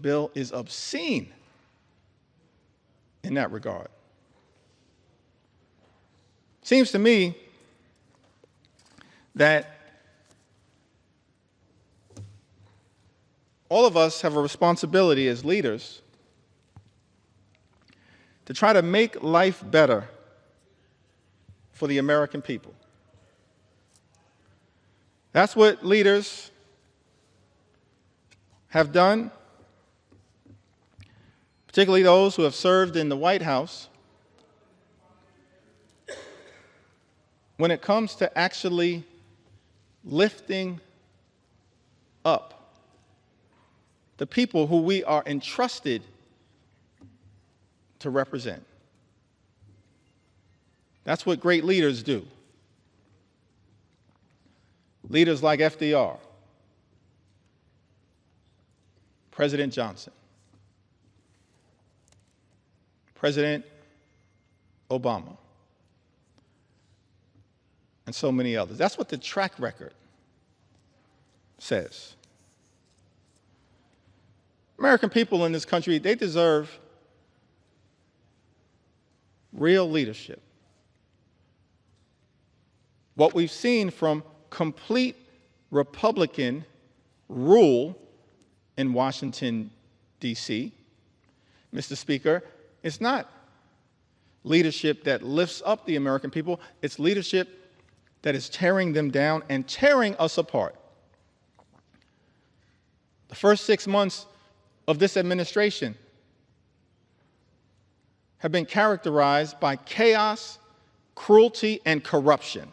bill is obscene in that regard. Seems to me that all of us have a responsibility as leaders to try to make life better for the American people. That's what leaders have done, particularly those who have served in the White House, when it comes to actually lifting up the people who we are entrusted to represent. That's what great leaders do. Leaders like FDR, President Johnson, President Obama, and so many others. That's what the track record says. American people in this country, they deserve real leadership. What we've seen from complete Republican rule in Washington, D.C., Mr. Speaker, it's not leadership that lifts up the American people. It's leadership that is tearing them down and tearing us apart. The first 6 months of this administration have been characterized by chaos, cruelty, and corruption.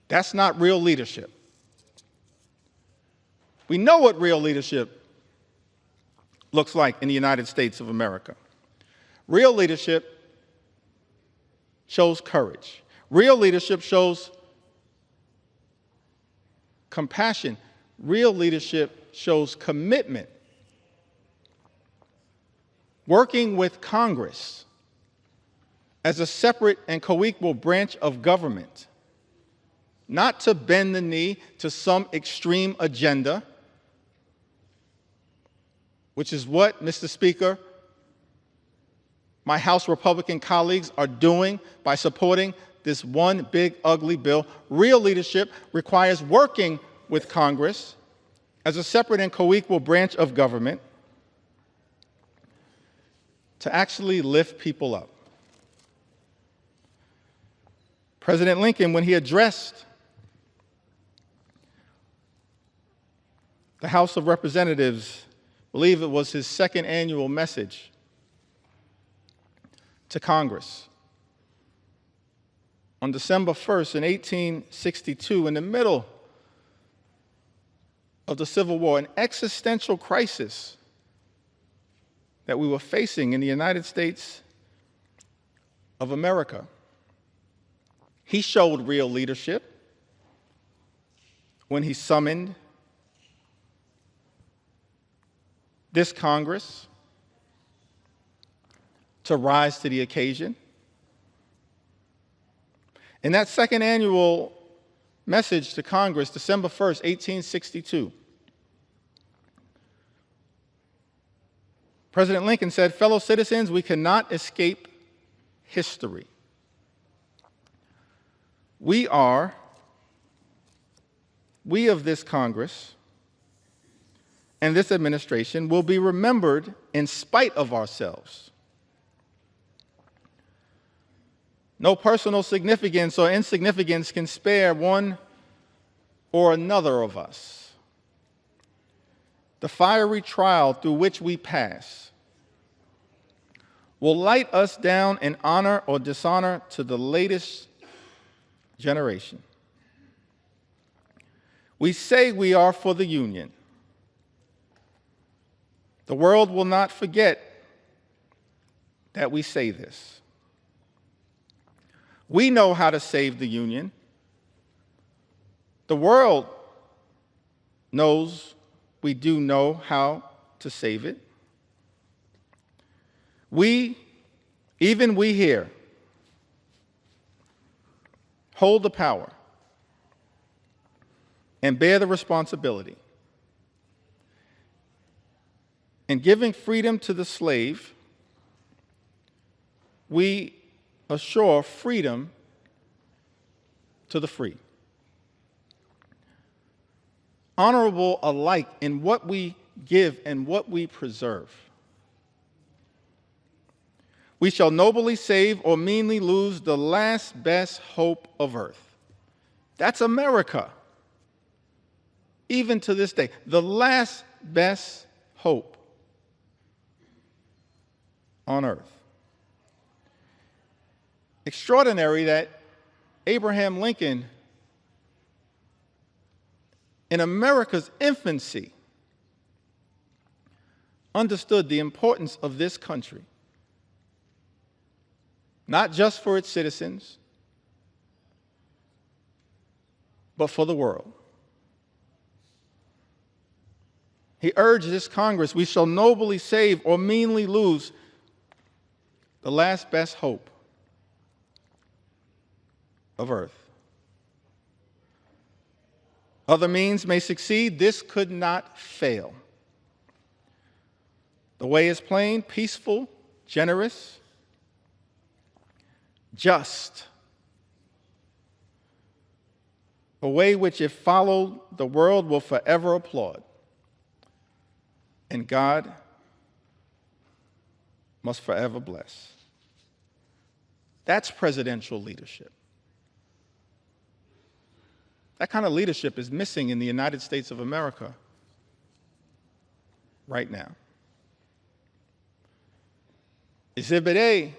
That's not real leadership. We know what real leadership looks like in the United States of America. Real leadership shows courage. Real leadership shows compassion. Real leadership shows commitment. Working with Congress as a separate and co-equal branch of government, not to bend the knee to some extreme agenda, which is what, Mr. Speaker, my House Republican colleagues are doing by supporting this one big ugly bill. Real leadership requires working with Congress as a separate and co-equal branch of government to actually lift people up. President Lincoln, when he addressed the House of Representatives, I believe it was his second annual message to Congress, on December 1st in 1862, in the middle of the Civil War, an existential crisis that we were facing in the United States of America. He showed real leadership when he summoned this Congress to rise to the occasion. In that second annual message to Congress, December 1st, 1862, President Lincoln said, "Fellow citizens, we cannot escape history. We of this Congress and this administration will be remembered in spite of ourselves. No personal significance or insignificance can spare one or another of us. The fiery trial through which we pass will light us down in honor or dishonor to the latest generation. We say we are for the Union. The world will not forget that we say this. We know how to save the Union. The world knows we do know how to save it. Even we here, hold the power and bear the responsibility. In giving freedom to the slave, we assure freedom to the free. Honorable alike in what we give and what we preserve. We shall nobly save or meanly lose the last best hope of earth. That's America. Even to this day, the last best hope on earth. Extraordinary that Abraham Lincoln, in America's infancy, understood the importance of this country, not just for its citizens, but for the world. He urged this Congress, we shall nobly save or meanly lose the last best hope of earth. Other means may succeed, this could not fail. The way is plain, peaceful, generous, just. A way which, if followed, the world will forever applaud. And God must forever bless. That's presidential leadership. That kind of leadership is missing in the United States of America right now. Exhibit A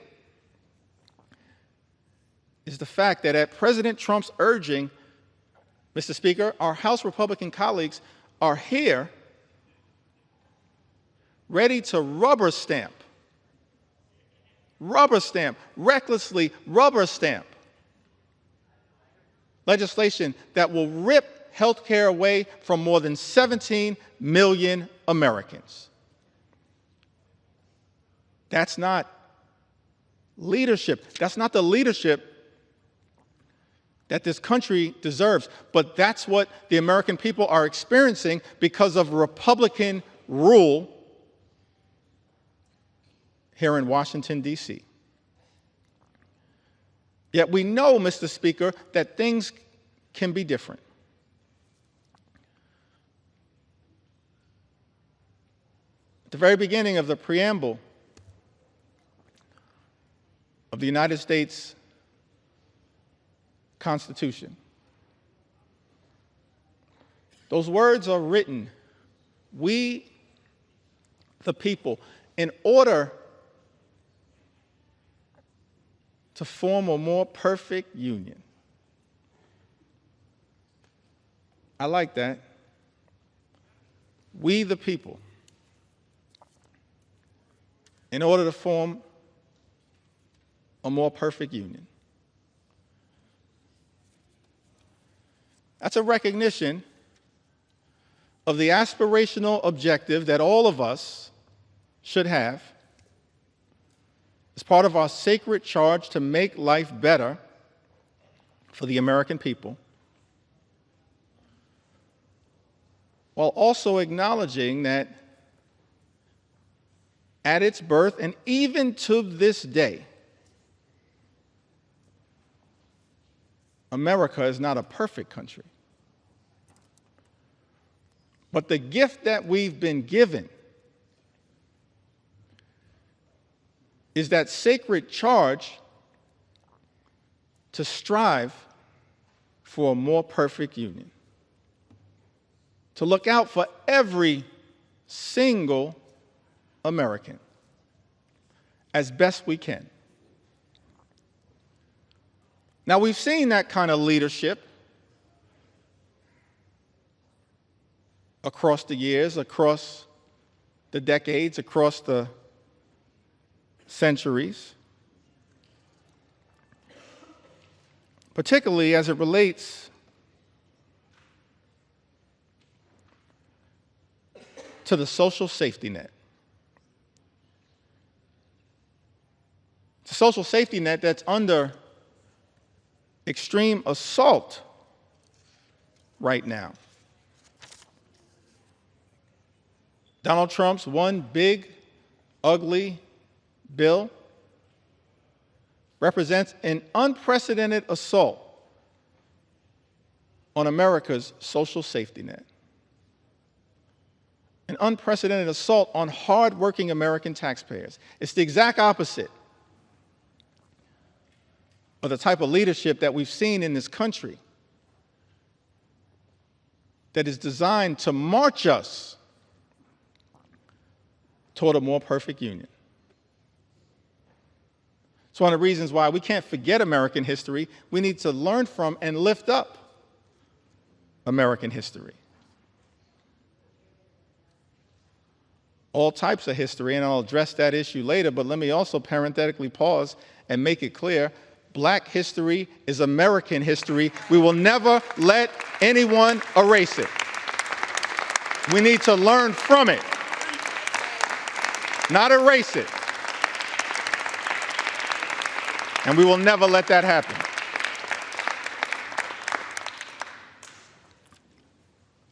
is the fact that at President Trump's urging, Mr. Speaker, our House Republican colleagues are here ready to rubber stamp, recklessly rubber stamp legislation that will rip health care away from more than 17 million Americans. That's not leadership. That's not the leadership that this country deserves, but that's what the American people are experiencing because of Republican rule here in Washington, D.C. Yet we know, Mr. Speaker, that things can be different. At the very beginning of the preamble of the United States Constitution, those words are written, we, the people, in order to form a more perfect union. I like that. We, the people, in order to form a more perfect union. That's a recognition of the aspirational objective that all of us should have as part of our sacred charge to make life better for the American people, while also acknowledging that at its birth and even to this day, America is not a perfect country. But the gift that we've been given is that sacred charge to strive for a more perfect union, to look out for every single American as best we can. Now, we've seen that kind of leadership across the years, across the decades, across the centuries, particularly as it relates to the social safety net. It's a social safety net that's under extreme assault right now. Donald Trump's one big, ugly bill represents an unprecedented assault on America's social safety net. An unprecedented assault on hardworking American taxpayers. It's the exact opposite of the type of leadership that we've seen in this country that is designed to march us toward a more perfect union. It's one of the reasons why we can't forget American history. We need to learn from and lift up American history. All types of history, and I'll address that issue later, but let me also parenthetically pause and make it clear, Black history is American history. We will never let anyone erase it. We need to learn from it, not erase it. And we will never let that happen.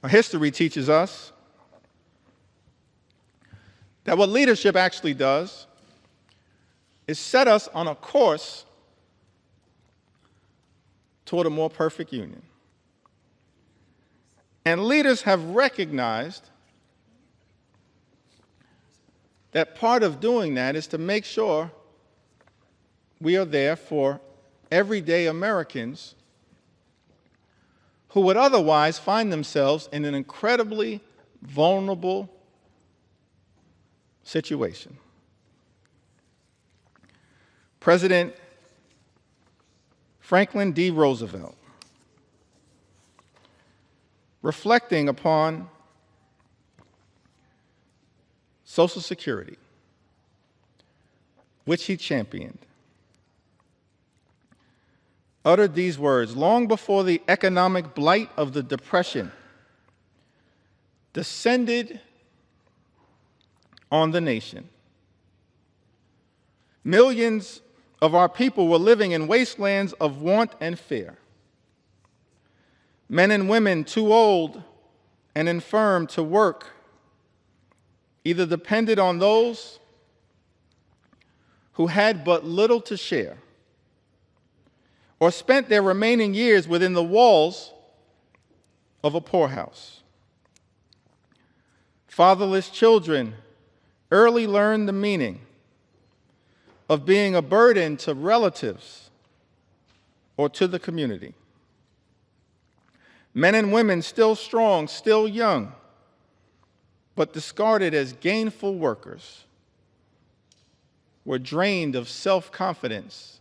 Our history teaches us that what leadership actually does is set us on a course toward a more perfect union. And leaders have recognized that part of doing that is to make sure we are there for everyday Americans who would otherwise find themselves in an incredibly vulnerable situation. President Franklin D. Roosevelt, reflecting upon Social Security, which he championed, uttered these words: long before the economic blight of the Depression descended on the nation, millions of our people were living in wastelands of want and fear. Men and women too old and infirm to work either depended on those who had but little to share, or spent their remaining years within the walls of a poorhouse. Fatherless children early learned the meaning of being a burden to relatives or to the community. Men and women still strong, still young, but discarded as gainful workers, were drained of self-confidence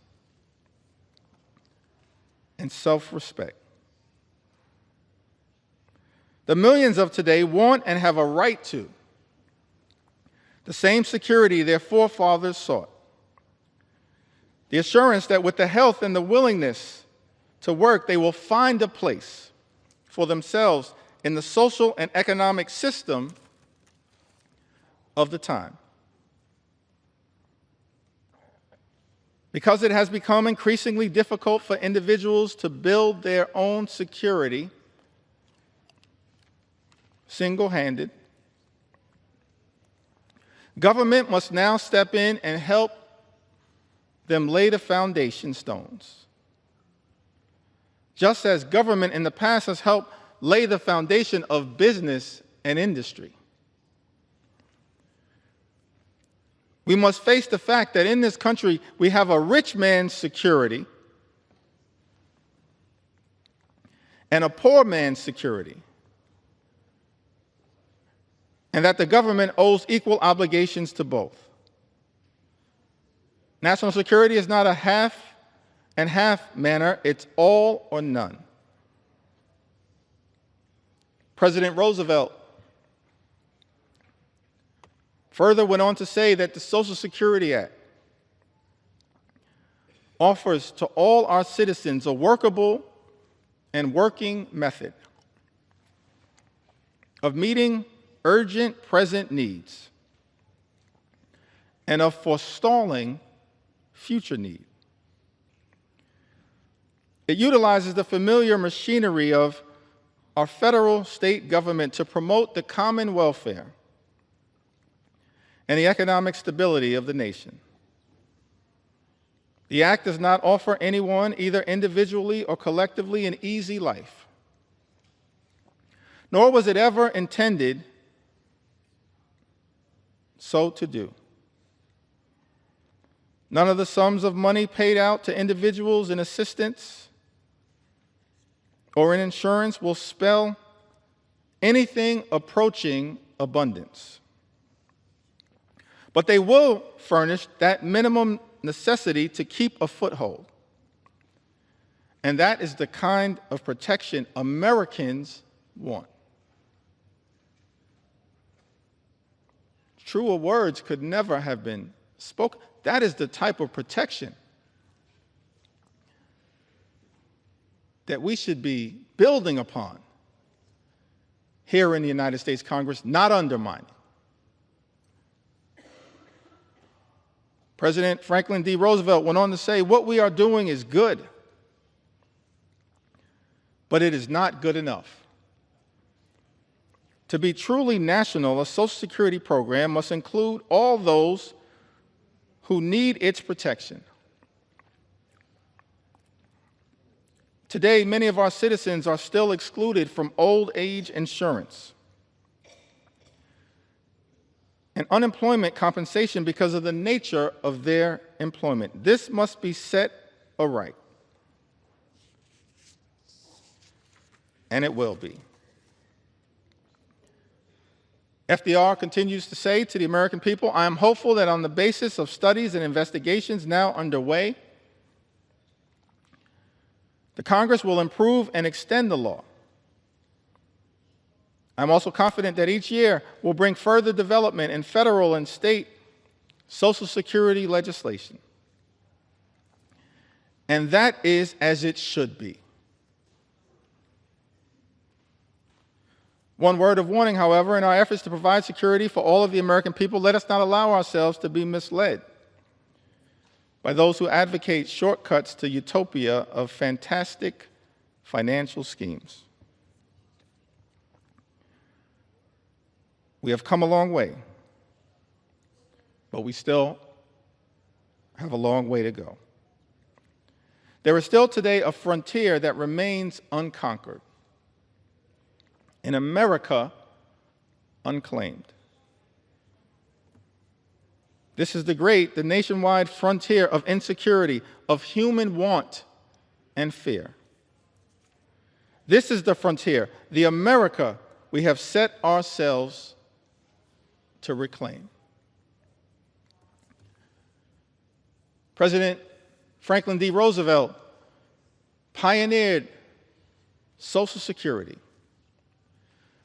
and self-respect. The millions of today want and have a right to the same security their forefathers sought. The assurance that with the health and the willingness to work, they will find a place for themselves in the social and economic system of the time. Because it has become increasingly difficult for individuals to build their own security single-handed, government must now step in and help them lay the foundation stones. Just as government in the past has helped lay the foundation of business and industry. We must face the fact that in this country we have a rich man's security and a poor man's security, and that the government owes equal obligations to both. National security is not a half and half manner, it's all or none. President Roosevelt further went on to say that the Social Security Act offers to all our citizens a workable and working method of meeting urgent present needs and of forestalling future need. It utilizes the familiar machinery of our federal state government to promote the common welfare and the economic stability of the nation. The act does not offer anyone, either individually or collectively, an easy life. Nor was it ever intended so to do. None of the sums of money paid out to individuals in assistance or in insurance will spell anything approaching abundance. But they will furnish that minimum necessity to keep a foothold. And that is the kind of protection Americans want. Truer words could never have been spoken. That is the type of protection that we should be building upon here in the United States Congress, not undermining. President Franklin D. Roosevelt went on to say, "What we are doing is good, but it is not good enough. To be truly national, a Social Security program must include all those who need its protection." Today, many of our citizens are still excluded from old age insurance and unemployment compensation because of the nature of their employment. This must be set aright, and it will be. FDR continues to say to the American people, "I am hopeful that on the basis of studies and investigations now underway, the Congress will improve and extend the law. I'm also confident that each year will bring further development in federal and state Social Security legislation. And that is as it should be." One word of warning, however, in our efforts to provide security for all of the American people, let us not allow ourselves to be misled by those who advocate shortcuts to utopia of fantastic financial schemes. We have come a long way, but we still have a long way to go. There is still today a frontier that remains unconquered, in America unclaimed. This is the nationwide frontier of insecurity, of human want and fear. This is the frontier, the America we have set ourselves to reclaim. President Franklin D. Roosevelt pioneered Social Security,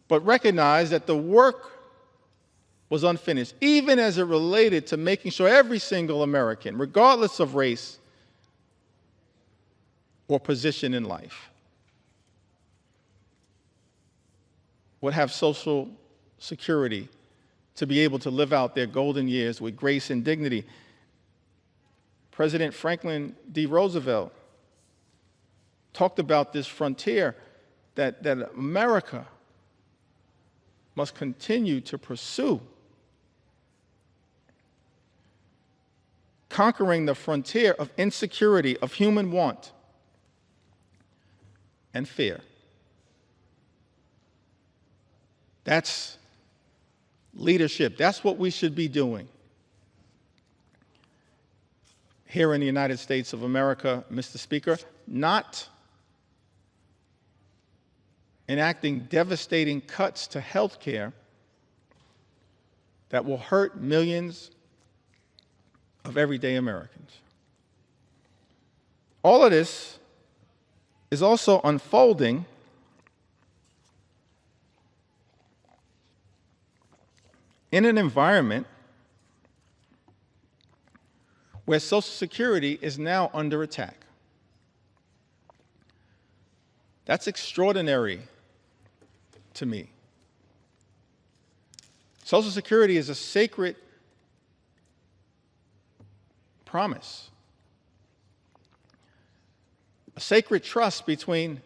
but recognized that the work was unfinished, even as it related to making sure every single American, regardless of race or position in life, would have Social Security to be able to live out their golden years with grace and dignity. President Franklin D. Roosevelt talked about this frontier that America must continue to pursue, conquering the frontier of insecurity, of human want and fear. That's leadership. That's what we should be doing here in the United States of America, Mr. Speaker, not enacting devastating cuts to health care that will hurt millions of everyday Americans. All of this is also unfolding in an environment where Social Security is now under attack. That's extraordinary to me. Social Security is a sacred promise, a sacred trust between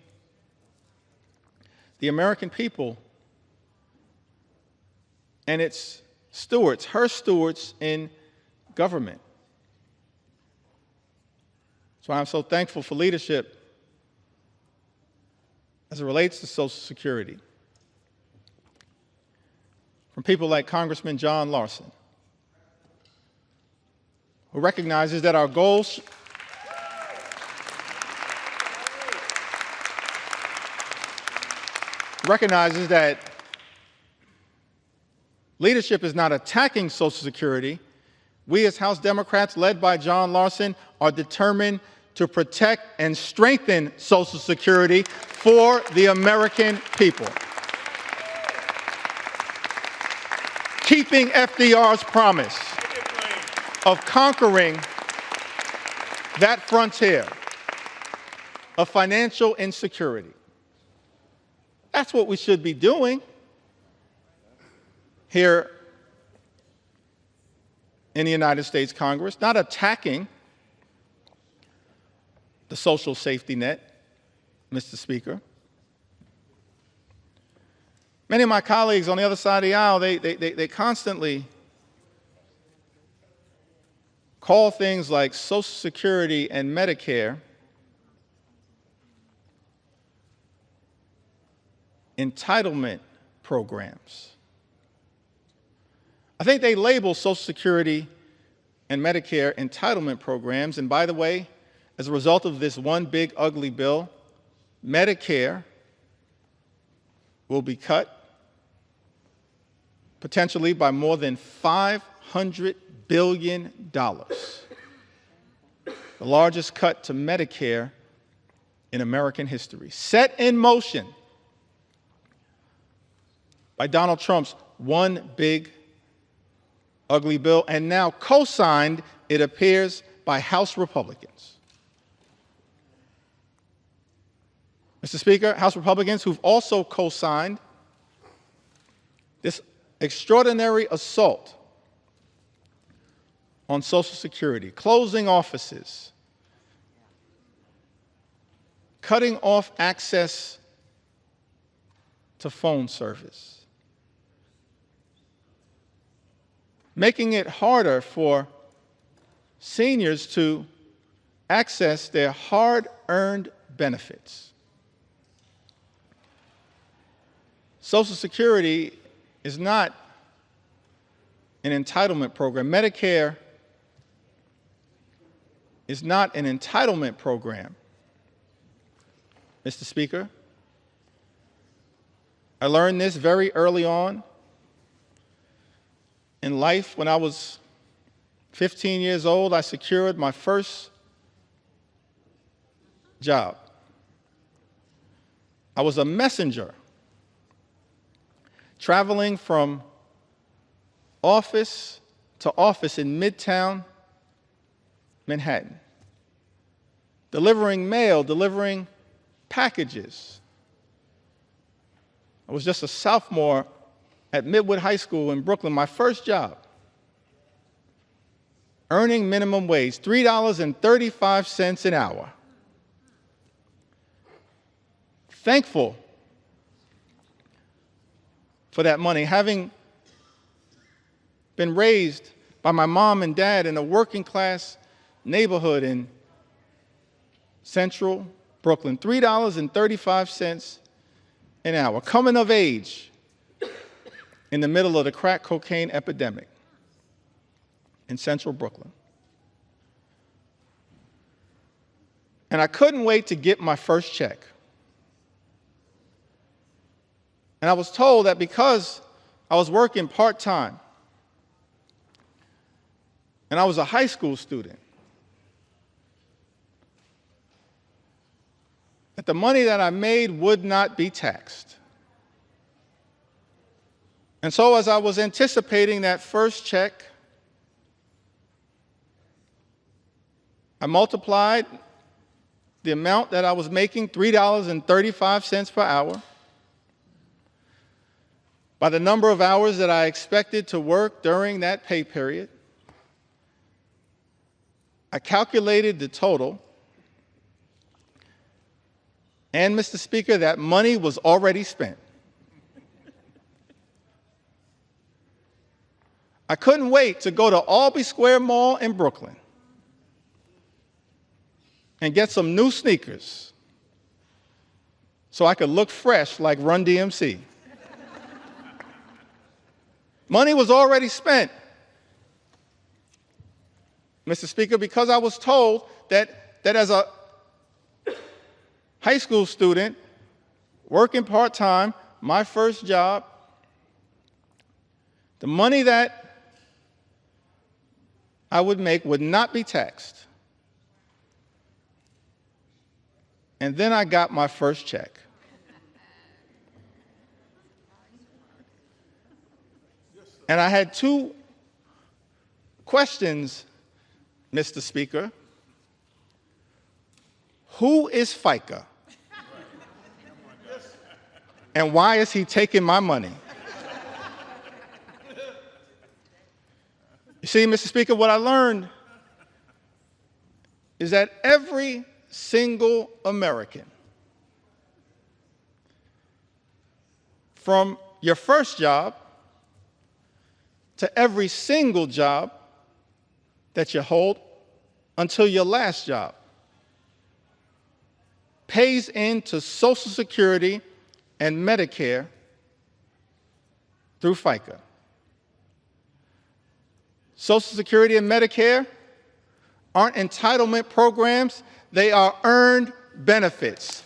the American people and its stewards, her stewards in government. That's why I'm so thankful for leadership as it relates to Social Security. From people like Congressman John Larson, who recognizes that our goals recognizes that leadership is not attacking Social Security. We as House Democrats, led by John Larson, are determined to protect and strengthen Social Security for the American people. Keeping FDR's promise of conquering that frontier of financial insecurity. That's what we should be doing here in the United States Congress, not attacking the social safety net, Mr. Speaker. Many of my colleagues on the other side of the aisle, they constantly call things like Social Security and Medicare entitlement programs. I think they label Social Security and Medicare entitlement programs, and by the way, as a result of this one big ugly bill, Medicare will be cut potentially by more than $500 billion, the largest cut to Medicare in American history, set in motion by Donald Trump's one big ugly bill, and now co-signed, it appears, by House Republicans. Mr. Speaker, House Republicans who've also co-signed this extraordinary assault on Social Security, closing offices, cutting off access to phone service, making it harder for seniors to access their hard-earned benefits. Social Security is not an entitlement program. Medicare is not an entitlement program, Mr. Speaker. I learned this very early on in life. When I was 15 years old, I secured my first job. I was a messenger, traveling from office to office in Midtown Manhattan, delivering mail, delivering packages. I was just a sophomore at Midwood High School in Brooklyn, my first job, earning minimum wage, $3.35 an hour. Thankful for that money, having been raised by my mom and dad in a working class neighborhood in central Brooklyn, $3.35 an hour, coming of age in the middle of the crack cocaine epidemic in central Brooklyn. And I couldn't wait to get my first check. And I was told that because I was working part-time and I was a high school student, that the money that I made would not be taxed. And so as I was anticipating that first check, I multiplied the amount that I was making, $3.35 per hour, by the number of hours that I expected to work during that pay period. I calculated the total, and Mr. Speaker, that money was already spent. I couldn't wait to go to Albee Square Mall in Brooklyn and get some new sneakers so I could look fresh like Run DMC. Money was already spent, Mr. Speaker, because I was told that as a high school student working part-time, my first job, the money that I would make would not be taxed. And then I got my first check. And I had two questions, Mr. Speaker. Who is FICA? And why is he taking my money? You see, Mr. Speaker, what I learned is that every single American, from your first job to every single job that you hold until your last job, pays into Social Security and Medicare through FICA. Social Security and Medicare aren't entitlement programs, they are earned benefits.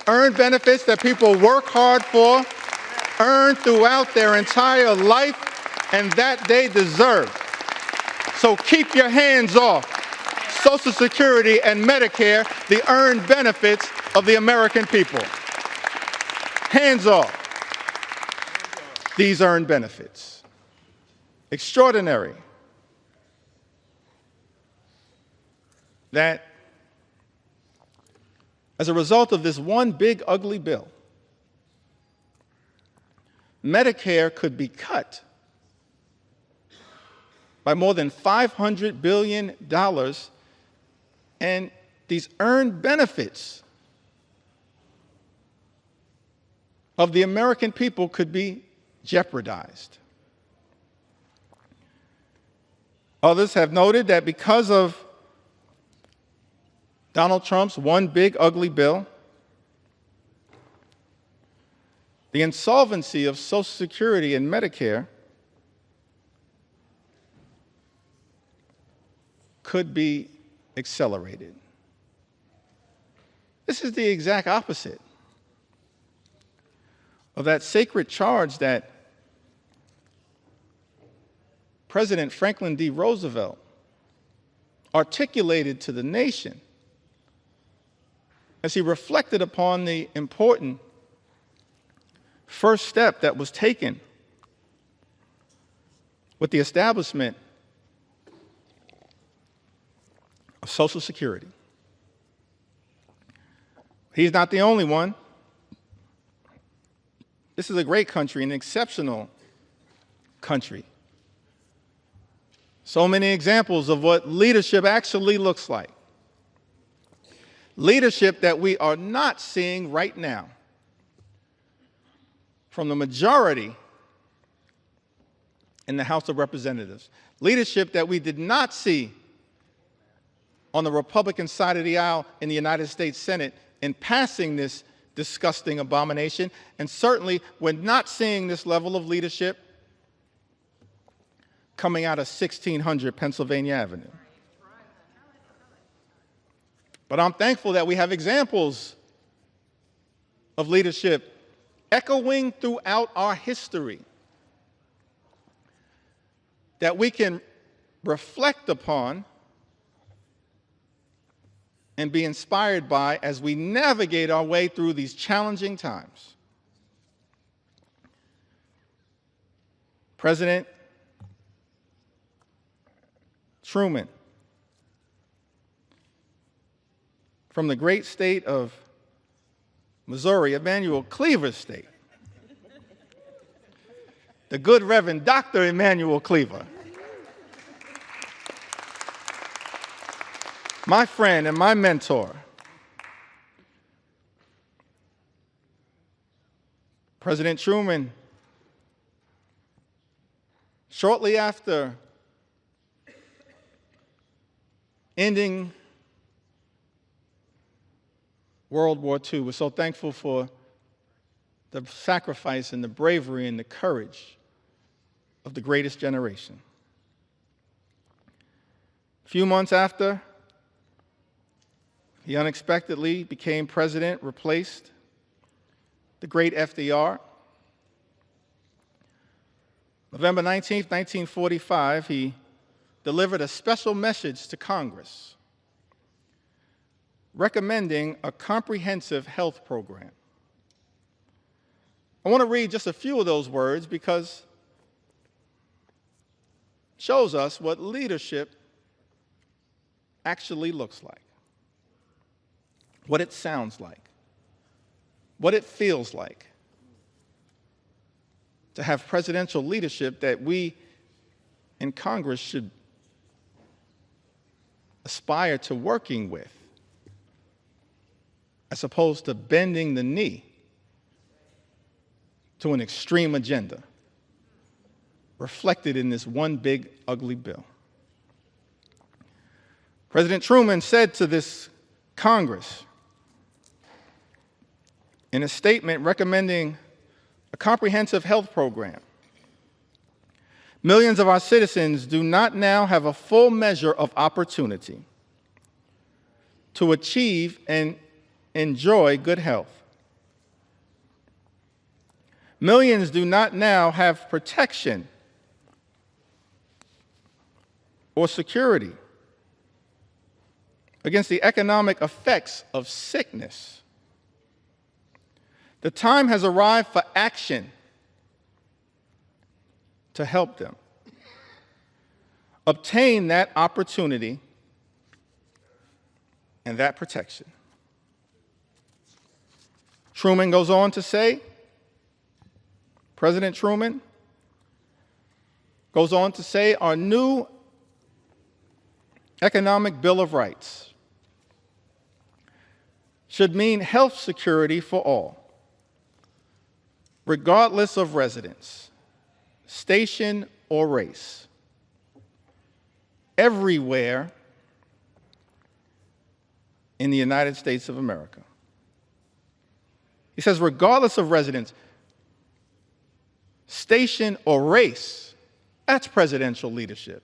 Earned benefits that people work hard for, earn throughout their entire life, and that they deserve. So keep your hands off Social Security and Medicare, the earned benefits of the American people. Hands off these earned benefits. Extraordinary that as a result of this one big ugly bill, Medicare could be cut by more than $500 billion, and these earned benefits of the American people could be jeopardized. Others have noted that because of Donald Trump's one big ugly bill, the insolvency of Social Security and Medicare could be accelerated. This is the exact opposite of that sacred charge that President Franklin D. Roosevelt articulated to the nation as he reflected upon the important first step that was taken with the establishment of Social Security. He's not the only one. This is a great country, an exceptional country. So many examples of what leadership actually looks like. Leadership that we are not seeing right now from the majority in the House of Representatives. Leadership that we did not see on the Republican side of the aisle in the United States Senate in passing this disgusting abomination, and certainly we're not seeing this level of leadership coming out of 1600 Pennsylvania Avenue. But I'm thankful that we have examples of leadership echoing throughout our history that we can reflect upon and be inspired by as we navigate our way through these challenging times. President Truman, from the great state of Missouri, Emanuel Cleaver's state, the good Reverend Dr. Emanuel Cleaver, my friend and my mentor, President Truman Shortly after ending World War II, we're so thankful for the sacrifice and the bravery and the courage of the greatest generation. A few months after, he unexpectedly became president, replaced the great FDR. November 19, 1945, he delivered a special message to Congress recommending a comprehensive health program. I want to read just a few of those words because it shows us what leadership actually looks like, what it sounds like, what it feels like to have presidential leadership that we in Congress should aspire to working with, as opposed to bending the knee to an extreme agenda reflected in this one big, ugly bill. President Truman said to this Congress in a statement recommending a comprehensive health program, millions of our citizens do not now have a full measure of opportunity to achieve and enjoy good health. Millions do not now have protection or security against the economic effects of sickness. The time has arrived for action to help them obtain that opportunity and that protection. Truman goes on to say, President Truman goes on to say, our new economic Bill of Rights should mean health security for all, regardless of residence, station, or race, everywhere in the United States of America. He says, regardless of residence, station, or race, that's presidential leadership.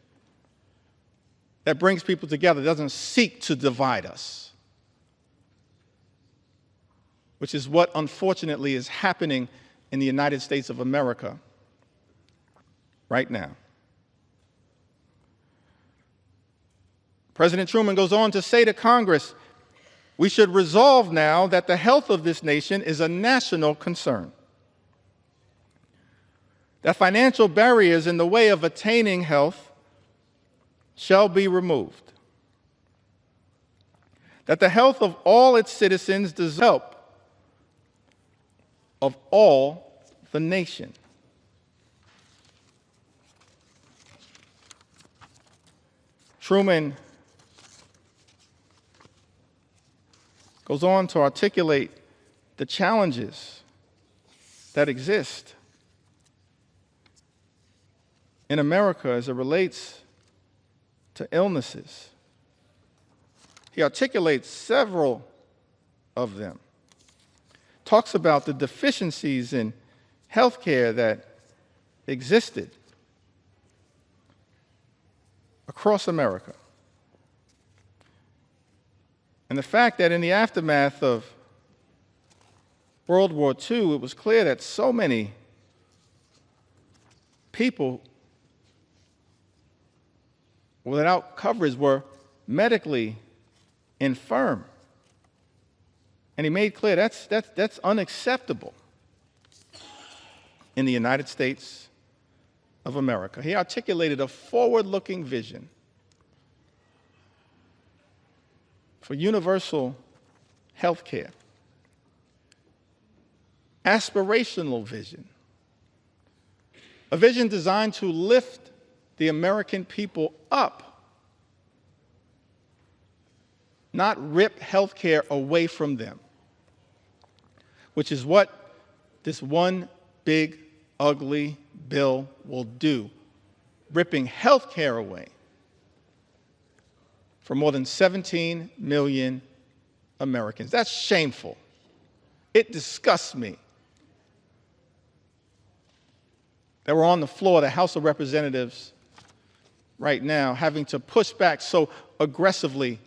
That brings people together, doesn't seek to divide us, which is what unfortunately is happening in the United States of America right now. President Truman goes on to say to Congress, we should resolve now that the health of this nation is a national concern, that financial barriers in the way of attaining health shall be removed, that the health of all its citizens deserves help of all the nation. Truman goes on to articulate the challenges that exist in America as it relates to illnesses. He articulates several of them. Talks about the deficiencies in health care that existed across America. And the fact that in the aftermath of World War II, it was clear that so many people without coverage were medically infirm. And he made clear that's unacceptable in the United States of America. He articulated a forward-looking vision for universal health care, aspirational vision, a vision designed to lift the American people up, not rip health care away from them, which is what this one big, ugly bill will do ripping health care away for more than 17 million Americans. That's shameful. It disgusts me that we're on the floor of the House of Representatives right now having to push back so aggressively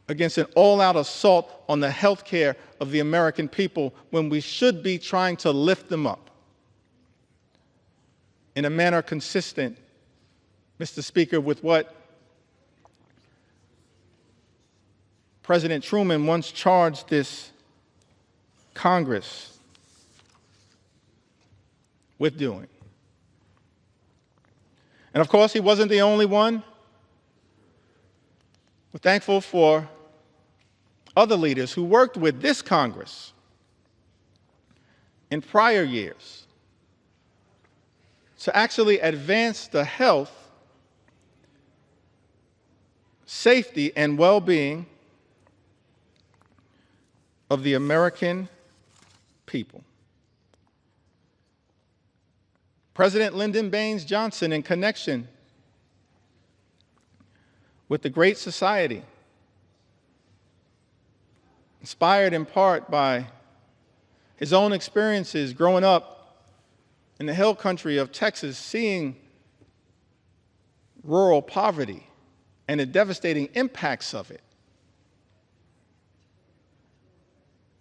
against an all-out assault on the health care of the American people when we should be trying to lift them up in a manner consistent, Mr. Speaker, with what President Truman once charged this Congress with doing. And of course, he wasn't the only one. We're thankful for other leaders who worked with this Congress in prior years to actually advance the health, safety, and well-being of the American people. President Lyndon Baines Johnson, in connection with the Great Society, inspired in part by his own experiences growing up in the hill country of Texas, seeing rural poverty and the devastating impacts of it.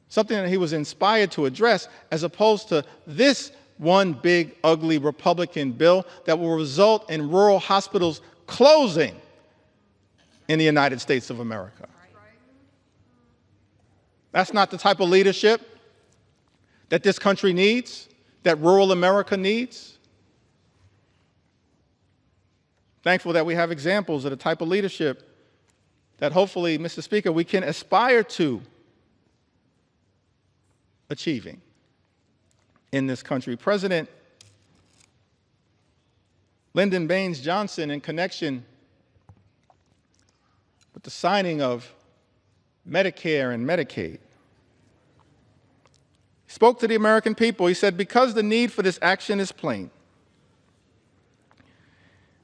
Something that he was inspired to address, as opposed to this one big, ugly Republican bill that will result in rural hospitals closing in the United States of America. That's not the type of leadership that this country needs, that rural America needs. Thankful that we have examples of the type of leadership that hopefully, Mr. Speaker, we can aspire to achieving in this country. President Lyndon Baines Johnson, in connection with the signing of Medicare and Medicaid, spoke to the American people. He said, "Because the need for this action is plain,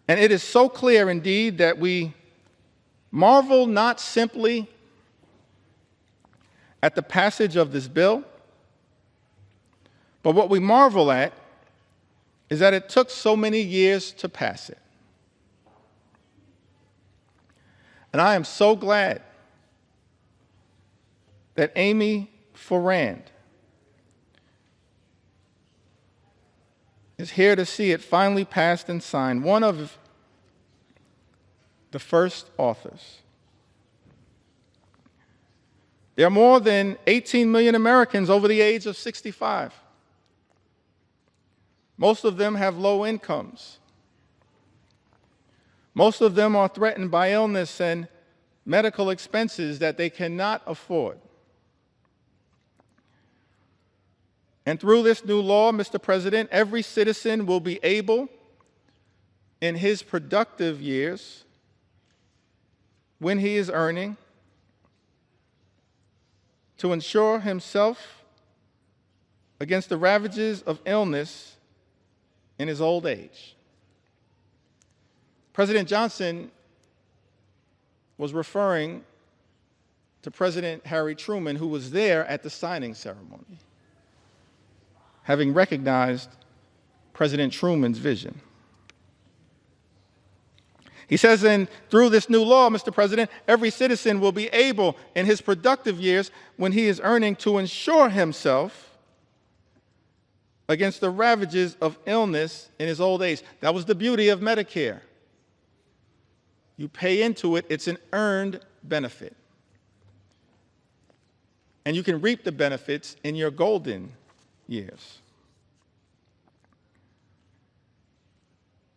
and it is so clear indeed that we marvel not simply at the passage of this bill, but what we marvel at is that it took so many years to pass it." And I am so glad that Amy Forand is here to see it finally passed and signed, one of the first authors. There are more than 18 million Americans over the age of 65. Most of them have low incomes. Most of them are threatened by illness and medical expenses that they cannot afford. And through this new law, Mr. President, every citizen will be able, in his productive years, when he is earning, to insure himself against the ravages of illness in his old age. President Johnson was referring to President Harry Truman, who was there at the signing ceremony, having recognized President Truman's vision. He says, and through this new law, Mr. President, every citizen will be able, in his productive years, when he is earning, to insure himself against the ravages of illness in his old age. That was the beauty of Medicare. You pay into it, it's an earned benefit. And you can reap the benefits in your golden years.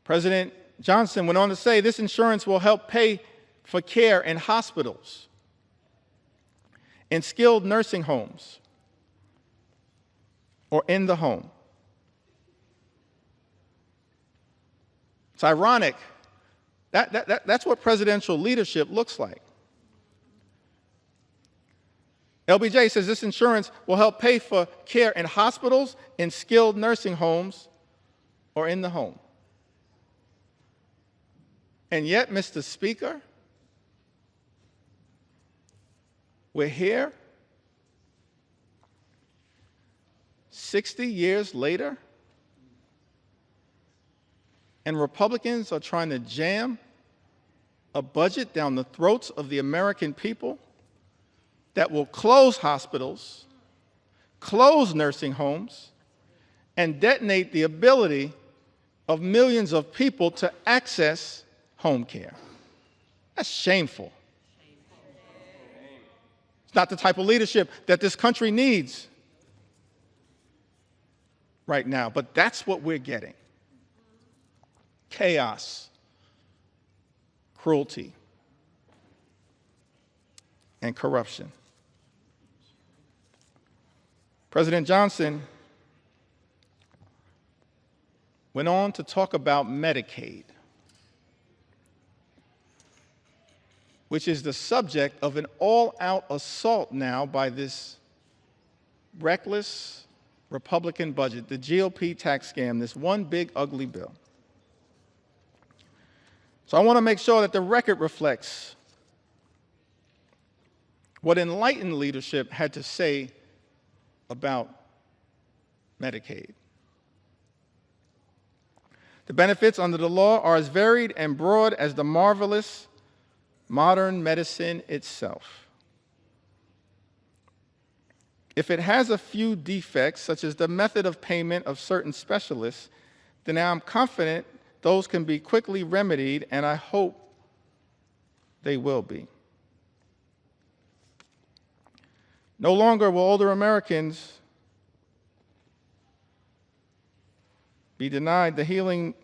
President Johnson went on to say, this insurance will help pay for care in hospitals, in skilled nursing homes, or in the home. It's ironic. That's what presidential leadership looks like. LBJ says this insurance will help pay for care in hospitals, in skilled nursing homes, or in the home. And yet, Mr. Speaker, we're here 60 years later, and Republicans are trying to jam a budget down the throats of the American people that will close hospitals, close nursing homes, and detonate the ability of millions of people to access home care. That's shameful. It's not the type of leadership that this country needs right now, but that's what we're getting. Chaos, cruelty, and corruption. President Johnson went on to talk about Medicaid, which is the subject of an all-out assault now by this reckless Republican budget, the GOP tax scam, this one big ugly bill. So I want to make sure that the record reflects what enlightened leadership had to say about Medicaid. The benefits under the law are as varied and broad as the marvelous modern medicine itself. If it has a few defects, such as the method of payment of certain specialists, then I'm confident those can be quickly remedied, and I hope they will be. No longer will older Americans be denied the healing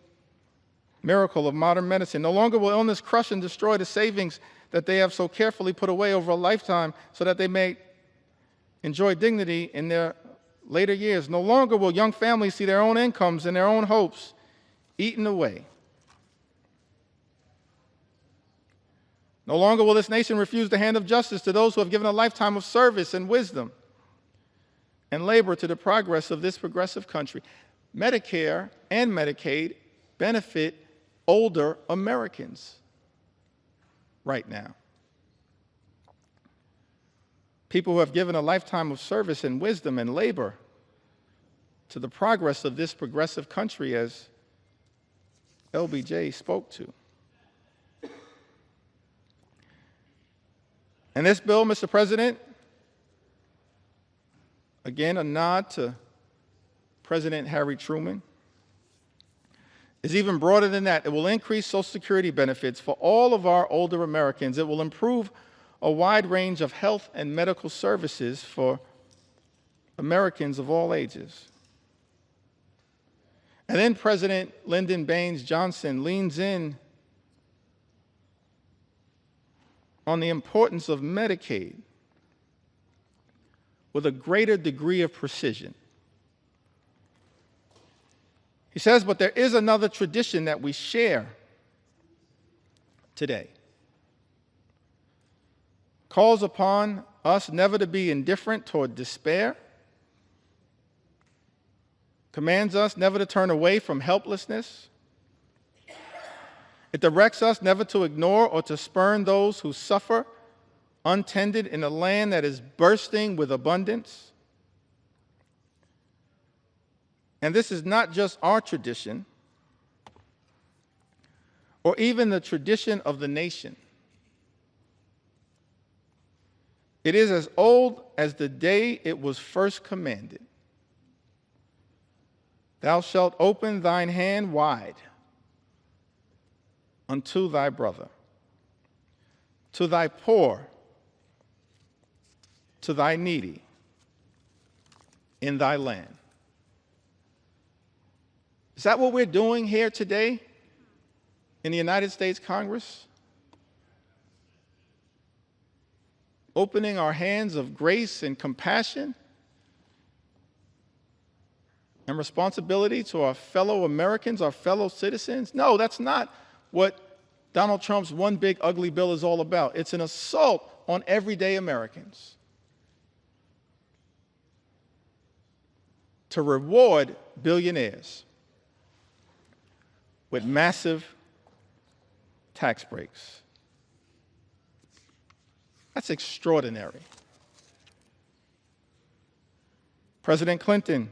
miracle of modern medicine. No longer will illness crush and destroy the savings that they have so carefully put away over a lifetime so that they may enjoy dignity in their later years. No longer will young families see their own incomes and their own hopes eaten away. No longer will this nation refuse the hand of justice to those who have given a lifetime of service and wisdom and labor to the progress of this progressive country. Medicare and Medicaid benefit older Americans right now. People who have given a lifetime of service and wisdom and labor to the progress of this progressive country, as LBJ spoke to. And this bill, Mr. President, again, a nod to President Harry Truman, is even broader than that. It will increase Social Security benefits for all of our older Americans. It will improve a wide range of health and medical services for Americans of all ages. And then President Lyndon Baines Johnson leans in on the importance of Medicaid with a greater degree of precision. He says, but there is another tradition that we share today. Calls upon us never to be indifferent toward despair, commands us never to turn away from helplessness. It directs us never to ignore or to spurn those who suffer untended in a land that is bursting with abundance. And this is not just our tradition, or even the tradition of the nation. It is as old as the day it was first commanded. Thou shalt open thine hand wide unto thy brother, to thy poor, to thy needy in thy land. Is that what we're doing here today in the United States Congress? Opening our hands of grace and compassion and responsibility to our fellow Americans, our fellow citizens? No, that's not what Donald Trump's one big ugly bill is all about. It's an assault on everyday Americans to reward billionaires with massive tax breaks. That's extraordinary. President Clinton,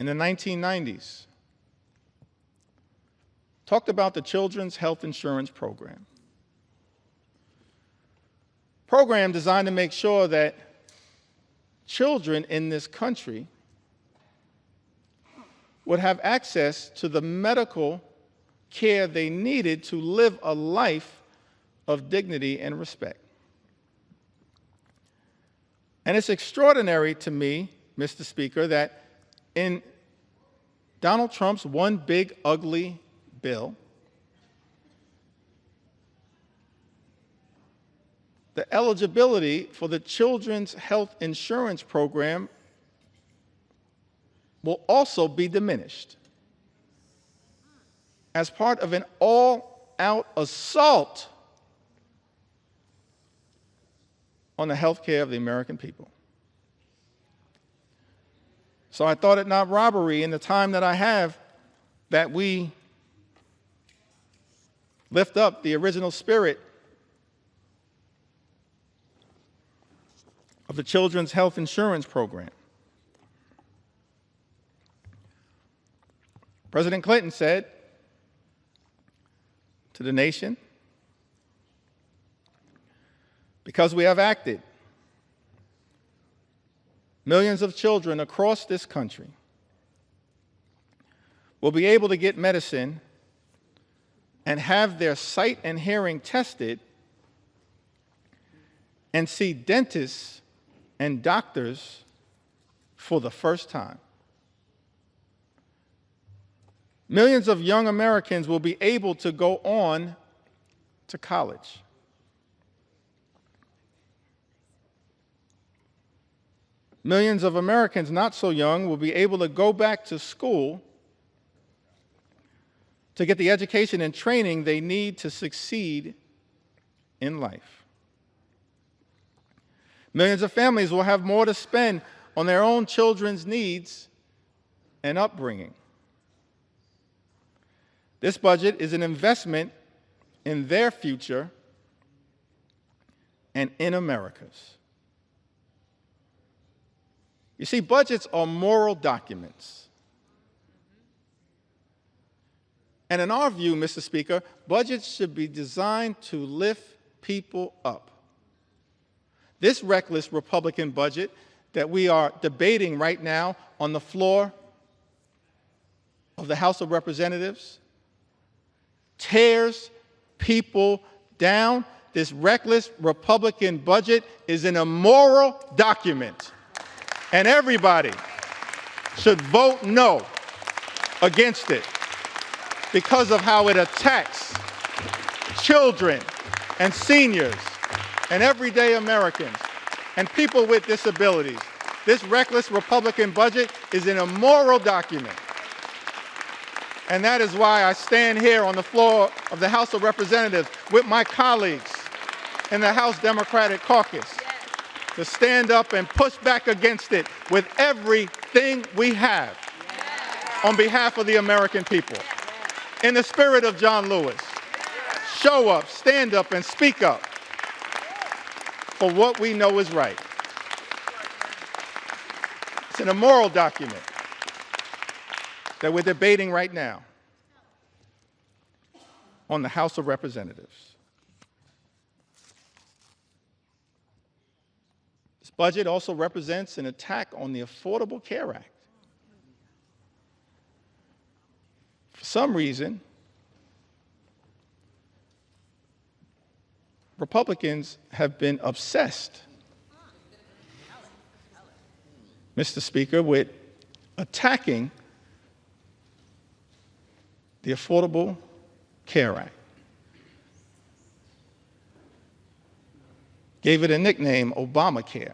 in the 1990s, talked about the Children's Health Insurance Program. Program designed to make sure that children in this country would have access to the medical care they needed to live a life of dignity and respect. And it's extraordinary to me, Mr. Speaker, that in Donald Trump's one big ugly bill, the eligibility for the Children's Health Insurance Program will also be diminished as part of an all-out assault on the health care of the American people. So I thought it not robbery in the time that I have that we lift up the original spirit of the Children's Health Insurance Program. President Clinton said to the nation, because we have acted, millions of children across this country will be able to get medicine and have their sight and hearing tested and see dentists and doctors for the first time. Millions of young Americans will be able to go on to college. Millions of Americans not so young will be able to go back to school to get the education and training they need to succeed in life. Millions of families will have more to spend on their own children's needs and upbringing. This budget is an investment in their future and in America's. You see, budgets are moral documents. And in our view, Mr. Speaker, budgets should be designed to lift people up. This reckless Republican budget that we are debating right now on the floor of the House of Representatives tears people down. This reckless Republican budget is an immoral document. And everybody should vote no against it because of how it attacks children and seniors and everyday Americans and people with disabilities. This reckless Republican budget is an immoral document. And that is why I stand here on the floor of the House of Representatives with my colleagues in the House Democratic Caucus to stand up and push back against it with everything we have on behalf of the American people. In the spirit of John Lewis, show up, stand up, and speak up for what we know is right. It's an immoral document that we're debating right now on the House of Representatives. This budget also represents an attack on the Affordable Care Act. For some reason, Republicans have been obsessed, Mr. Speaker, with attacking the Affordable Care Act. Gave it a nickname, Obamacare.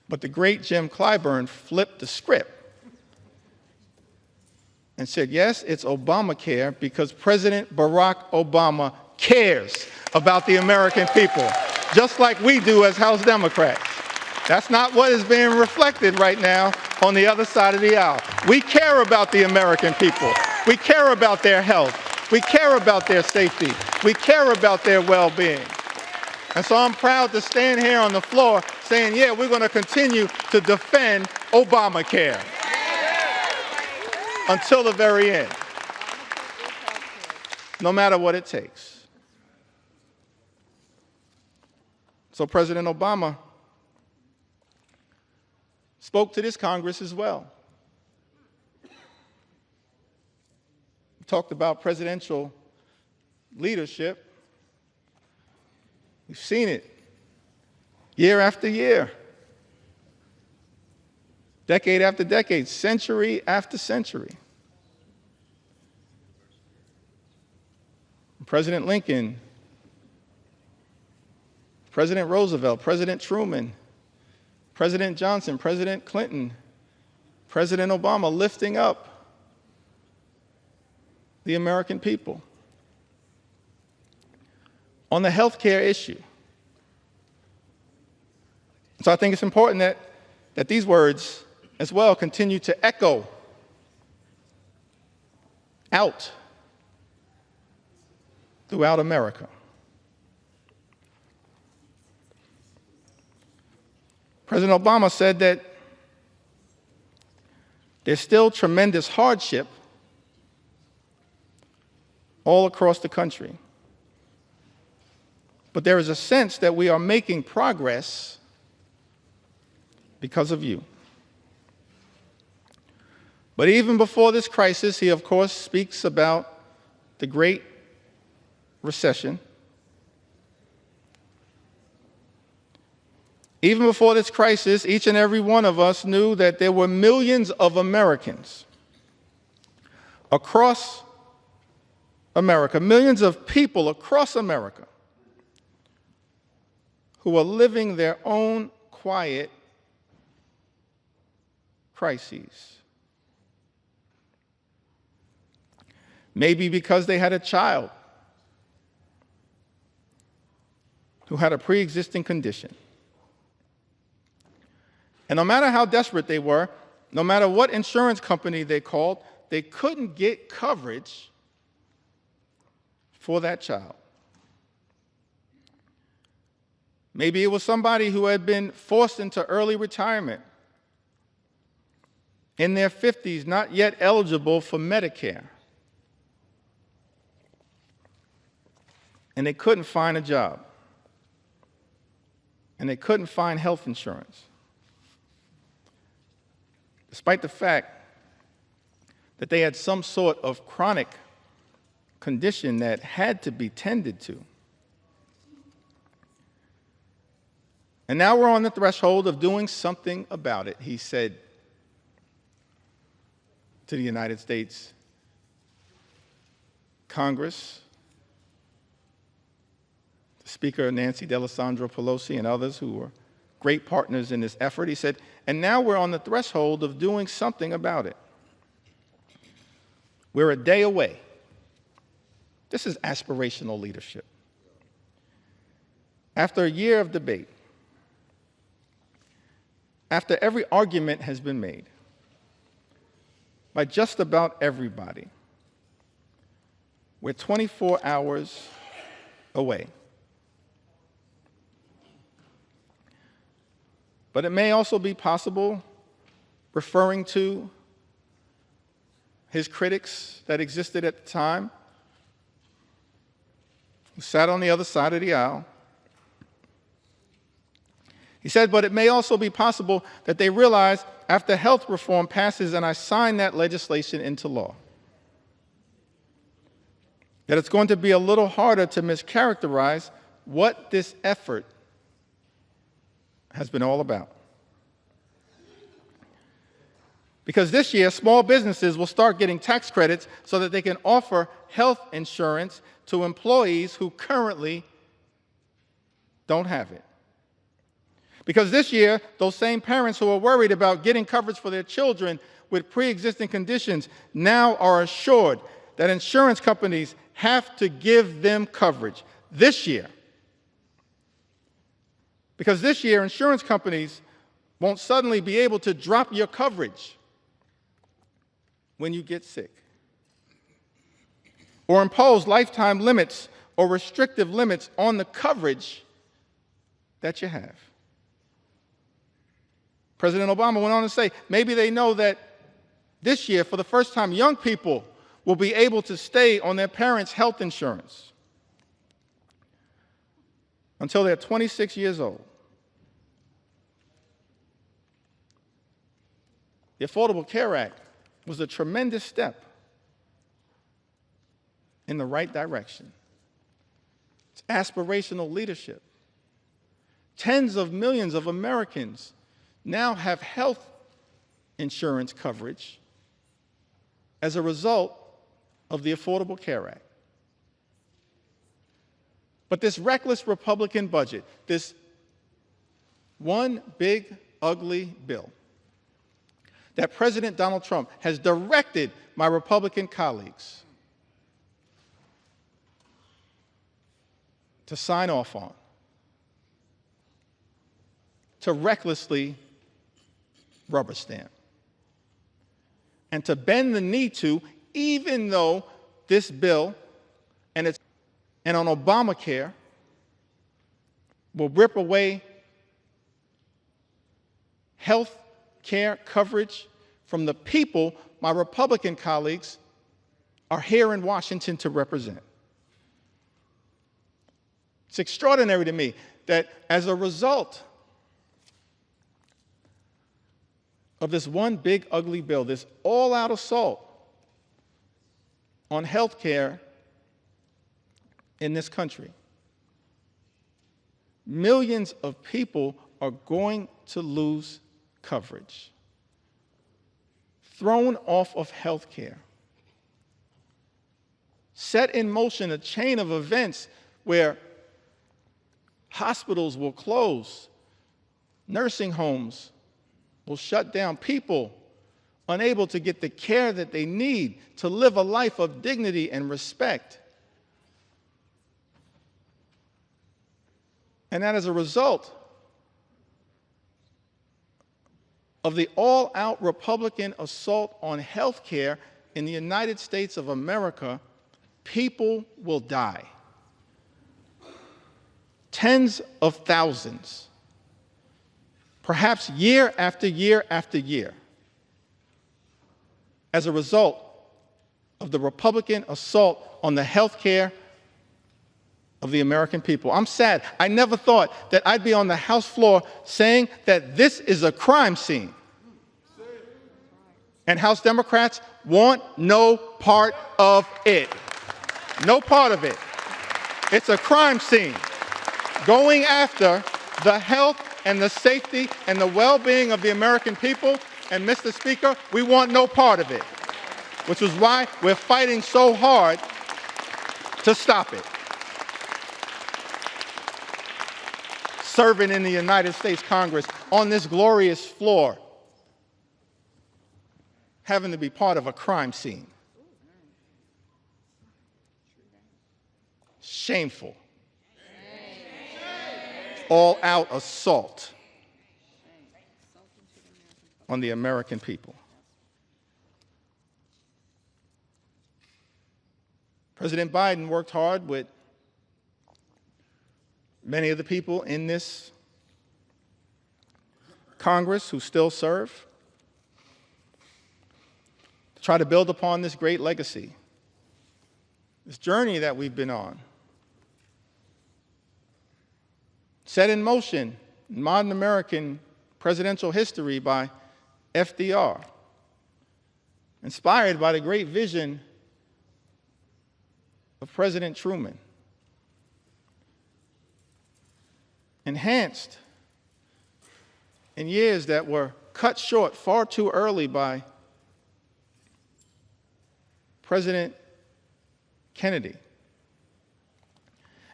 But the great Jim Clyburn flipped the script and said, yes, it's Obamacare because President Barack Obama cares about the American people, just like we do as House Democrats. That's not what is being reflected right now on the other side of the aisle. We care about the American people. We care about their health. We care about their safety. We care about their well-being. And so I'm proud to stand here on the floor saying, yeah, we're going to continue to defend Obamacare until the very end, no matter what it takes. So President Obama spoke to this Congress as well. He talked about presidential leadership. We've seen it year after year, decade after decade, century after century. President Lincoln, President Roosevelt, President Truman, President Johnson, President Clinton, President Obama lifting up the American people. On the health care issue. So I think it's important that these words as well continue to echo out throughout America. President Obama said that there's still tremendous hardship all across the country. But there is a sense that we are making progress because of you. But even before this crisis, he of course speaks about the Great Recession. Even before this crisis, each and every one of us knew that there were millions of Americans across America, millions of people across America who are living their own quiet crises. Maybe because they had a child who had a pre-existing condition. And no matter how desperate they were, no matter what insurance company they called, they couldn't get coverage for that child. Maybe it was somebody who had been forced into early retirement in their 50s, not yet eligible for Medicare. And they couldn't find a job. And they couldn't find health insurance. Despite the fact that they had some sort of chronic condition that had to be tended to. And now we're on the threshold of doing something about it, he said to the United States Congress, Speaker Nancy Pelosi and others who were great partners in this effort. He said, and now we're on the threshold of doing something about it. We're a day away. This is aspirational leadership. After a year of debate, after every argument has been made by just about everybody, we're 24 hours away. But it may also be possible, referring to his critics that existed at the time, who sat on the other side of the aisle. He said, but it may also be possible that they realize after health reform passes and I sign that legislation into law, that it's going to be a little harder to mischaracterize what this effort has been all about. Because this year, small businesses will start getting tax credits so that they can offer health insurance to employees who currently don't have it. Because this year, those same parents who are worried about getting coverage for their children with pre-existing conditions now are assured that insurance companies have to give them coverage this year. Because this year, insurance companies won't suddenly be able to drop your coverage when you get sick, or impose lifetime limits or restrictive limits on the coverage that you have. President Obama went on to say, maybe they know that this year, for the first time, young people will be able to stay on their parents' health insurance until they're 26 years old. The Affordable Care Act was a tremendous step in the right direction. It's aspirational leadership. Tens of millions of Americans now have health insurance coverage as a result of the Affordable Care Act. But this reckless Republican budget, this one big, ugly bill that President Donald Trump has directed my Republican colleagues to sign off on, to recklessly rubber stamp, and to bend the knee to, even though this bill and on Obamacare will rip away health care coverage from the people my Republican colleagues are here in Washington to represent. It's extraordinary to me that as a result of this one big ugly bill, this all-out assault on health care in this country, millions of people are going to lose coverage, thrown off of health care, set in motion a chain of events where hospitals will close, nursing homes will shut down, people unable to get the care that they need to live a life of dignity and respect. And that as a result of the all-out Republican assault on health care in the United States of America, people will die. Tens of thousands, perhaps year after year after year, as a result of the Republican assault on the health care of the American people. I'm sad. I never thought that I'd be on the House floor saying that this is a crime scene. And House Democrats want no part of it. No part of it. It's a crime scene going after the health and the safety and the well-being of the American people. And Mr. Speaker, we want no part of it, which is why we're fighting so hard to stop it. Serving in the United States Congress on this glorious floor, having to be part of a crime scene. Shameful. All-out assault on the American people. President Biden worked hard with many of the people in this Congress who still serve to try to build upon this great legacy, this journey that we've been on, set in motion in modern American presidential history by FDR, inspired by the great vision of President Truman, enhanced in years that were cut short far too early by President Kennedy,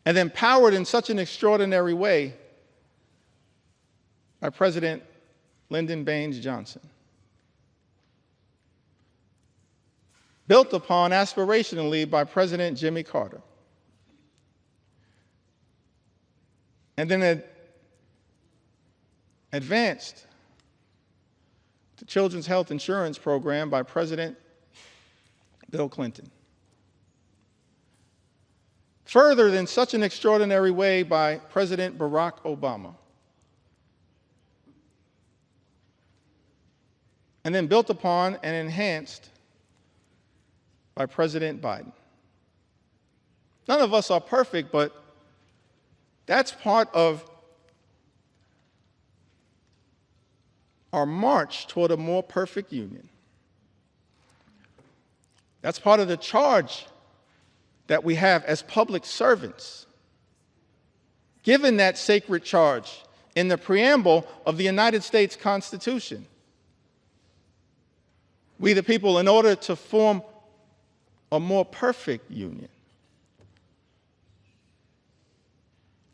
and then powered in such an extraordinary way by President Lyndon Baines Johnson. Built upon aspirationally by President Jimmy Carter. And then advanced the Children's Health Insurance Program by President Bill Clinton. Furthered in such an extraordinary way by President Barack Obama. And then built upon and enhanced by President Biden. None of us are perfect, but that's part of our march toward a more perfect union. That's part of the charge that we have as public servants, given that sacred charge in the preamble of the United States Constitution. We the people, in order to form a more perfect union,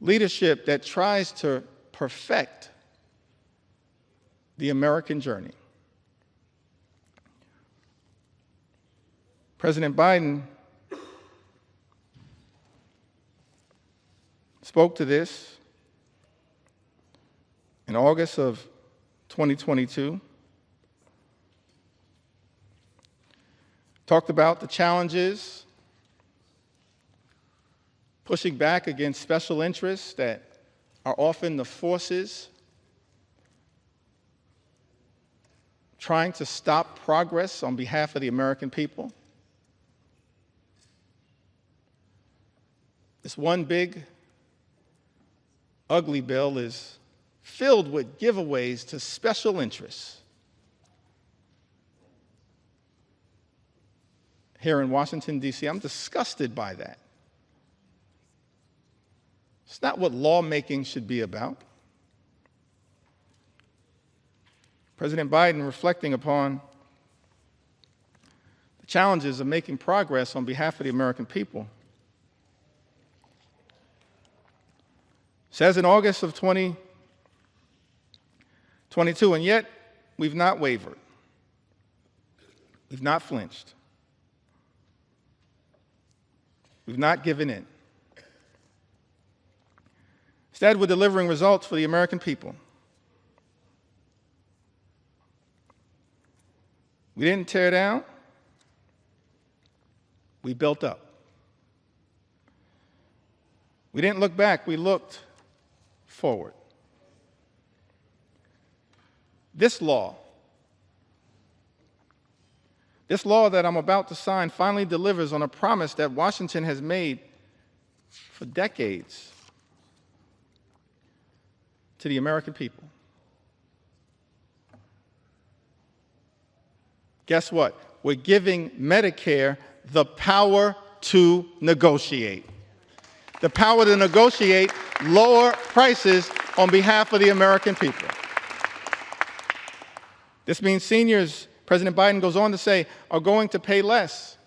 leadership that tries to perfect the American journey. President Biden spoke to this in August of 2022, talked about the challenges, pushing back against special interests that are often the forces trying to stop progress on behalf of the American people. This one big, ugly bill is filled with giveaways to special interests. Here in Washington, D.C., I'm disgusted by that. It's not what lawmaking should be about. President Biden, reflecting upon the challenges of making progress on behalf of the American people, says in August of 2022, and yet we've not wavered. We've not flinched. We've not given in. Instead, we're delivering results for the American people. We didn't tear down. We built up. We didn't look back. We looked forward. This law that I'm about to sign finally delivers on a promise that Washington has made for decades to the American people. Guess what? We're giving Medicare the power to negotiate. The power to negotiate lower prices on behalf of the American people. This means seniors, President Biden goes on to say, are going to pay less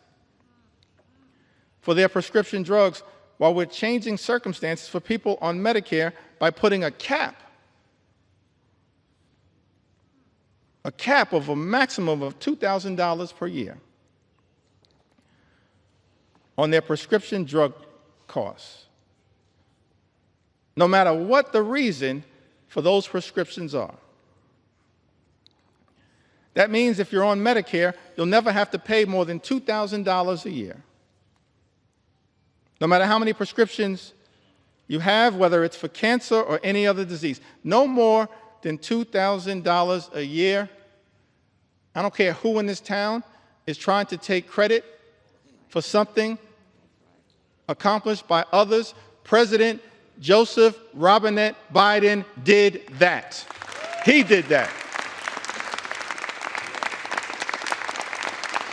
for their prescription drugs, while we're changing circumstances for people on Medicare by putting a cap of a maximum of $2,000 per year on their prescription drug costs, no matter what the reason for those prescriptions are. That means if you're on Medicare, you'll never have to pay more than $2,000 a year. No matter how many prescriptions you have, whether it's for cancer or any other disease, no more than $2,000 a year. I don't care who in this town is trying to take credit for something accomplished by others. President Joseph Robinette Biden did that. He did that.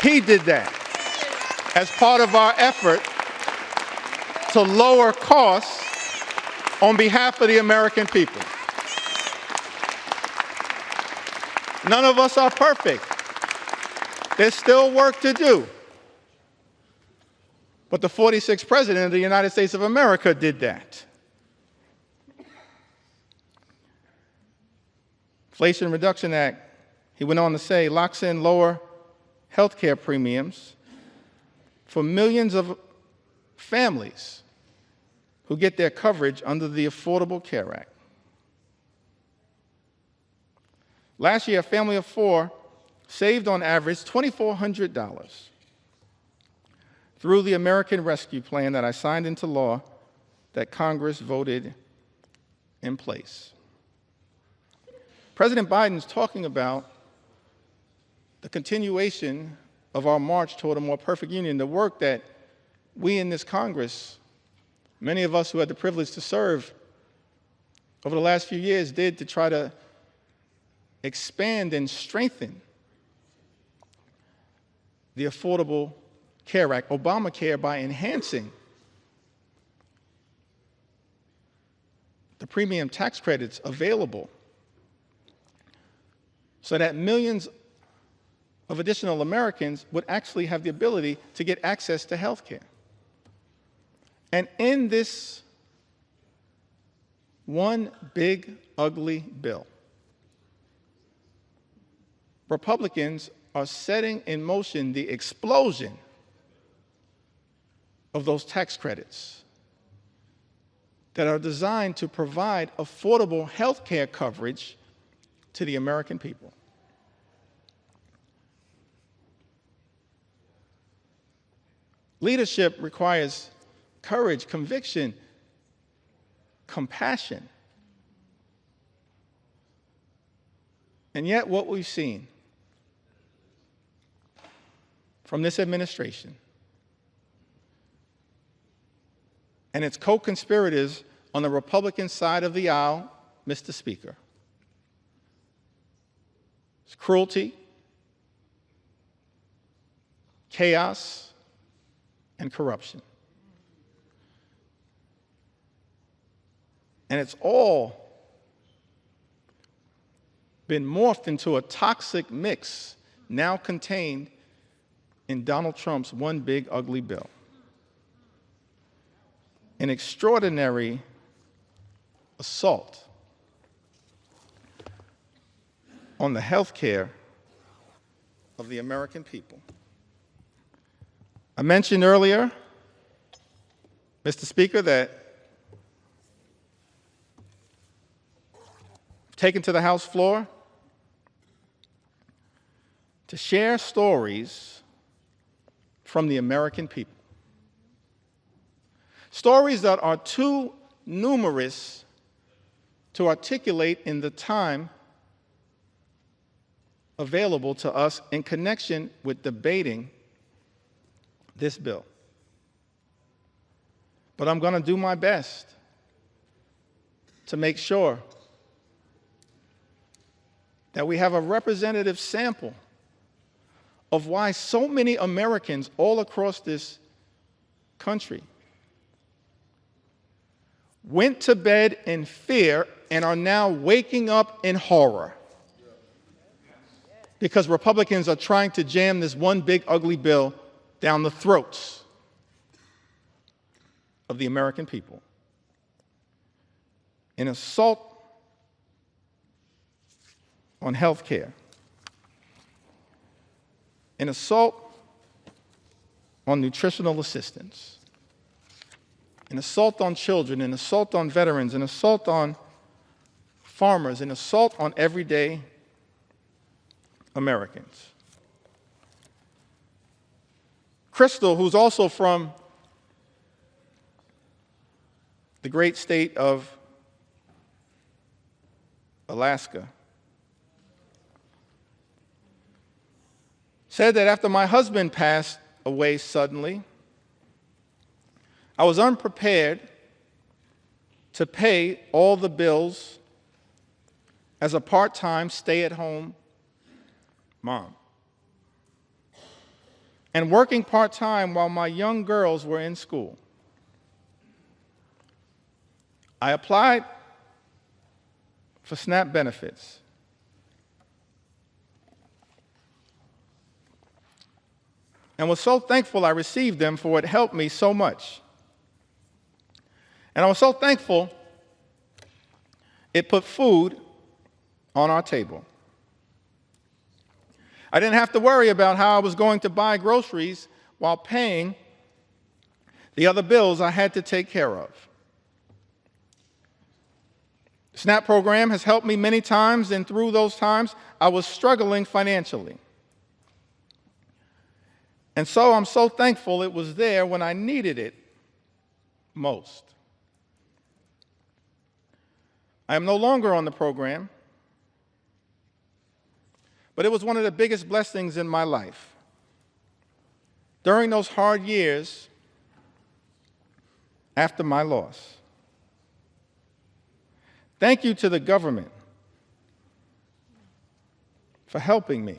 He did that as part of our effort to lower costs on behalf of the American people. None of us are perfect. There's still work to do. But the 46th President of the United States of America did that. Inflation Reduction Act, he went on to say, locks in lower health care premiums for millions of families who get their coverage under the Affordable Care Act. Last year, a family of four saved on average $2,400 through the American Rescue Plan that I signed into law that Congress voted in place. President Biden's talking about the continuation of our march toward a more perfect union, the work that we in this Congress, many of us who had the privilege to serve over the last few years, did to try to expand and strengthen the Affordable Care Act, Obamacare, by enhancing the premium tax credits available so that millions of additional Americans would actually have the ability to get access to health care. And in this one big, ugly bill, Republicans are setting in motion the explosion of those tax credits that are designed to provide affordable health care coverage to the American people. Leadership requires courage, conviction, compassion. And yet what we've seen from this administration and its co-conspirators on the Republican side of the aisle, Mr. Speaker, is cruelty, chaos, and corruption. And it's all been morphed into a toxic mix now contained in Donald Trump's one big ugly bill. An extraordinary assault on the health care of the American people. I mentioned earlier, Mr. Speaker, that I've taken to the House floor to share stories from the American people. Stories that are too numerous to articulate in the time available to us in connection with debating this bill. But I'm going to do my best to make sure that we have a representative sample of why so many Americans all across this country went to bed in fear and are now waking up in horror because Republicans are trying to jam this one big ugly bill down the throats of the American people. An assault on health care, an assault on nutritional assistance, an assault on children, an assault on veterans, an assault on farmers, an assault on everyday Americans. Crystal, who's also from the great state of Alaska, said that after my husband passed away suddenly, I was unprepared to pay all the bills as a part-time stay-at-home mom, and working part-time while my young girls were in school. I applied for SNAP benefits. And was so thankful I received them, for it helped me so much. And I was so thankful it put food on our table. I didn't have to worry about how I was going to buy groceries while paying the other bills I had to take care of. The SNAP program has helped me many times, and through those times, I was struggling financially. And so I'm so thankful it was there when I needed it most. I am no longer on the program, but it was one of the biggest blessings in my life. During those hard years after my loss, thank you to the government for helping me.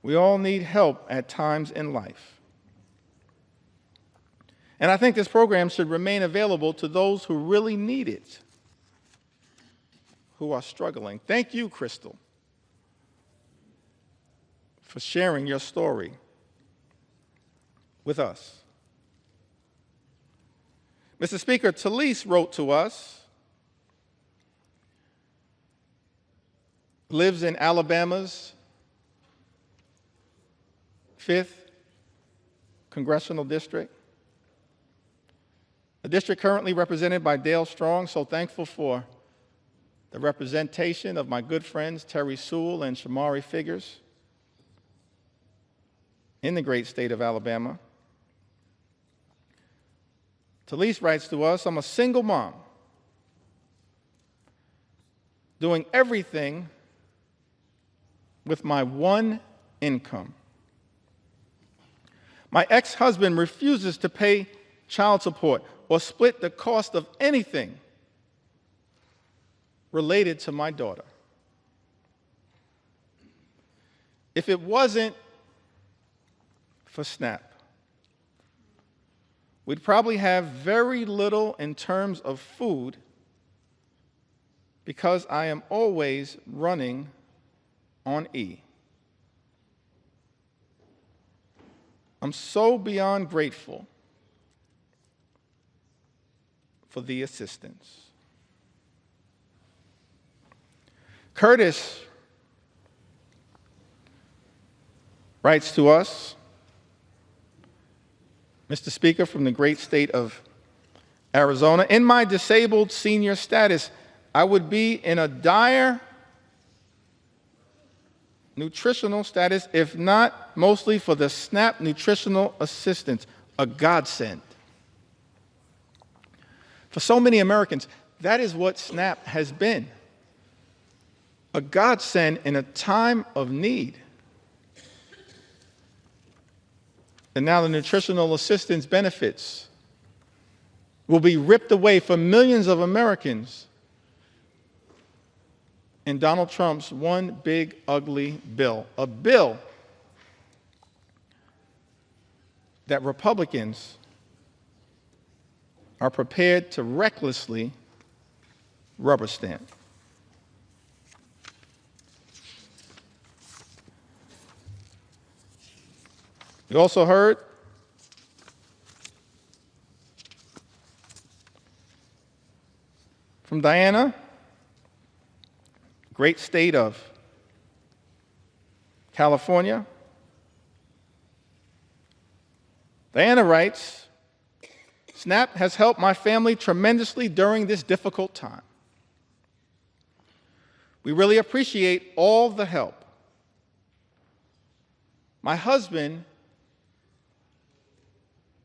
We all need help at times in life. And I think this program should remain available to those who really need it, who are struggling. Thank you, Crystal, for sharing your story with us. Mr. Speaker, Talise wrote to us, lives in Alabama's 5th Congressional District, a district currently represented by Dale Strong. So thankful for the representation of my good friends Terry Sewell and Shamari Figures in the great state of Alabama. Talise writes to us, I'm a single mom doing everything with my one income. My ex-husband refuses to pay child support or split the cost of anything related to my daughter. If it wasn't for SNAP, we'd probably have very little in terms of food because I am always running on E. I'm so beyond grateful for the assistance. Curtis writes to us, Mr. Speaker, from the great state of Arizona, in my disabled senior status, I would be in a dire nutritional status, if not mostly for the SNAP nutritional assistance, a godsend. For so many Americans, that is what SNAP has been, a godsend in a time of need. And now the nutritional assistance benefits will be ripped away from millions of Americans in Donald Trump's one big ugly bill, a bill that Republicans are prepared to recklessly rubber stamp. You also heard from Diana, great state of California. Diana writes, SNAP has helped my family tremendously during this difficult time. We really appreciate all the help. My husband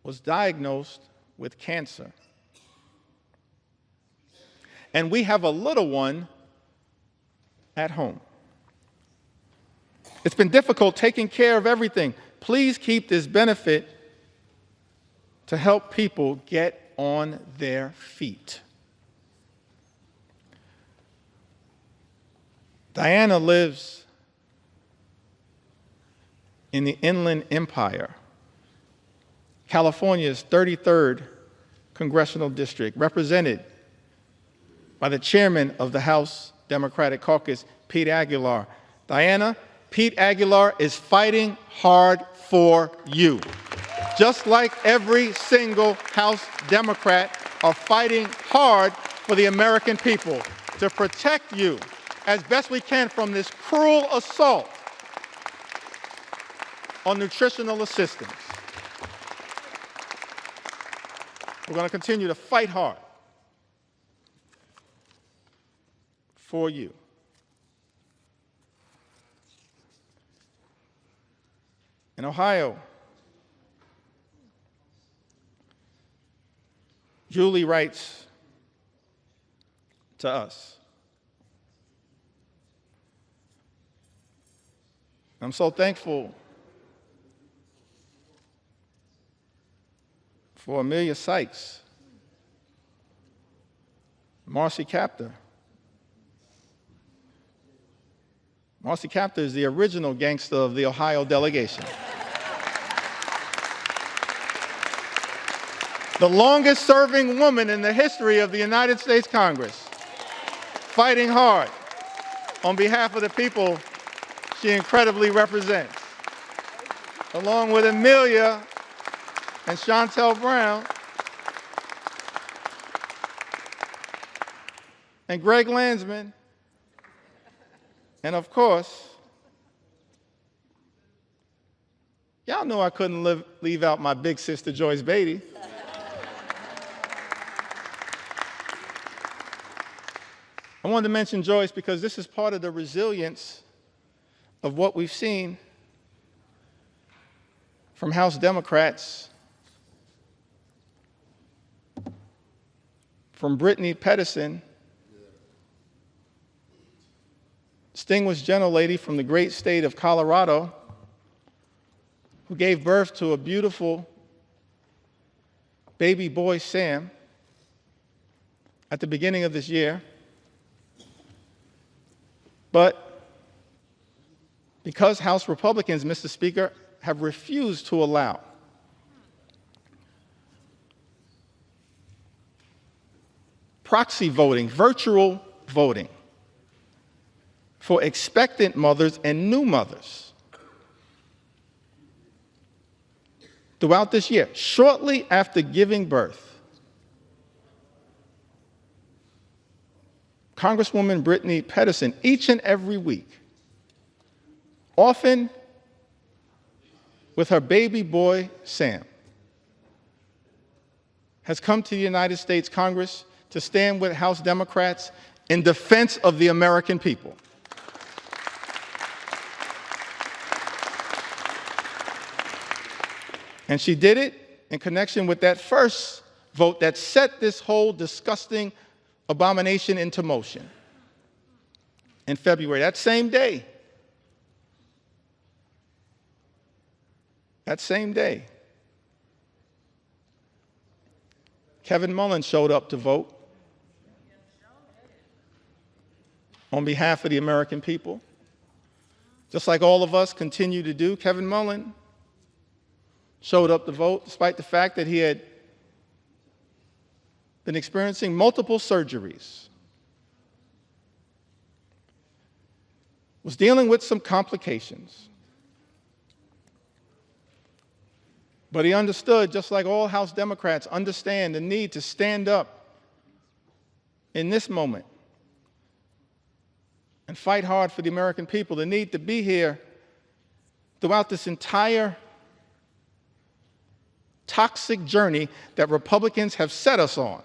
was diagnosed with cancer, and we have a little one at home. It's been difficult taking care of everything. Please keep this benefit to help people get on their feet. Diana lives in the Inland Empire, California's 33rd Congressional District, represented by the chairman of the House Democratic Caucus, Pete Aguilar. Diana, Pete Aguilar is fighting hard for you. Just like every single House Democrat are fighting hard for the American people to protect you as best we can from this cruel assault on nutritional assistance. We're going to continue to fight hard for you. in Ohio. Julie writes to us, I'm so thankful for Amelia Sykes, Marcy Captor. Marcy Captor is the original gangster of the Ohio delegation. The longest serving woman in the history of the United States Congress, fighting hard on behalf of the people she incredibly represents. Along with Amelia and Chantel Brown and Greg Landsman, and of course, y'all know I couldn't leave out my big sister Joyce Beatty. I wanted to mention Joyce because this is part of the resilience of what we've seen from House Democrats, from Brittany Pedersen, distinguished gentlelady from the great state of Colorado, who gave birth to a beautiful baby boy, Sam, at the beginning of this year. But because House Republicans, Mr. Speaker, have refused to allow proxy voting, virtual voting, for expectant mothers and new mothers throughout this year, shortly after giving birth, Congresswoman Brittany Pedersen, each and every week, often with her baby boy, Sam, has come to the United States Congress to stand with House Democrats in defense of the American people. And she did it in connection with that first vote that set this whole disgusting abomination into motion in February. That same day, Kevin Mullin showed up to vote on behalf of the American people. Just like all of us continue to do, Kevin Mullin showed up to vote despite the fact that he had been experiencing multiple surgeries, was dealing with some complications. But he understood, just like all House Democrats understand, the need to stand up in this moment and fight hard for the American people, the need to be here throughout this entire toxic journey that Republicans have set us on.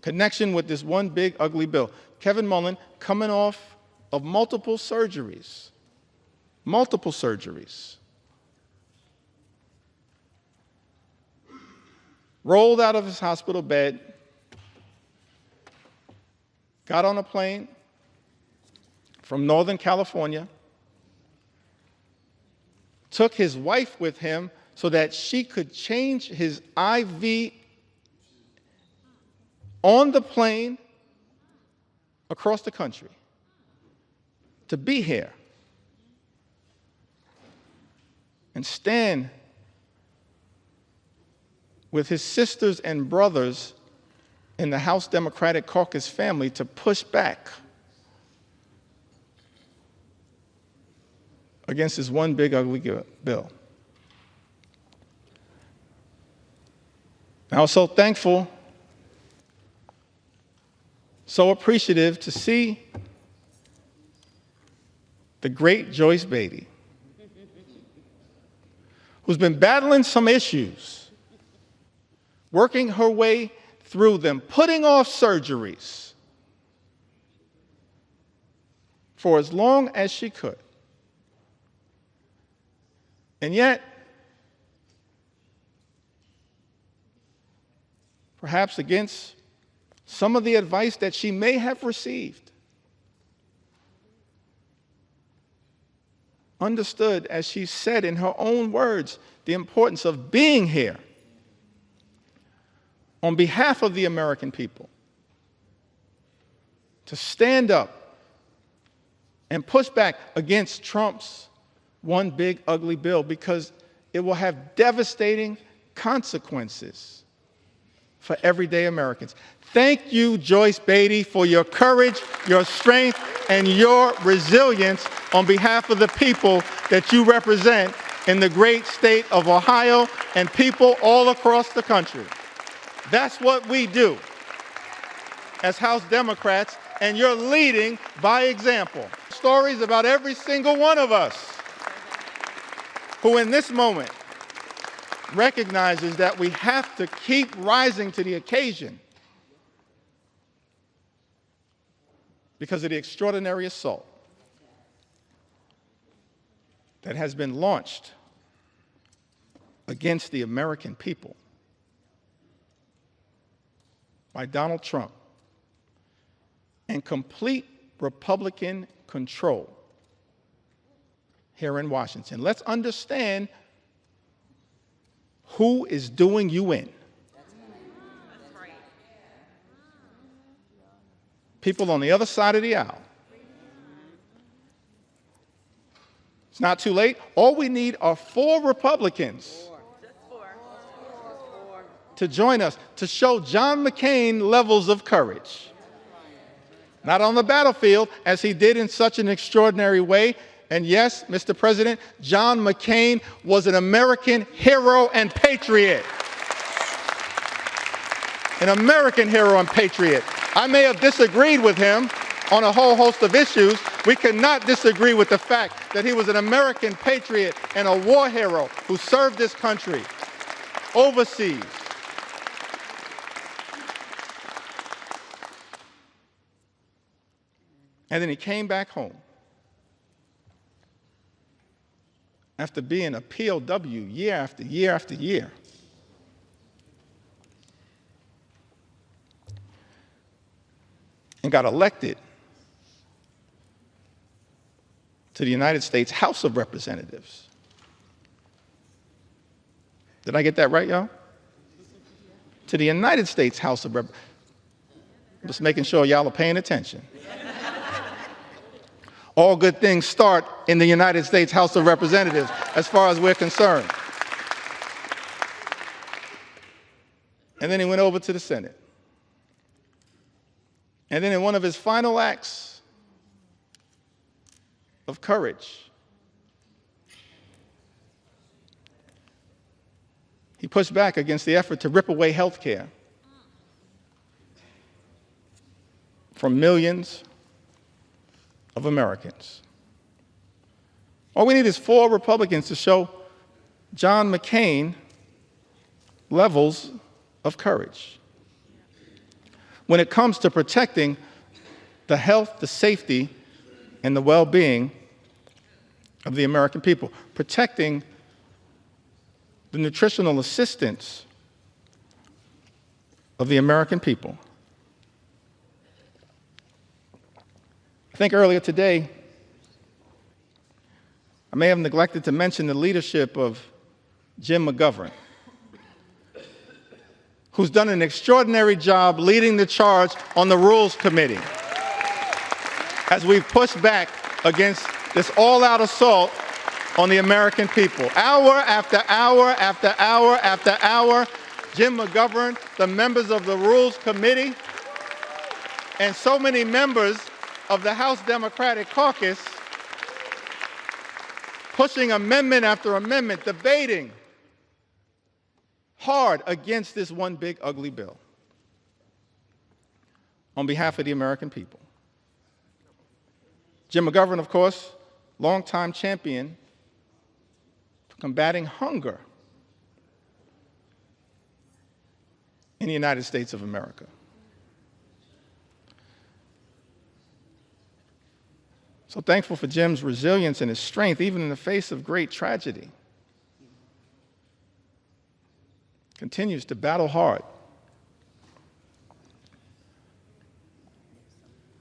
Connection with this one big, ugly bill. Kevin Mullin, coming off of multiple surgeries, rolled out of his hospital bed, got on a plane from Northern California, took his wife with him so that she could change his IV on the plane across the country to be here and stand with his sisters and brothers in the House Democratic Caucus family to push back against this one big ugly bill. I was so thankful, so appreciative to see the great Joyce Beatty, who's been battling some issues, working her way through them, putting off surgeries for as long as she could, And yet, perhaps against some of the advice that she may have received, understood, as she said in her own words, the importance of being here on behalf of the American people, to stand up and push back against Trump's one big ugly bill, because it will have devastating consequences for everyday Americans. Thank you, Joyce Beatty, for your courage, your strength, and your resilience on behalf of the people that you represent in the great state of Ohio and people all across the country. That's what we do as House Democrats, and you're leading by example. Stories about every single one of us who in this moment recognizes that we have to keep rising to the occasion because of the extraordinary assault that has been launched against the American people by Donald Trump and complete Republican control here in Washington. Let's understand who is doing you in. People on the other side of the aisle. It's not too late. All we need are 4 Republicans to join us, to show John McCain levels of courage. Not on the battlefield, as he did in such an extraordinary way. And yes, Mr. President, John McCain was an American hero and patriot. An American hero and patriot. I may have disagreed with him on a whole host of issues. We cannot disagree with the fact that he was an American patriot and a war hero who served this country overseas. And then he came back home after being a POW year after year after year. And got elected to the United States House of Representatives. Did I get that right, y'all? To the United States House of Representatives. Just making sure y'all are paying attention. All good things start in the United States House of Representatives, as far as we're concerned. And then he went over to the Senate. And then in one of his final acts of courage, he pushed back against the effort to rip away health care from millions of Americans. All we need is 4 Republicans to show John McCain levels of courage when it comes to protecting the health, the safety, and the well-being of the American people, protecting the nutritional assistance of the American people. I think earlier today, I may have neglected to mention the leadership of Jim McGovern, who's done an extraordinary job leading the charge on the Rules Committee as we push back against this all-out assault on the American people. Hour after hour after hour after hour, Jim McGovern, the members of the Rules Committee, and so many members of the House Democratic Caucus pushing amendment after amendment, debating hard against this one big ugly bill on behalf of the American people. Jim McGovern, of course, longtime champion for combating hunger in the United States of America. So thankful for Jim's resilience and his strength, even in the face of great tragedy. continues to battle hard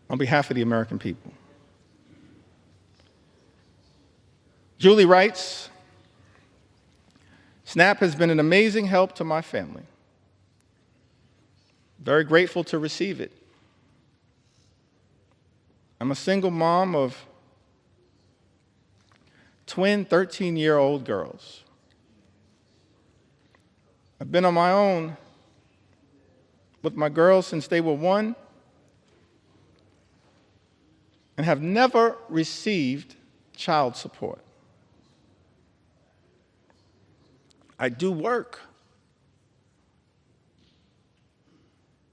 on behalf of the American people. Julie writes, SNAP has been an amazing help to my family. Very grateful to receive it. I'm a single mom of twin 13-year-old girls. I've been on my own with my girls since they were 1 and have never received child support. I do work.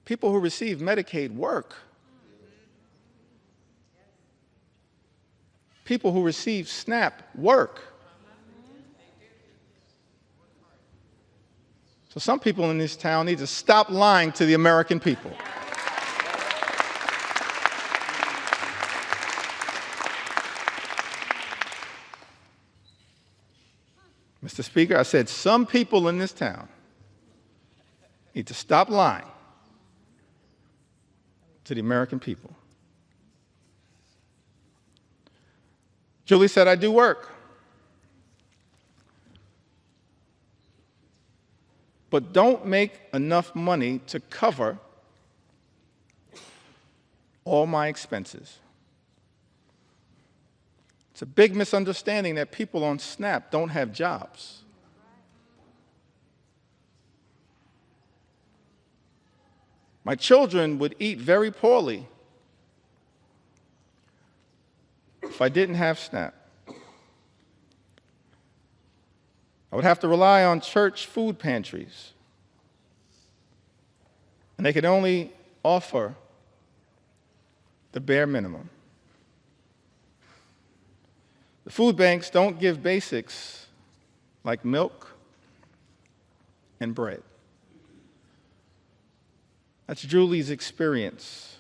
People who receive Medicaid work. People who receive SNAP work. So some people in this town need to stop lying to the American people. Mr. Speaker, I said some people in this town need to stop lying to the American people. Julie said, I do work, but don't make enough money to cover all my expenses. It's a big misunderstanding that people on SNAP don't have jobs. My children would eat very poorly if I didn't have SNAP. I would have to rely on church food pantries, and they could only offer the bare minimum. The food banks don't give basics like milk and bread. That's Julie's experience.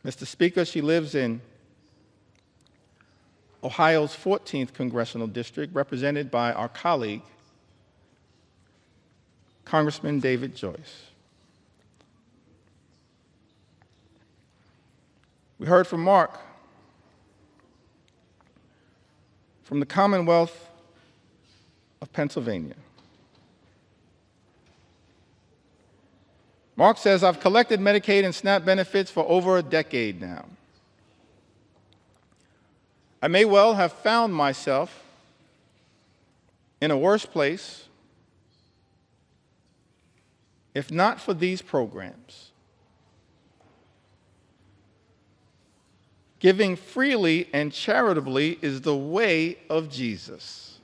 Mr. Speaker, she lives in Ohio's 14th Congressional District, represented by our colleague, Congressman David Joyce. We heard from Mark from the Commonwealth of Pennsylvania. Mark says, I've collected Medicaid and SNAP benefits for over a decade now. I may well have found myself in a worse place if not for these programs. Giving freely and charitably is the way of Jesus.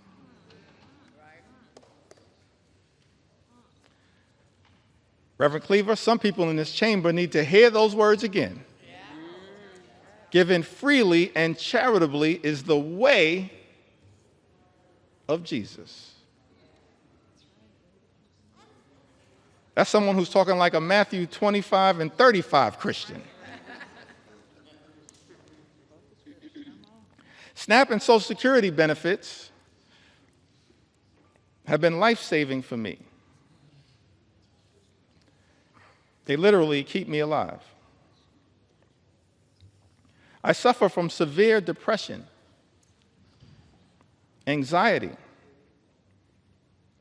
Reverend Cleaver, some people in this chamber need to hear those words again. Giving freely and charitably is the way of Jesus. That's someone who's talking like a Matthew 25 and 35 Christian. SNAP and Social Security benefits have been life-saving for me. They literally keep me alive. I suffer from severe depression, anxiety,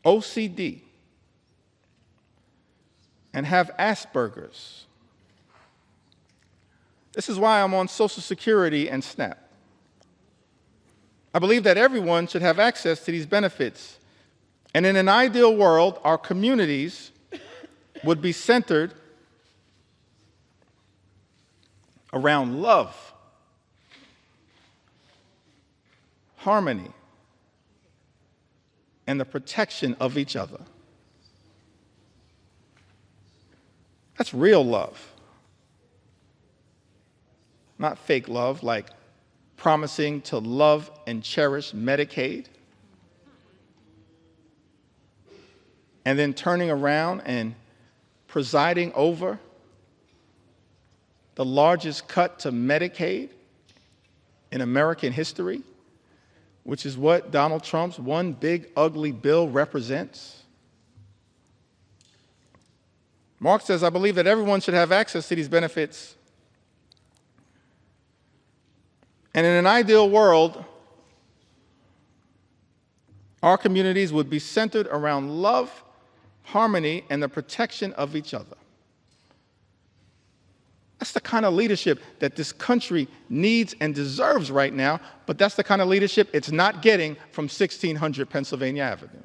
OCD, and have Asperger's. This is why I'm on Social Security and SNAP. I believe that everyone should have access to these benefits. And in an ideal world, our communities would be centered around love, harmony, and the protection of each other. That's real love. Not fake love like promising to love and cherish Medicaid and then turning around and presiding over the largest cut to Medicaid in American history, which is what Donald Trump's one big ugly bill represents. Mark says, I believe that everyone should have access to these benefits. And in an ideal world, our communities would be centered around love, harmony, and the protection of each other. That's the kind of leadership that this country needs and deserves right now, but that's the kind of leadership it's not getting from 1600 Pennsylvania Avenue.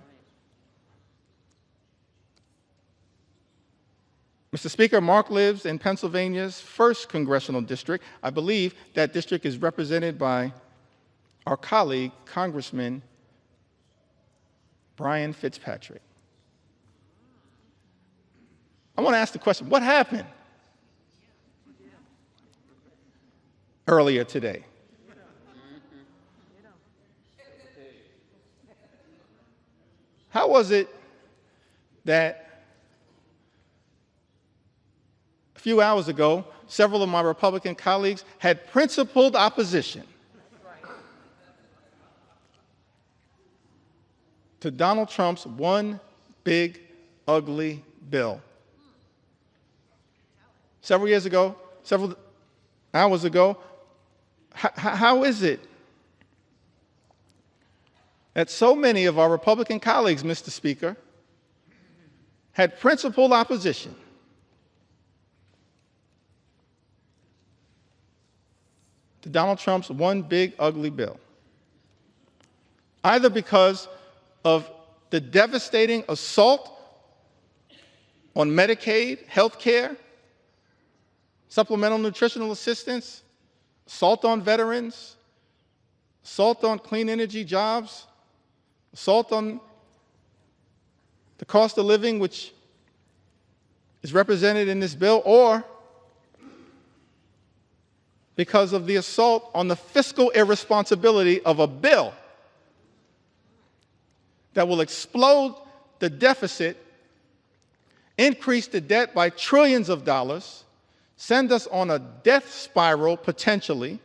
Mr. Speaker, Mark lives in Pennsylvania's 1st Congressional District. I believe that district is represented by our colleague, Congressman Brian Fitzpatrick. I want to ask the question, what happened earlier today? How was it that a few hours ago, several of my Republican colleagues had principled opposition to Donald Trump's one big, ugly bill? Several hours ago, how is it that so many of our Republican colleagues, Mr. Speaker, had principled opposition to Donald Trump's one big, ugly bill? Either because of the devastating assault on Medicaid, health care, supplemental nutritional assistance, assault on veterans, assault on clean energy jobs, assault on the cost of living, which is represented in this bill, or because of the assault on the fiscal irresponsibility of a bill that will explode the deficit, increase the debt by trillions of dollars, send us on a death spiral, potentially,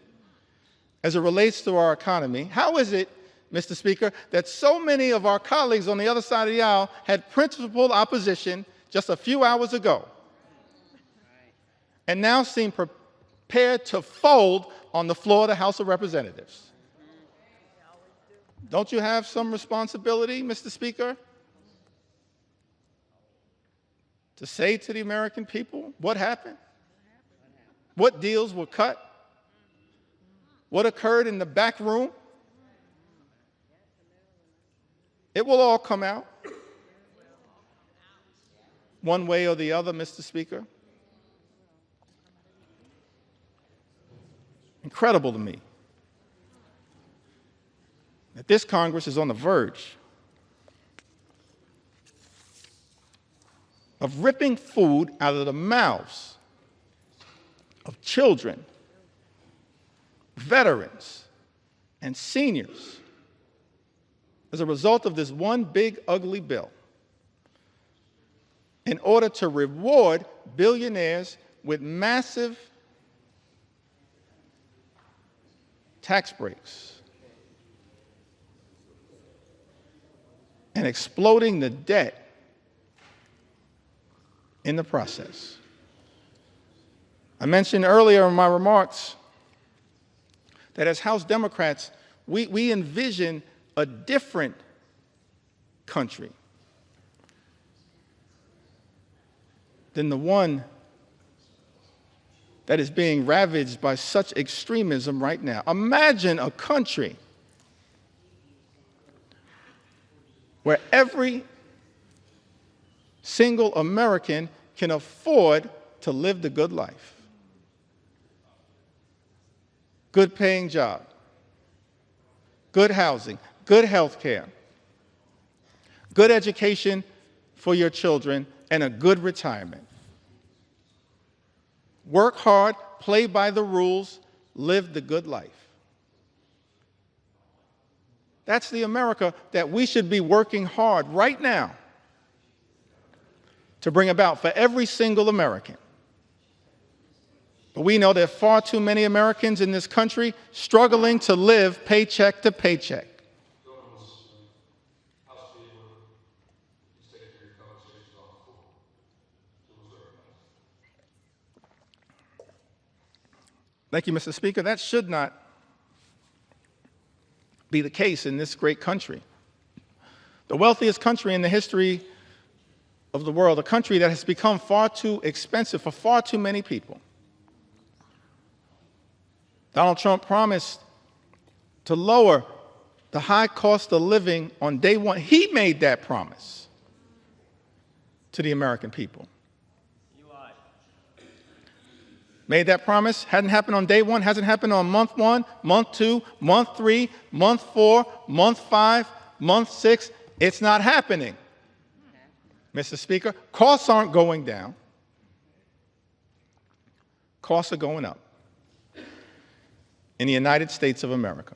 as it relates to our economy. How is it, Mr. Speaker, that so many of our colleagues on the other side of the aisle had principled opposition just a few hours ago and now seem prepared to fold on the floor of the House of Representatives? Don't you have some responsibility, Mr. Speaker, to say to the American people what happened? What deals were cut? What occurred in the back room? It will all come out one way or the other, Mr. Speaker. Incredible to me that this Congress is on the verge of ripping food out of the mouths of children, veterans, and seniors as a result of this one big, ugly bill in order to reward billionaires with massive tax breaks and exploding the debt in the process. I mentioned earlier in my remarks that as House Democrats, we envision a different country than the one that is being ravaged by such extremism right now. Imagine a country where every single American can afford to live the good life. Good paying job, good housing, good health care, good education for your children, and a good retirement. Work hard, play by the rules, live the good life. That's the America that we should be working hard right now to bring about for every single American. But we know there are far too many Americans in this country struggling to live paycheck to paycheck. Thank you, Mr. Speaker. That should not be the case in this great country. The wealthiest country in the history of the world, a country that has become far too expensive for far too many people. Donald Trump promised to lower the high cost of living on day one. He made that promise to the American people. Made that promise, hadn't happened on day one, hasn't happened on month 1, month 2, month 3, month 4, month 5, month 6. It's not happening. Mr. Speaker, costs aren't going down. Costs are going up in the United States of America.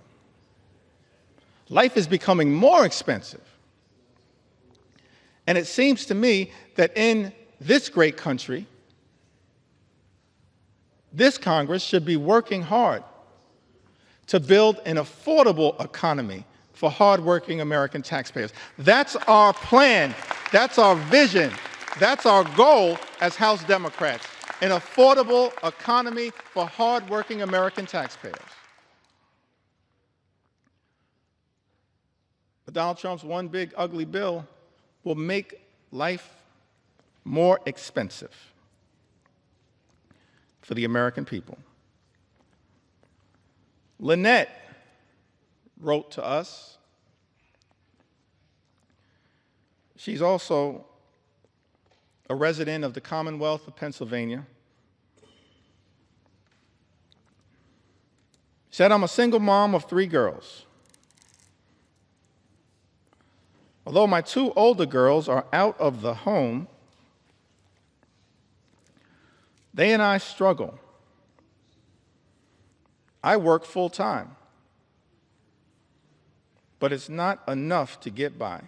Life is becoming more expensive. And it seems to me that in this great country, this Congress should be working hard to build an affordable economy for hardworking American taxpayers. That's our plan. That's our vision. That's our goal as House Democrats, an affordable economy for hardworking American taxpayers. But Donald Trump's one big ugly bill will make life more expensive for the American people. Lynette wrote to us. She's also a resident of the Commonwealth of Pennsylvania. She said, I'm a single mom of 3 girls. Although my 2 older girls are out of the home, they and I struggle. I work full time, but it's not enough to get by.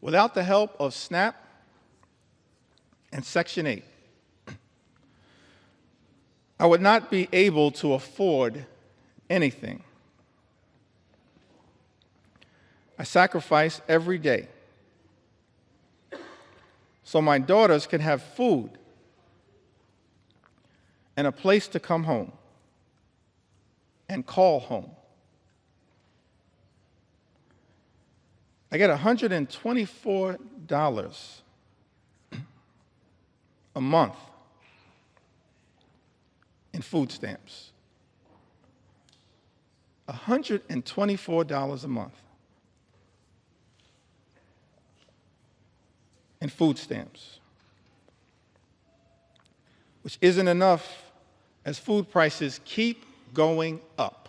Without the help of SNAP and Section 8, I would not be able to afford anything. I sacrifice every day so my daughters can have food and a place to come home and call home. I get $124 a month in food stamps. $124 a month in food stamps, which isn't enough as food prices keep going up.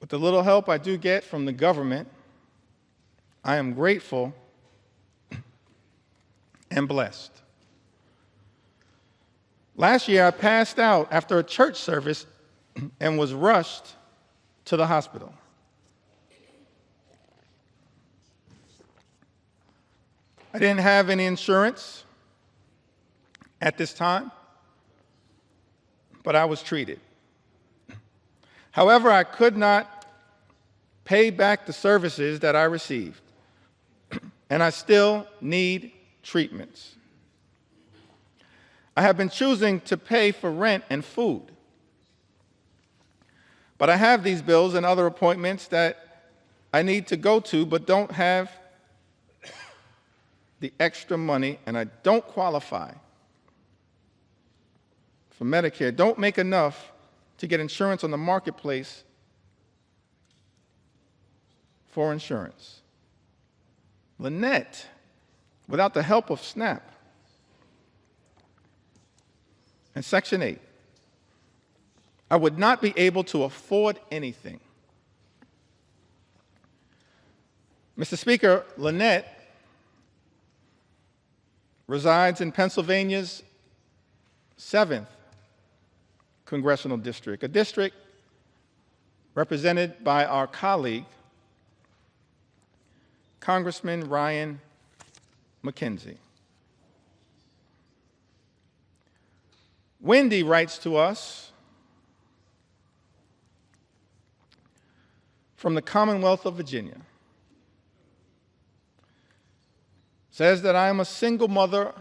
With the little help I do get from the government, I am grateful and blessed. Last year, I passed out after a church service and was rushed to the hospital. I didn't have any insurance at this time, but I was treated. However, I could not pay back the services that I received, and I still need treatments. I have been choosing to pay for rent and food, but I have these bills and other appointments that I need to go to but don't have the extra money, and I don't qualify for Medicare, don't make enough to get insurance on the marketplace for insurance. Lynette, without the help of SNAP and Section 8, I would not be able to afford anything. Mr. Speaker, Lynette resides in Pennsylvania's 7th congressional district, a district represented by our colleague, Congressman Ryan McKenzie. Wendy writes to us from the Commonwealth of Virginia. Says that I am a single mother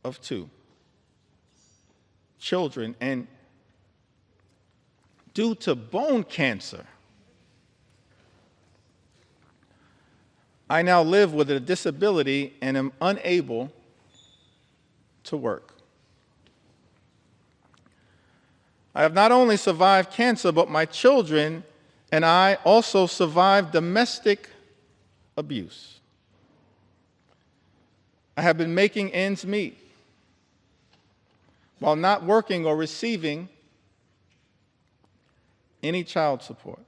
of 2 children, and due to bone cancer, I now live with a disability and am unable to work. I have not only survived cancer, but my children and I also survived domestic abuse. I have been making ends meet while not working or receiving any child support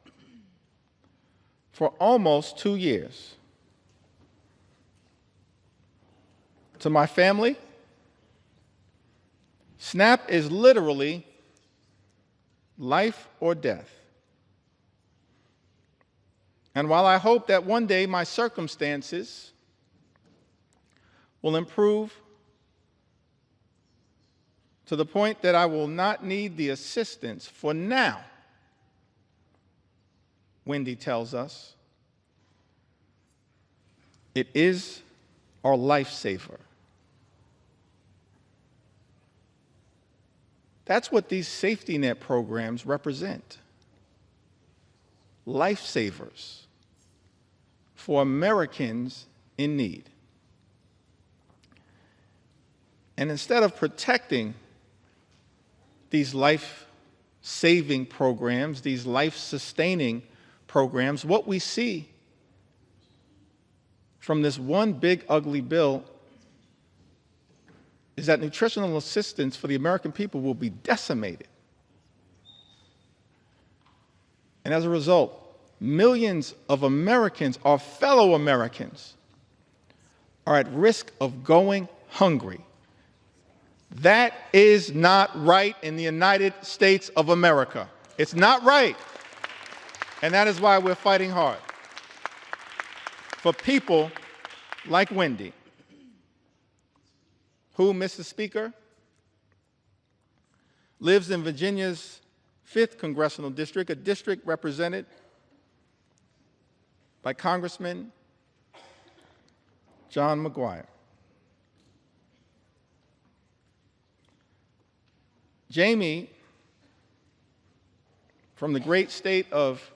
for almost 2 years. To my family, SNAP is literally life or death. And while I hope that one day my circumstances will improve to the point that I will not need the assistance, for now, Wendy tells us, it is our lifesaver. That's what these safety net programs represent. Lifesavers for Americans in need. And instead of protecting these life-saving programs, these life-sustaining programs, what we see from this one big ugly bill is that nutritional assistance for the American people will be decimated. And as a result, millions of Americans, our fellow Americans, are at risk of going hungry. That is not right in the United States of America. It's not right. And that is why we're fighting hard for people like Wendy, who, Mr. Speaker, lives in Virginia's 5th Congressional District, a district represented by Congressman John McGuire. Jamie, from the great state of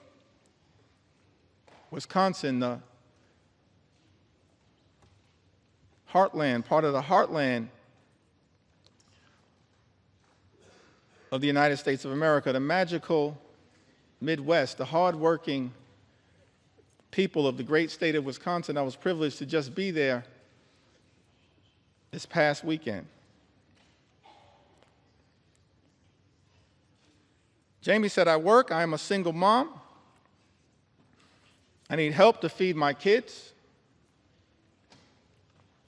Wisconsin, the heartland, part of the heartland of the United States of America, the magical Midwest, the hardworking people of the great state of Wisconsin. I was privileged to just be there this past weekend. Jamie said, I work, I am a single mom. I need help to feed my kids.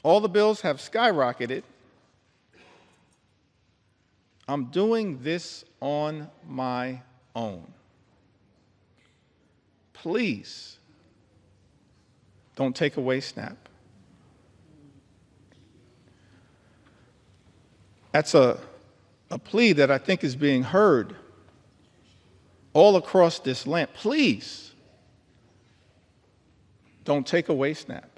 All the bills have skyrocketed. I'm doing this on my own. Please don't take away SNAP. That's a plea that I think is being heard all across this land. Please don't take away SNAP.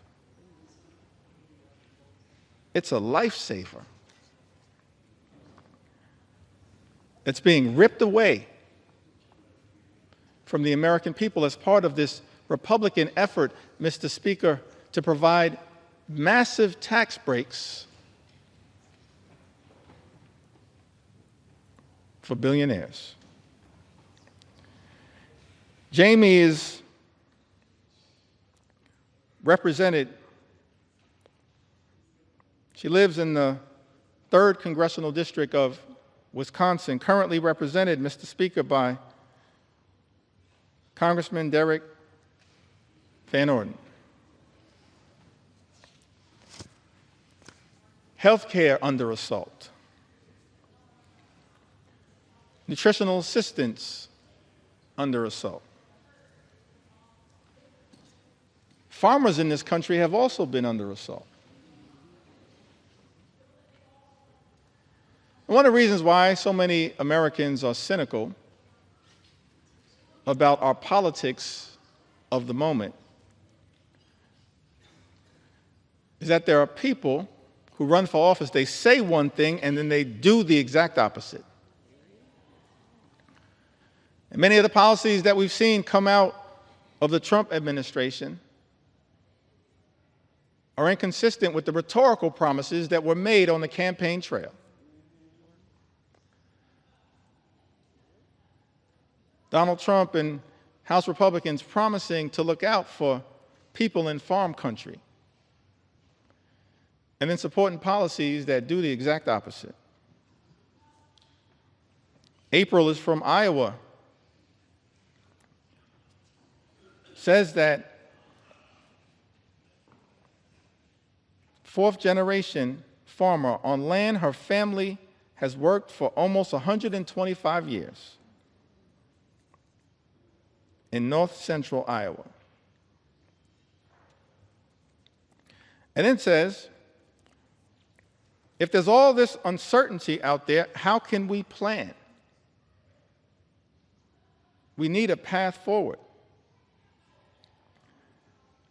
It's a lifesaver. It's being ripped away from the American people as part of this Republican effort, Mr. Speaker, to provide massive tax breaks for billionaires. Jamie is represented. She lives in the 3rd Congressional District of Wisconsin, currently represented, Mr. Speaker, by Congressman Derek Van Orden. Healthcare under assault. Nutritional assistance under assault. Farmers in this country have also been under assault. One of the reasons why so many Americans are cynical about our politics of the moment is that there are people who run for office, they say one thing and then they do the exact opposite. And many of the policies that we've seen come out of the Trump administration are inconsistent with the rhetorical promises that were made on the campaign trail. Donald Trump and House Republicans promising to look out for people in farm country, and then supporting policies that do the exact opposite. April is from Iowa. Says that fourth-generation farmer on land her family has worked for almost 125 years in north-central Iowa. And then says, if there's all this uncertainty out there, how can we plan? We need a path forward.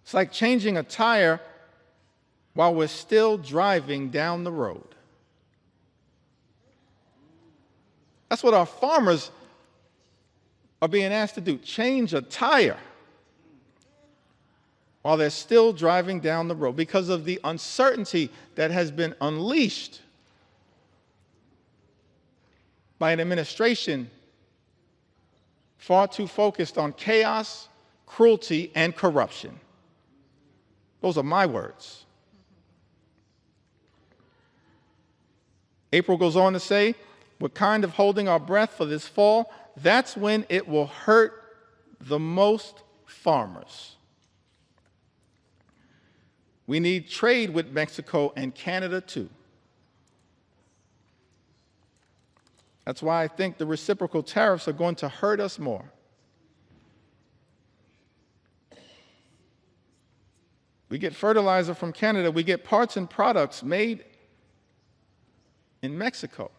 It's like changing a tire while we're still driving down the road. That's what our farmers are being asked to do, change a tire while they're still driving down the road because of the uncertainty that has been unleashed by an administration far too focused on chaos, cruelty, and corruption. Those are my words. April goes on to say, we're kind of holding our breath for this fall. That's when it will hurt the most farmers. We need trade with Mexico and Canada too. That's why I think the reciprocal tariffs are going to hurt us more. We get fertilizer from Canada. We get parts and products made in Mexico.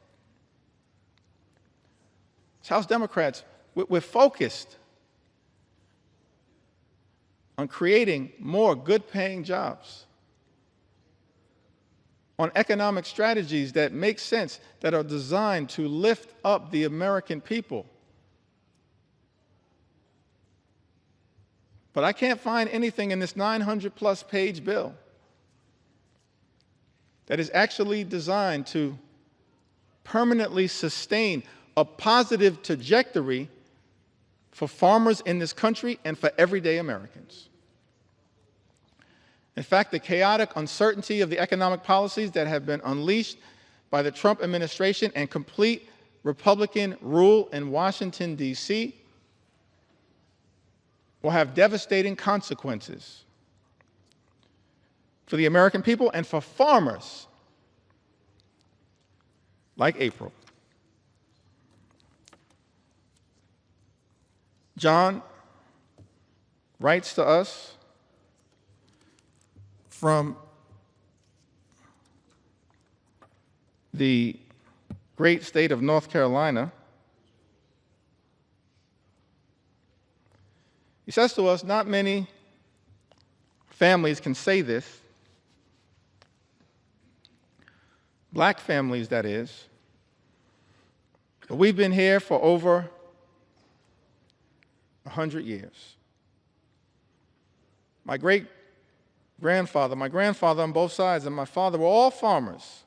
As House Democrats, we're focused on creating more good-paying jobs, on economic strategies that make sense, that are designed to lift up the American people. But I can't find anything in this 900-plus page bill that is actually designed to permanently sustain a positive trajectory for farmers in this country and for everyday Americans. In fact, the chaotic uncertainty of the economic policies that have been unleashed by the Trump administration and complete Republican rule in Washington, D.C., will have devastating consequences for the American people and for farmers like April. John writes to us from the great state of North Carolina. He says to us, not many families can say this, black families, that is, but we've been here for over 100 years. My great-grandfather, my grandfather on both sides, and my father were all farmers.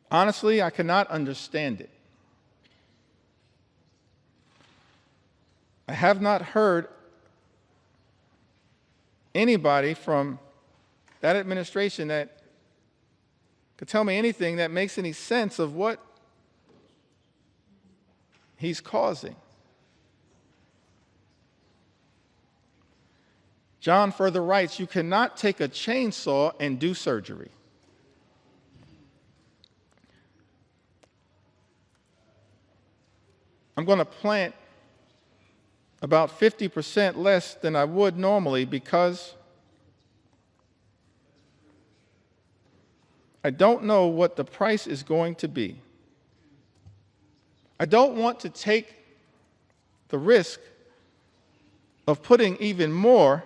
Honestly, I cannot understand it. I have not heard anybody from that administration that could tell me anything that makes any sense of what he's causing. John further writes, you cannot take a chainsaw and do surgery. I'm going to plant about 50% less than I would normally because I don't know what the price is going to be. I don't want to take the risk of putting even more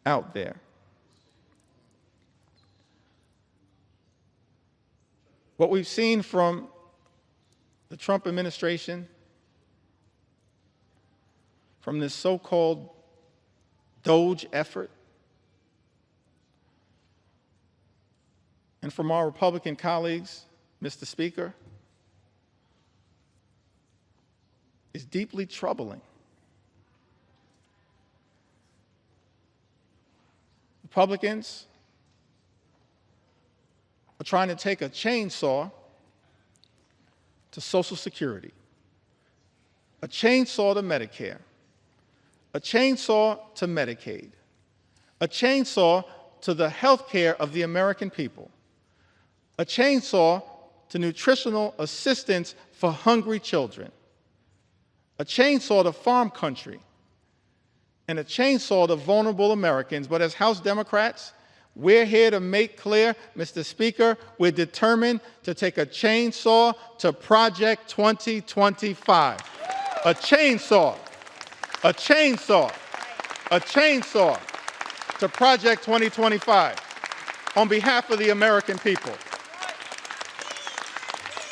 out there. What we've seen from the Trump administration, from this so-called DOGE effort, and from our Republican colleagues, Mr. Speaker, is deeply troubling. Republicans are trying to take a chainsaw to Social Security, a chainsaw to Medicare, a chainsaw to Medicaid, a chainsaw to the health care of the American people, a chainsaw to nutritional assistance for hungry children, a chainsaw to farm country, and a chainsaw to vulnerable Americans. But as House Democrats, we're here to make clear, Mr. Speaker, we're determined to take a chainsaw to Project 2025. A chainsaw, a chainsaw, a chainsaw to Project 2025 on behalf of the American people.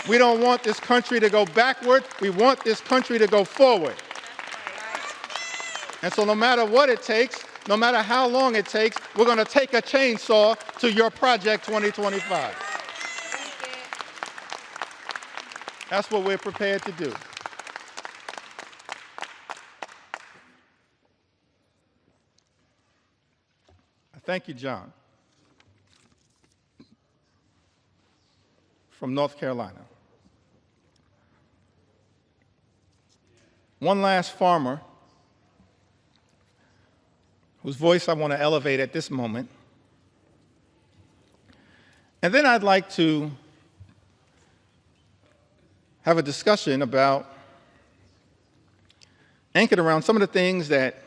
We don't want this country to go backward. We want this country to go forward. And so no matter what it takes, no matter how long it takes, we're going to take a chainsaw to your Project 2025. That's what we're prepared to do. Thank you, John, from North Carolina. One last farmer whose voice I want to elevate at this moment. And then I'd like to have a discussion about, anchored around some of the things that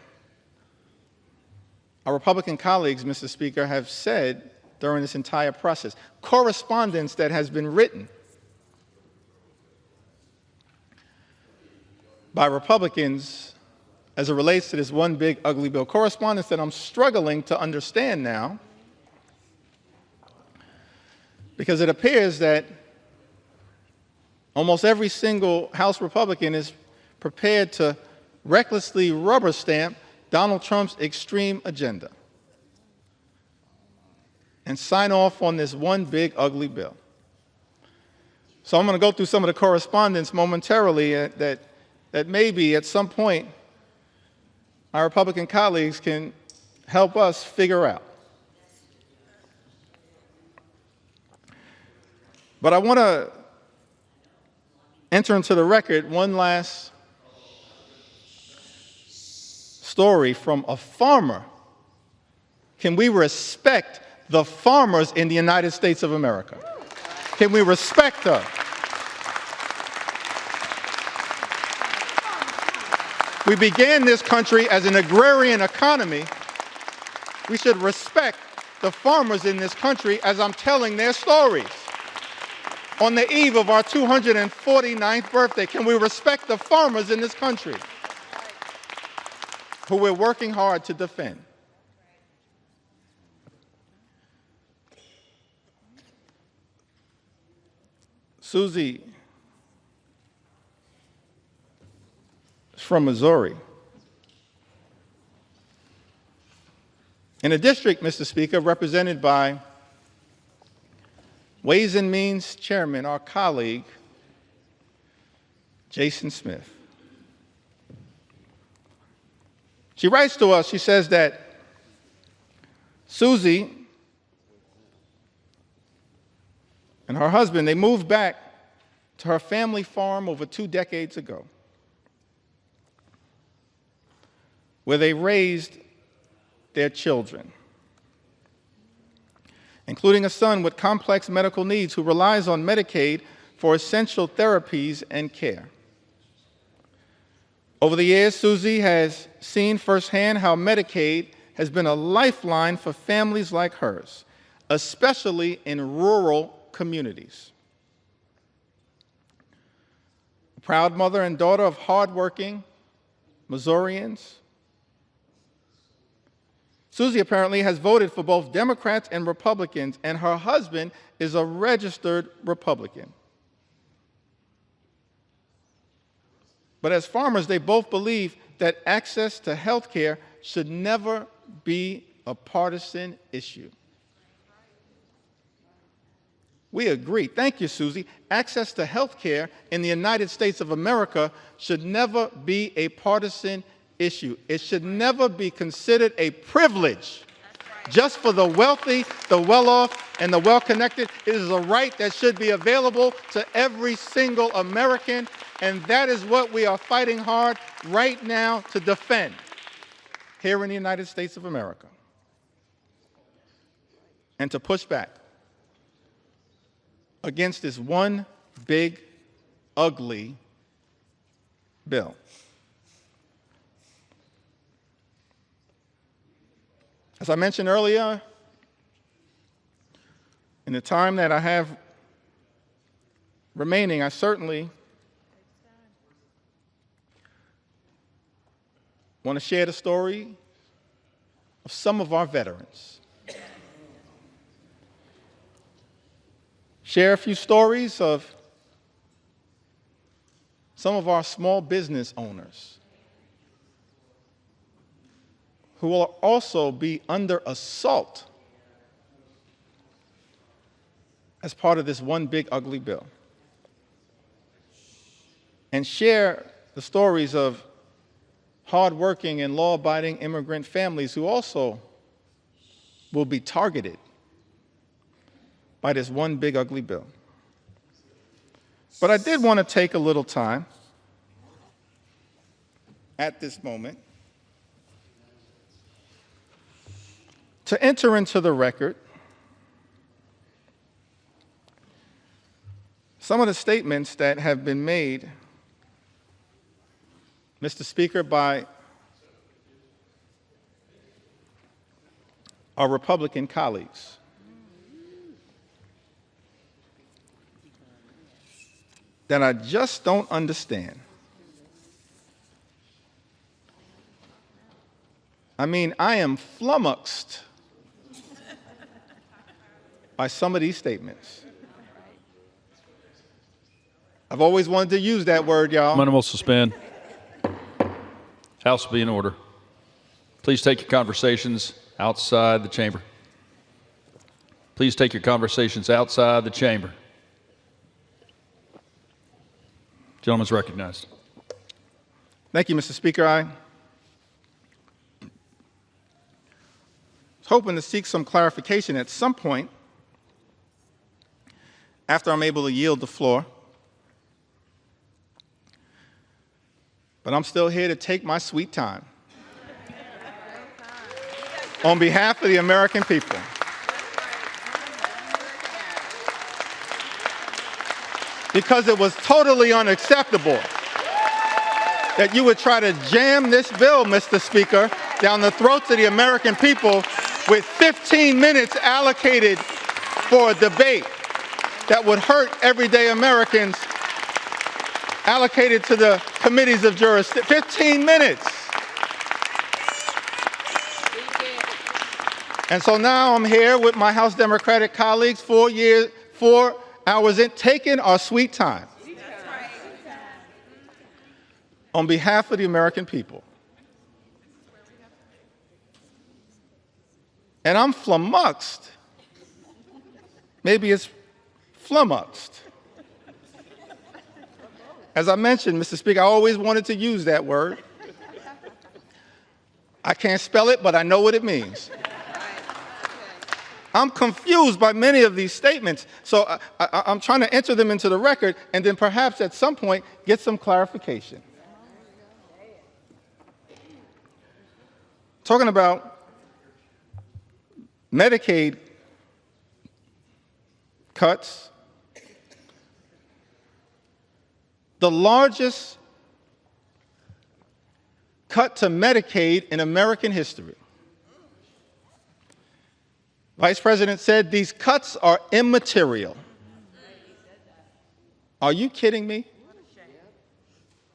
our Republican colleagues, Mr. Speaker, have said during this entire process. Correspondence that has been written by Republicans as it relates to this one big ugly bill. Correspondence that I'm struggling to understand now, because it appears that almost every single House Republican is prepared to recklessly rubber stamp Donald Trump's extreme agenda and sign off on this one big ugly bill. So I'm going to go through some of the correspondence momentarily that maybe at some point our Republican colleagues can help us figure out. But I want to enter into the record one last story from a farmer. Can we respect the farmers in the United States of America? Can we respect them? We began this country as an agrarian economy. We should respect the farmers in this country as I'm telling their stories. On the eve of our 249th birthday, can we respect the farmers in this country who we're working hard to defend? Susie is from Missouri. In a district, Mr. Speaker, represented by Ways and Means Chairman, our colleague, Jason Smith. She writes to us, she says that Susie and her husband, they moved back to her family farm over 2 decades ago, where they raised their children, including a son with complex medical needs who relies on Medicaid for essential therapies and care. Over the years, Susie has seen firsthand how Medicaid has been a lifeline for families like hers, especially in rural communities. A proud mother and daughter of hardworking Missourians, Susie apparently has voted for both Democrats and Republicans, and her husband is a registered Republican. But as farmers, they both believe that access to health care should never be a partisan issue. We agree. Thank you, Susie. Access to health care in the United States of America should never be a partisan issue. It should never be considered a privilege just for the wealthy, the well-off, and the well-connected. It is a right that should be available to every single American, and that is what we are fighting hard right now to defend here in the United States of America, and to push back against this one big, ugly bill. As I mentioned earlier, in the time that I have remaining, I certainly want to share the story of some of our veterans. Share a few stories of some of our small business owners who will also be under assault as part of this one big ugly bill. And share the stories of hardworking and law-abiding immigrant families who also will be targeted by this one big ugly bill. But I did want to take a little time at this moment to enter into the record some of the statements that have been made, Mr. Speaker, by our Republican colleagues. That I just don't understand. I mean, I am flummoxed by some of these statements. I've always wanted to use that word, y'all. Minimal suspend. House will be in order. Please take your conversations outside the chamber. Please take your conversations outside the chamber. Gentleman's recognized. Thank you, Mr. Speaker. I was hoping to seek some clarification at some point after I'm able to yield the floor. But I'm still here to take my sweet time on behalf of the American people. Because it was totally unacceptable that you would try to jam this bill, Mr. Speaker, down the throats of the American people with 15 minutes allocated for a debate that would hurt everyday Americans, allocated to the committees of jurisdiction. 15 minutes. And so now I'm here with my House Democratic colleagues, 4 hours in, taking our sweet time on behalf of the American people. And I'm flummoxed. Maybe it's flummoxed. As I mentioned, Mr. Speaker, I always wanted to use that word. I can't spell it, but I know what it means. I'm confused by many of these statements, so I'm trying to enter them into the record and then perhaps at some point get some clarification. Talking about Medicaid cuts, the largest cut to Medicaid in American history. Vice President said these cuts are immaterial. Are you kidding me?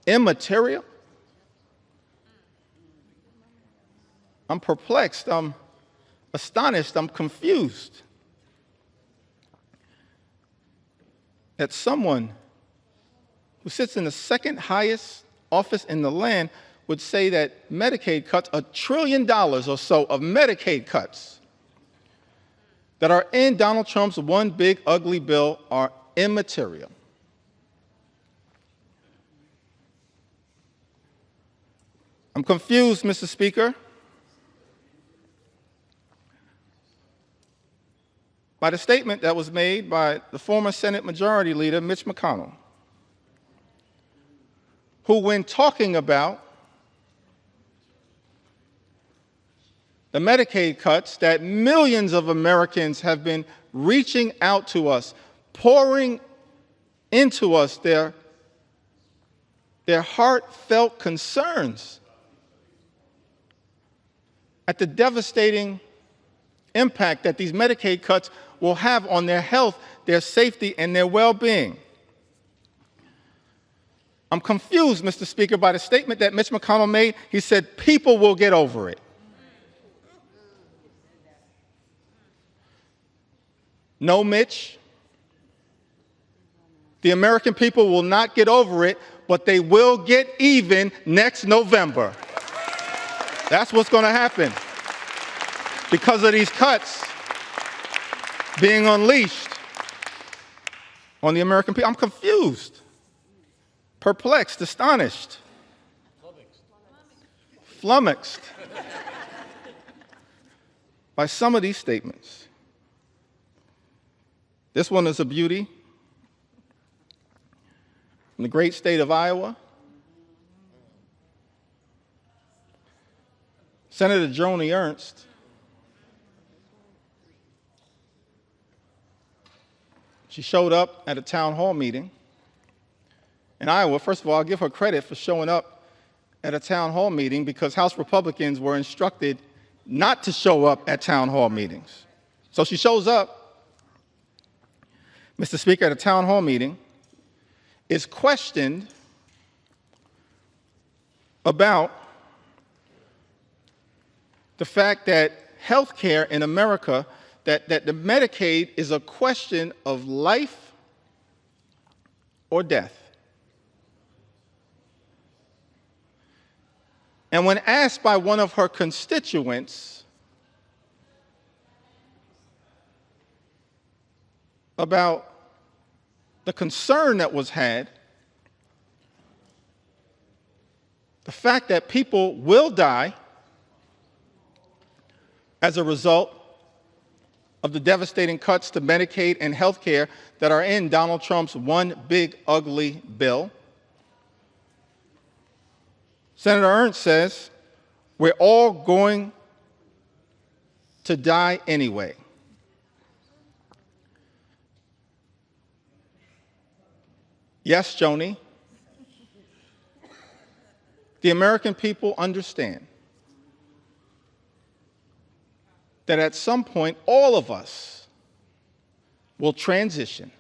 Immaterial? I'm perplexed. I'm astonished, I'm confused that someone who sits in the second highest office in the land would say that Medicaid cuts, $1 trillion or so of Medicaid cuts that are in Donald Trump's one big ugly bill are immaterial. I'm confused, Mr. Speaker, by the statement that was made by the former Senate Majority Leader, Mitch McConnell, who, when talking about the Medicaid cuts that millions of Americans have been reaching out to us, pouring into us their heartfelt concerns at the devastating impact that these Medicaid cuts will have on their health, their safety, and their well-being. I'm confused, Mr. Speaker, by the statement that Mitch McConnell made. He said, people will get over it. No, Mitch. The American people will not get over it, but they will get even next November. That's what's going to happen because of these cuts being unleashed on the American people. I'm confused, perplexed, astonished, flummoxed by some of these statements. This one is a beauty. In the great state of Iowa, Senator Joni Ernst she showed up at a town hall meeting in Iowa. First of all, I'll give her credit for showing up at a town hall meeting because House Republicans were instructed not to show up at town hall meetings. So she shows up, Mr. Speaker, at a town hall meeting, is questioned about the fact that health care in America, that the Medicaid is a question of life or death. And when asked by one of her constituents about the concern that was had, the fact that people will die as a result of the devastating cuts to Medicaid and health care that are in Donald Trump's one big ugly bill, Senator Ernst says, we're all going to die anyway. Yes, Joni, the American people understand that at some point all of us will transition.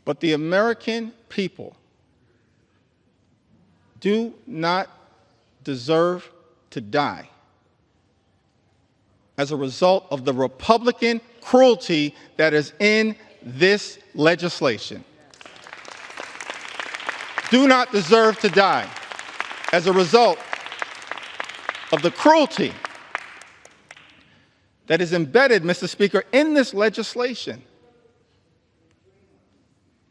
But the American people do not deserve to die as a result of the Republican cruelty that is in this legislation. Do not deserve to die as a result of the cruelty that is embedded, Mr. Speaker, in this legislation.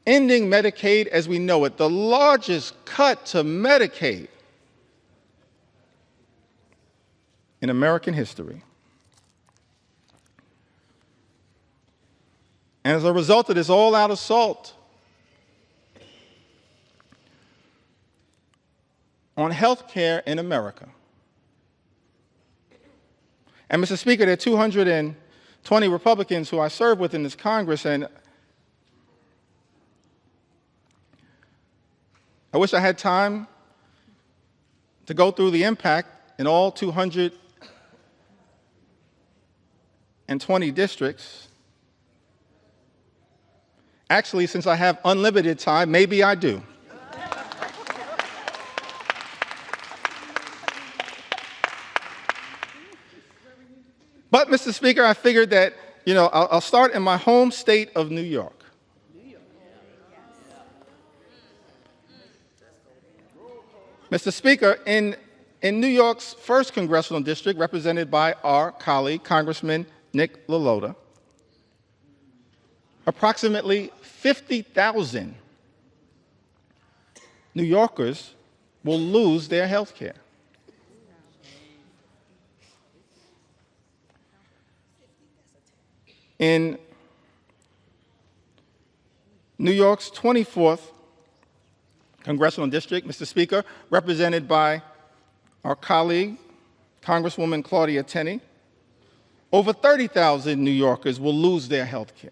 Ending Medicaid as we know it, the largest cut to Medicaid in American history. And as a result of this all-out assault on health care in America, and Mr. Speaker, there are 220 Republicans who I serve with in this Congress, and I wish I had time to go through the impact in all 220 districts. Actually, since I have unlimited time, maybe I do. But, Mr. Speaker, I figured that, I'll start in my home state of New York. Mr. Speaker, in New York's 1st Congressional District, represented by our colleague, Congressman Nick LaLota, approximately 50,000 New Yorkers will lose their health care. In New York's 24th Congressional District, Mr. Speaker, represented by our colleague, Congresswoman Claudia Tenney, over 30,000 New Yorkers will lose their health care.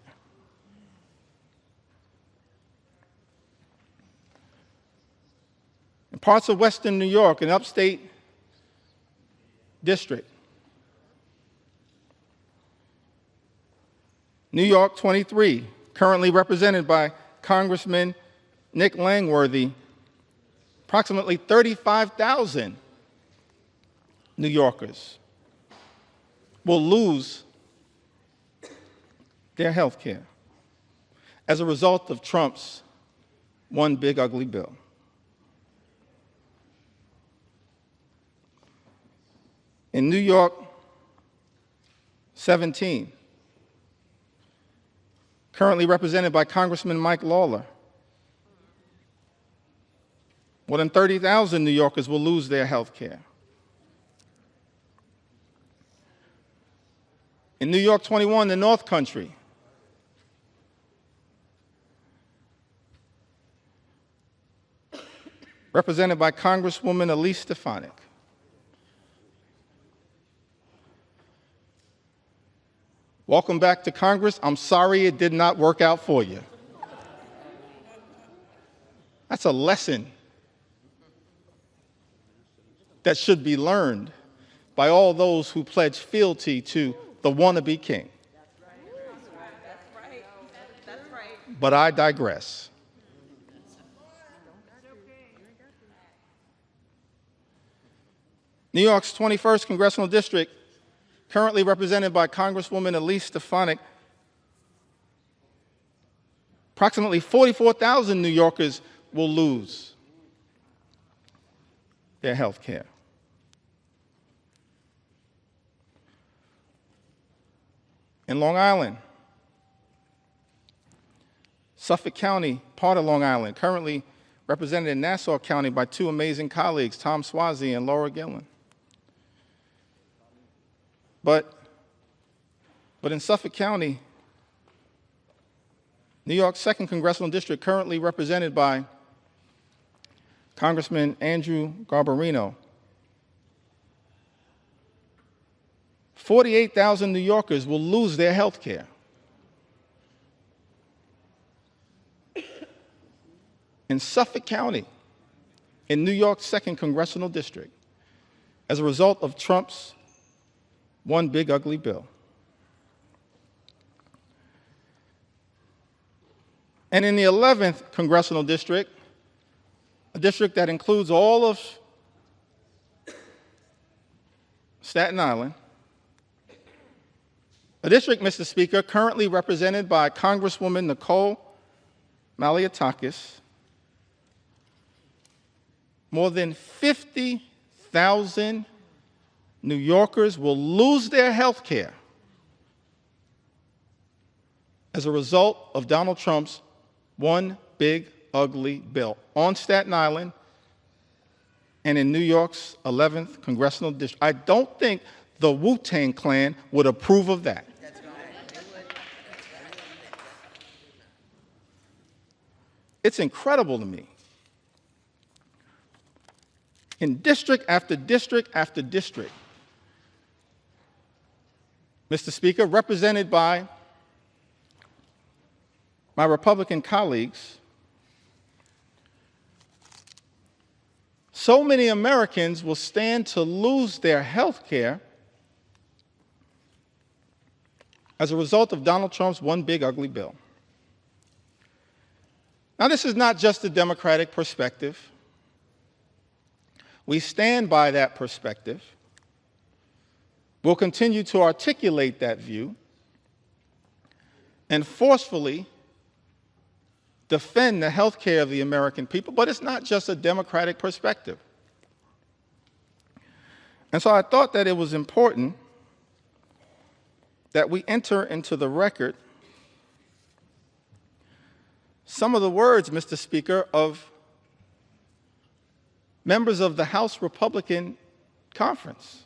In parts of Western New York and upstate district, New York 23, currently represented by Congressman Nick Langworthy, approximately 35,000 New Yorkers will lose their health care as a result of Trump's one big ugly bill. In New York 17, currently represented by Congressman Mike Lawler, more than 30,000 New Yorkers will lose their health care. In New York 21, the North Country, represented by Congresswoman Elise Stefanik, welcome back to Congress. I'm sorry it did not work out for you. That's a lesson that should be learned by all those who pledge fealty to the wannabe king. That's right. But I digress. New York's 21st Congressional District, currently represented by Congresswoman Elise Stefanik, approximately 44,000 New Yorkers will lose their health care. In Long Island, Suffolk County, part of Long Island, currently represented in Nassau County by two amazing colleagues, Tom Swazi and Laura Gillen. But in Suffolk County, New York's 2nd Congressional District, currently represented by Congressman Andrew Garbarino, 48,000 New Yorkers will lose their health care. In Suffolk County, in New York's 2nd Congressional District, as a result of Trump's one big ugly bill. And in the 11th Congressional District, a district that includes all of Staten Island, a district, Mr. Speaker, currently represented by Congresswoman Nicole Malliotakis, more than 50,000 New Yorkers will lose their health care as a result of Donald Trump's one big ugly bill on Staten Island and in New York's 11th Congressional District. I don't think the Wu-Tang Clan would approve of that. It's incredible to me. In district after district after district, Mr. Speaker, represented by my Republican colleagues, so many Americans will stand to lose their health care as a result of Donald Trump's one big ugly bill. Now, this is not just a Democratic perspective. We stand by that perspective. will continue to articulate that view and forcefully defend the health care of the American people, but it's not just a Democratic perspective. And so I thought that it was important that we enter into the record some of the words, Mr. Speaker, of members of the House Republican Conference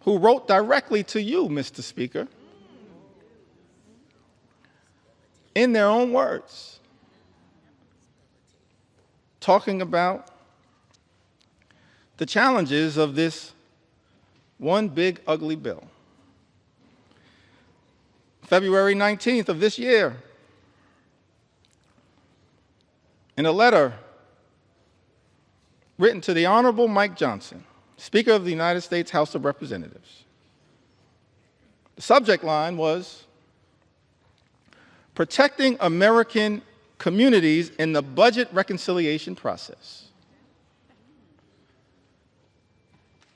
who wrote directly to you, Mr. Speaker, in their own words, talking about the challenges of this one big ugly bill. February 19th of this year, in a letter written to the Honorable Mike Johnson, Speaker of the United States House of Representatives, the subject line was, "Protecting American Communities in the Budget Reconciliation Process."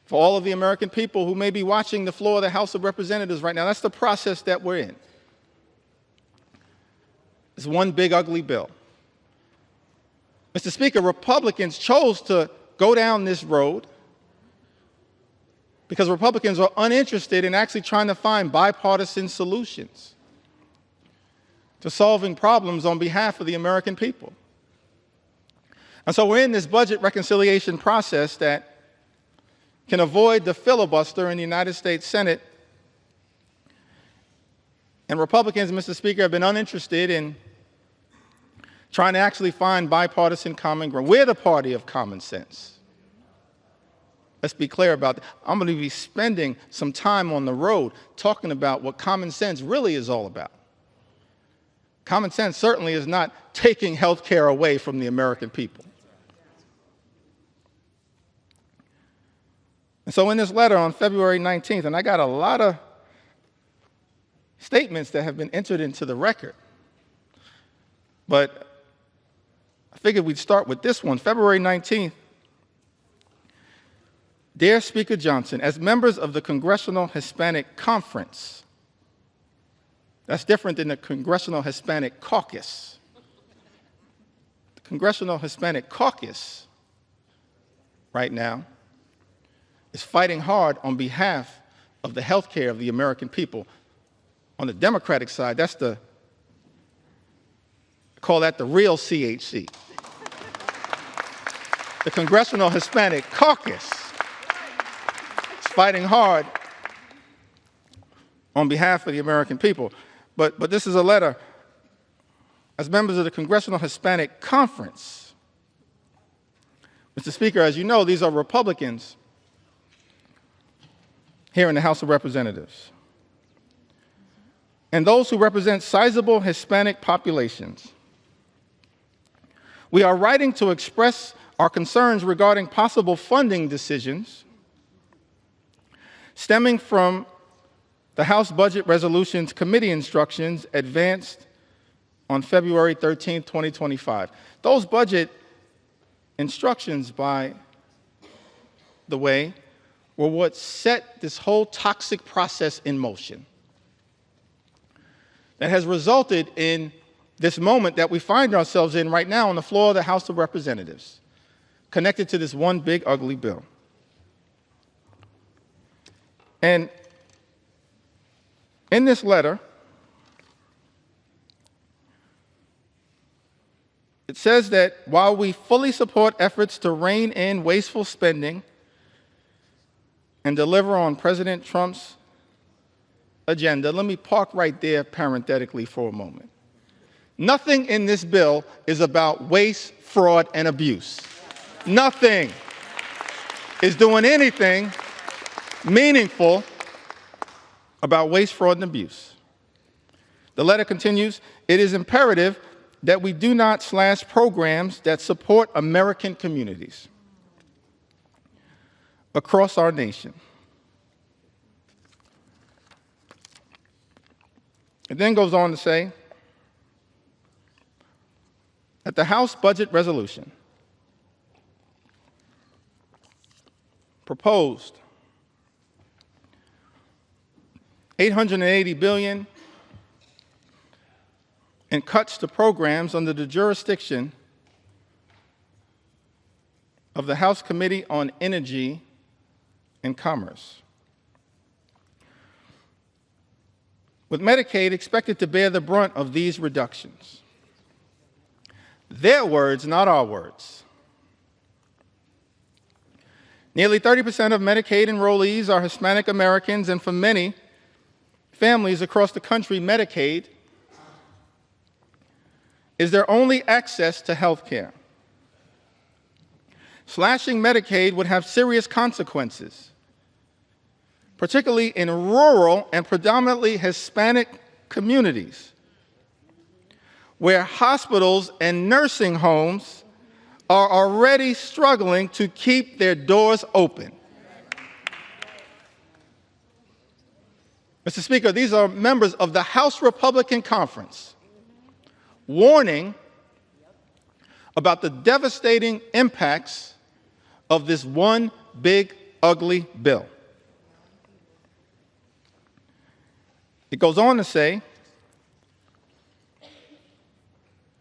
For all of the American people who may be watching the floor of the House of Representatives right now, that's the process that we're in. It's one big ugly bill. Mr. Speaker, Republicans chose to go down this road because Republicans are uninterested in actually trying to find bipartisan solutions to solving problems on behalf of the American people. And so we're in this budget reconciliation process that can avoid the filibuster in the United States Senate. And Republicans, Mr. Speaker, have been uninterested in trying to actually find bipartisan common ground. We're the party of common sense. Let's be clear about that. I'm going to be spending some time on the road talking about what common sense really is all about. Common sense certainly is not taking health care away from the American people. And so in this letter on February 19th, and I got a lot of statements that have been entered into the record, but I figured we'd start with this one. February 19th, Dear Speaker Johnson, as members of the Congressional Hispanic Conference, that's different than the Congressional Hispanic Caucus. The Congressional Hispanic Caucus right now is fighting hard on behalf of the health care of the American people. On the Democratic side, I call that the real CHC. The Congressional Hispanic Caucus is fighting hard on behalf of the American people. But this is a letter as members of the Congressional Hispanic Conference. Mr. Speaker, as you know, these are Republicans here in the House of Representatives. And those who represent sizable Hispanic populations. We are writing to express our concerns regarding possible funding decisions stemming from the House Budget Resolutions Committee instructions advanced on February 13, 2025. Those budget instructions, by the way, were what set this whole toxic process in motion that has resulted in this moment that we find ourselves in right now on the floor of the House of Representatives, connected to this one big ugly bill. And in this letter, it says that while we fully support efforts to rein in wasteful spending and deliver on President Trump's agenda, let me park right there parenthetically for a moment. Nothing in this bill is about waste, fraud, and abuse. Nothing is doing anything meaningful about waste, fraud, and abuse. The letter continues, it is imperative that we do not slash programs that support American communities across our nation. It then goes on to say that the House Budget Resolution proposed $880 billion in cuts to programs under the jurisdiction of the House Committee on Energy and Commerce. With Medicaid expected to bear the brunt of these reductions. Their words, not our words. Nearly 30% of Medicaid enrollees are Hispanic Americans, and for many families across the country, Medicaid is their only access to health care. Slashing Medicaid would have serious consequences, particularly in rural and predominantly Hispanic communities, where hospitals and nursing homes are already struggling to keep their doors open. Mr. Speaker, these are members of the House Republican Conference warning about the devastating impacts of this one big, ugly bill. It goes on to say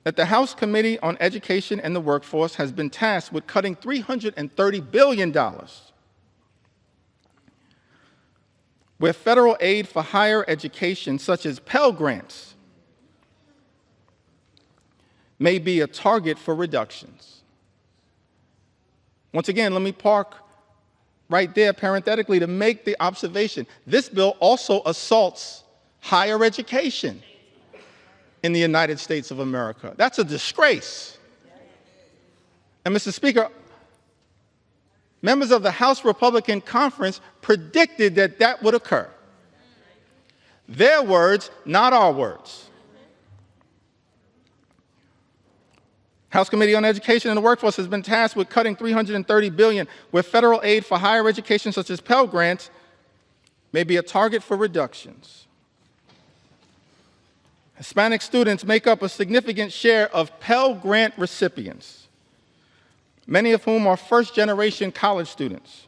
that the House Committee on Education and the Workforce has been tasked with cutting $330 billion, where federal aid for higher education, such as Pell Grants, may be a target for reductions. Once again, let me park right there parenthetically to make the observation. This bill also assaults higher education in the United States of America. That's a disgrace. And Mr. Speaker, members of the House Republican Conference predicted that that would occur. Their words, not our words. House Committee on Education and the Workforce has been tasked with cutting $330 billion, where federal aid for higher education, such as Pell Grants, may be a target for reductions. Hispanic students make up a significant share of Pell Grant recipients, many of whom are first-generation college students,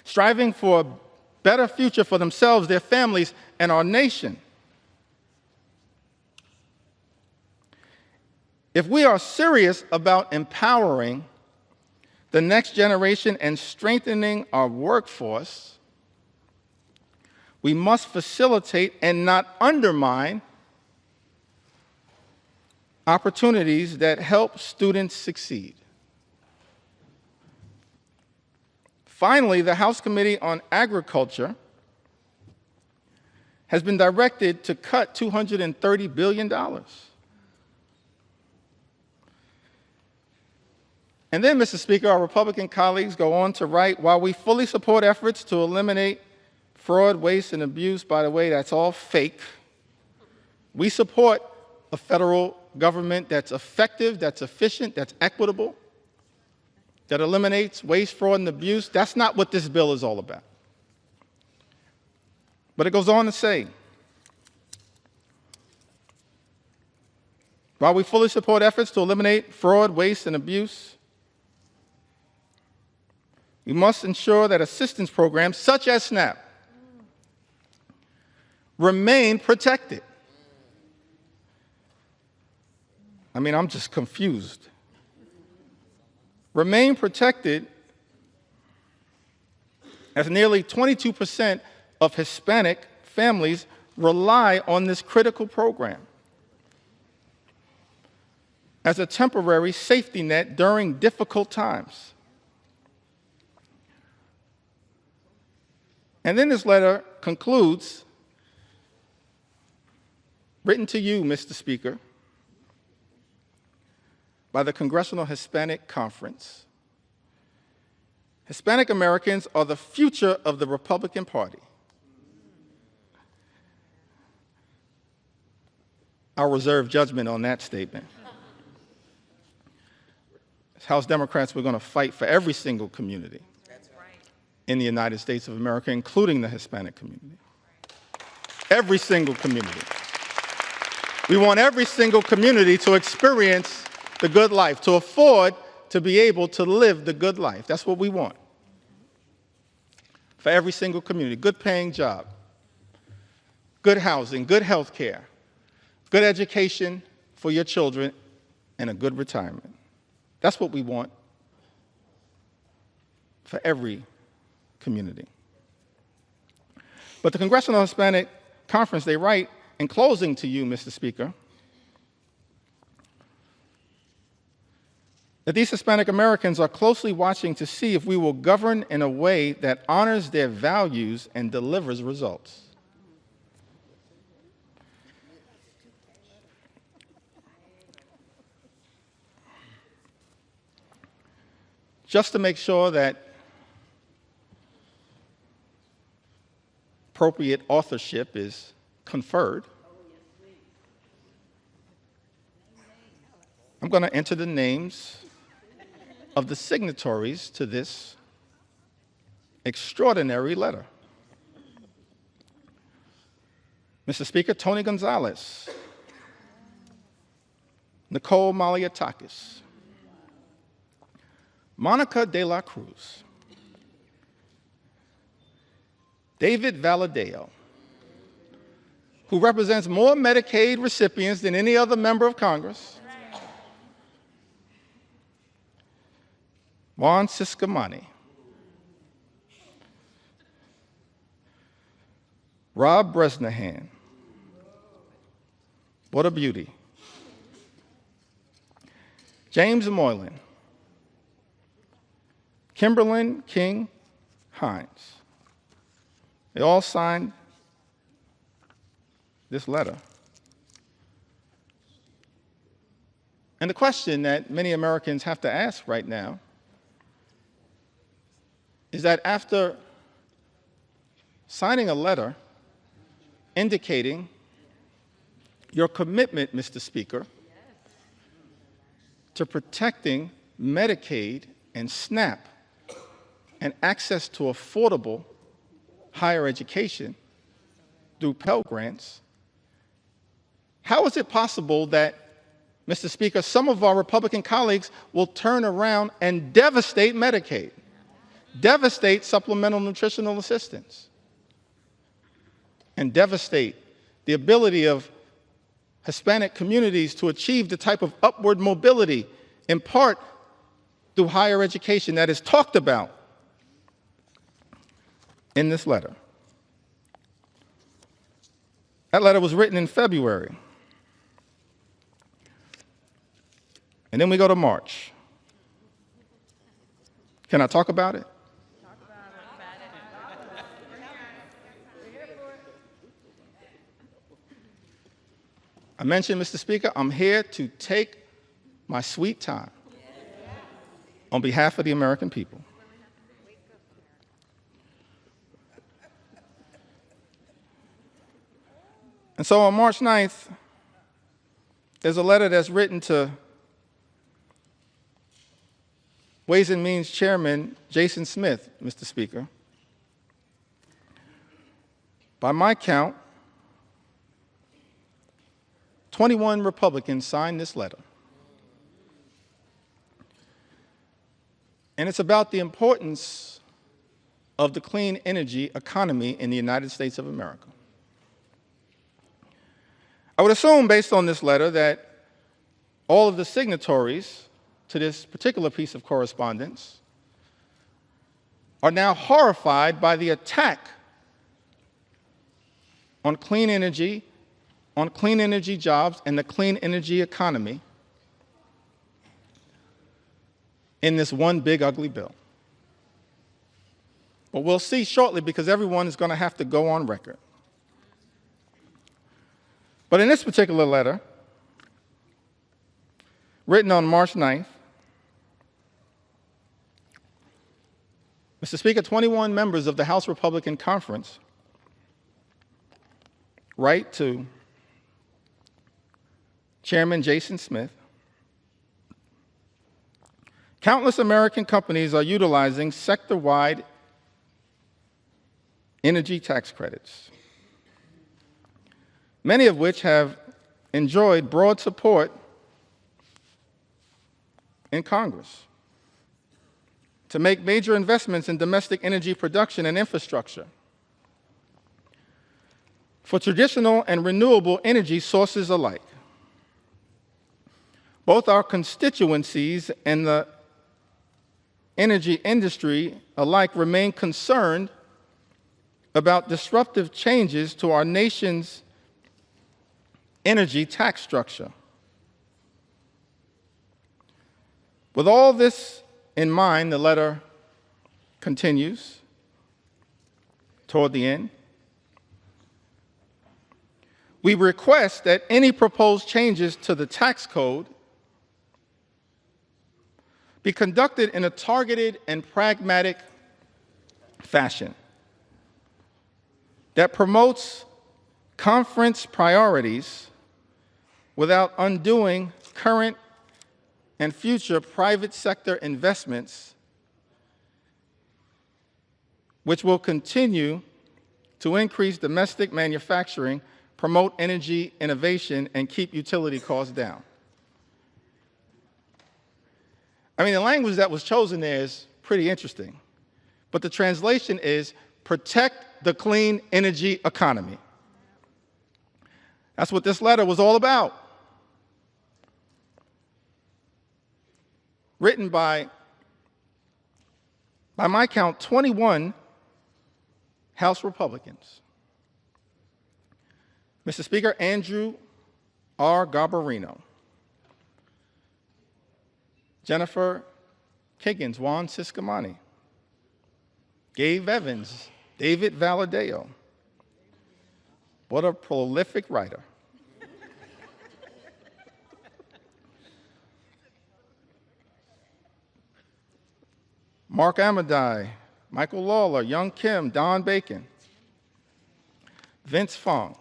striving for a better future for themselves, their families, and our nation. If we are serious about empowering the next generation and strengthening our workforce, we must facilitate and not undermine opportunities that help students succeed. Finally, the House Committee on Agriculture has been directed to cut $230 billion. And then, Mr. Speaker, our Republican colleagues go on to write, while we fully support efforts to eliminate fraud, waste, and abuse, by the way, that's all fake. We support a federal government that's effective, that's efficient, that's equitable, that eliminates waste, fraud, and abuse. That's not what this bill is all about. But it goes on to say, while we fully support efforts to eliminate fraud, waste, and abuse, we must ensure that assistance programs such as SNAP remain protected. I mean, I'm just confused. Remain protected as nearly 22% of Hispanic families rely on this critical program as a temporary safety net during difficult times. And then this letter concludes, written to you, Mr. Speaker, by the Congressional Hispanic Conference. Hispanic Americans are the future of the Republican Party. I'll reserve judgment on that statement. As House Democrats, we're going to fight for every single community in the United States of America, including the Hispanic community. Every single community. We want every single community to experience the good life, to afford to be able to live the good life. That's what we want. For every single community, good paying job, good housing, good health care, good education for your children, and a good retirement. That's what we want for every community. But the Congressional Hispanic Conference, they write, in closing to you, Mr. Speaker, that these Hispanic Americans are closely watching to see if we will govern in a way that honors their values and delivers results. Just to make sure that appropriate authorship is conferred, I'm going to enter the names of the signatories to this extraordinary letter. Mr. Speaker, Tony Gonzalez, Nicole Maliatakis, Monica de la Cruz, David Valadeo, who represents more Medicaid recipients than any other member of Congress, Juan Ciscomani, Rob Bresnahan, what a beauty, James Moylan, Kimberlyn King Hines. They all signed this letter. And the question that many Americans have to ask right now is that after signing a letter indicating your commitment, Mr. Speaker, to protecting Medicaid and SNAP and access to affordable higher education through Pell Grants, how is it possible that, Mr. Speaker, some of our Republican colleagues will turn around and devastate Medicaid, devastate supplemental nutritional assistance, and devastate the ability of Hispanic communities to achieve the type of upward mobility, in part through higher education, that is talked about in this letter? That letter was written in February. And then we go to March. Can I talk about it? I mentioned, Mr. Speaker, I'm here to take my sweet time on behalf of the American people. And so on March 9th, there's a letter that's written to Ways and Means Chairman Jason Smith, Mr. Speaker. By my count, 21 Republicans signed this letter. And it's about the importance of the clean energy economy in the United States of America. I would assume, based on this letter, that all of the signatories to this particular piece of correspondence are now horrified by the attack on clean energy jobs, and the clean energy economy in this one big ugly bill. But we'll see shortly, because everyone is going to have to go on record. But in this particular letter, written on March 9th, Mr. Speaker, 21 members of the House Republican Conference write to Chairman Jason Smith. Countless American companies are utilizing sector-wide energy tax credits, many of which have enjoyed broad support in Congress to make major investments in domestic energy production and infrastructure. for traditional and renewable energy sources alike. Both our constituencies and the energy industry alike remain concerned about disruptive changes to our nation's energy tax structure. With all this in mind, the letter continues toward the end. We request that any proposed changes to the tax code be conducted in a targeted and pragmatic fashion that promotes conference priorities without undoing current and future private sector investments, which will continue to increase domestic manufacturing, promote energy innovation, and keep utility costs down. I mean, the language that was chosen there is pretty interesting, but the translation is protect the clean energy economy. That's what this letter was all about. Written by my count, 21 House Republicans. Mr. Speaker, Andrew R. Garbarino, Jennifer Kiggins, Juan Ciscomani, Gabe Evans, David Valadeo. What a prolific writer. Mark Amadei, Michael Lawler, Young Kim, Don Bacon, Vince Fong,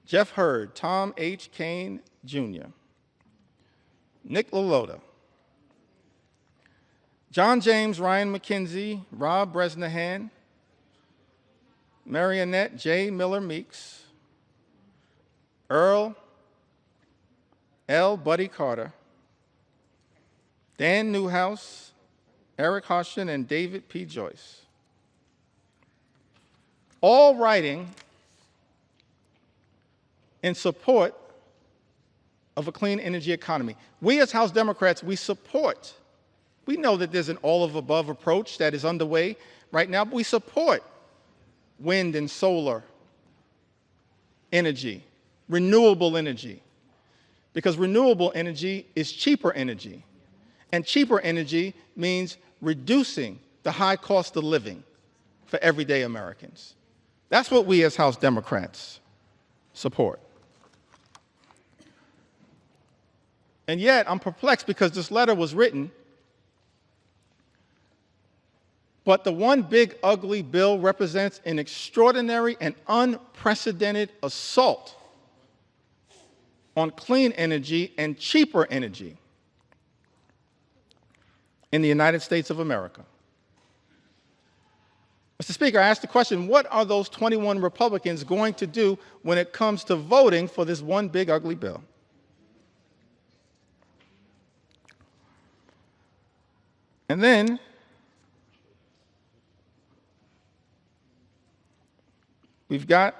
Jeff Hurd, Tom H. Kane, Jr., Nick LaLota, John James, Ryan McKenzie, Rob Bresnahan, Marionette J. Miller Meeks, Earl L. Buddy Carter, Dan Newhouse, Eric Hoshin, and David P. Joyce. All writing in support of a clean energy economy. We as House Democrats, we know that there's an all-of-above approach that is underway right now, but we support wind and solar energy, renewable energy, because renewable energy is cheaper energy, and cheaper energy means reducing the high cost of living for everyday Americans. That's what we as House Democrats support. And yet, I'm perplexed because this letter was written, but the one big ugly bill represents an extraordinary and unprecedented assault on clean energy and cheaper energy in the United States of America. Mr. Speaker, I asked the question, what are those 21 Republicans going to do when it comes to voting for this one big ugly bill? And then we've got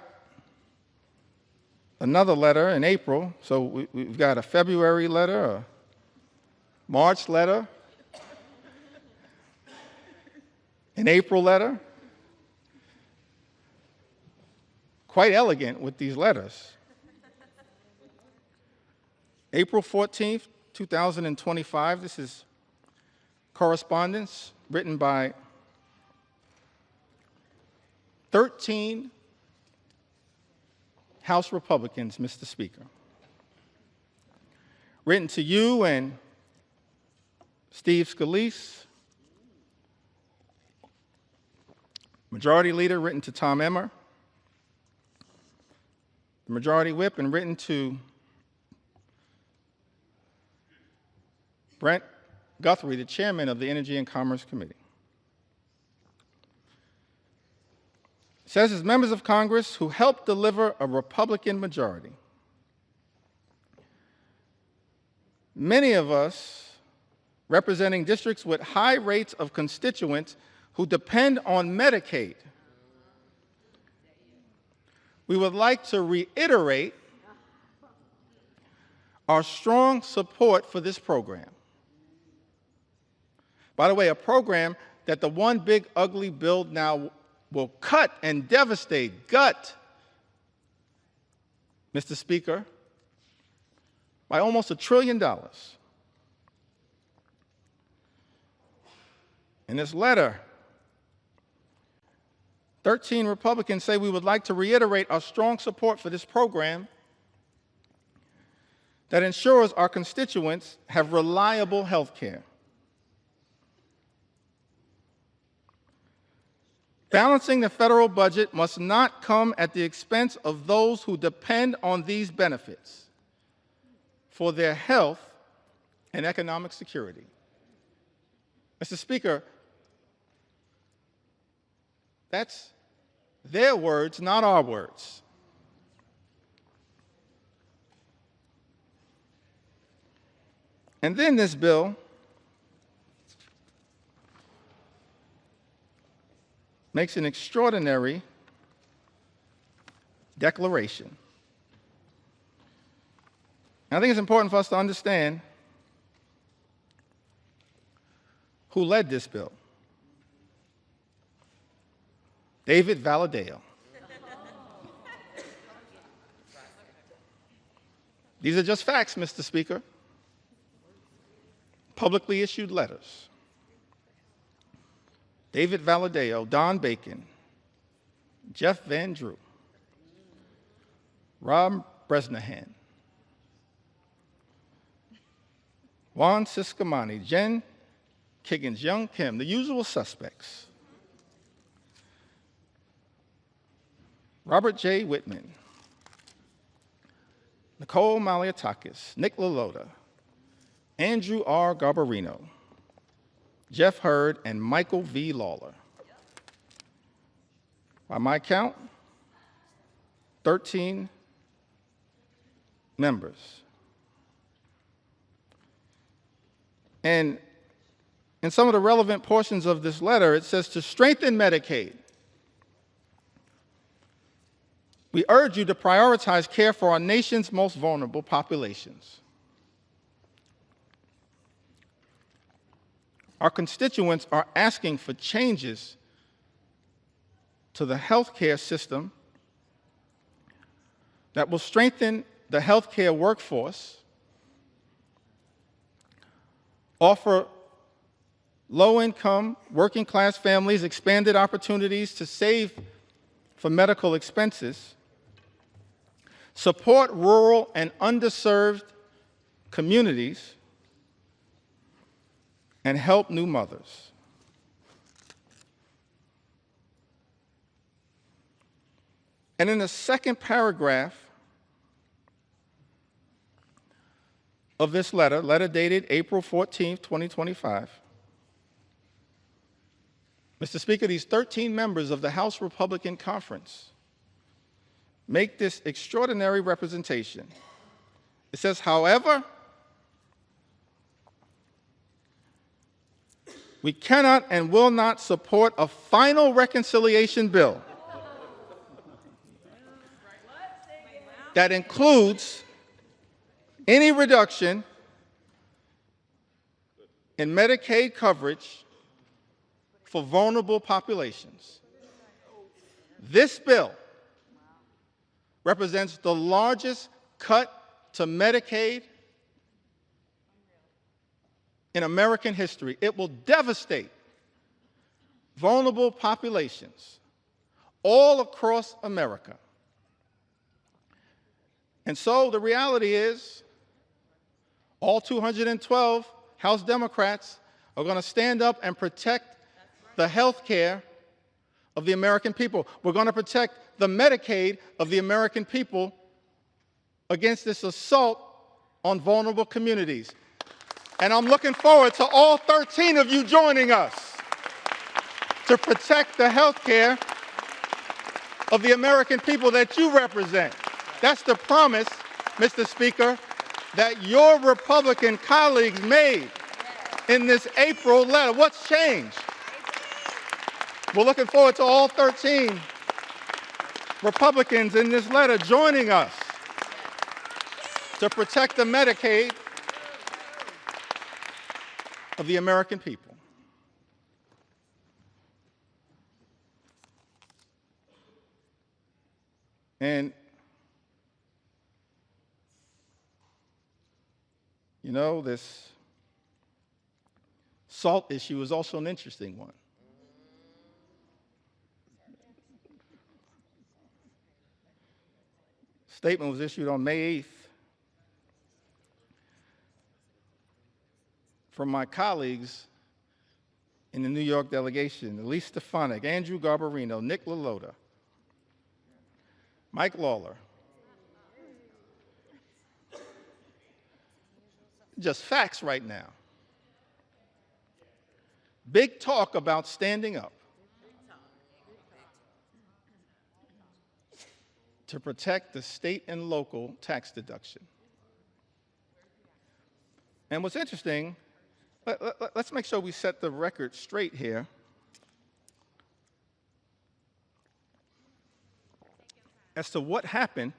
another letter in April. So we've got a February letter, a March letter, an April letter. Quite elegant with these letters. April 14th, 2025, this is correspondence written by 13 House Republicans, Mr. Speaker. Written to you and Steve Scalise. Majority Leader written to Tom Emmer. The Majority Whip, and written to Brent Guthrie, the Chairman of the Energy and Commerce Committee. It says, as members of Congress who helped deliver a Republican majority, many of us representing districts with high rates of constituents who depend on Medicaid we would like to reiterate our strong support for this program. By the way, a program that the one big ugly bill now will cut and devastate, gut, Mr. Speaker, by almost $1 trillion. In this letter, 13 Republicans say we would like to reiterate our strong support for this program that ensures our constituents have reliable health care. Balancing the federal budget must not come at the expense of those who depend on these benefits for their health and economic security. Mr. Speaker, that's their words, not our words. And then this bill makes an extraordinary declaration. And I think it's important for us to understand who led this bill. David Valadao. These are just facts, Mr. Speaker. Publicly issued letters. David Valadao, Don Bacon, Jeff Van Drew, Rob Bresnahan, Juan Ciscomani, Jen Kiggins, Young Kim, the usual suspects. Robert J. Whitman, Nicole Maliatakis, Nick LaLota, Andrew R. Garbarino, Jeff Hurd, and Michael V. Lawler. By my count, 13 members. And in some of the relevant portions of this letter, it says to strengthen Medicaid, we urge you to prioritize care for our nation's most vulnerable populations. Our constituents are asking for changes to the healthcare system that will strengthen the healthcare workforce, offer low-income, working-class families expanded opportunities to save for medical expenses, support rural and underserved communities, and help new mothers. And in the second paragraph of this letter dated April 14, 2025, Mr. Speaker, these 13 members of the House Republican Conference make this extraordinary representation. It says, however, we cannot and will not support a final reconciliation bill that includes any reduction in Medicaid coverage for vulnerable populations. This bill represents the largest cut to Medicaid in American history. It will devastate vulnerable populations all across America. And so the reality is, all 212 House Democrats are going to stand up and protect the health care of the American people. We're going to protect the Medicaid of the American people against this assault on vulnerable communities. And I'm looking forward to all 13 of you joining us to protect the health care of the American people that you represent. That's the promise, Mr. Speaker, that your Republican colleagues made in this April letter. What's changed? We're looking forward to all 13 Republicans in this letter joining us to protect the Medicaid of the American people. And, you know, this SALT issue is also an interesting one. Statement was issued on May 8th from my colleagues in the New York delegation: Elise Stefanik, Andrew Garbarino, Nick LaLota, Mike Lawler. Just facts right now. Big talk about standing up to protect the state and local tax deduction. And what's interesting, let's make sure we set the record straight here. As to what happened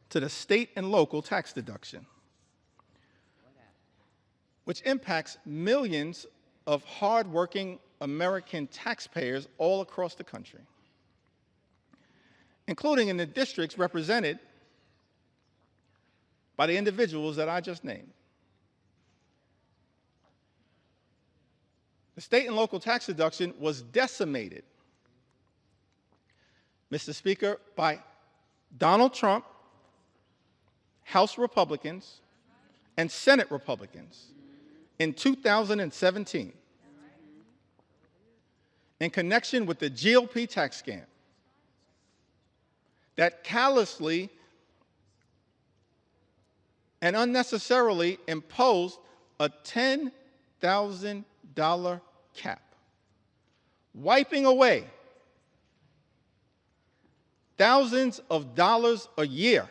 to the state and local tax deduction, which impacts millions of hardworking American taxpayers all across the country, including in the districts represented by the individuals that I just named. The state and local tax deduction was decimated, Mr. Speaker, by Donald Trump, House Republicans, and Senate Republicans in 2017 in connection with the GOP tax scam that callously and unnecessarily imposed a $10,000 cap, wiping away thousands of dollars a year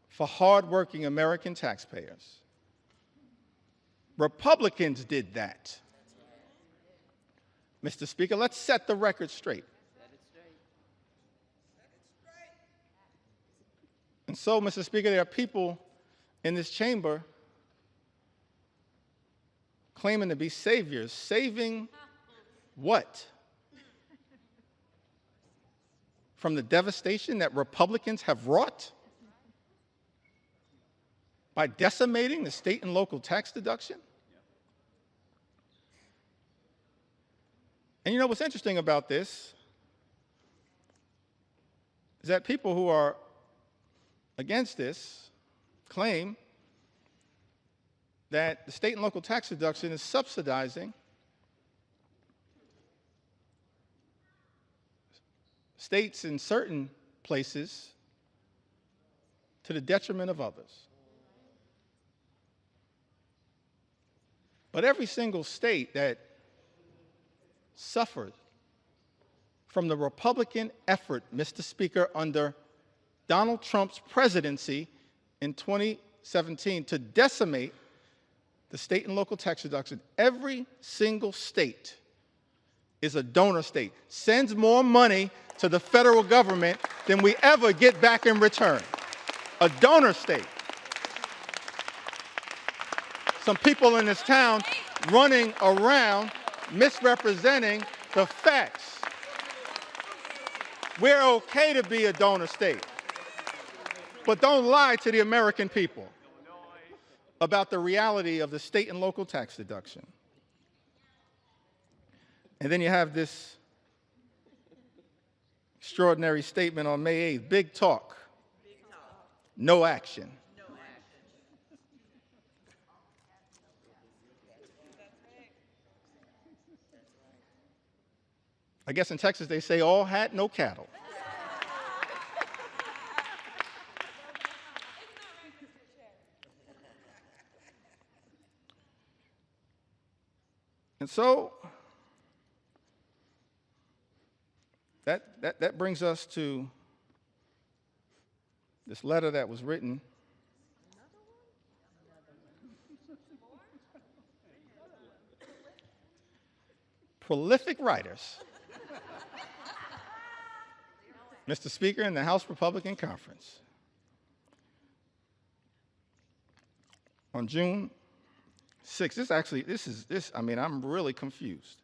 for hardworking American taxpayers. Republicans did that. Mr. Speaker, let's set the record straight. And so, Mr. Speaker, there are people in this chamber claiming to be saviors. Saving what? From the devastation that Republicans have wrought by decimating the state and local tax deduction? And you know what's interesting about this is that people who are against this claim that the state and local tax deduction is subsidizing states in certain places to the detriment of others. But every single state that suffered from the Republican effort, Mr. Speaker, under Donald Trump's presidency in 2017 to decimate the state and local tax deduction, every single state is a donor state, sends more money to the federal government than we ever get back in return. A donor state. Some people in this town running around misrepresenting the facts. We're okay to be a donor state, but don't lie to the American people about the reality of the state and local tax deduction. And then you have this extraordinary statement on May 8th, big talk, no action. I guess in Texas they say all hat, no cattle. And so that brings us to this letter that was written prolific writers, Mr. Speaker, in the House Republican Conference. On June 6th, I'm really confused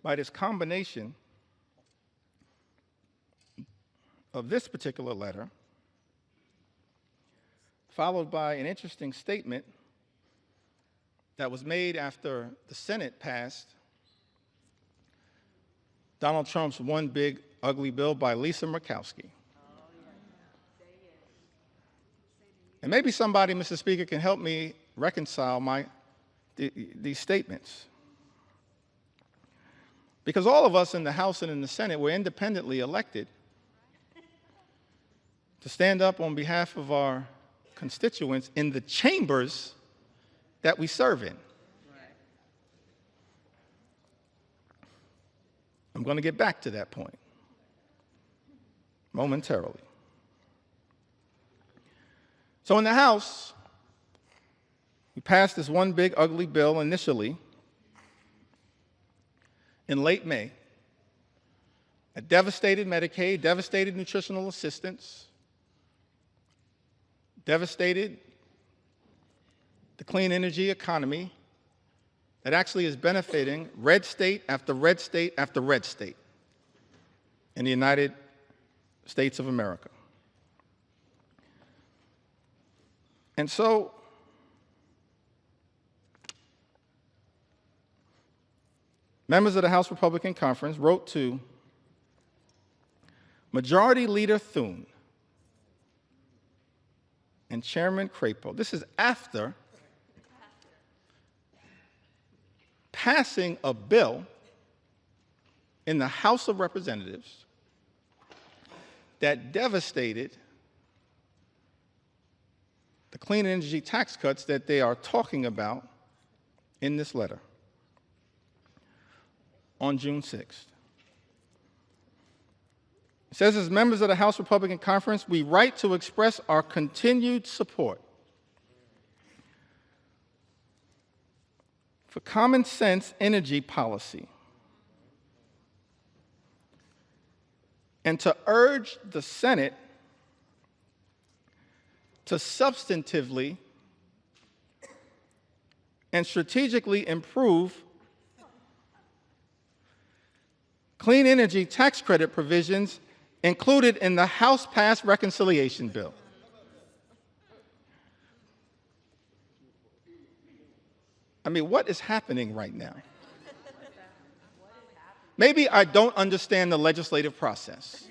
by this combination of this particular letter, followed by an interesting statement that was made after the Senate passed Donald Trump's One Big Ugly Bill by Lisa Murkowski. And maybe somebody, Mr. Speaker, can help me reconcile these statements. Because all of us in the House and in the Senate were independently elected to stand up on behalf of our constituents in the chambers that we serve in. I'm going to get back to that point momentarily. So in the House, we passed this One Big Ugly Bill initially in late May. It devastated Medicaid, devastated nutritional assistance, devastated the clean energy economy that actually is benefiting red state after red state after red state in the United States of America. And so, members of the House Republican Conference wrote to Majority Leader Thune and Chairman Crapo. This is after passing a bill in the House of Representatives that devastated the clean energy tax cuts that they are talking about in this letter on June 6th. It says, as members of the House Republican Conference, we write to express our continued support for common sense energy policy and to urge the Senate to substantively and strategically improve clean energy tax credit provisions included in the House-passed reconciliation bill. I mean, what is happening right now? Maybe I don't understand the legislative process.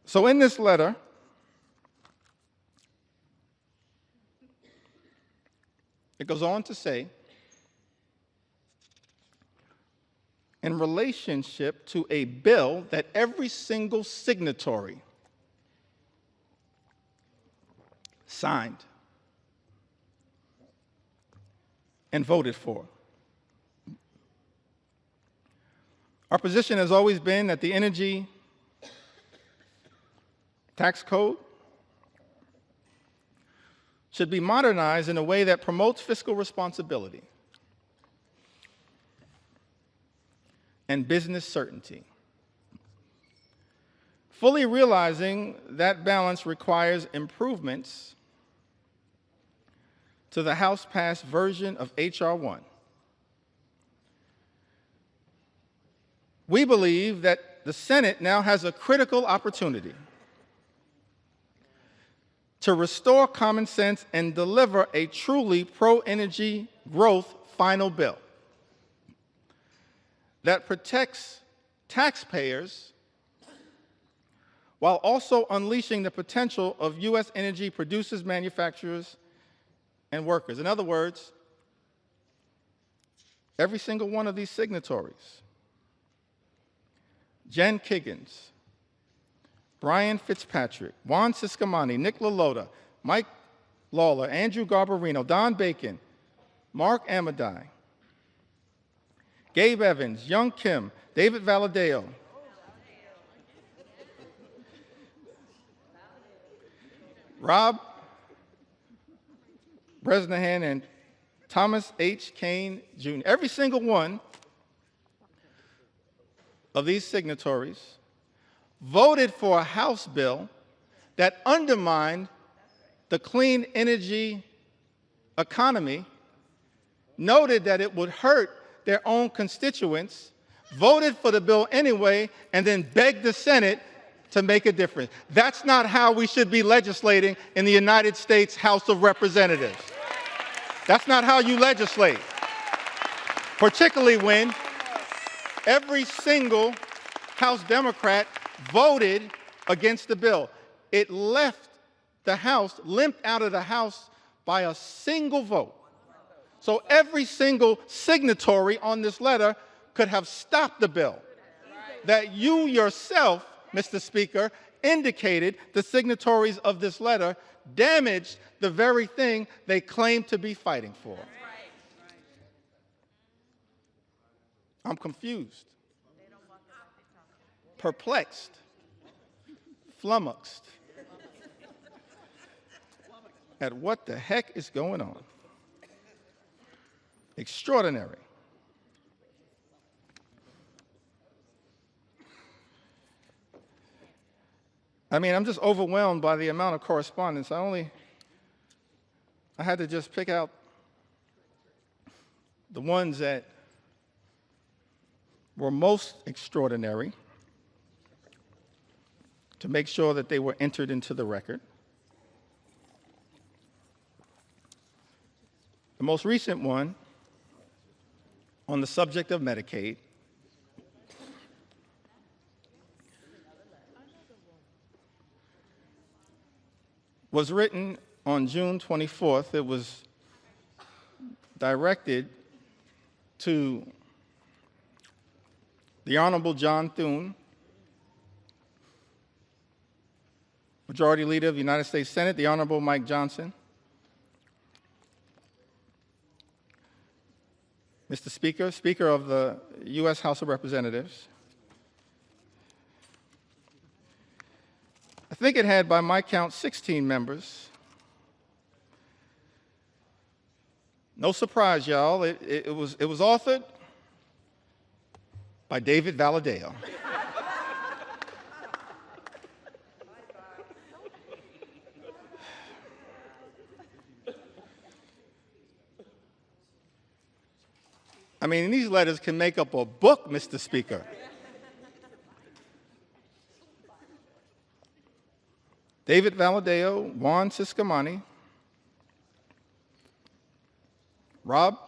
So in this letter, it goes on to say, in relationship to a bill that every single signatory signed and voted for. Our position has always been that the energy tax code should be modernized in a way that promotes fiscal responsibility and business certainty. Fully realizing that balance requires improvements to the House-passed version of H.R. 1. We believe that the Senate now has a critical opportunity to restore common sense and deliver a truly pro-energy growth final bill that protects taxpayers while also unleashing the potential of U.S. energy producers, manufacturers, and workers. In other words, every single one of these signatories, Jen Kiggins, Brian Fitzpatrick, Juan Ciscomani, Nick LaLota, Mike Lawler, Andrew Garbarino, Don Bacon, Mark Amadei, Gabe Evans, Young Kim, David Valadeo, Rob Bresnahan, and Thomas H. Kane, Jr. Every single one of these signatories voted for a House bill that undermined the clean energy economy, noted that it would hurt their own constituents, voted for the bill anyway, and then begged the Senate to make a difference. That's not how we should be legislating in the United States House of Representatives. That's not how you legislate, particularly when every single House Democrat voted against the bill. It left the House, limped out of the House by a single vote. So every single signatory on this letter could have stopped the bill that you yourself, Mr. Speaker, indicated the signatories of this letter damaged the very thing they claim to be fighting for. I'm confused, perplexed, flummoxed at what the heck is going on. Extraordinary. I mean, I'm just overwhelmed by the amount of correspondence. I had to just pick out the ones that were most extraordinary to make sure that they were entered into the record. The most recent one on the subject of Medicaid was written on June 24th. It was directed to the Honorable John Thune, Majority Leader of the United States Senate, the Honorable Mike Johnson, Mr. Speaker, Speaker of the U.S. House of Representatives. I think it had, by my count, 16 members. No surprise, y'all. It was authored by David Valadao. I mean, these letters can make up a book, Mr. Speaker. David Valadao, Juan Ciscomani, Rob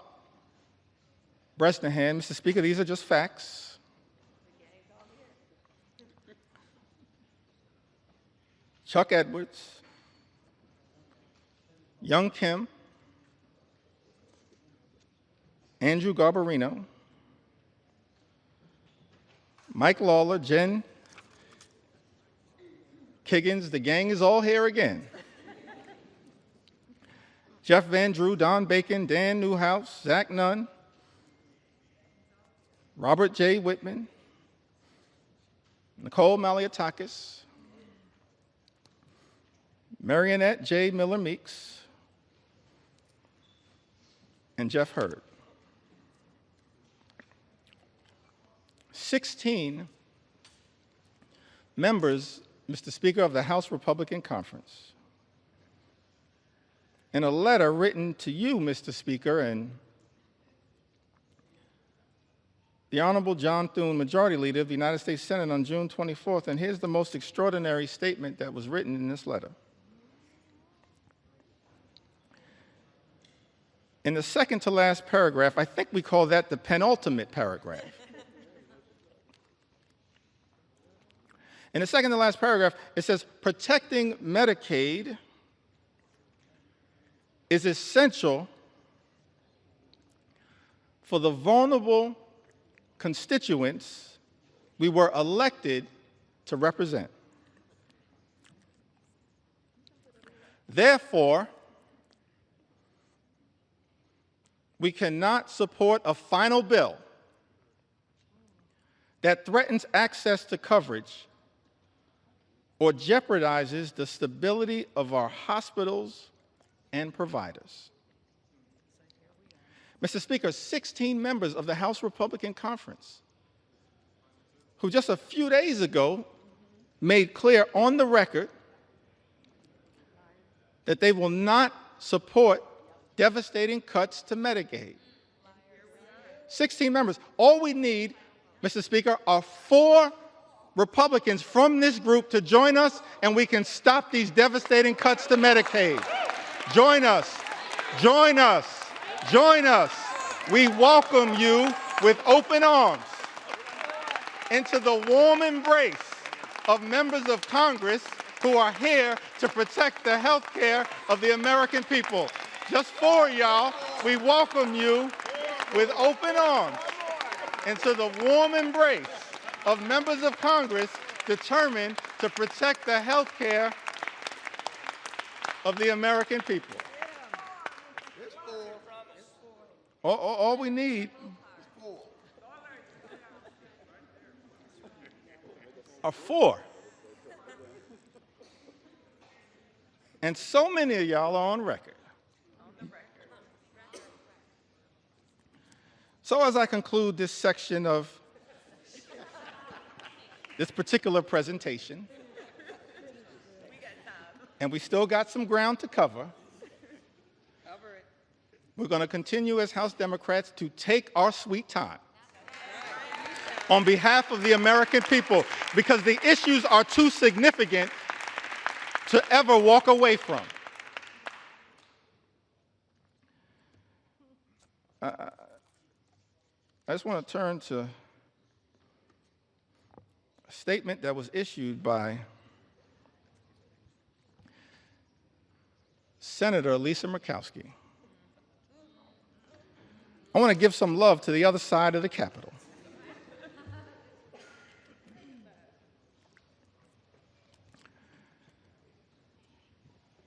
Bresnahan. Mr. Speaker, these are just facts. Chuck Edwards, Young Kim, Andrew Garbarino, Mike Lawler, Jen Kiggins, the gang is all here again. Jeff Van Drew, Don Bacon, Dan Newhouse, Zach Nunn, Robert J. Whitman, Nicole Malliotakis, Marionette J. Miller Meeks, and Jeff Hurd. 16 members, Mr. Speaker, of the House Republican Conference, in a letter written to you, Mr. Speaker, and the Honorable John Thune, Majority Leader of the United States Senate, on June 24th, and here's the most extraordinary statement that was written in this letter. In the second to last paragraph, I think we call that the penultimate paragraph. In the second to last paragraph, it says, protecting Medicaid is essential for the vulnerable constituents we were elected to represent. Therefore, we cannot support a final bill that threatens access to coverage or jeopardizes the stability of our hospitals and providers. Mr. Speaker, 16 members of the House Republican Conference who just a few days ago made clear on the record that they will not support devastating cuts to Medicaid. 16 members. All we need, Mr. Speaker, are 4 Republicans from this group to join us, and we can stop these devastating cuts to Medicaid. Join us. Join us. Join us. We welcome you with open arms into the warm embrace of members of Congress who are here to protect the health care of the American people. Just 4 y'all, we welcome you with open arms into the warm embrace of members of Congress determined to protect the health care of the American people. All we need are 4. And so many of y'all are on record. So as I conclude this section of this particular presentation, and we still got some ground to cover, we're going to continue as House Democrats to take our sweet time on behalf of the American people, because the issues are too significant to ever walk away from. I just want to turn to a statement that was issued by Senator Lisa Murkowski. I want to give some love to the other side of the Capitol.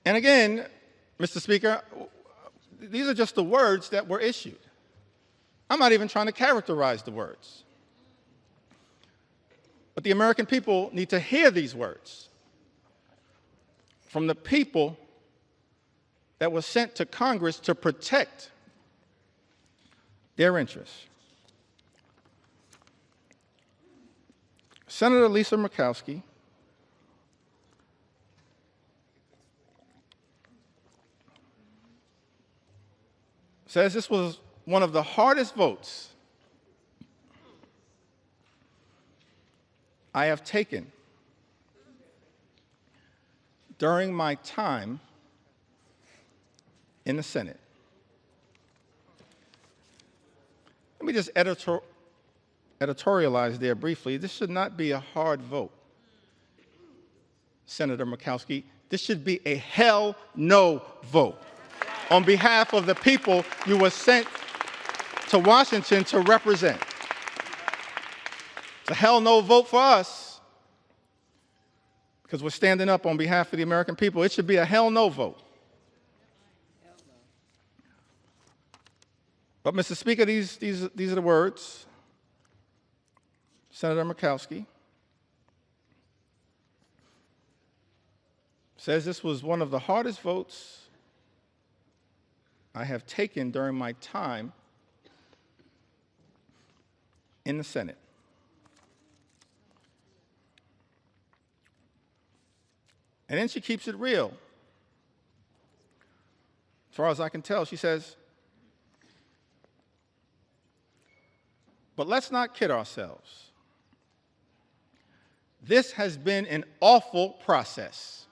And again, Mr. Speaker, these are just the words that were issued. I'm not even trying to characterize the words. But the American people need to hear these words from the people that were sent to Congress to protect their interests. Senator Lisa Murkowski says this was one of the hardest votes I have taken during my time in the Senate. Let me just editorialize there briefly. This should not be a hard vote, Senator Murkowski. This should be a hell no vote on behalf of the people you were sent to Washington to represent. It's a hell no vote for us because we're standing up on behalf of the American people. It should be a hell no vote. But, Mr. Speaker, these are the words. Senator Murkowski says this was one of the hardest votes I have taken during my time in the Senate. And then she keeps it real. As far as I can tell, she says, but let's not kid ourselves. This has been an awful process.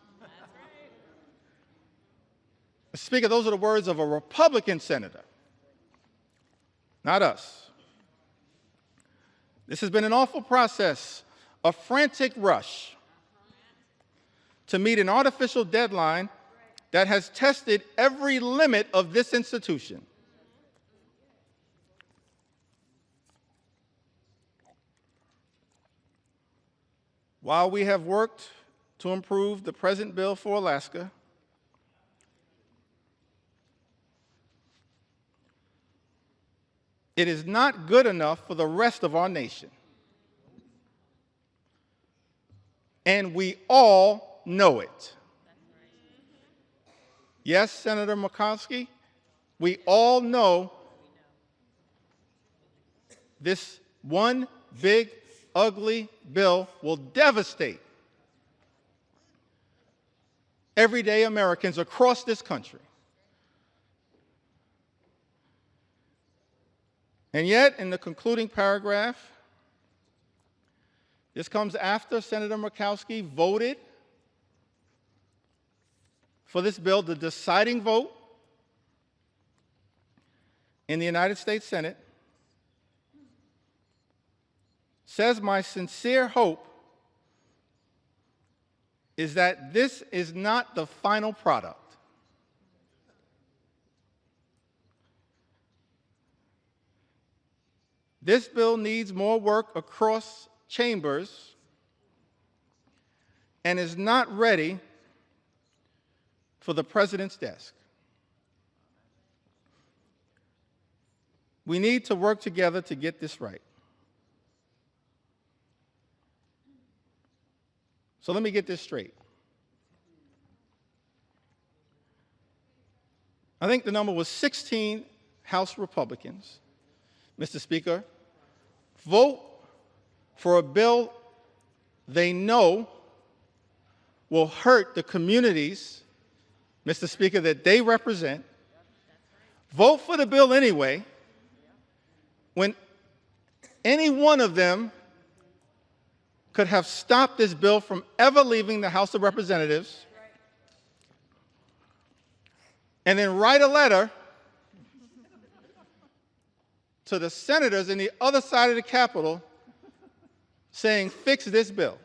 Mr. Speaker, those are the words of a Republican senator, not us. This has been an awful process, a frantic rush to meet an artificial deadline that has tested every limit of this institution. While we have worked to improve the present bill for Alaska, it is not good enough for the rest of our nation. And we all know it. Yes, Senator Murkowski, we all know This one big, ugly bill will devastate everyday Americans across this country. And yet, in the concluding paragraph, this comes after Senator Murkowski voted for this bill, the deciding vote in the United States Senate, says, "My sincere hope is that this is not the final product. This bill needs more work across chambers and is not ready for the President's desk. We need to work together to get this right." So let me get this straight. I think the number was 16 House Republicans, Mr. Speaker, vote for a bill they know will hurt the communities, Mr. Speaker, that they represent, vote for the bill anyway, when any one of them could have stopped this bill from ever leaving the House of Representatives, and then write a letter to the senators in the other side of the Capitol saying, "Fix this bill,"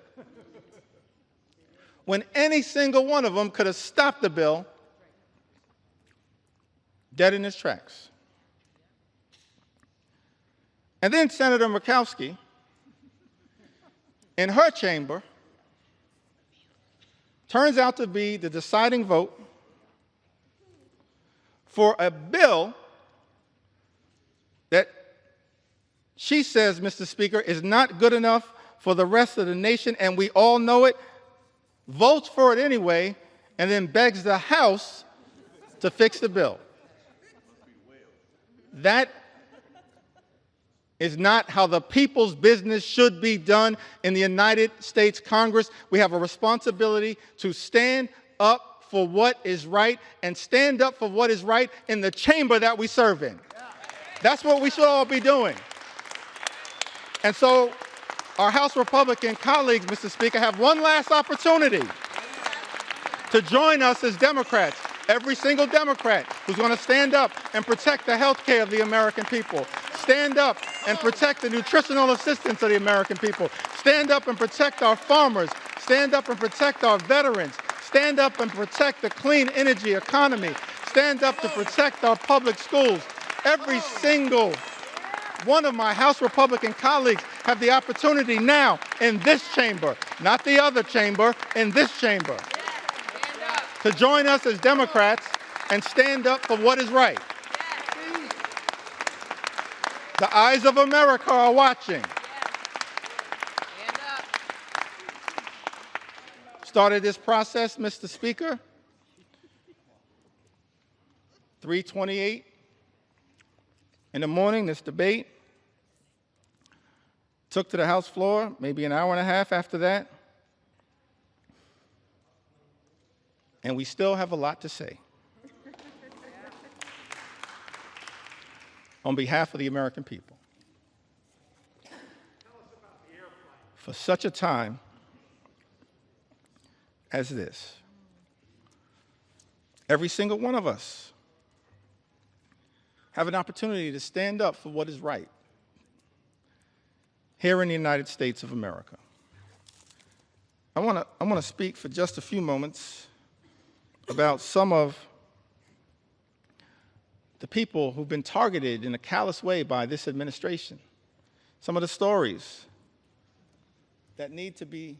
when any single one of them could have stopped the bill dead in its tracks. And then Senator Murkowski, in her chamber, turns out to be the deciding vote for a bill that she says, Mr. Speaker, is not good enough for the rest of the nation, and we all know it, votes for it anyway, and then begs the House to fix the bill. That is not how the people's business should be done in the United States Congress. We have a responsibility to stand up for what is right and stand up for what is right in the chamber that we serve in. That's what we should all be doing. And so our House Republican colleagues, Mr. Speaker, have one last opportunity to join us as Democrats, every single Democrat who's going to stand up and protect the health care of the American people, stand up and protect the nutritional assistance of the American people, stand up and protect our farmers, stand up and protect our veterans, stand up and protect the clean energy economy, stand up to protect our public schools. Every single one of my House Republican colleagues have the opportunity now in this chamber, not the other chamber, in this chamber, to join us as Democrats and stand up for what is right. The eyes of America are watching. Started this process, Mr. Speaker, 3:28 in the morning, this debate. Took to the House floor, maybe an hour and a half after that. And we still have a lot to say. On behalf of the American people. For such a time as this. Every single one of us have an opportunity to stand up for what is right here in the United States of America. I want to speak for just a few moments about some of the people who've been targeted in a callous way by this administration, some of the stories that need to be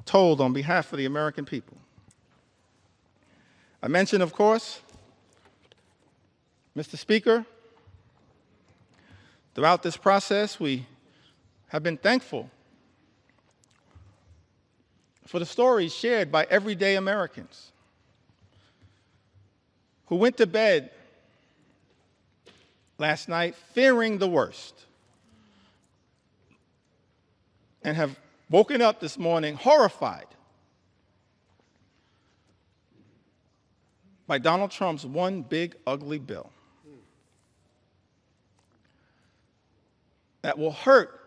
told on behalf of the American people. I mentioned, of course, Mr. Speaker, throughout this process, we have been thankful for the stories shared by everyday Americans who went to bed last night fearing the worst, and have woken up this morning horrified by Donald Trump's one big ugly bill that will hurt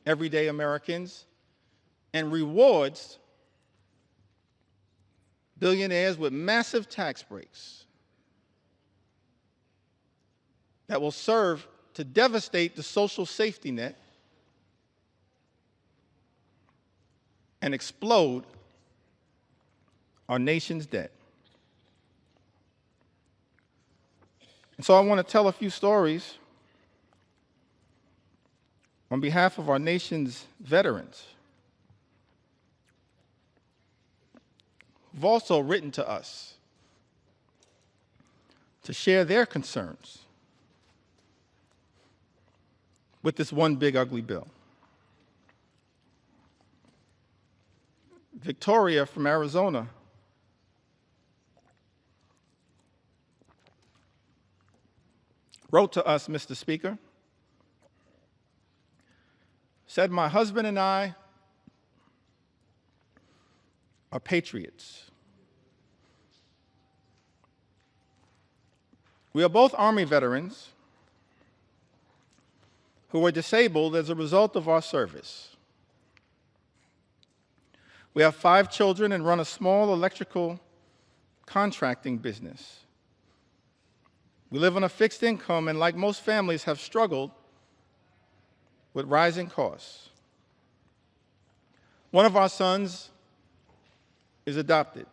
everyday Americans and rewards billionaires with massive tax breaks that will serve to devastate the social safety net and explode our nation's debt. And so I want to tell a few stories on behalf of our nation's veterans who've also written to us to share their concerns with this one big ugly bill. Victoria from Arizona wrote to us, Mr. Speaker, said, "My husband and I are patriots. We are both Army veterans who were disabled as a result of our service. We have 5 children and run a small electrical contracting business. We live on a fixed income and, like most families, have struggled with rising costs. One of our sons is adopted.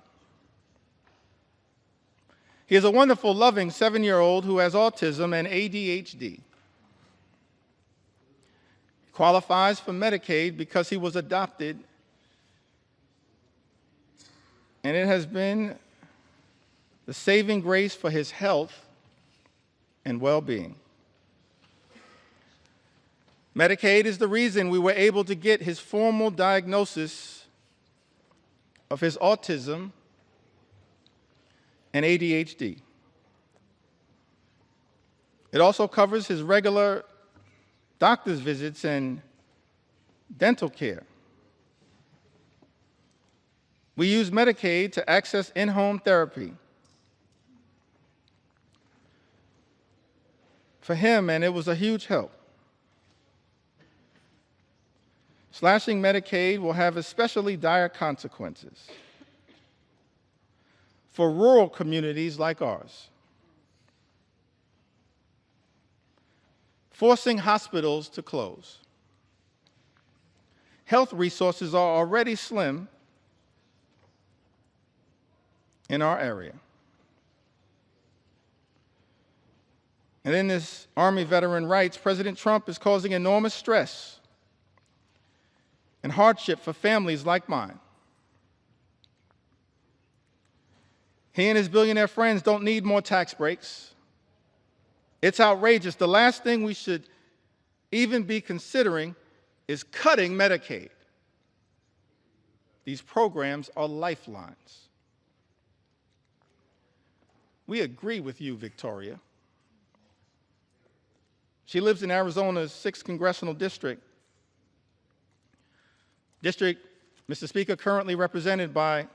He is a wonderful, loving 7-year-old who has autism and ADHD. He qualifies for Medicaid because he was adopted, and it has been the saving grace for his health and well-being. Medicaid is the reason we were able to get his formal diagnosis of his autism and ADHD. It also covers his regular doctor's visits and dental care. We use Medicaid to access in-home therapy for him, and it was a huge help. Slashing Medicaid will have especially dire consequences for rural communities like ours. Forcing hospitals to close. Health resources are already slim in our area. And in this Army veteran writes, President Trump is causing enormous stress and hardship for families like mine. He and his billionaire friends don't need more tax breaks. It's outrageous. The last thing we should even be considering is cutting Medicaid. These programs are lifelines. We agree with you, Victoria. She lives in Arizona's 6th Congressional District. District, Mr. Speaker, currently represented by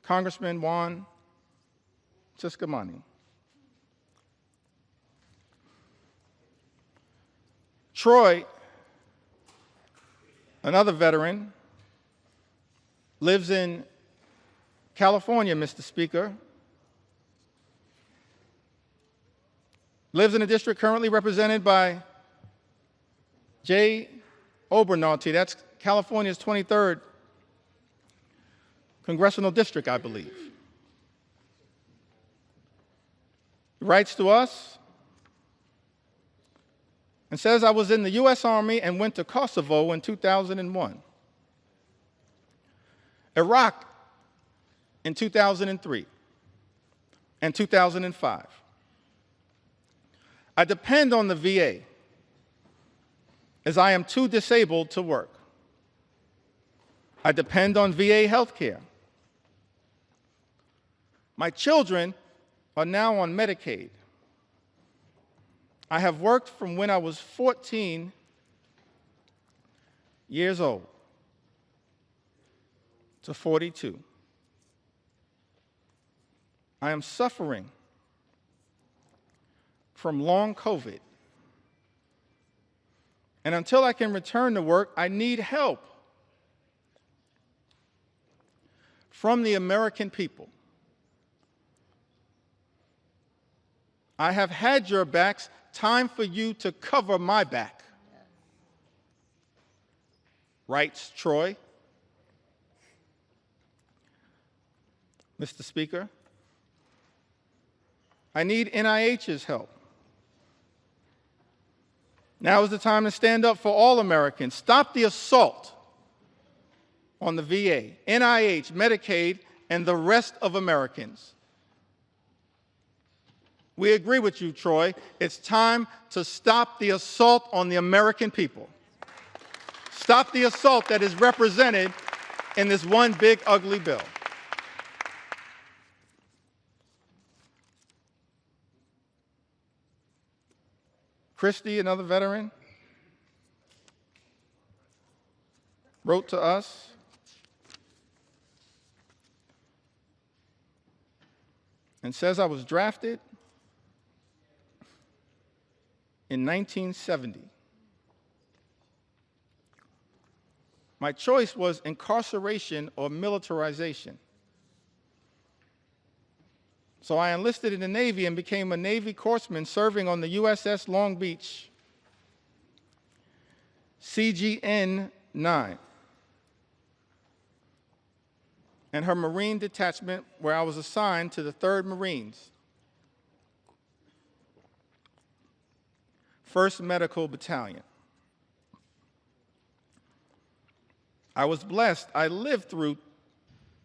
Congressman Juan Ciscomani. Troy, another veteran, lives in California, Mr. Speaker. Lives in a district currently represented by Jay Obernolte. That's California's 23rd congressional district, I believe. He writes to us and says, I was in the U.S. Army and went to Kosovo in 2001, Iraq in 2003, and 2005. I depend on the VA as I am too disabled to work. I depend on VA health care. My children are now on Medicaid. I have worked from when I was 14 years old to 42. I am suffering from long COVID. And until I can return to work, I need help from the American people. I have had your backs. Time for you to cover my back, writes Troy. Mr. Speaker, I need NIH's help. Now is the time to stand up for all Americans. Stop the assault on the VA, NIH, Medicaid, and the rest of Americans. We agree with you, Troy. It's time to stop the assault on the American people. Stop the assault that is represented in this one big, ugly bill. Christy, another veteran, wrote to us and says, I was drafted in 1970. My choice was incarceration or militarization. So I enlisted in the Navy and became a Navy corpsman serving on the USS Long Beach, CGN 9, and her Marine detachment, where I was assigned to the 3rd Marines, 1st Medical Battalion. I was blessed. I lived through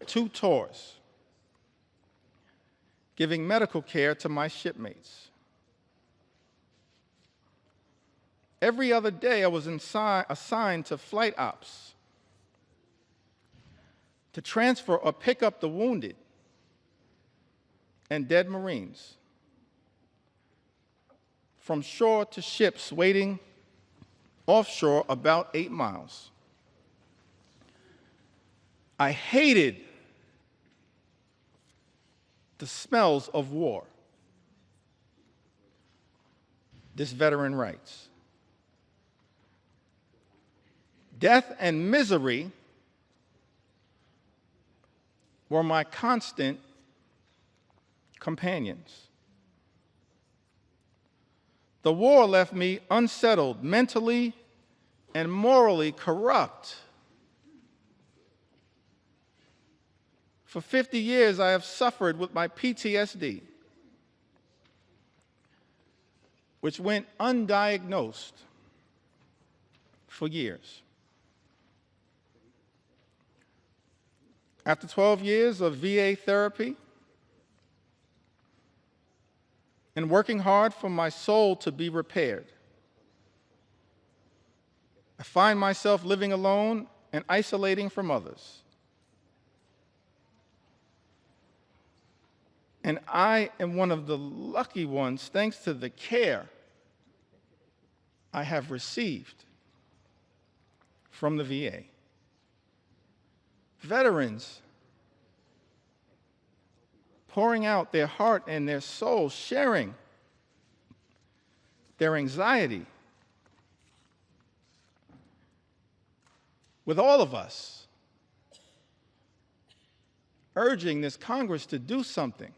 2 tours, giving medical care to my shipmates. Every other day, I was assigned to flight ops to transfer or pick up the wounded and dead Marines from shore to ships waiting offshore about 8 miles. I hated the smells of war. This veteran writes, death and misery were my constant companions. The war left me unsettled, mentally and morally corrupt. For 50 years, I have suffered with my PTSD, which went undiagnosed for years. After 12 years of VA therapy and working hard for my soul to be repaired, I find myself living alone and isolating from others. And I am one of the lucky ones, thanks to the care I have received from the VA. Veterans pouring out their heart and their soul, sharing their anxiety with all of us, urging this Congress to do something,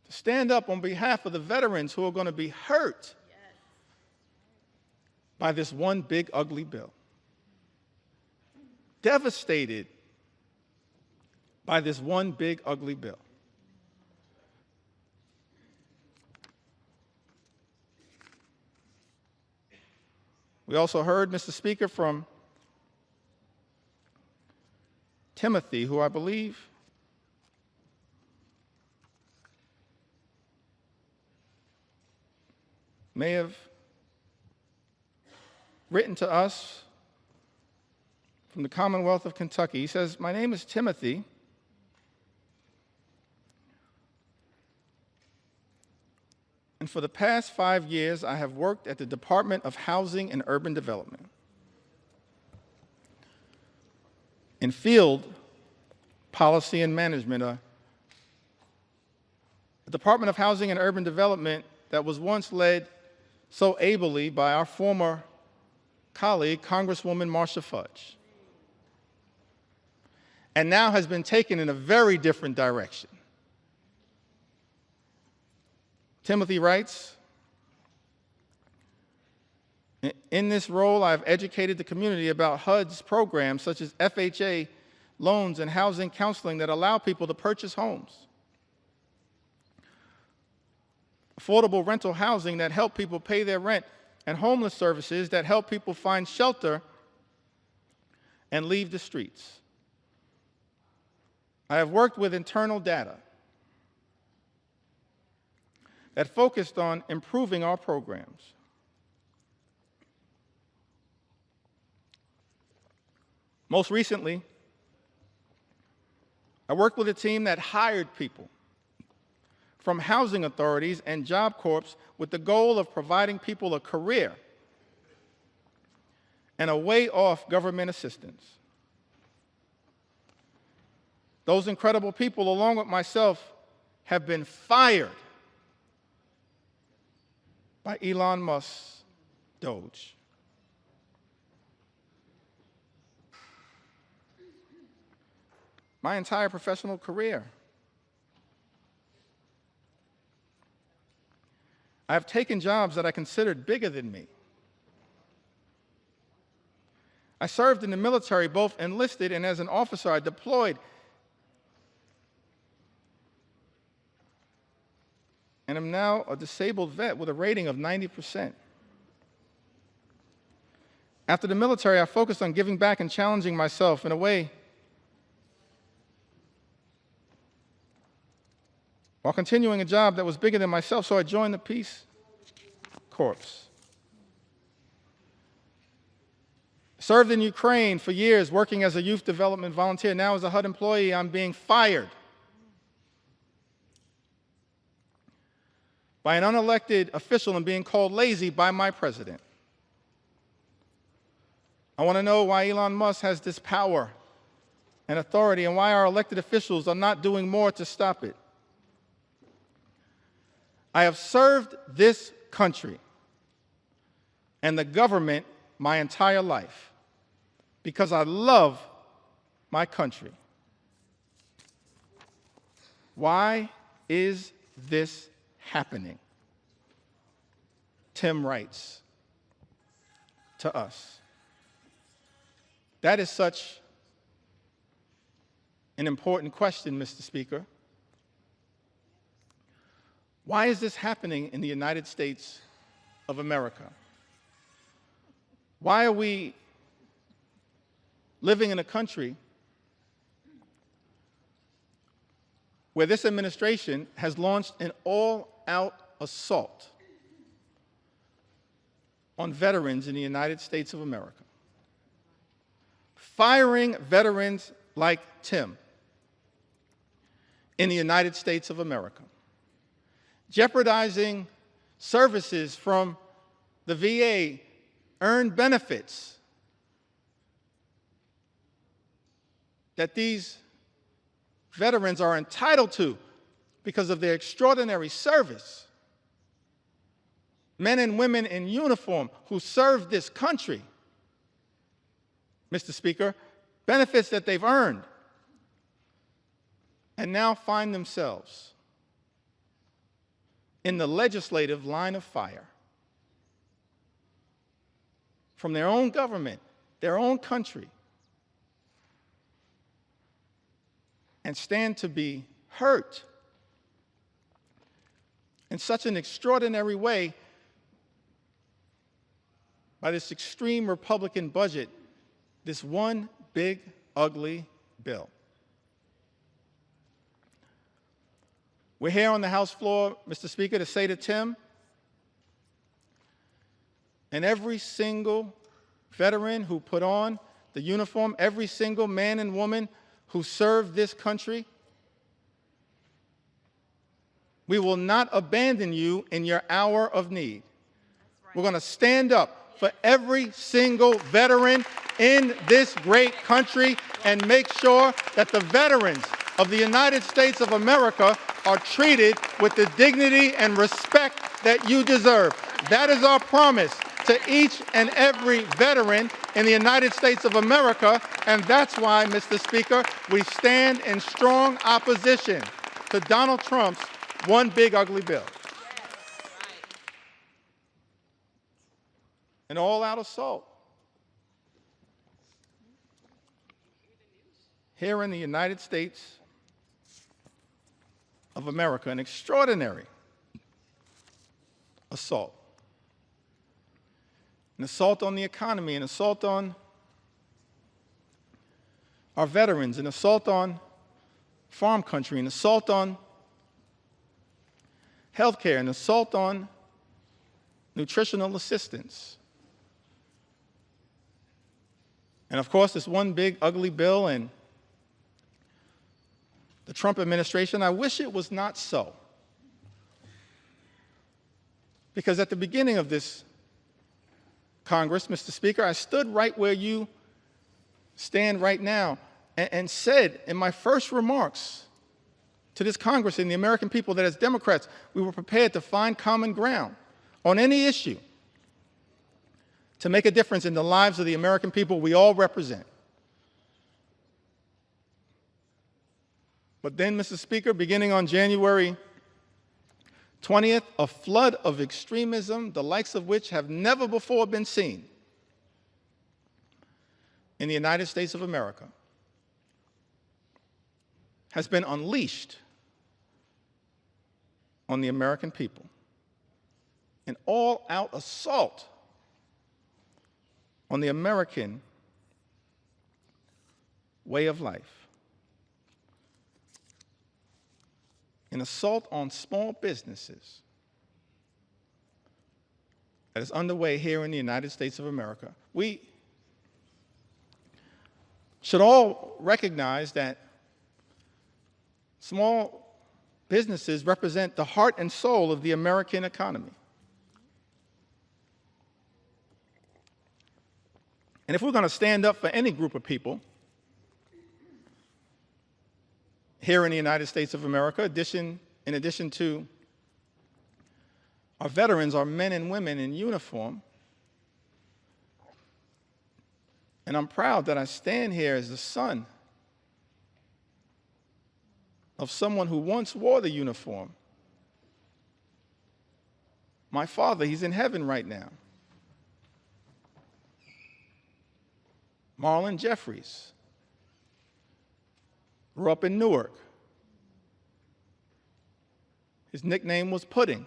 to stand up on behalf of the veterans who are going to be hurt by this one big, ugly bill. Devastated by this one big, ugly bill. We also heard, Mr. Speaker, from Timothy, who I believe may have written to us from the Commonwealth of Kentucky. He says, my name is Timothy. And for the past 5 years, I have worked at the Department of Housing and Urban Development. in field policy and management. The Department of Housing and Urban Development that was once led so ably by our former colleague, Congresswoman Marcia Fudge, and now has been taken in a very different direction. Timothy writes, in this role, I've educated the community about HUD's programs such as FHA loans and housing counseling that allow people to purchase homes. Affordable rental housing that help people pay their rent, and homeless services that help people find shelter and leave the streets. I have worked with internal data that focused on improving our programs. Most recently, I worked with a team that hired people from housing authorities and Job Corps with the goal of providing people a career and a way off government assistance. Those incredible people, along with myself, have been fired by Elon Musk's Doge. My entire professional career, I have taken jobs that I considered bigger than me. I served in the military, both enlisted and as an officer. I deployed and am now a disabled vet with a rating of 90%. After the military, I focused on giving back and challenging myself in a way while continuing a job that was bigger than myself, so I joined the Peace Corps. Served in Ukraine for years, working as a youth development volunteer. Now as a HUD employee, I'm being fired by an unelected official and being called lazy by my president. I want to know why Elon Musk has this power and authority and why our elected officials are not doing more to stop it. I have served this country and the government my entire life because I love my country. Why is this happening? Tim writes to us. That is such an important question, Mr. Speaker. Why is this happening in the United States of America? Why are we living in a country where this administration has launched an all-out assault on veterans in the United States of America, firing veterans like Tim in the United States of America, jeopardizing services from the VA, earned benefits that these veterans are entitled to because of their extraordinary service. Men and women in uniform who serve this country, Mr. Speaker, benefits that they've earned, and now find themselves in the legislative line of fire from their own government, their own country, and stand to be hurt in such an extraordinary way by this extreme Republican budget, this one big, ugly bill. We're here on the House floor, Mr. Speaker, to say to Tim and every single veteran who put on the uniform, every single man and woman who served this country, we will not abandon you in your hour of need. Right. We're going to stand up for every single veteran in this great country and make sure that the veterans of the United States of America are treated with the dignity and respect that you deserve. That is our promise to each and every veteran in the United States of America, and that's why, Mr. Speaker, we stand in strong opposition to Donald Trump's one big ugly bill. An all-out assault here in the United States of America, an extraordinary assault. An assault on the economy, an assault on our veterans, an assault on farm country, an assault on health care, an assault on nutritional assistance. And of course, this one big ugly bill and the Trump administration, I wish it was not so. Because at the beginning of this Congress, Mr. Speaker, I stood right where you stand right now and said in my first remarks to this Congress and the American people that as Democrats, we were prepared to find common ground on any issue to make a difference in the lives of the American people we all represent. But then, Mr. Speaker, beginning on January 20th, a flood of extremism, the likes of which have never before been seen in the United States of America, has been unleashed on the American people. An all-out assault on the American way of life. An assault on small businesses that is underway here in the United States of America. We should all recognize that small businesses represent the heart and soul of the American economy. And if we're going to stand up for any group of people here in the United States of America, in addition to our veterans, our men and women in uniform, and I'm proud that I stand here as the son of someone who once wore the uniform. My father, he's in heaven right now. Marlon Jeffries grew up in Newark. His nickname was Pudding.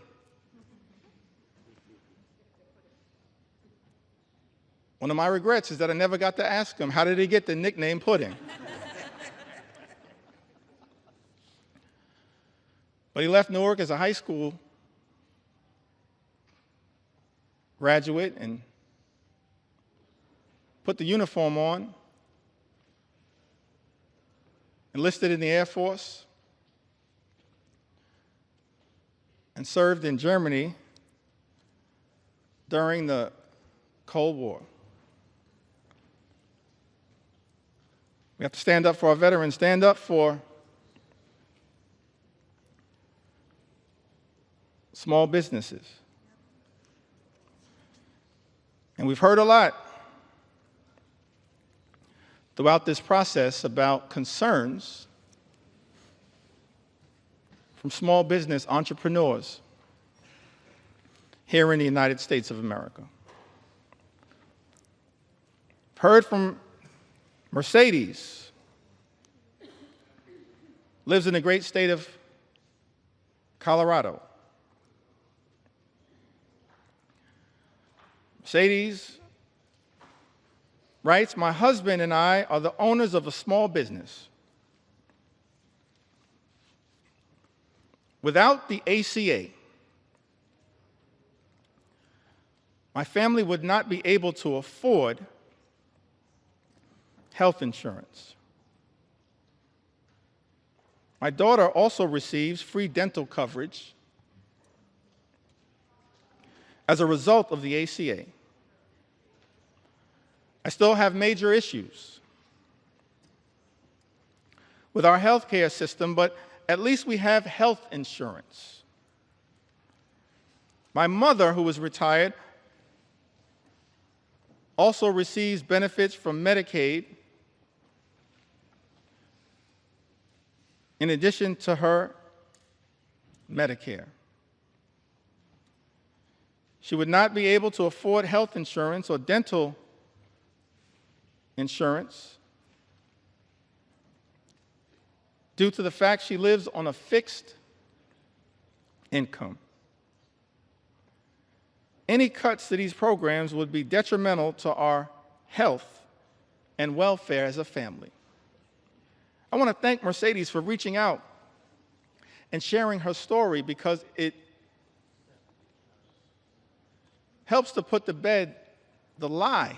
One of my regrets is that I never got to ask him, how did he get the nickname Pudding? But he left Newark as a high school graduate and put the uniform on, enlisted in the Air Force, and served in Germany during the Cold War. We have to stand up for our veterans, stand up for small businesses. And we've heard a lot throughout this process about concerns from small business entrepreneurs here in the United States of America. I've heard from Mercedes, lives in the great state of Colorado. Mercedes writes, "My husband and I are the owners of a small business. Without the ACA, my family would not be able to afford health insurance. My daughter also receives free dental coverage as a result of the ACA. I still have major issues with our healthcare system, but at least we have health insurance. My mother, who is retired, also receives benefits from Medicaid in addition to her Medicare. She would not be able to afford health insurance or dental insurance due to the fact she lives on a fixed income. Any cuts to these programs would be detrimental to our health and welfare as a family. I want to thank Mercedes for reaching out and sharing her story, because it helps to put to bed the lie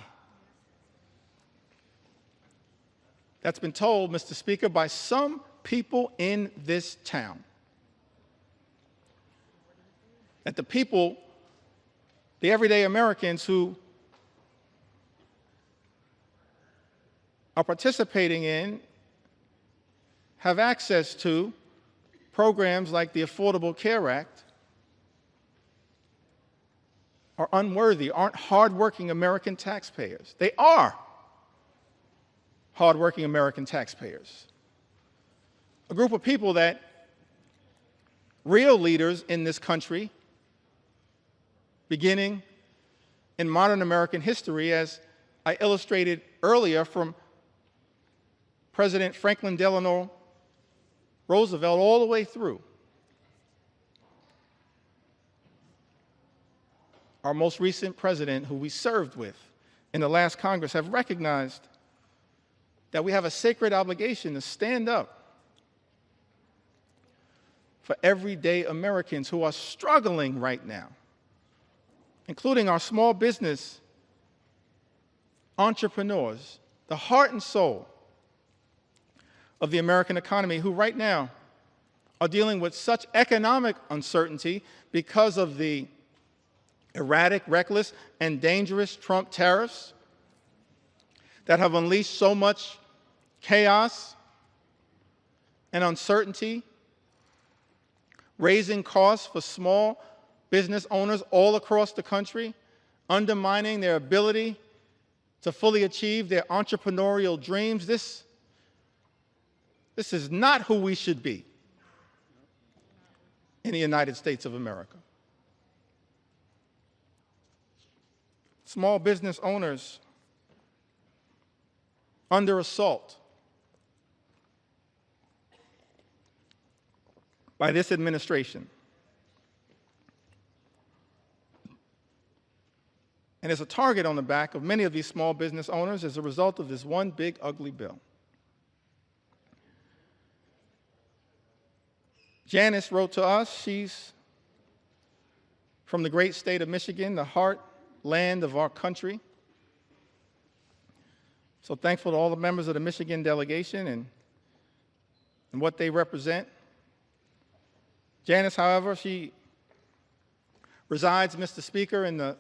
that's been told, Mr. Speaker, by some people in this town. That the people, the everyday Americans who are participating in, have access to programs like the Affordable Care Act, are unworthy, aren't hardworking American taxpayers. They are hardworking American taxpayers. A group of people that real leaders in this country, beginning in modern American history, as I illustrated earlier from President Franklin Delano Roosevelt all the way through, our most recent president, who we served with in the last Congress, have recognized that we have a sacred obligation to stand up for everyday Americans who are struggling right now, including our small business entrepreneurs, the heart and soul of the American economy, who right now are dealing with such economic uncertainty because of the erratic, reckless, and dangerous Trump tariffs that have unleashed so much chaos and uncertainty, raising costs for small business owners all across the country, undermining their ability to fully achieve their entrepreneurial dreams. This is not who we should be in the United States of America. Small business owners under assault by this administration. And there's a target on the back of many of these small business owners as a result of this one big, ugly bill. Janice wrote to us. She's from the great state of Michigan, the heartland of our country. So thankful to all the members of the Michigan delegation and what they represent. Janice, however, she resides, Mr. Speaker, in the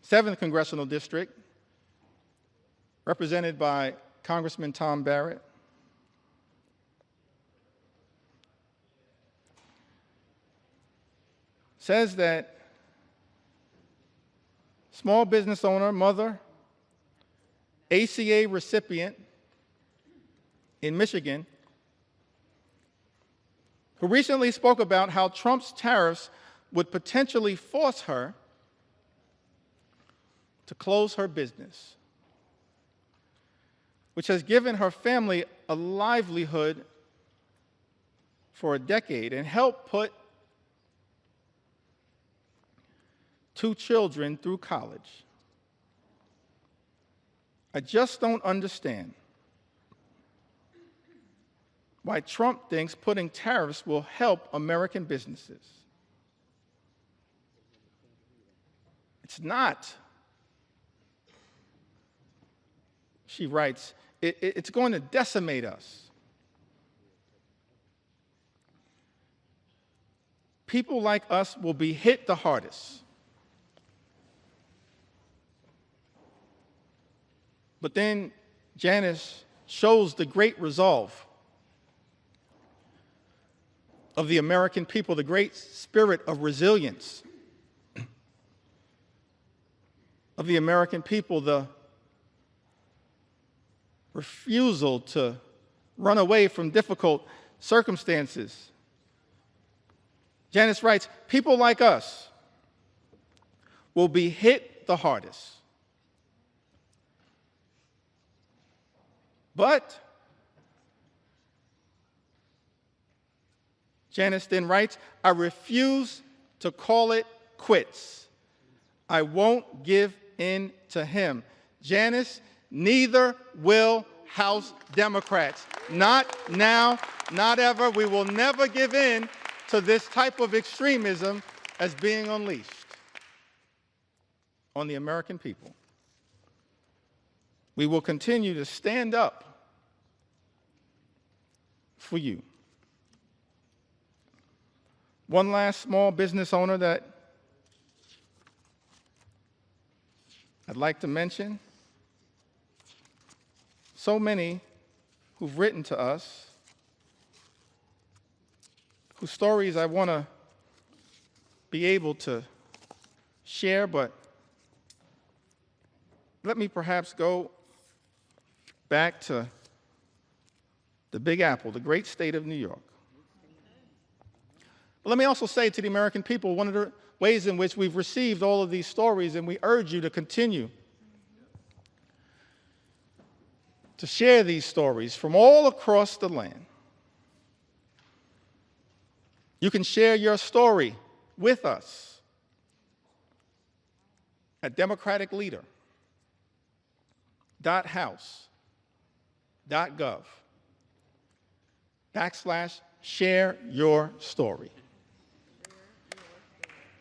7th Congressional District, represented by Congressman Tom Barrett. Says that small business owner, mother, ACA recipient in Michigan, who recently spoke about how Trump's tariffs would potentially force her to close her business, which has given her family a livelihood for a decade and helped put 2 children through college. I just don't understand why Trump thinks putting tariffs will help American businesses. It's not. She writes, it's going to decimate us. People like us will be hit the hardest. But then Janice shows the great resolve of the American people, the great spirit of resilience of the American people, the refusal to run away from difficult circumstances. Janice writes, people like us will be hit the hardest. But Janice then writes, I refuse to call it quits. I won't give in to him. Janice, neither will House Democrats. Not now, not ever. We will never give in to this type of extremism as being unleashed on the American people. We will continue to stand up for you. One last small business owner that I'd like to mention. So many who've written to us, whose stories I want to be able to share, but let me perhaps go back to the Big Apple, the great state of New York. But let me also say to the American people, one of the ways in which we've received all of these stories, and we urge you to continue to share these stories from all across the land. You can share your story with us at democraticleader.house.gov/share your story.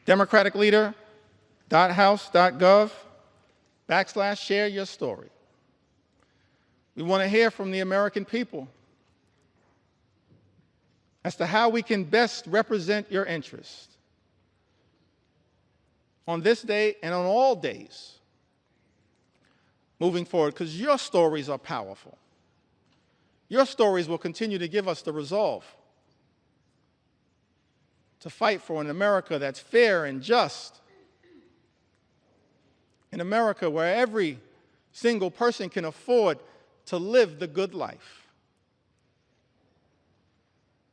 democraticleader.house.gov/share your story. We want to hear from the American people as to how we can best represent your interests on this day and on all days moving forward, because your stories are powerful. Your stories will continue to give us the resolve to fight for an America that's fair and just, an America where every single person can afford to live the good life.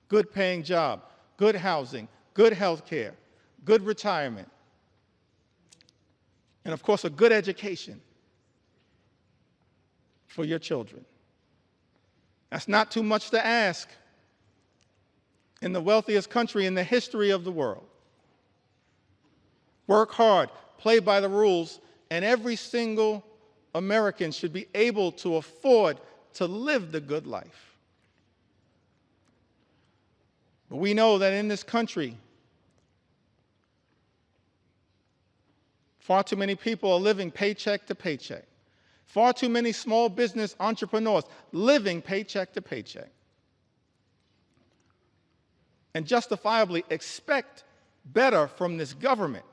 Good paying job, good housing, good health care, good retirement, and of course a good education for your children. That's not too much to ask in the wealthiest country in the history of the world. Work hard, play by the rules, and every single American should be able to afford to live the good life. But we know that in this country, far too many people are living paycheck to paycheck. Far too many small business entrepreneurs living paycheck to paycheck. And justifiably expect better from this government.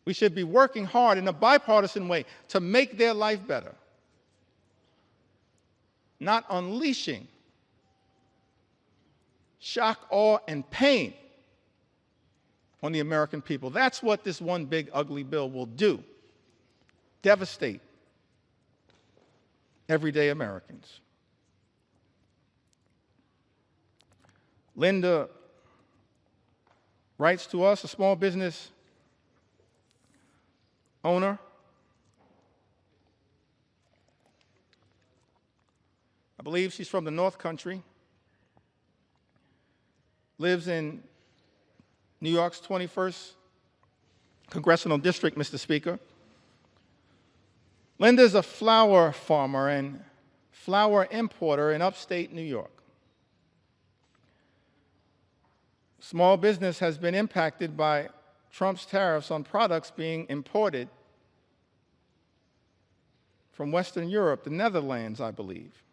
We should be working hard in a bipartisan way to make their life better, not unleashing shock, awe, and pain on the American people. That's what this one big ugly bill will do. Devastate everyday Americans. Linda writes to us, a small business owner. I believe she's from the North Country. Lives in New York's 21st Congressional District, Mr. Speaker. Linda's a flower farmer and flower importer in upstate New York. Small business has been impacted by Trump's tariffs on products being imported from Western Europe, the Netherlands, I believe.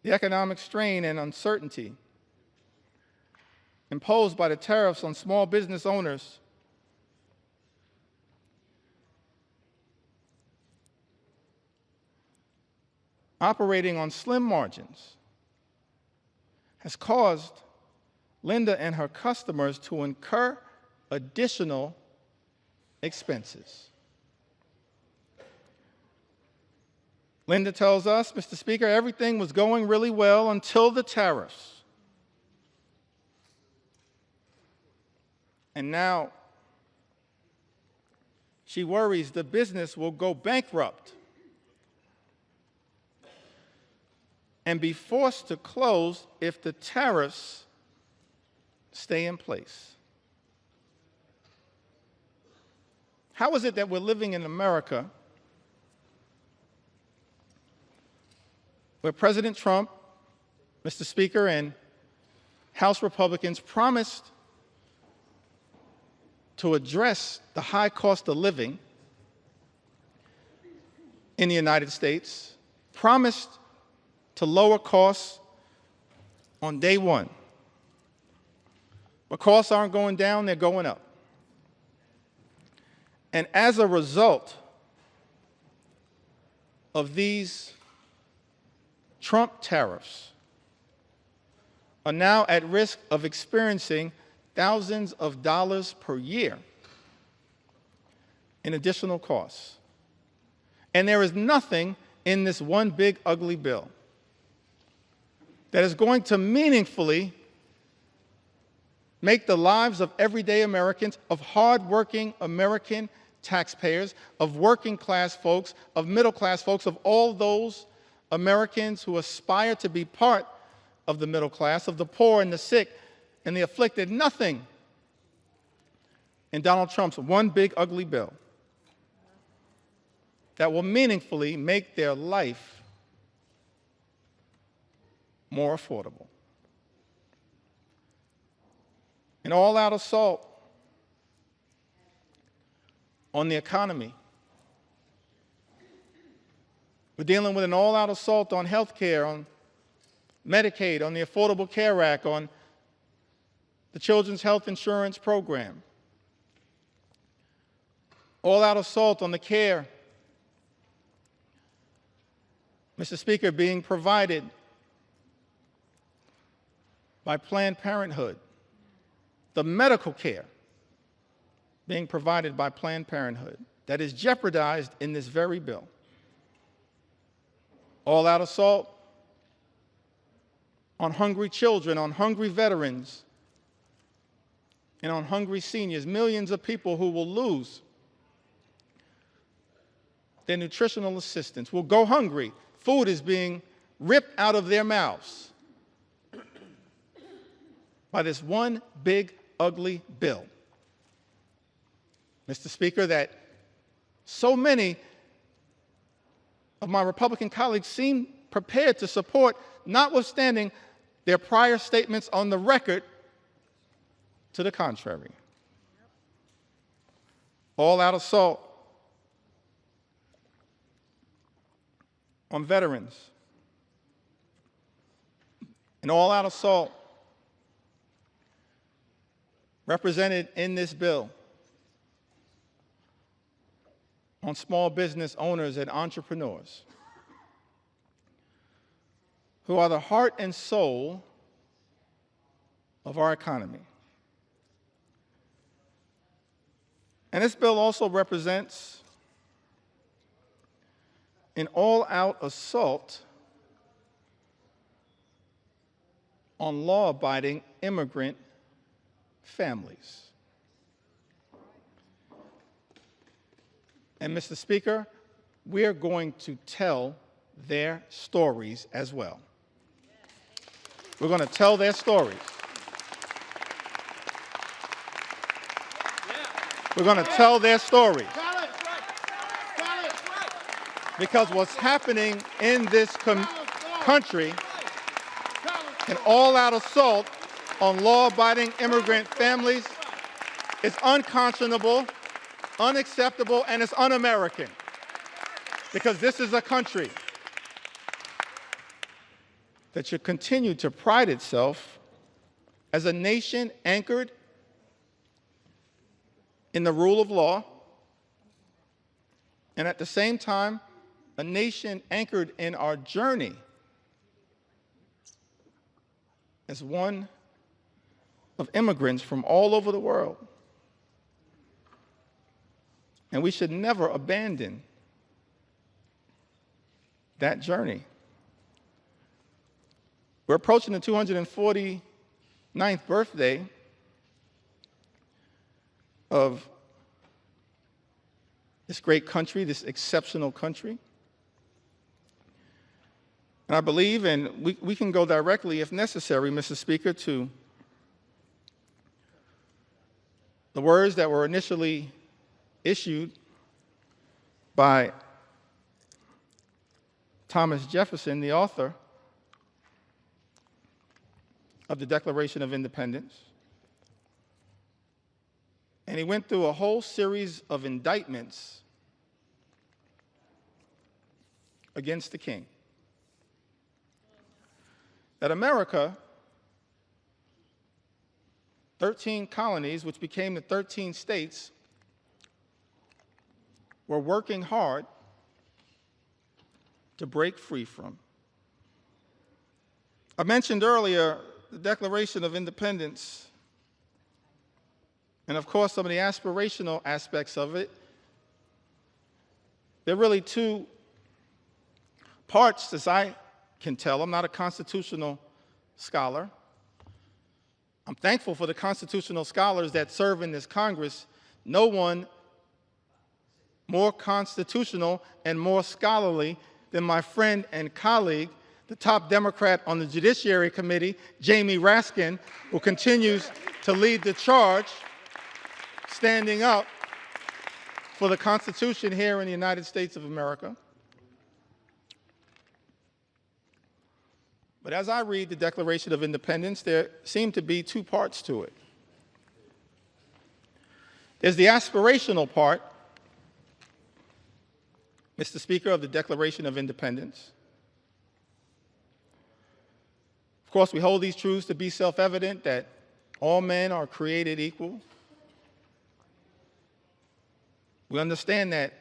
The economic strain and uncertainty imposed by the tariffs on small business owners operating on slim margins, has caused Linda and her customers to incur additional expenses. Linda tells us, Mr. Speaker, everything was going really well until the tariffs. And now she worries the business will go bankrupt and be forced to close if the tariffs stay in place. How is it that we're living in America where President Trump, Mr. Speaker, and House Republicans promised to address the high cost of living in the United States, promised to lower costs on day one. But costs aren't going down, they're going up. And as a result of these Trump tariffs, are now at risk of experiencing thousands of dollars per year in additional costs. And there is nothing in this one big ugly bill that is going to meaningfully make the lives of everyday Americans, of hardworking American taxpayers, of working class folks, of middle class folks, of all those Americans who aspire to be part of the middle class, of the poor and the sick and the afflicted. Nothing in Donald Trump's one big ugly bill that will meaningfully make their life more affordable. An all-out assault on the economy. We're dealing with an all-out assault on health care, on Medicaid, on the Affordable Care Act, on the Children's Health Insurance Program. All-out assault on the care, Mr. Speaker, being provided by Planned Parenthood, the medical care being provided by Planned Parenthood that is jeopardized in this very bill. All-out assault on hungry children, on hungry veterans, and on hungry seniors, millions of people who will lose their nutritional assistance, will go hungry. Food is being ripped out of their mouths by this one big, ugly bill. Mr. Speaker, that so many of my Republican colleagues seem prepared to support, notwithstanding their prior statements on the record to the contrary. All-out assault on veterans. An all-out assault represented in this bill on small business owners and entrepreneurs who are the heart and soul of our economy. And this bill also represents an all-out assault on law-abiding immigrant families. And Mr. Speaker, we are going to tell their stories as well. We're going to tell their stories. We're going to tell their stories. Because what's happening in this country, an all-out assault on law-abiding immigrant families, is unconscionable, unacceptable, and it's un-American. Because this is a country that should continue to pride itself as a nation anchored in the rule of law, and at the same time a nation anchored in our journey as one of immigrants from all over the world. And we should never abandon that journey. We're approaching the 249th birthday of this great country, this exceptional country. And I believe, and we can go directly, if necessary, Mr. Speaker, to the words that were initially issued by Thomas Jefferson, the author of the Declaration of Independence. And he went through a whole series of indictments against the king. That America, 13 colonies, which became the 13 states, were working hard to break free from. I mentioned earlier the Declaration of Independence, and of course some of the aspirational aspects of it. There are really two parts, as I can tell. I'm not a constitutional scholar. I'm thankful for the constitutional scholars that serve in this Congress. No one more constitutional and more scholarly than my friend and colleague, the top Democrat on the Judiciary Committee, Jamie Raskin, who continues to lead the charge, standing up for the Constitution here in the United States of America. But as I read the Declaration of Independence, there seem to be two parts to it. There's the aspirational part, Mr. Speaker, of the Declaration of Independence. Of course, we hold these truths to be self-evident, that all men are created equal. We understand that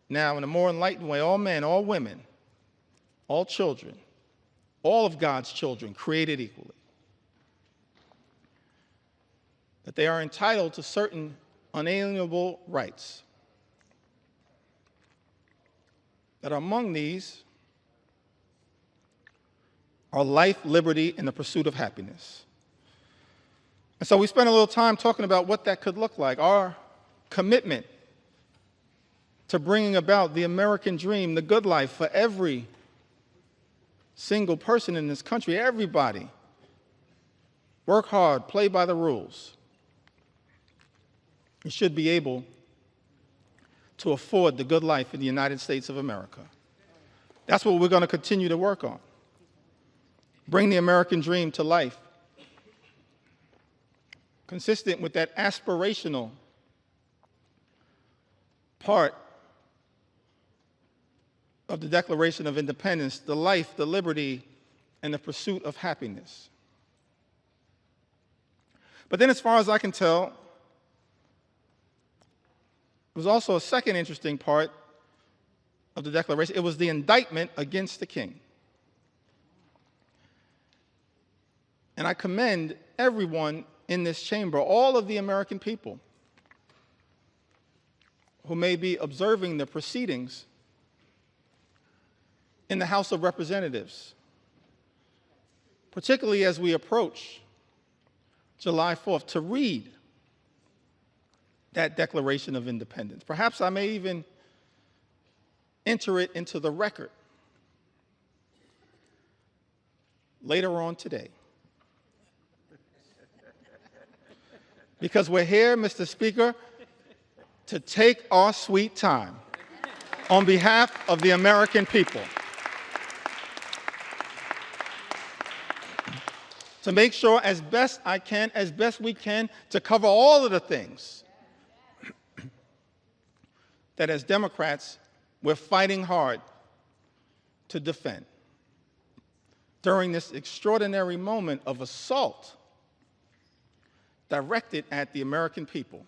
now in a more enlightened way, all men, all women, all children, all of God's children created equally. That they are entitled to certain unalienable rights. That among these are life, liberty, and the pursuit of happiness. And so we spent a little time talking about what that could look like, our commitment to bringing about the American dream, the good life for every single person in this country, everybody. Work hard, play by the rules. You should be able to afford the good life in the United States of America. That's what we're going to continue to work on. Bring the American dream to life, consistent with that aspirational part of the Declaration of Independence, the life, the liberty, and the pursuit of happiness. But then, as far as I can tell, there was also a second interesting part of the Declaration. It was the indictment against the king. And I commend everyone in this chamber, all of the American people who may be observing the proceedings in the House of Representatives, particularly as we approach July 4th, to read that Declaration of Independence. Perhaps I may even enter it into the record later on today. Because we're here, Mr. Speaker, to take our sweet time on behalf of the American people, to make sure as best I can, as best we can, to cover all of the things that as Democrats we're fighting hard to defend during this extraordinary moment of assault directed at the American people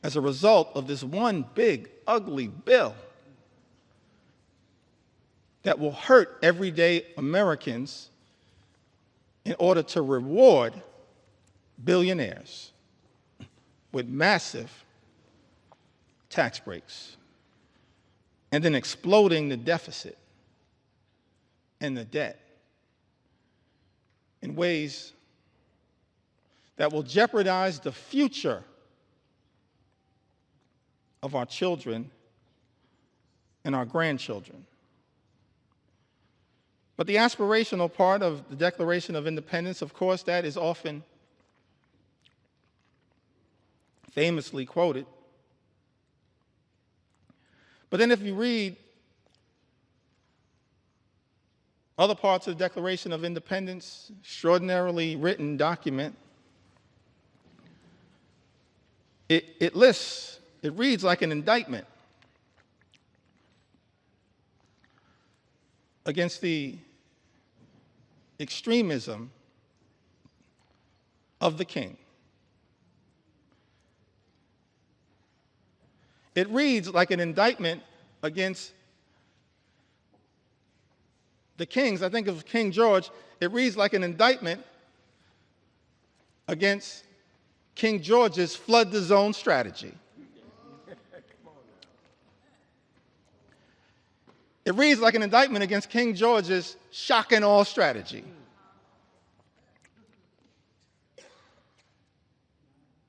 as a result of this one big, ugly bill that will hurt everyday Americans in order to reward billionaires with massive tax breaks and then exploding the deficit and the debt in ways that will jeopardize the future of our children and our grandchildren. But the aspirational part of the Declaration of Independence, of course, that is often famously quoted. But then if you read other parts of the Declaration of Independence, extraordinarily written document, it reads like an indictment against the extremism of the king. It reads like an indictment against the kings. I think of King George. It reads like an indictment against King George's flood the zone strategy. It reads like an indictment against King George's shock and awe strategy.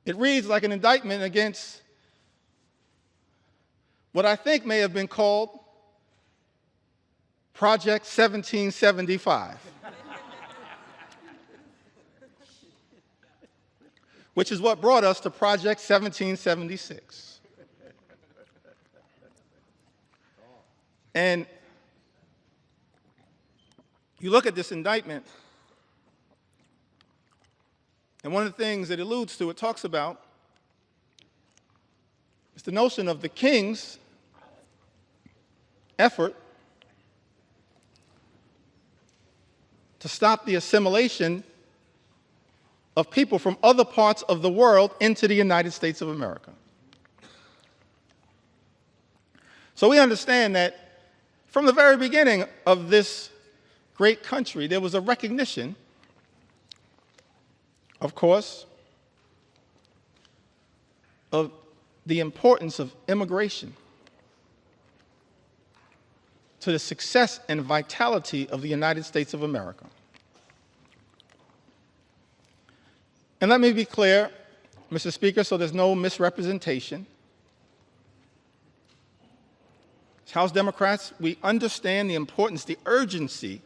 It reads like an indictment against what I think may have been called Project 1775, which is what brought us to Project 1776. And you look at this indictment, and one of the things it alludes to, it talks about, is the notion of the king's effort to stop the assimilation of people from other parts of the world into the United States of America. So we understand that from the very beginning of this great country, there was a recognition, of course, of the importance of immigration to the success and vitality of the United States of America. And let me be clear, Mr. Speaker, so there's no misrepresentation. As House Democrats, we understand the importance, the urgency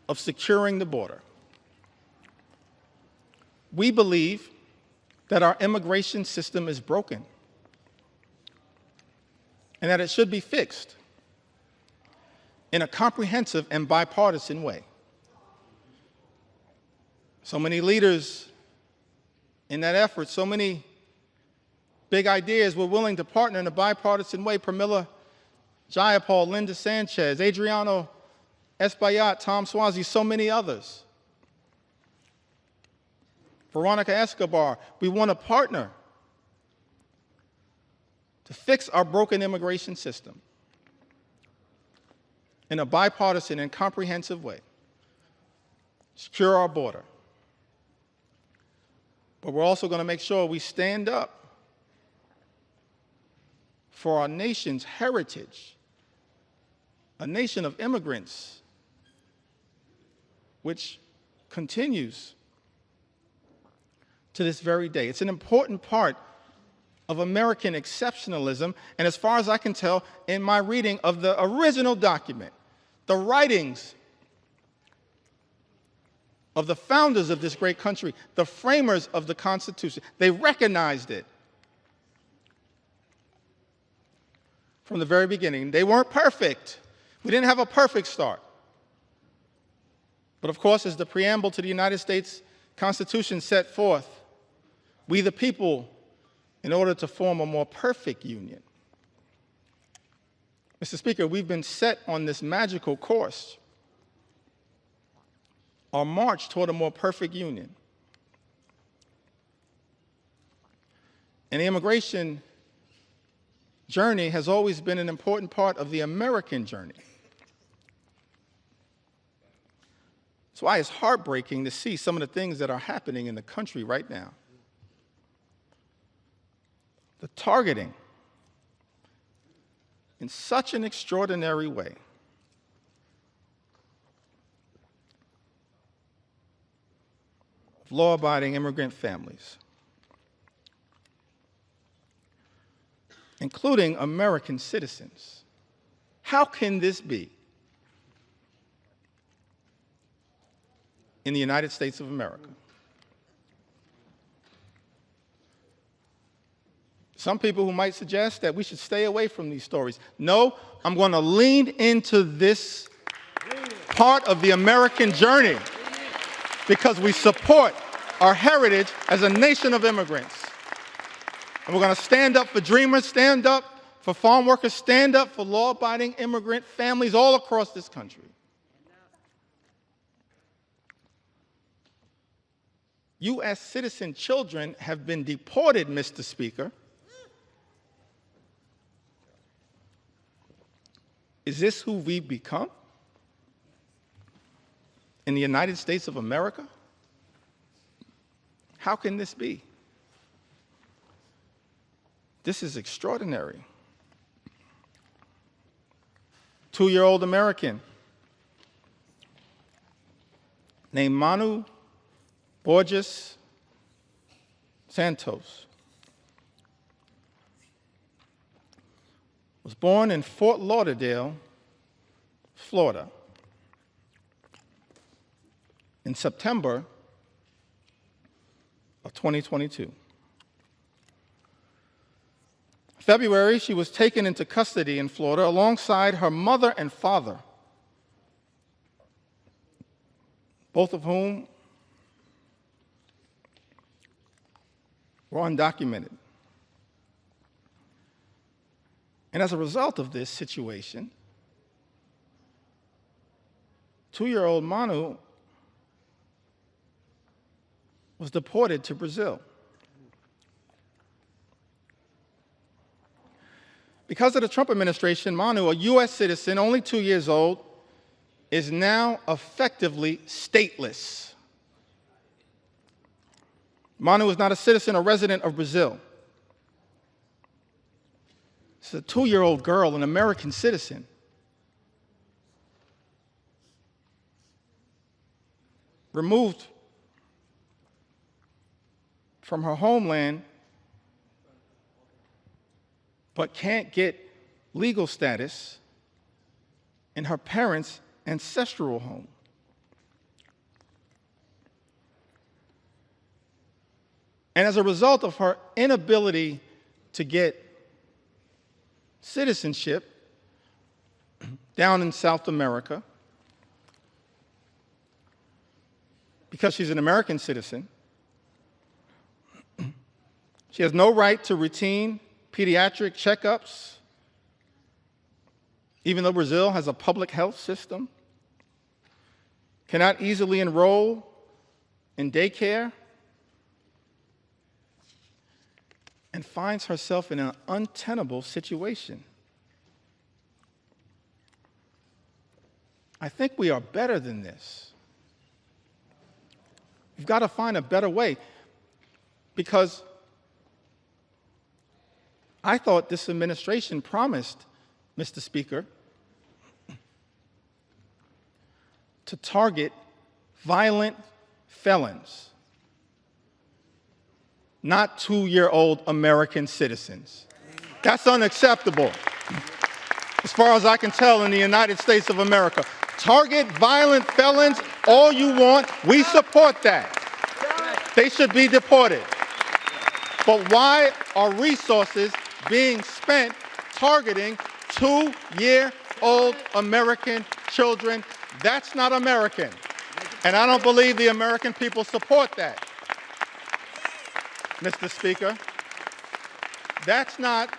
of securing the border. We believe that our immigration system is broken and that it should be fixed in a comprehensive and bipartisan way. So many leaders in that effort, so many big ideas were willing to partner in a bipartisan way. Pramila Jayapal, Linda Sanchez, Adriano Espaillat, Tom Suozzi, so many others. Veronica Escobar, we want to partner to fix our broken immigration system in a bipartisan and comprehensive way, secure our border. But we're also going to make sure we stand up for our nation's heritage, a nation of immigrants, which continues to this very day. It's an important part of American exceptionalism, and as far as I can tell, in my reading of the original document, the writings of the founders of this great country, the framers of the Constitution, they recognized it from the very beginning. They weren't perfect. We didn't have a perfect start. But of course, as the preamble to the United States Constitution set forth, we the people, in order to form a more perfect union. Mr. Speaker, we've been set on this magical course, our march toward a more perfect union. And the immigration journey has always been an important part of the American journey. That's why it's heartbreaking to see some of the things that are happening in the country right now. The targeting in such an extraordinary way of law-abiding immigrant families, including American citizens. How can this be in the United States of America? Some people who might suggest that we should stay away from these stories. No, I'm going to lean into this part of the American journey because we support our heritage as a nation of immigrants. And we're going to stand up for dreamers, stand up for farm workers, stand up for law-abiding immigrant families all across this country. U.S. citizen children have been deported, Mr. Speaker. Is this who we've become in the United States of America? How can this be? This is extraordinary. 2-year-old American named Manu Borges Santos was born in Fort Lauderdale, Florida, in September of 2022. February, she was taken into custody in Florida alongside her mother and father, both of whom were undocumented. And as a result of this situation, 2-year-old Manu was deported to Brazil. Because of the Trump administration, Manu, a U.S. citizen, only 2 years old, is now effectively stateless. Manu is not a citizen or resident of Brazil. It's a 2-year-old girl, an American citizen. Removed from her homeland, but can't get legal status in her parents' ancestral home. And as a result of her inability to get citizenship down in South America, because she's an American citizen, she has no right to routine pediatric checkups, even though Brazil has a public health system, cannot easily enroll in daycare, and finds herself in an untenable situation. I think we are better than this. We've got to find a better way, because I thought this administration promised, Mr. Speaker, to target violent felons, not 2-year-old American citizens. That's unacceptable, as far as I can tell, in the United States of America. Target violent felons all you want. We support that. They should be deported. But why are resources being spent targeting 2-year-old American children? That's not American. And I don't believe the American people support that. Mr. Speaker, that's not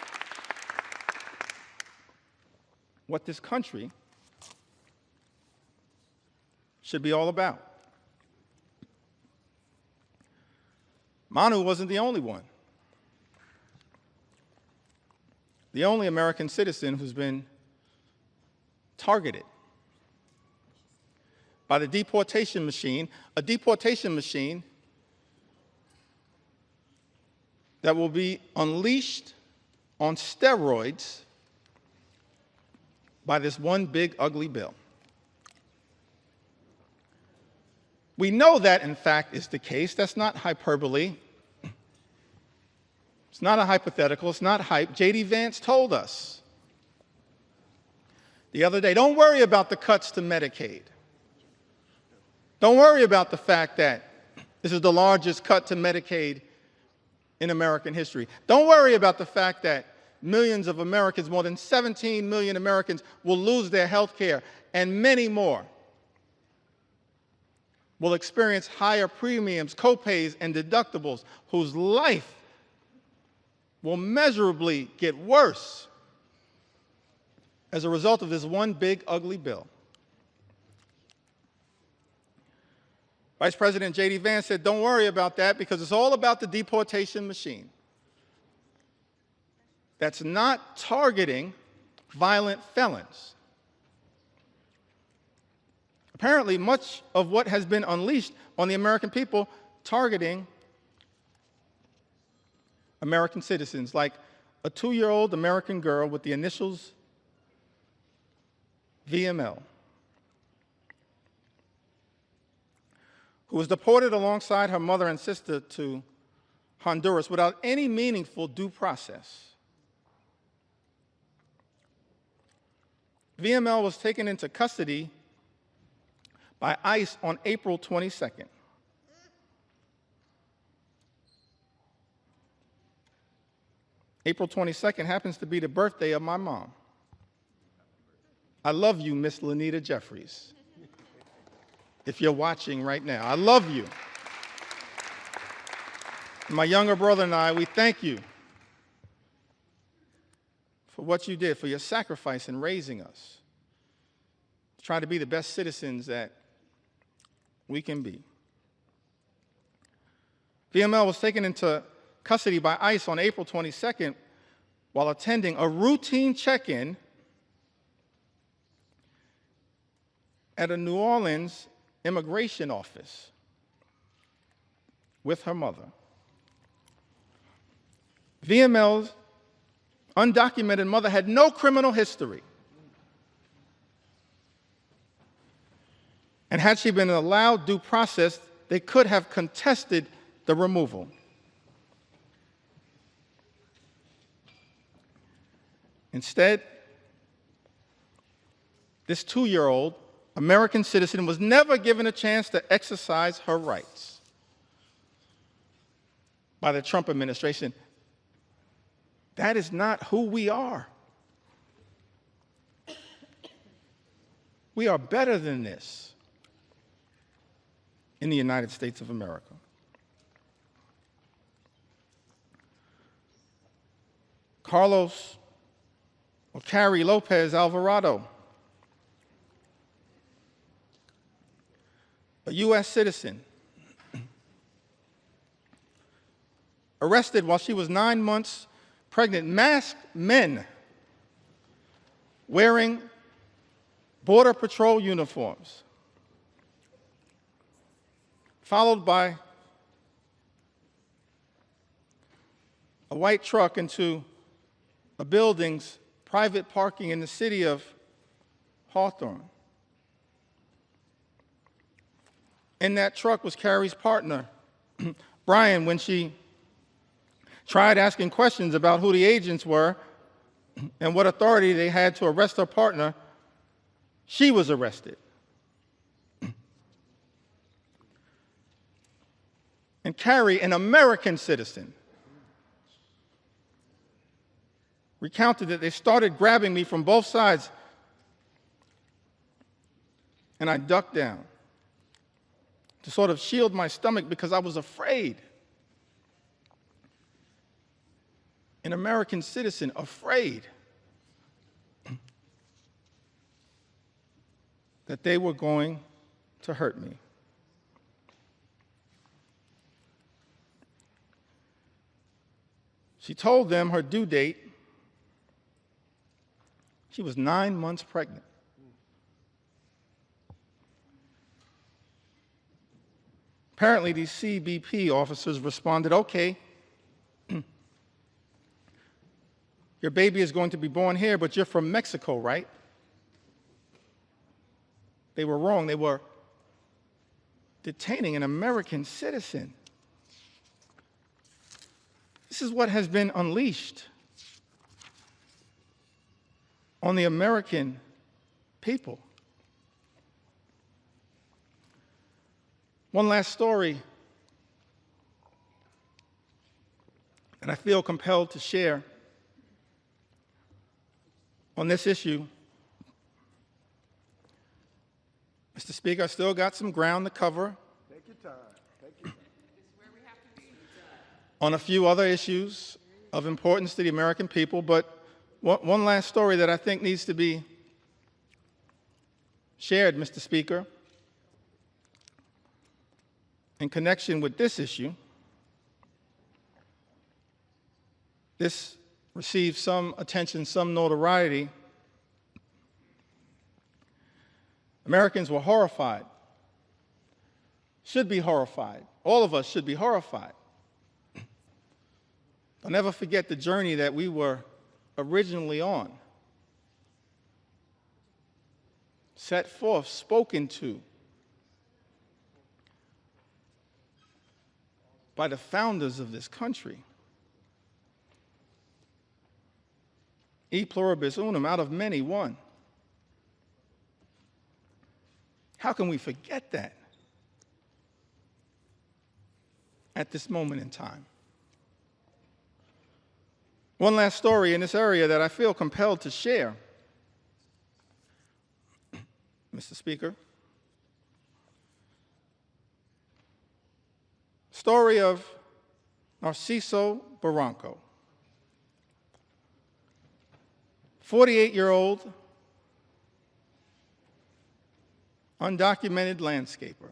what this country should be all about. Manu wasn't the only one. The only American citizen who's been targeted. by the deportation machine, a deportation machine that will be unleashed on steroids by this one big ugly bill. We know that, in fact, is the case. That's not hyperbole. It's not a hypothetical. It's not hype. J.D. Vance told us the other day, don't worry about the cuts to Medicaid. Don't worry about the fact that this is the largest cut to Medicaid in American history. Don't worry about the fact that millions of Americans, more than 17 million Americans, will lose their health care, and many more will experience higher premiums, copays, and deductibles, whose life will measurably get worse as a result of this one big ugly bill. Vice President J.D. Vance said, don't worry about that because it's all about the deportation machine. That's not targeting violent felons. Apparently, much of what has been unleashed on the American people targeting American citizens, like a 2-year-old American girl with the initials VML, who was deported alongside her mother and sister to Honduras without any meaningful due process. VML was taken into custody by ICE on April 22nd. April 22nd happens to be the birthday of my mom. I love you, Miss Lanita Jeffries. If you're watching right now, I love you. My younger brother and I, we thank you for what you did, for your sacrifice in raising us, trying to be the best citizens that we can be. VML was taken into custody by ICE on April 22nd while attending a routine check-in at a New Orleans immigration office with her mother. VML's undocumented mother had no criminal history. And had she been allowed due process, they could have contested the removal. Instead, this 2-year-old American citizen was never given a chance to exercise her rights by the Trump administration. That is not who we are. We are better than this in the United States of America. Carlos or Carrie Lopez Alvarado, a U.S. citizen, arrested while she was 9 months pregnant, masked men wearing Border Patrol uniforms, followed by a white truck into a building's private parking in the city of Hawthorne. In that truck was Carrie's partner, Brian. When she tried asking questions about who the agents were and what authority they had to arrest her partner, she was arrested. And Carrie, an American citizen, recounted that they started grabbing me from both sides, and I ducked down to sort of shield my stomach because I was afraid. An American citizen afraid that they were going to hurt me. She told them her due date. She was 9 months pregnant. Apparently, these CBP officers responded, okay, your baby is going to be born here, but you're from Mexico, right? They were wrong. They were detaining an American citizen. This is what has been unleashed on the American people. One last story that I feel compelled to share on this issue. Mr. Speaker, I still got some ground to cover. Take your time. Take your time. On a few other issues of importance to the American people, but one last story that I think needs to be shared, Mr. Speaker, in connection with this issue. This received some attention, some notoriety. Americans were horrified, should be horrified. All of us should be horrified. I'll never forget the journey that we were originally on. Set forth, spoken to by the founders of this country. E pluribus unum, out of many, one. How can we forget that at this moment in time? One last story in this area that I feel compelled to share, Mr. Speaker. Story of Narciso Barranco, 48-year-old undocumented landscaper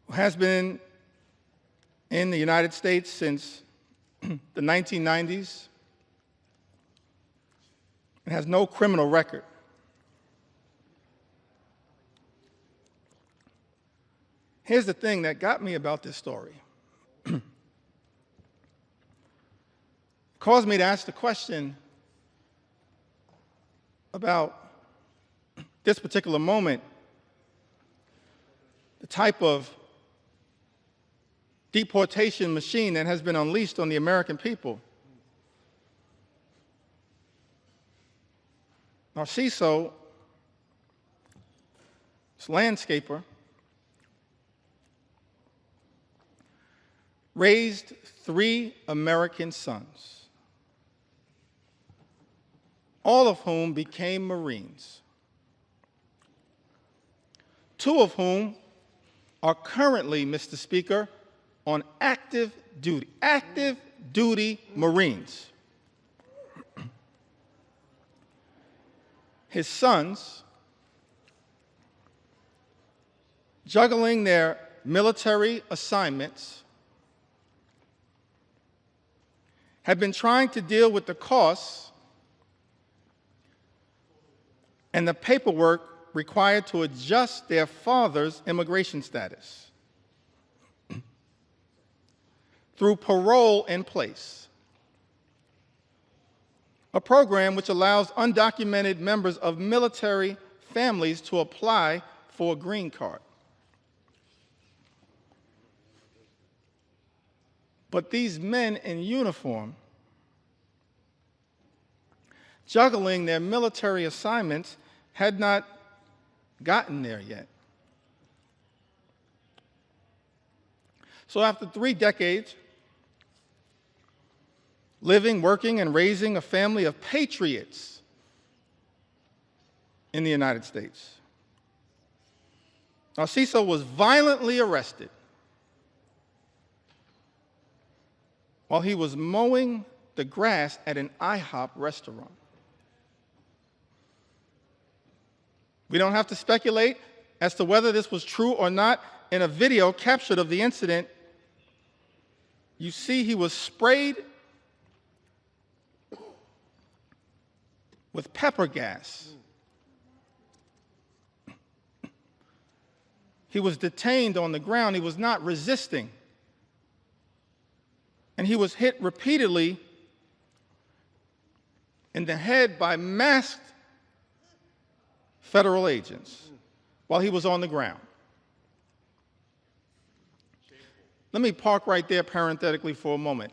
who has been in the United States since the 1990s and has no criminal record. Here's the thing that got me about this story. Caused me to ask the question about this particular moment, the type of deportation machine that has been unleashed on the American people. Narciso, this landscaper, raised 3 American sons, all of whom became Marines, 2 of whom are currently, Mr. Speaker, on active duty Marines. His sons, juggling their military assignments, have been trying to deal with the costs and the paperwork required to adjust their father's immigration status through parole in place, a program which allows undocumented members of military families to apply for a green card. But these men in uniform, juggling their military assignments, had not gotten there yet. So after 3 decades, living, working, and raising a family of patriots in the United States, Narciso was violently arrested while he was mowing the grass at an IHOP restaurant. We don't have to speculate as to whether this was true or not. In a video captured of the incident, you see he was sprayed with pepper gas. He was detained on the ground. He was not resisting. And he was hit repeatedly in the head by masked federal agents while he was on the ground. Let me park right there parenthetically for a moment.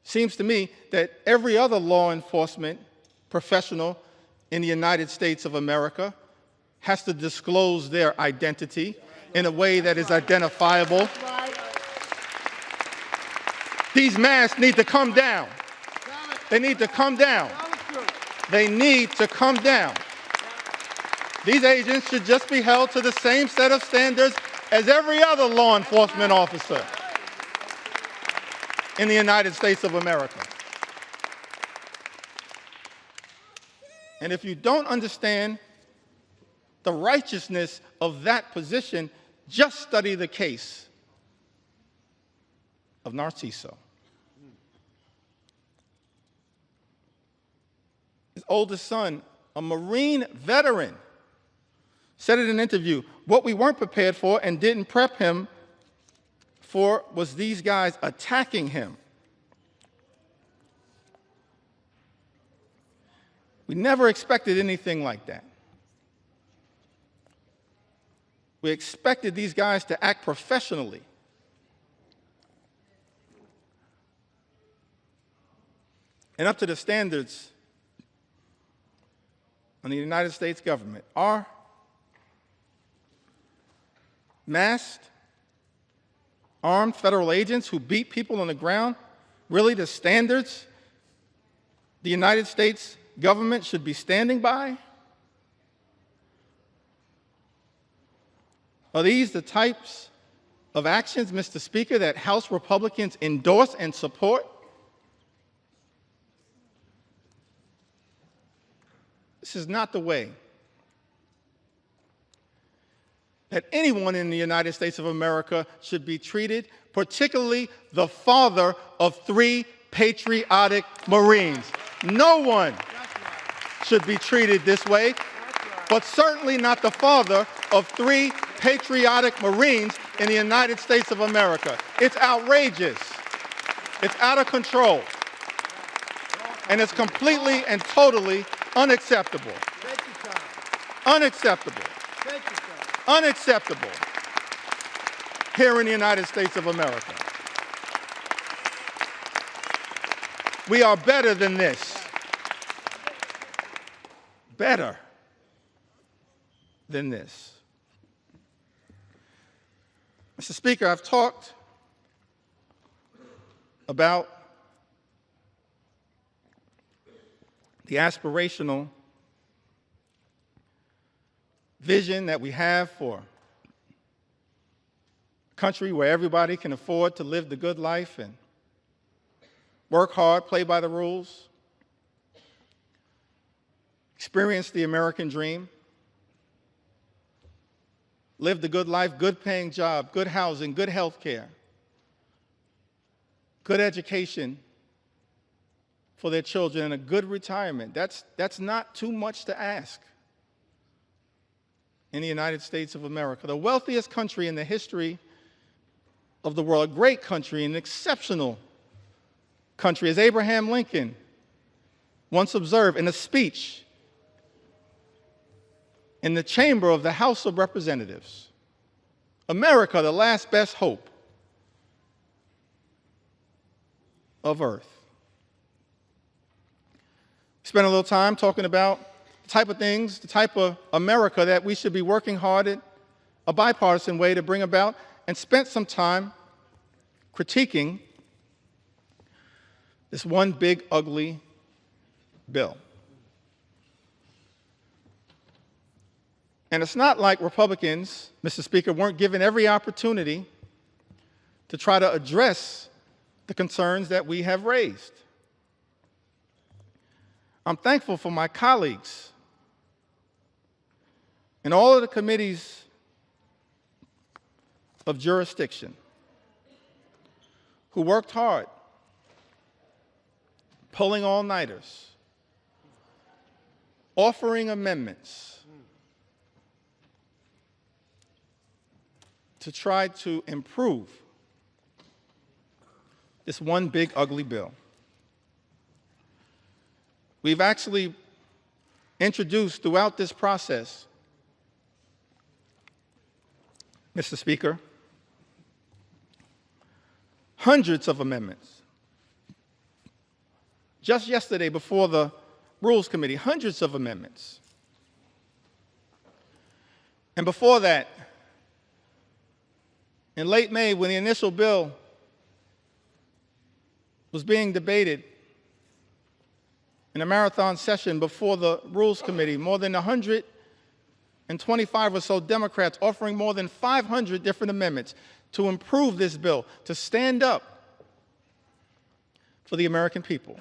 Seems to me that every other law enforcement professional in the United States of America has to disclose their identity in a way that is identifiable. These masks need to come down. They need to come down. They need to come down. These agents should just be held to the same set of standards as every other law enforcement officer in the United States of America. And if you don't understand the righteousness of that position, just study the case of Narciso. His oldest son, a Marine veteran, said in an interview, what we weren't prepared for and didn't prep him for was these guys attacking him. We never expected anything like that. We expected these guys to act professionally. And up to the standards of the United States government. Are masked, armed federal agents who beat people on the ground really the standards the United States government should be standing by? Are these the types of actions, Mr. Speaker, that House Republicans endorse and support? This is not the way that anyone in the United States of America should be treated, particularly the father of 3 patriotic Marines. No one should be treated this way, but certainly not the father of 3 patriotic Marines in the United States of America. It's outrageous. It's out of control. And it's completely and totally unacceptable. Unacceptable. Unacceptable here in the United States of America. We are better than this. Better than this. Mr. Speaker, I've talked about the aspirational vision that we have for a country where everybody can afford to live the good life and work hard, play by the rules, experience the American dream, live the good life, good paying job, good housing, good health care, good education for their children, and a good retirement. That's not too much to ask in the United States of America, the wealthiest country in the history of the world, a great country, an exceptional country, as Abraham Lincoln once observed in a speech in the chamber of the House of Representatives. America, the last best hope of Earth. Spent a little time talking about the type of things, the type of America that we should be working hard at a bipartisan way to bring about, and spent some time critiquing this one big, ugly bill. And it's not like Republicans, Mr. Speaker, weren't given every opportunity to try to address the concerns that we have raised. I'm thankful for my colleagues in all of the committees of jurisdiction who worked hard, pulling all-nighters, offering amendments, to try to improve this one big ugly bill. We've actually introduced throughout this process, Mr. Speaker, hundreds of amendments. Just yesterday before the Rules Committee, hundreds of amendments. And before that, in late May, when the initial bill was being debated in a marathon session before the Rules Committee, more than 125 or so Democrats offering more than 500 different amendments to improve this bill, to stand up for the American people.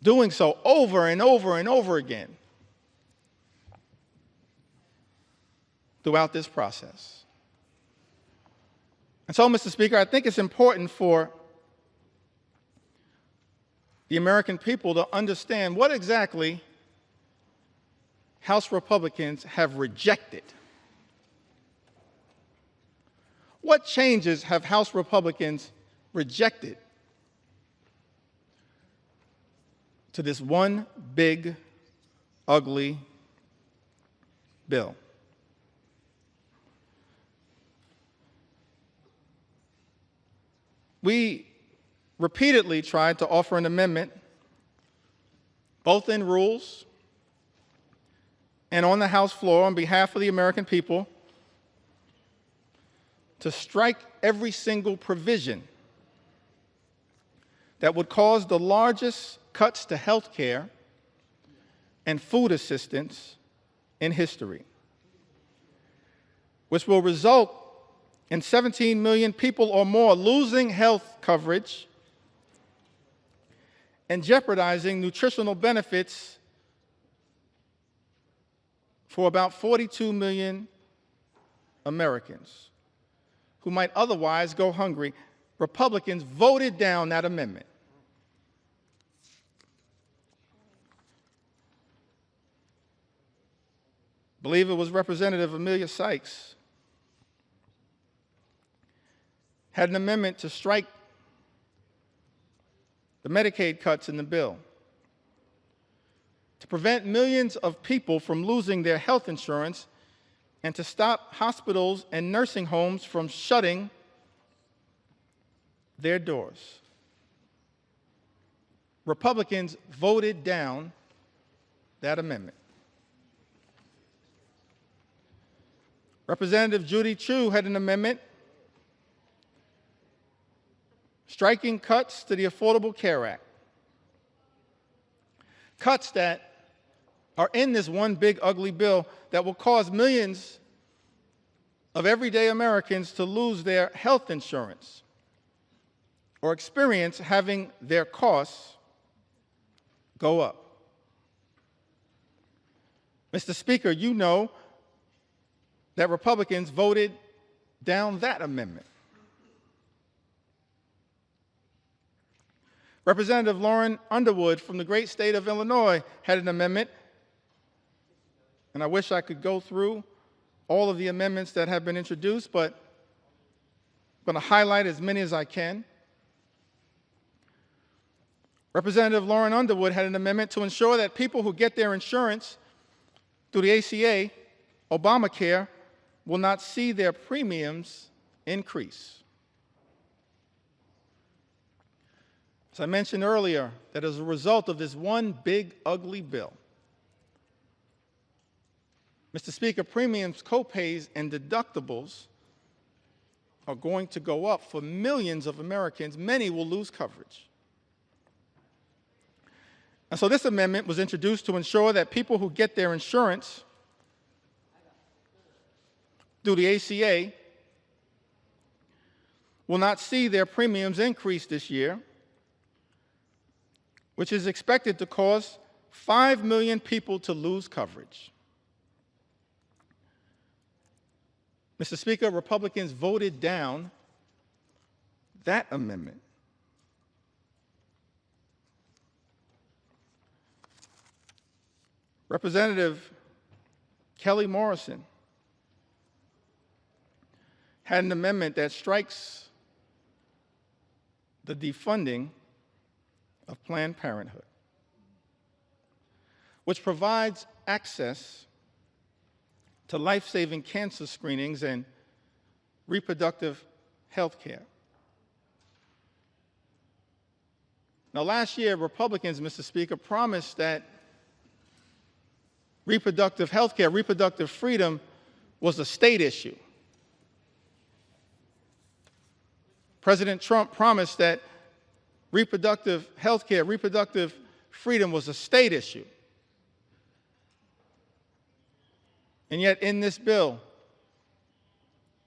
Doing so over and over and over again throughout this process. And so, Mr. Speaker, I think it's important for the American people to understand what exactly House Republicans have rejected. What changes have House Republicans rejected to this one big, ugly bill? We repeatedly tried to offer an amendment, both in rules and on the House floor on behalf of the American people, to strike every single provision that would cause the largest cuts to health care and food assistance in history, which will result in 17 million people or more losing health coverage and jeopardizing nutritional benefits for about 42 million Americans who might otherwise go hungry. Republicans voted down that amendment. I believe it was Representative Amelia Sykes had an amendment to strike the Medicaid cuts in the bill to prevent millions of people from losing their health insurance and to stop hospitals and nursing homes from shutting their doors. Republicans voted down that amendment. Representative Judy Chu had an amendment striking cuts to the Affordable Care Act. Cuts that are in this one big ugly bill that will cause millions of everyday Americans to lose their health insurance or experience having their costs go up. Mr. Speaker, you know that Republicans voted down that amendment. Representative Lauren Underwood from the great state of Illinois had an amendment, and I wish I could go through all of the amendments that have been introduced, but I'm going to highlight as many as I can. Representative Lauren Underwood had an amendment to ensure that people who get their insurance through the ACA, Obamacare, will not see their premiums increase. As I mentioned earlier, that as a result of this one big, ugly bill, Mr. Speaker, premiums, copays, and deductibles are going to go up for millions of Americans. Many will lose coverage. And so this amendment was introduced to ensure that people who get their insurance through the ACA will not see their premiums increase this year, which is expected to cause 5 million people to lose coverage. Mr. Speaker, Republicans voted down that amendment. Representative Kelly Morrison had an amendment that strikes the defunding of Planned Parenthood, which provides access to life-saving cancer screenings and reproductive health care. Now, last year, Republicans, Mr. Speaker, promised that reproductive health care, reproductive freedom was a state issue. President Trump promised that reproductive health care, reproductive freedom was a state issue. And yet, in this bill,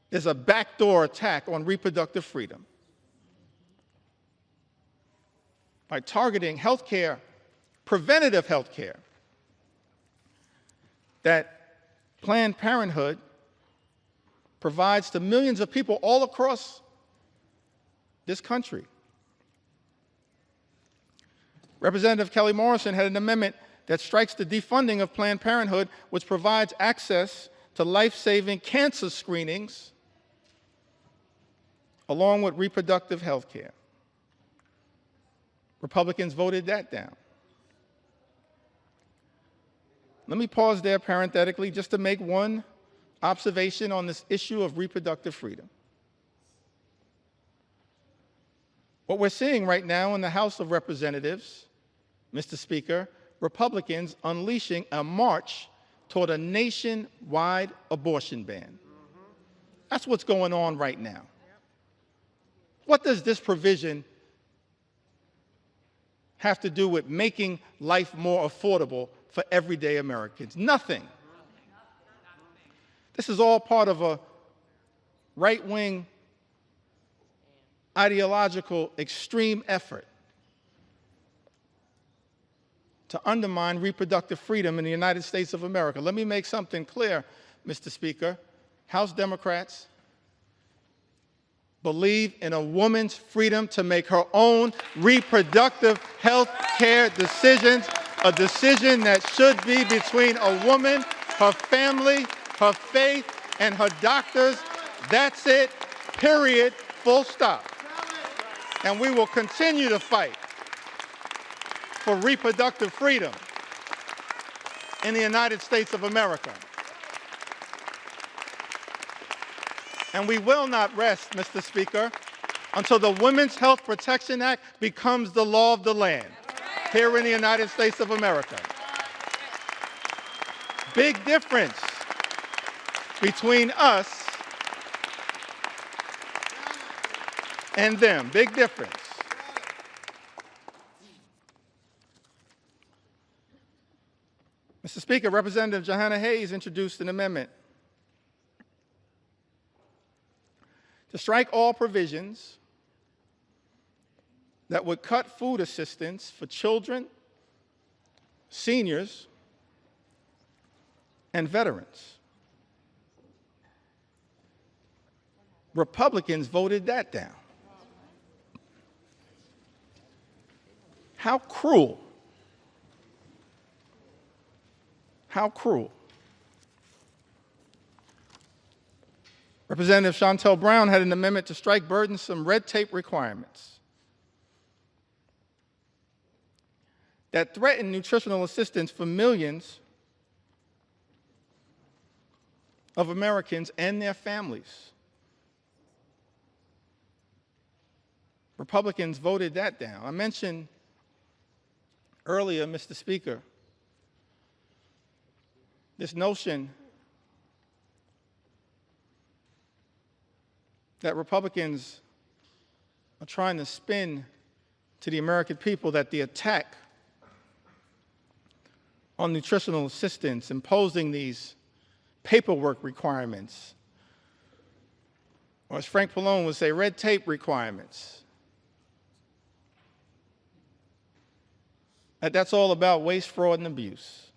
there's a backdoor attack on reproductive freedom by targeting health care, preventative health care, that Planned Parenthood provides to millions of people all across this country. Representative Kelly Morrison had an amendment that strikes the defunding of Planned Parenthood, which provides access to life-saving cancer screenings along with reproductive health care. Republicans voted that down. Let me pause there parenthetically just to make one observation on this issue of reproductive freedom. What we're seeing right now in the House of Representatives, Mr. Speaker, Republicans unleashing a march toward a nationwide abortion ban. That's what's going on right now. What does this provision have to do with making life more affordable for everyday Americans? Nothing. This is all part of a right-wing ideological extreme effort to undermine reproductive freedom in the United States of America. Let me make something clear, Mr. Speaker. House Democrats believe in a woman's freedom to make her own reproductive health care decisions, a decision that should be between a woman, her family, her faith, and her doctors. That's it, period, full stop. And we will continue to fight for reproductive freedom in the United States of America. And we will not rest, Mr. Speaker, until the Women's Health Protection Act becomes the law of the land here in the United States of America. Big difference between us and them. Big difference. Mr. Speaker, Representative Johanna Hayes introduced an amendment to strike all provisions that would cut food assistance for children, seniors, and veterans. Republicans voted that down. How cruel. How cruel. Representative Shontel Brown had an amendment to strike burdensome red tape requirements that threaten nutritional assistance for millions of Americans and their families. Republicans voted that down. I mentioned earlier, Mr. Speaker, this notion that Republicans are trying to spin to the American people that the attack on nutritional assistance, imposing these paperwork requirements, or as Frank Pallone would say, red tape requirements, that's all about waste, fraud, and abuse.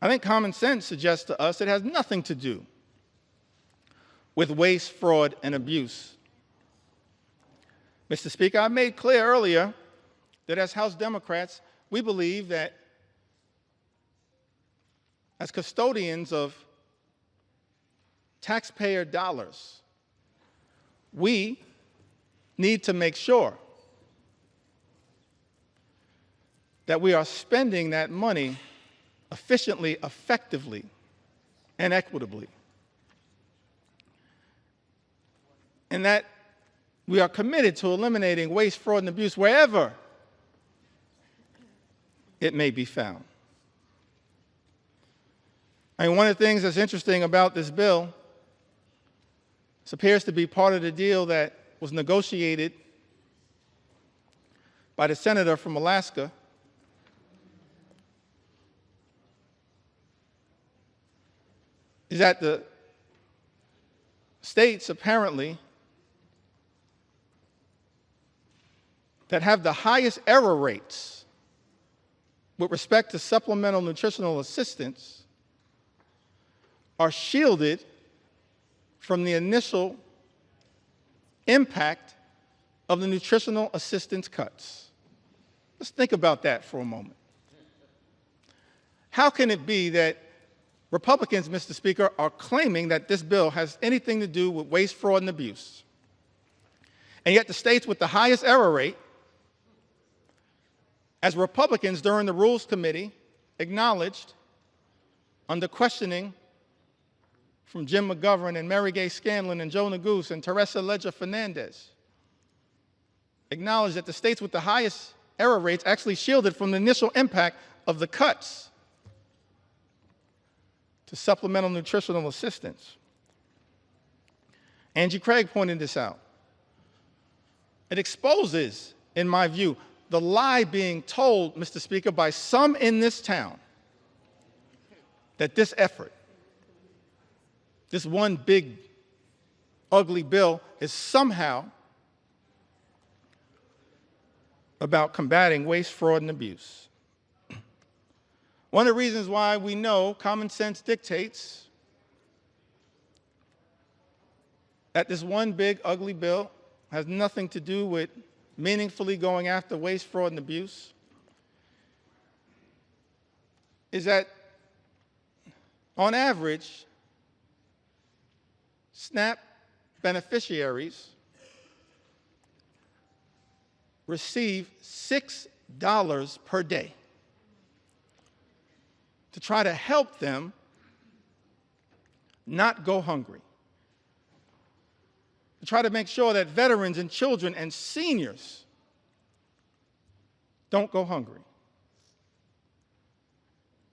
I think common sense suggests to us it has nothing to do with waste, fraud, and abuse. Mr. Speaker, I made clear earlier that as House Democrats, we believe that as custodians of taxpayer dollars, we need to make sure that we are spending that money efficiently, effectively, and equitably. And that we are committed to eliminating waste, fraud, and abuse wherever it may be found. I mean, one of the things that's interesting about this bill, this appears to be part of the deal that was negotiated by the senator from Alaska, is that the states apparently that have the highest error rates with respect to supplemental nutritional assistance are shielded from the initial impact of the nutritional assistance cuts. Let's think about that for a moment. How can it be that Republicans, Mr. Speaker, are claiming that this bill has anything to do with waste, fraud, and abuse, and yet the states with the highest error rate, as Republicans during the Rules Committee acknowledged under questioning from Jim McGovern and Mary Gay Scanlon and Joe Neguse and Teresa Leger Fernandez, acknowledged that the states with the highest error rates actually shielded from the initial impact of the cuts to supplemental nutritional assistance. Angie Craig pointed this out. It exposes, in my view, the lie being told, Mr. Speaker, by some in this town that this effort, this one big, ugly bill, is somehow about combating waste, fraud, and abuse. One of the reasons why we know common sense dictates that this one big, ugly bill has nothing to do with meaningfully going after waste, fraud, and abuse is that, on average, SNAP beneficiaries receive $6 per day to try to help them not go hungry, to try to make sure that veterans and children and seniors don't go hungry.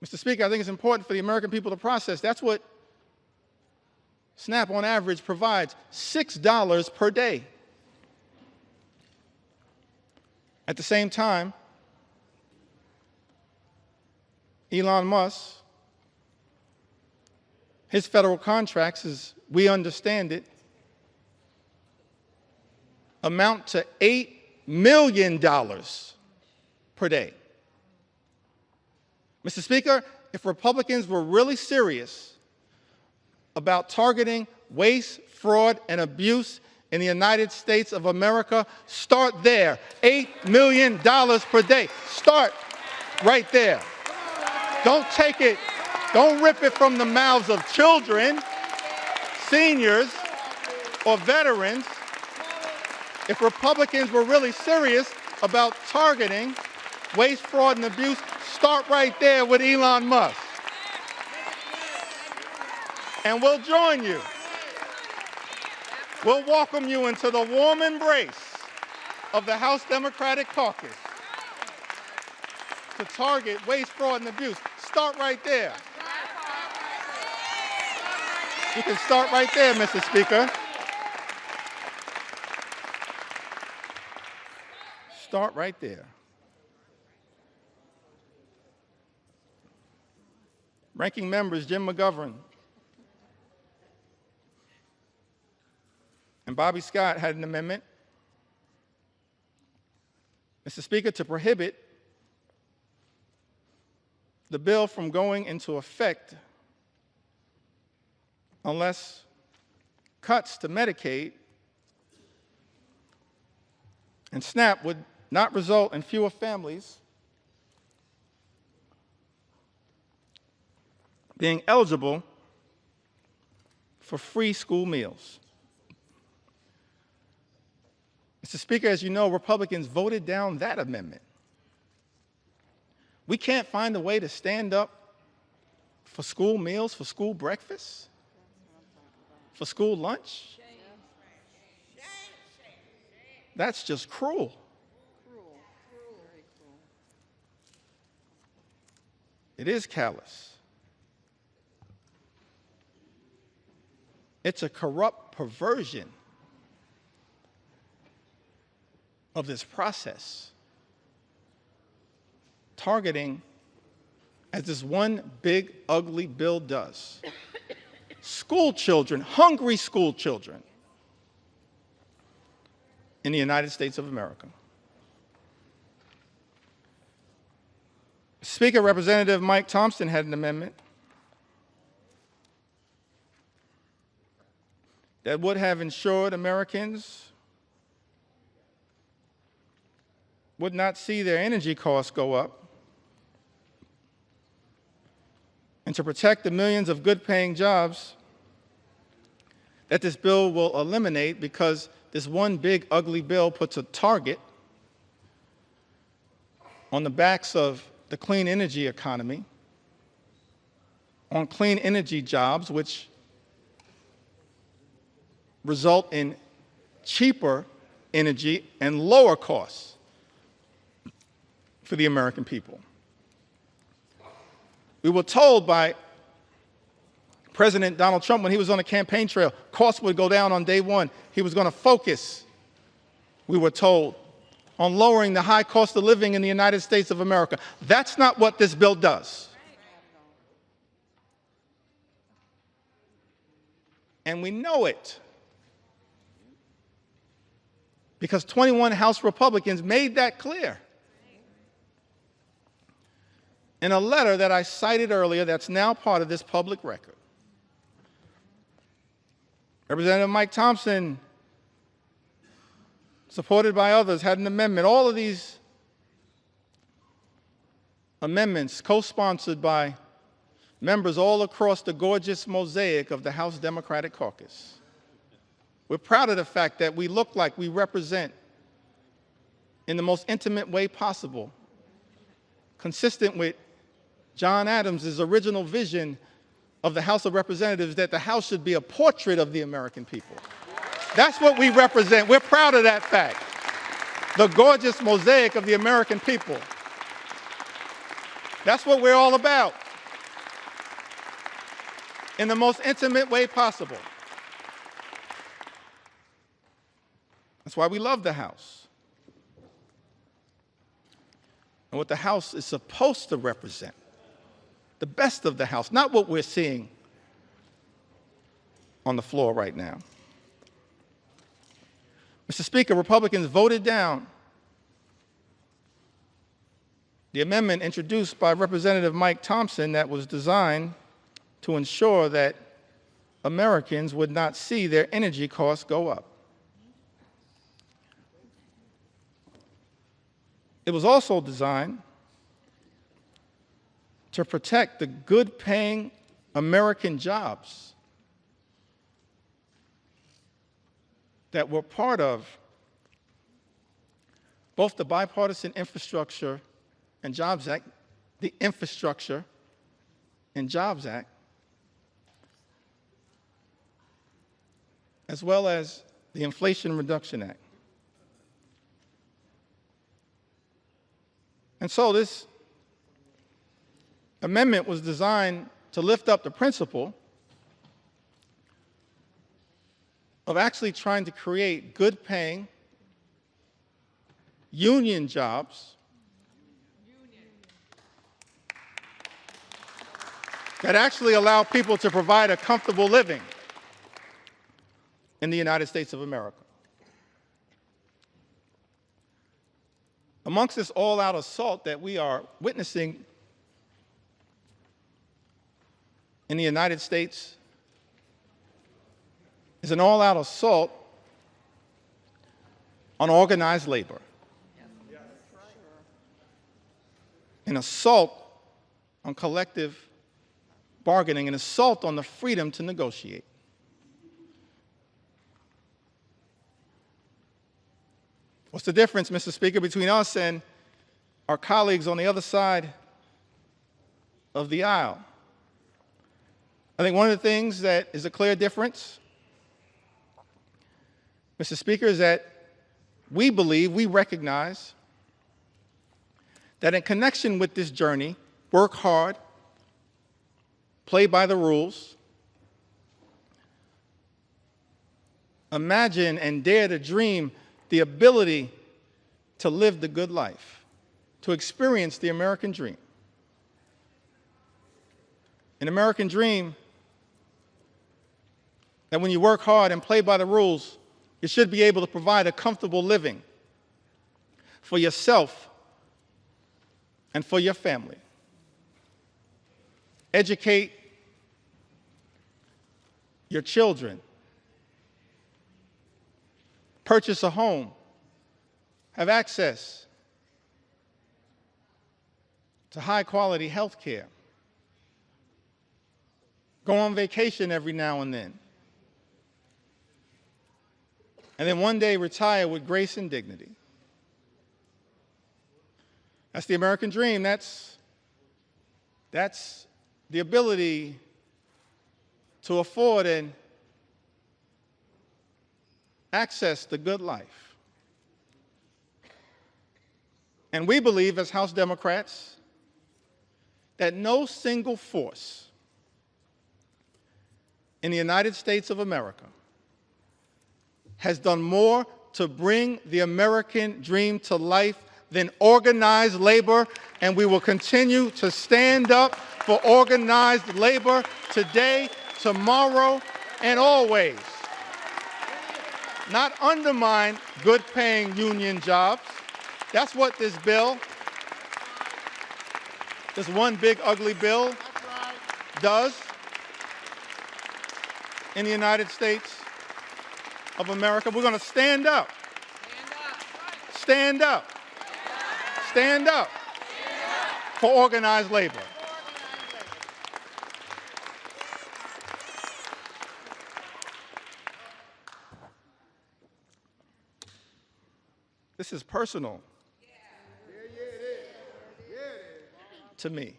Mr. Speaker, I think it's important for the American people to process. That's what SNAP on average provides, $6 per day. At the same time, Elon Musk, his federal contracts, as we understand it, amount to $8 million per day. Mr. Speaker, if Republicans were really serious about targeting waste, fraud, and abuse in the United States of America, start there. $8 million per day. Start right there. Don't take it, don't rip it from the mouths of children, seniors, or veterans. If Republicans were really serious about targeting waste, fraud, and abuse, start right there with Elon Musk. And we'll join you. We'll welcome you into the warm embrace of the House Democratic Caucus to target waste, fraud, and abuse. Start right there. You can start right there, Mr. Speaker. Start right there. Ranking members Jim McGovern and Bobby Scott had an amendment, Mr. Speaker, to prohibit the bill from going into effect unless cuts to Medicaid and SNAP would not result in fewer families being eligible for free school meals. Mr. Speaker, as you know, Republicans voted down that amendment. We can't find a way to stand up for school meals, for school breakfast, for school lunch. That's just cruel. It is callous. It's a corrupt perversion of this process, targeting, as this one big, ugly bill does, school children, hungry school children in the United States of America. Speaker, Representative Mike Thompson had an amendment that would have ensured Americans would not see their energy costs go up, and to protect the millions of good-paying jobs that this bill will eliminate, because this one big, ugly bill puts a target on the backs of the clean energy economy, on clean energy jobs, which result in cheaper energy and lower costs for the American people. We were told by President Donald Trump when he was on the campaign trail, costs would go down on day one. He was going to focus, we were told, on lowering the high cost of living in the United States of America. That's not what this bill does. And we know it, because 21 House Republicans made that clear in a letter that I cited earlier that's now part of this public record. Representative Mike Thompson, supported by others, had an amendment. All of these amendments co-sponsored by members all across the gorgeous mosaic of the House Democratic Caucus. We're proud of the fact that we look like we represent, in the most intimate way possible, consistent with John Adams' original vision of the House of Representatives, that the House should be a portrait of the American people. That's what we represent. We're proud of that fact. The gorgeous mosaic of the American people. That's what we're all about, in the most intimate way possible. That's why we love the House. And what the House is supposed to represent, the best of the House, not what we're seeing on the floor right now. Mr. Speaker, Republicans voted down the amendment introduced by Representative Mike Thompson that was designed to ensure that Americans would not see their energy costs go up. It was also designed to protect the good-paying American jobs that were part of both the Bipartisan Infrastructure and Jobs Act, the Infrastructure and Jobs Act, as well as the Inflation Reduction Act. And so this amendment was designed to lift up the principle of actually trying to create good-paying union jobs that actually allow people to provide a comfortable living in the United States of America. Amongst this all-out assault that we are witnessing in the United States is an all-out assault on organized labor, an assault on collective bargaining, an assault on the freedom to negotiate. What's the difference, Mr. Speaker, between us and our colleagues on the other side of the aisle? I think one of the things that is a clear difference, Mr. Speaker, is that we believe, we recognize that in connection with this journey, work hard, play by the rules, imagine and dare to dream the ability to live the good life, to experience the American dream. An American dream that when you work hard and play by the rules, you should be able to provide a comfortable living for yourself and for your family. Educate your children. Purchase a home. Have access to high-quality health care. Go on vacation every now and then. And then one day retire with grace and dignity. That's the American dream. That's the ability to afford and access the good life. And we believe as House Democrats that no single force in the United States of America has done more to bring the American dream to life than organized labor, and we will continue to stand up for organized labor today, tomorrow, and always. Not undermine good-paying union jobs. That's what this bill, this one big ugly bill, does in the United States of America. We're going to stand up. Stand up. Stand up for organized labor. This is personal to me.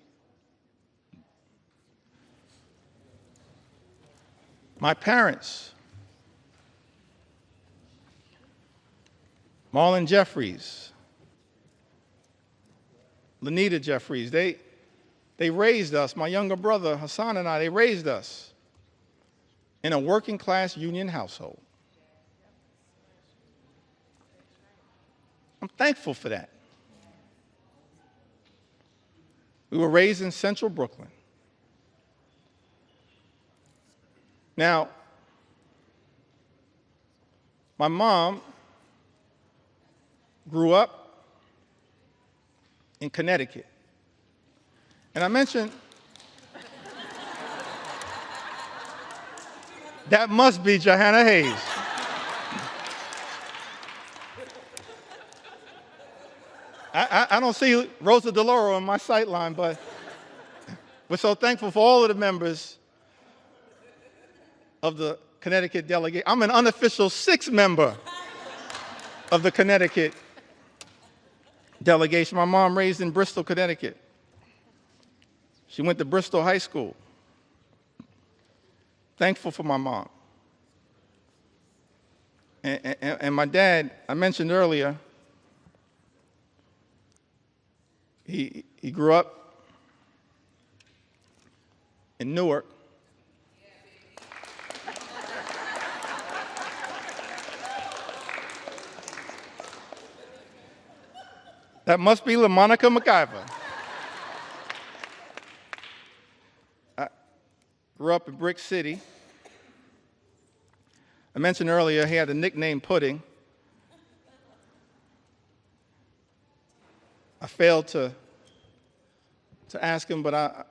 My parents, Marlon Jeffries, Lanita Jeffries, they raised us, my younger brother Hassan and I, they raised us in a working class union household. I'm thankful for that. We were raised in central Brooklyn. Now, my mom grew up in Connecticut. And I mentioned, that must be Johanna Hayes. I don't see Rosa DeLauro on my sight line, but we're so thankful for all of the members of the Connecticut delegation. I'm an unofficial sixth member of the Connecticut delegation. My mom raised in Bristol, Connecticut. She went to Bristol High School. Thankful for my mom. And my dad, I mentioned earlier, he grew up in Newark. That must be LaMonica MacGyver. I grew up in Brick City. I mentioned earlier he had the nickname Pudding. I failed to ask him, but I'm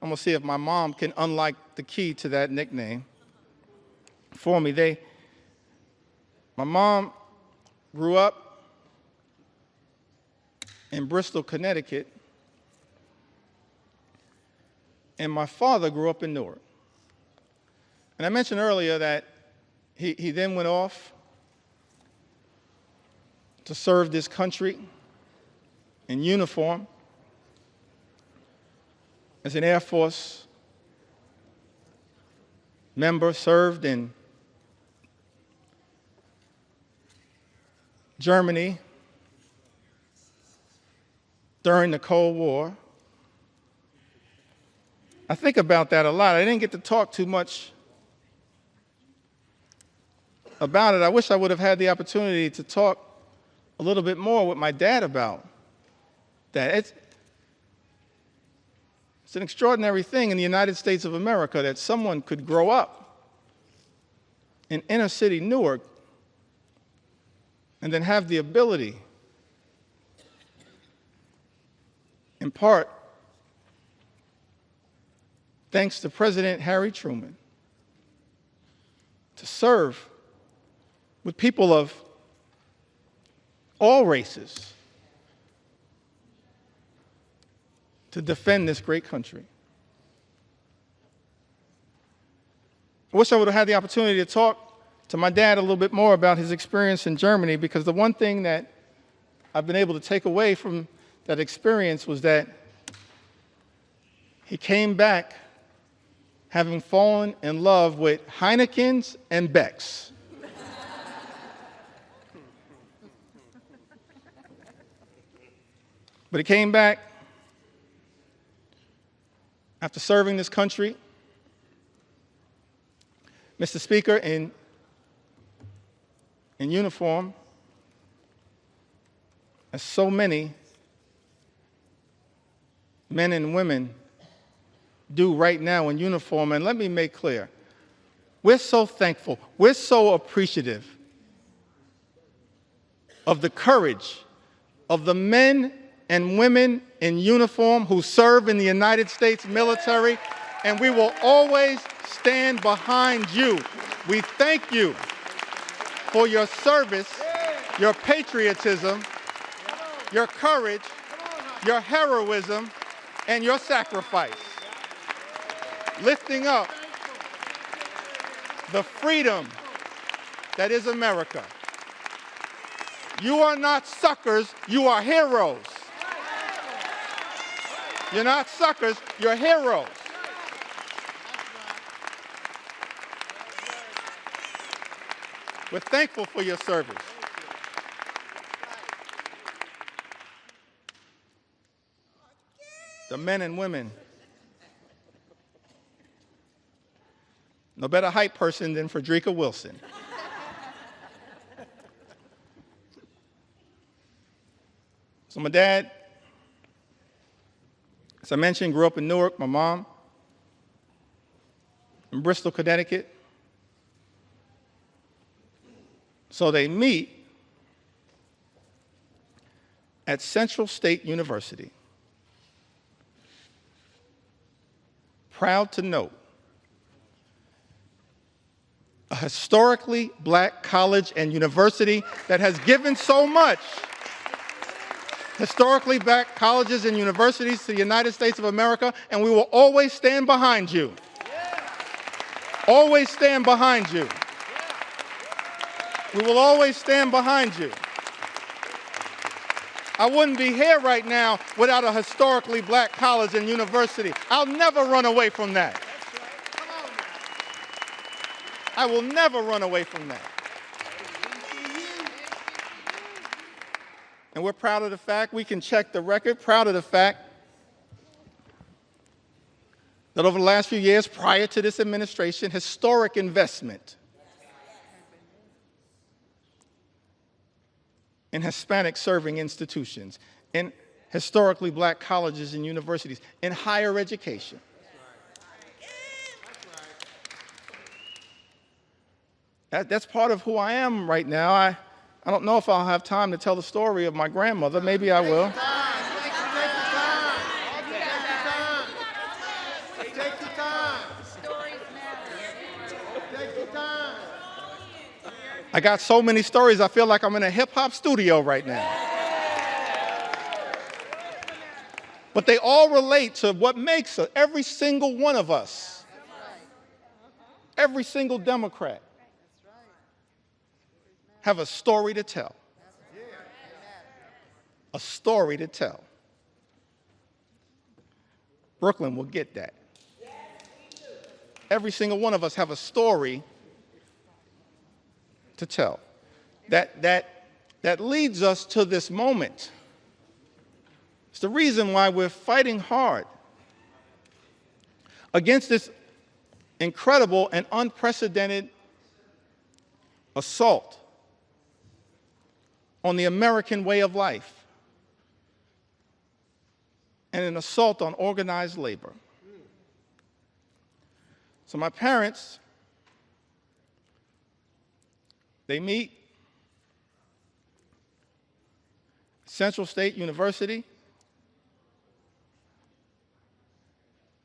going to see if my mom can unlock the key to that nickname for me. My mom grew up in Bristol, Connecticut, and my father grew up in Newark. And I mentioned earlier that he then went off to serve this country in uniform as an Air Force member, served in Germany during the Cold War. I think about that a lot. I didn't get to talk too much about it. I wish I would have had the opportunity to talk a little bit more with my dad about that. It's an extraordinary thing in the United States of America that someone could grow up in inner city Newark and then have the ability, in part, thanks to President Harry Truman, to serve with people of all races to defend this great country. I wish I would have had the opportunity to talk to my dad a little bit more about his experience in Germany, because the one thing that I've been able to take away from that experience was that he came back having fallen in love with Heinekens and Becks. But he came back after serving this country, Mr. Speaker, in uniform, as so many men and women do right now in uniform. And let me make clear, we're so thankful, we're so appreciative of the courage of the men and women in uniform who serve in the United States military, and we will always stand behind you. We thank you for your service, your patriotism, your courage, your heroism, and your sacrifice, lifting up the freedom that is America. You are not suckers, you are heroes. You're not suckers, you're heroes. We're thankful for your service. The men and women, no better hype person than Frederica Wilson. So my dad, as I mentioned, grew up in Newark. My mom in Bristol, Connecticut. So they meet at Central State University. Proud to note, a historically black college and university that has given so much. Historically black colleges and universities to the United States of America, and we will always stand behind you. Always stand behind you. We will always stand behind you. I wouldn't be here right now without a historically black college and university. I'll never run away from that. I will never run away from that. And we're proud of the fact, we can check the record, proud of the fact that over the last few years prior to this administration, historic investment in Hispanic serving institutions, in historically black colleges and universities, in higher education. That's part of who I am right now. I don't know if I'll have time to tell the story of my grandmother. Maybe I will. Take your time. I got so many stories, I feel like I'm in a hip-hop studio right now. But they all relate to what makes every single one of us, every single Democrat, have a story to tell. a story to tell. Brooklyn will get that. Every single one of us have a story to tell. That leads us to this moment. It's the reason why we're fighting hard against this incredible and unprecedented assault on the American way of life and an assault on organized labor. So my parents, they meet at Central State University,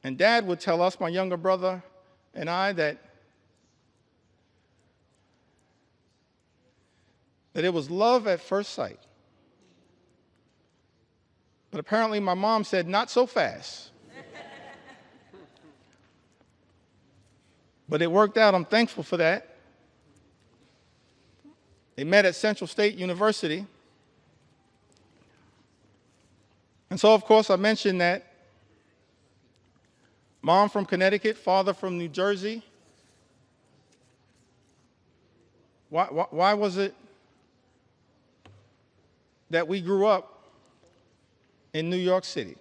and Dad would tell us, my younger brother and I, that it was love at first sight. But apparently my mom said, not so fast. But it worked out. I'm thankful for that. They met at Central State University. And so, of course, I mentioned that mom from Connecticut, father from New Jersey. Why was it that we grew up in New York City?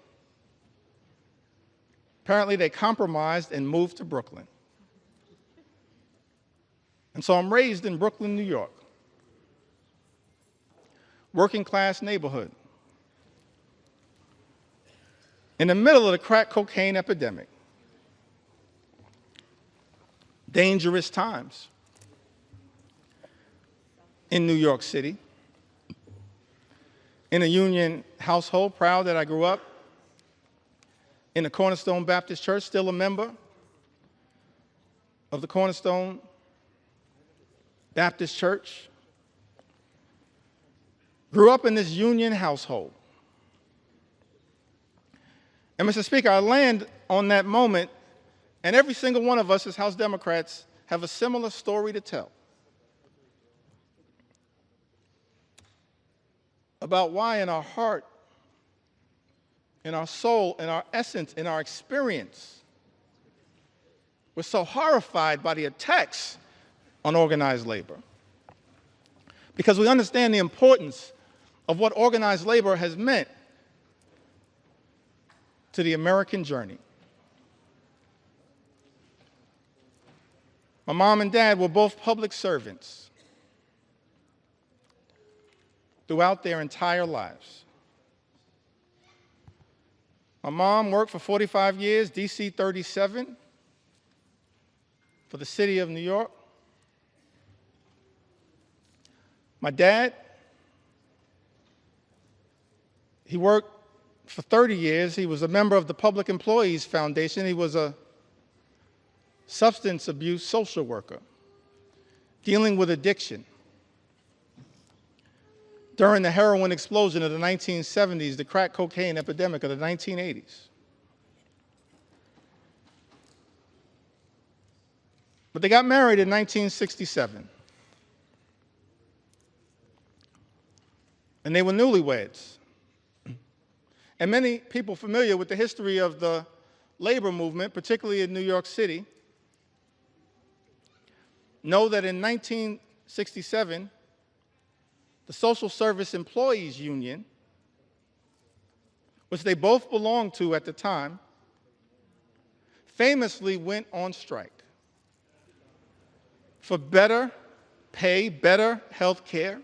Apparently, they compromised and moved to Brooklyn. And so I'm raised in Brooklyn, New York, working class neighborhood, in the middle of the crack cocaine epidemic. Dangerous times in New York City. In a union household, proud that I grew up in the Cornerstone Baptist Church, still a member of the Cornerstone Baptist Church. Grew up in this union household. And Mr. Speaker, I land on that moment, and every single one of us as House Democrats have a similar story to tell about why in our heart, in our soul, in our essence, in our experience, we're so horrified by the attacks on organized labor. Because we understand the importance of what organized labor has meant to the American journey. My mom and dad were both public servants throughout their entire lives. My mom worked for 45 years, DC 37, for the city of New York. My dad, he worked for 30 years. He was a member of the Public Employees Foundation. He was a substance abuse social worker dealing with addiction during the heroin explosion of the 1970s, the crack cocaine epidemic of the 1980s. But they got married in 1967. And they were newlyweds. And many people familiar with the history of the labor movement, particularly in New York City, know that in 1967, the Social Service Employees Union, which they both belonged to at the time, famously went on strike for better pay, better health care,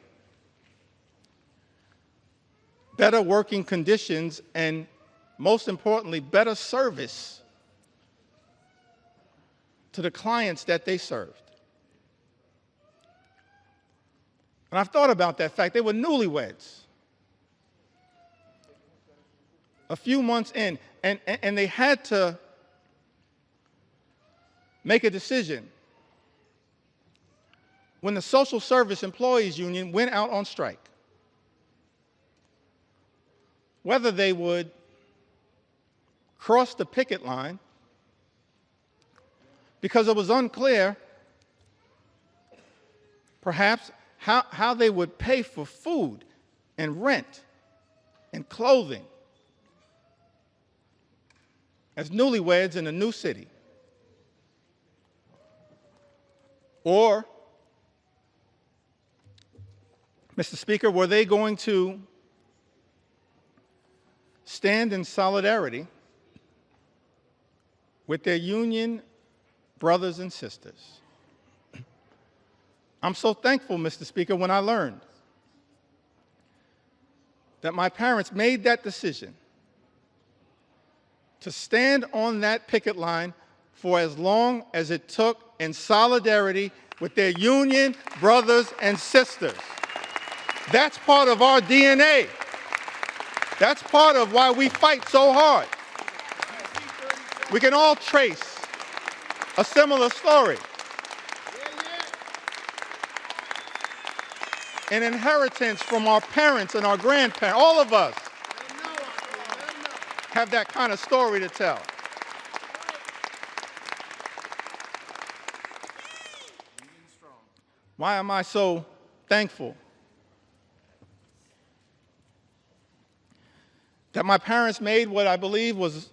better working conditions, and most importantly, better service to the clients that they served. And I've thought about that fact. They were newlyweds. A few months in, and they had to make a decision when the Social Service Employees Union went out on strike, whether they would cross the picket line, because it was unclear, perhaps, how they would pay for food and rent and clothing as newlyweds in a new city? Or, Mr. Speaker, were they going to stand in solidarity with their union brothers and sisters? I'm so thankful, Mr. Speaker, when I learned that my parents made that decision to stand on that picket line for as long as it took in solidarity with their union brothers and sisters. That's part of our DNA. That's part of why we fight so hard. We can all trace a similar story. An inheritance from our parents and our grandparents. All of us have that kind of story to tell. Why am I so thankful that my parents made what I believe was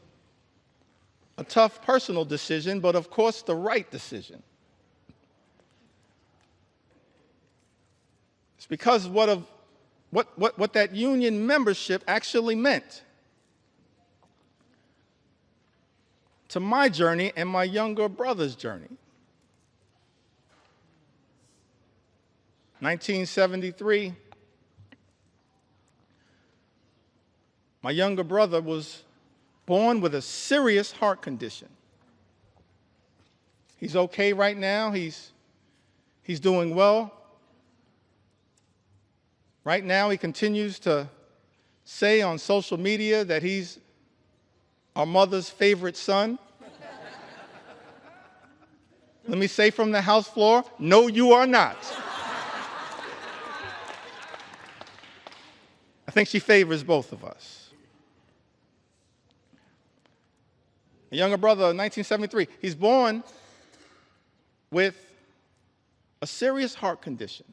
a tough personal decision, but of course the right decision? It's because of what that union membership actually meant to my journey and my younger brother's journey. 1973, my younger brother was born with a serious heart condition. He's okay right now. He's doing well. Right now, he continues to say on social media that he's our mother's favorite son. Let me say from the House floor, no, you are not. I think she favors both of us. A younger brother, 1973, he's born with a serious heart condition.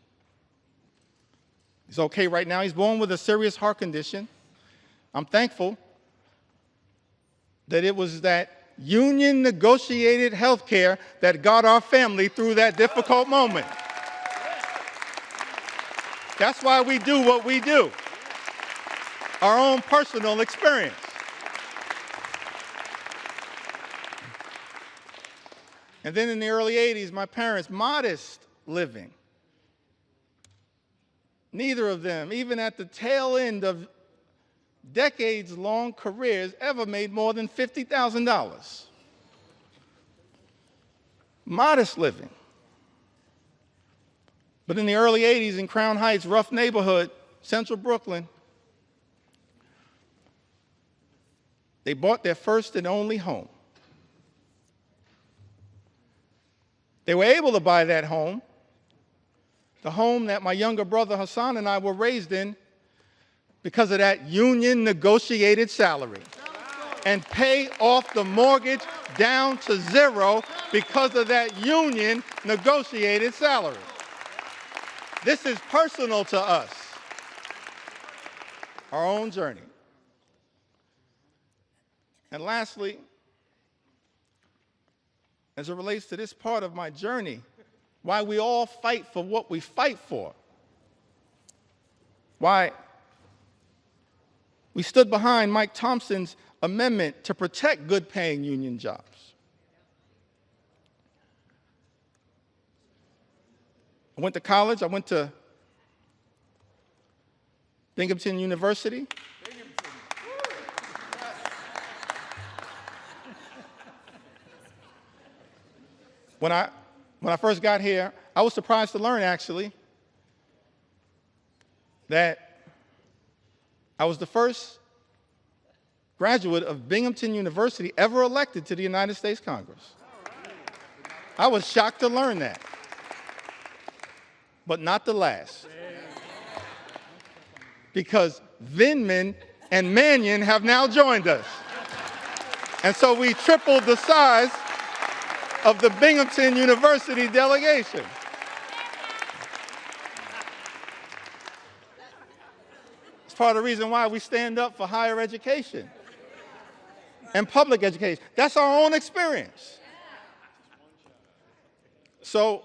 He's okay right now. He's born with a serious heart condition. I'm thankful that it was that union negotiated health care that got our family through that difficult moment. That's why we do what we do. Our own personal experience. And then in the early 80s, my parents, modest living. Neither of them, even at the tail end of decades-long careers, ever made more than $50,000. Modest living. But in the early 80s in Crown Heights, rough neighborhood, central Brooklyn, they bought their first and only home. They were able to buy that home, the home that my younger brother Hassan and I were raised in, because of that union negotiated salary, and pay off the mortgage down to zero because of that union negotiated salary. This is personal to us, our own journey. And lastly, as it relates to this part of my journey, why we all fight for what we fight for, why we stood behind Mike Thompson's amendment to protect good-paying union jobs. I went to college. I went to Binghamton University. When I first got here, I was surprised to learn, actually, that I was the first graduate of Binghamton University ever elected to the United States Congress. I was shocked to learn that, but not the last. Because Vindman and Mannion have now joined us. And so we tripled the size of the Binghamton University delegation. part of the reason why we stand up for higher education and public education. That's our own experience. So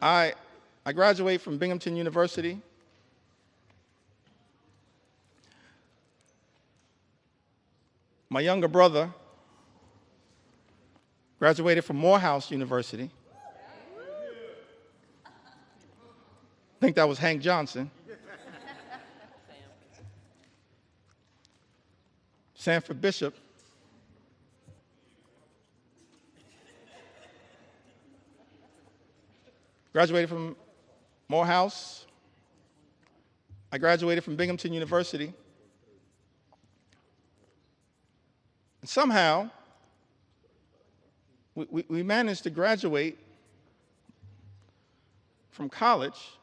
I graduated from Binghamton University. My younger brother graduated from Morehouse University. I think that was Hank Johnson. Sanford Bishop. Graduated from Morehouse. I graduated from Binghamton University. And somehow, we managed to graduate from college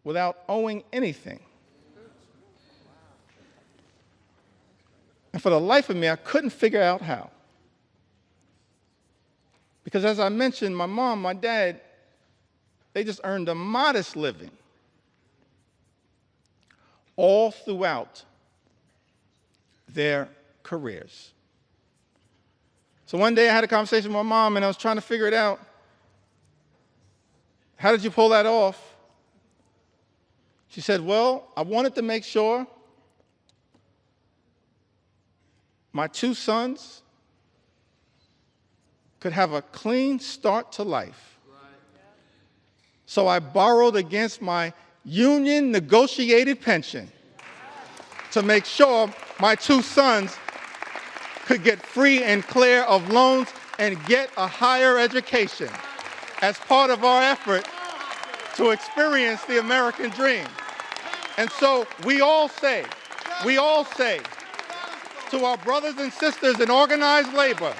without owing anything. And for the life of me, I couldn't figure out how. Because as I mentioned, my mom, my dad, they just earned a modest living all throughout their careers. So one day I had a conversation with my mom and I was trying to figure it out. How did you pull that off? She said, well, I wanted to make sure my two sons could have a clean start to life. So I borrowed against my union negotiated pension to make sure my two sons could get free and clear of loans and get a higher education as part of our effort to experience the American dream. And so we all say to our brothers and sisters in organized labor,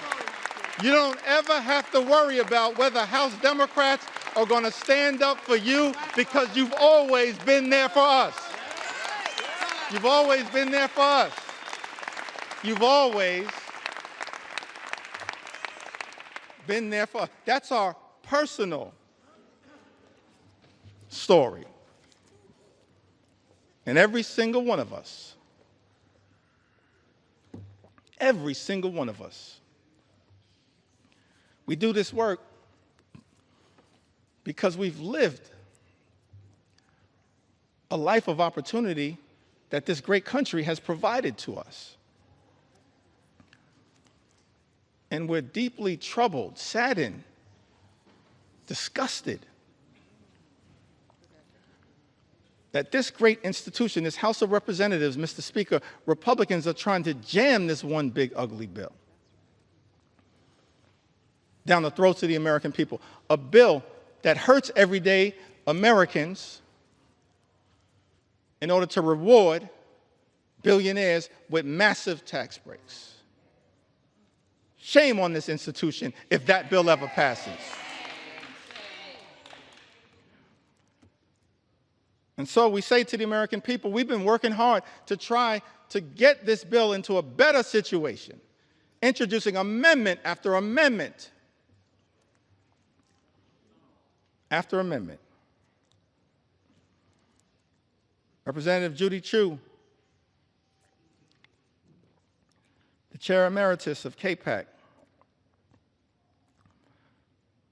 you don't ever have to worry about whether House Democrats are going to stand up for you because you've always been there for us. You've always been there for us. You've always been there for us. That's our personal story. And every single one of us, we do this work because we've lived a life of opportunity that this great country has provided to us. And we're deeply troubled, saddened, disgusted that this great institution, this House of Representatives, Mr. Speaker, Republicans are trying to jam this one big ugly bill down the throats of the American people. A bill that hurts everyday Americans in order to reward billionaires with massive tax breaks. Shame on this institution if that bill ever passes. And so we say to the American people, we've been working hard to try to get this bill into a better situation, introducing amendment after amendment after amendment. Representative Judy Chu, the Chair Emeritus of KPAC,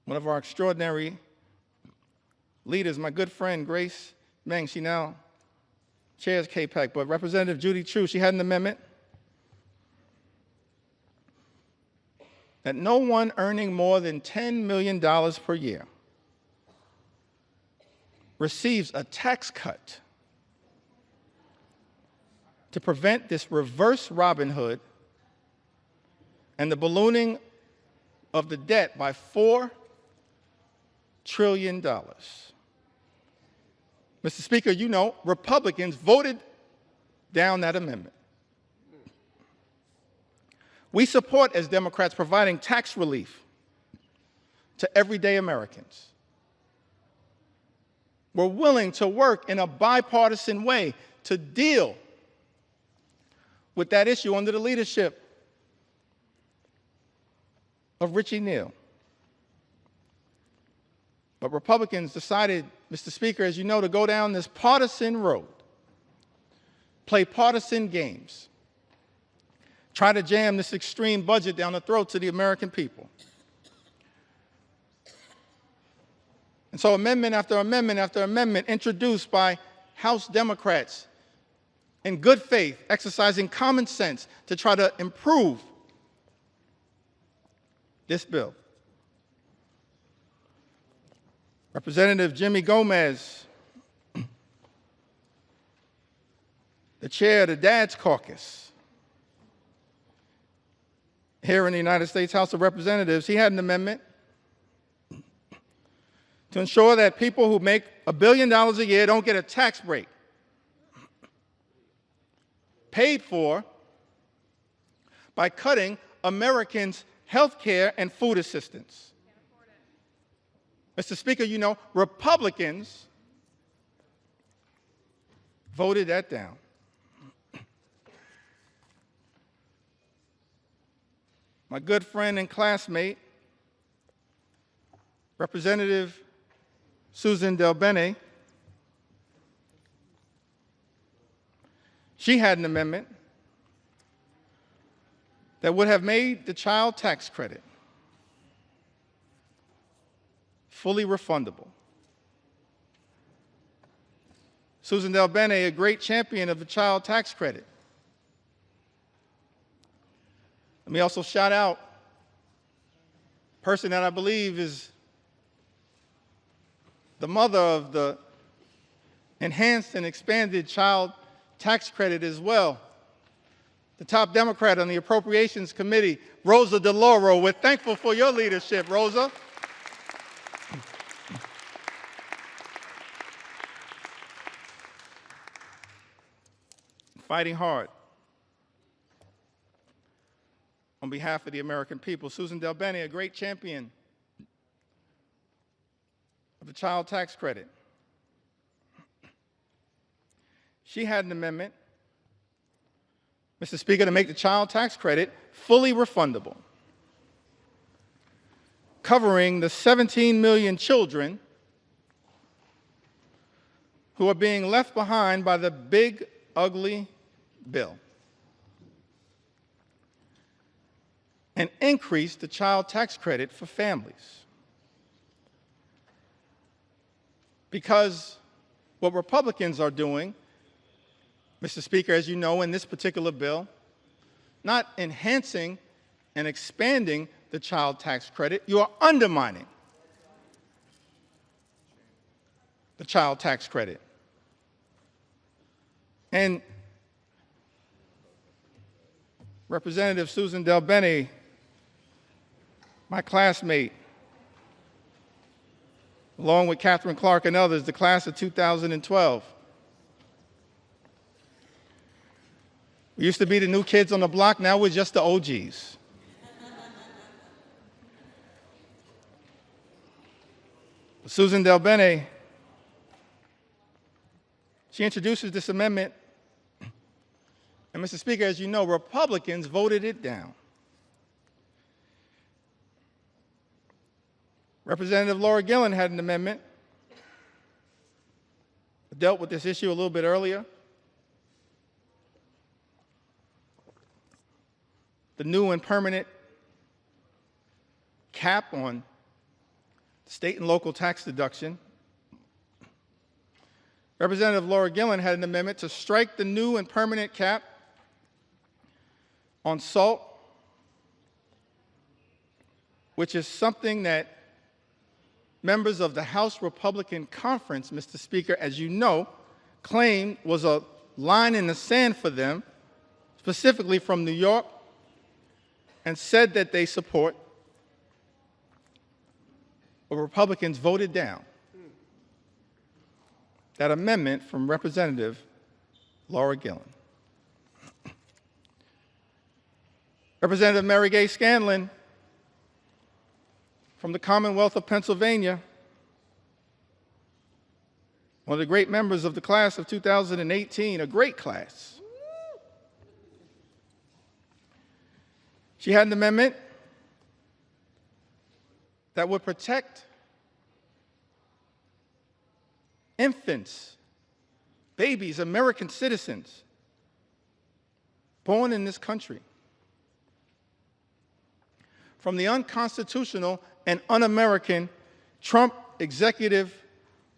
one of our extraordinary leaders, my good friend Grace Meng, she now chairs KPAC, but Representative Judy Chu, she had an amendment that no one earning more than $10 million per year receives a tax cut to prevent this reverse Robin Hood and the ballooning of the debt by $4 trillion. Mr. Speaker, you know, Republicans voted down that amendment. We support, as Democrats, providing tax relief to everyday Americans. We're willing to work in a bipartisan way to deal with that issue under the leadership of Richie Neal. But Republicans decided, Mr. Speaker, as you know, to go down this partisan road, play partisan games, try to jam this extreme budget down the throats of the American people. And so amendment after amendment after amendment introduced by House Democrats in good faith, exercising common sense to try to improve this bill. Representative Jimmy Gomez, the chair of the Dad's Caucus here in the United States House of Representatives, he had an amendment to ensure that people who make $1 billion a year don't get a tax break paid for by cutting Americans' health care and food assistance. Mr. Speaker, you know, Republicans voted that down. My good friend and classmate, Representative Susan Del Bene, she had an amendment that would have made the child tax credit fully refundable. Susan Del Bene, a great champion of the child tax credit. Let me also shout out a person that I believe is the mother of the enhanced and expanded child tax credit as well. The top Democrat on the Appropriations Committee, Rosa DeLauro. We're thankful for your leadership, Rosa. Fighting hard on behalf of the American people. Susan Del Bene, a great champion of the child tax credit. She had an amendment, Mr. Speaker, to make the child tax credit fully refundable, covering the 17 million children who are being left behind by the big, ugly bill, and increase the child tax credit for families. Because what Republicans are doing, Mr. Speaker, as you know, in this particular bill, not enhancing and expanding the child tax credit, you are undermining the child tax credit. And Representative Susan Del Bene, my classmate, along with Catherine Clark and others, the class of 2012. We used to be the new kids on the block, now we're just the OGs. Susan Del Bene, she introduces this amendment, and Mr. Speaker, as you know, Republicans voted it down. Representative Laura Gillen had an amendment that dealt with this issue a little bit earlier. The new and permanent cap on state and local tax deduction. Representative Laura Gillen had an amendment to strike the new and permanent cap on SALT, which is something that members of the House Republican Conference, Mr. Speaker, as you know, claimed was a line in the sand for them, specifically from New York, and said that they support. But Republicans voted down that amendment from Representative Laura Gillen. Representative Mary Gay Scanlon from the Commonwealth of Pennsylvania, one of the great members of the class of 2018, a great class. She had an amendment that would protect infants, babies, American citizens born in this country from the unconstitutional and un-American Trump executive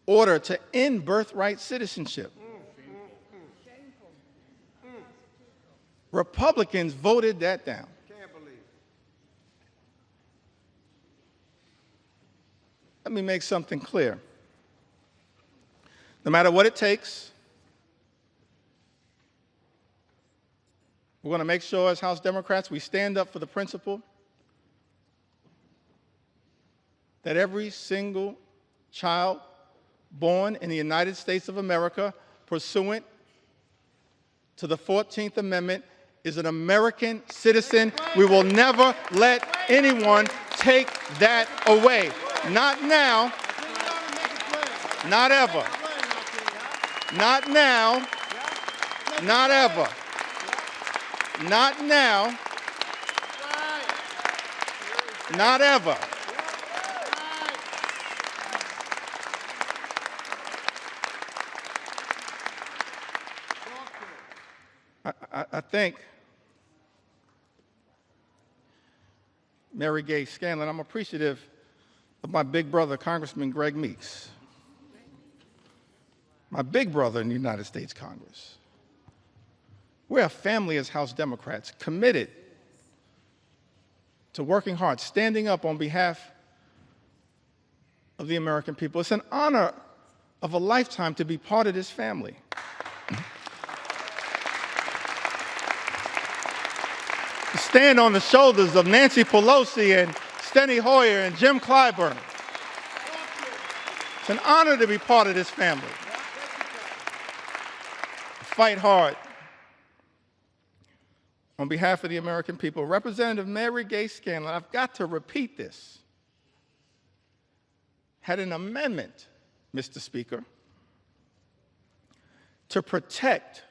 order to end birthright citizenship. Republicans voted that down. Can't believe it. Let me make something clear. No matter what it takes, we're going to make sure as House Democrats we stand up for the principle that every single child born in the United States of America pursuant to the 14th Amendment is an American citizen. We will never let anyone take that away. Not now, not ever. Not now, not ever. Not now, not ever. I think Mary Gay Scanlon, I'm appreciative of my big brother, Congressman Greg Meeks, my big brother in the United States Congress. We're a family as House Democrats committed to working hard, standing up on behalf of the American people. It's an honor of a lifetime to be part of this family. To stand on the shoulders of Nancy Pelosi and Steny Hoyer and Jim Clyburn. It's an honor to be part of this family. Fight hard on behalf of the American people. Representative Mary Gay Scanlon, I've got to repeat this, had an amendment, Mr. Speaker, to protect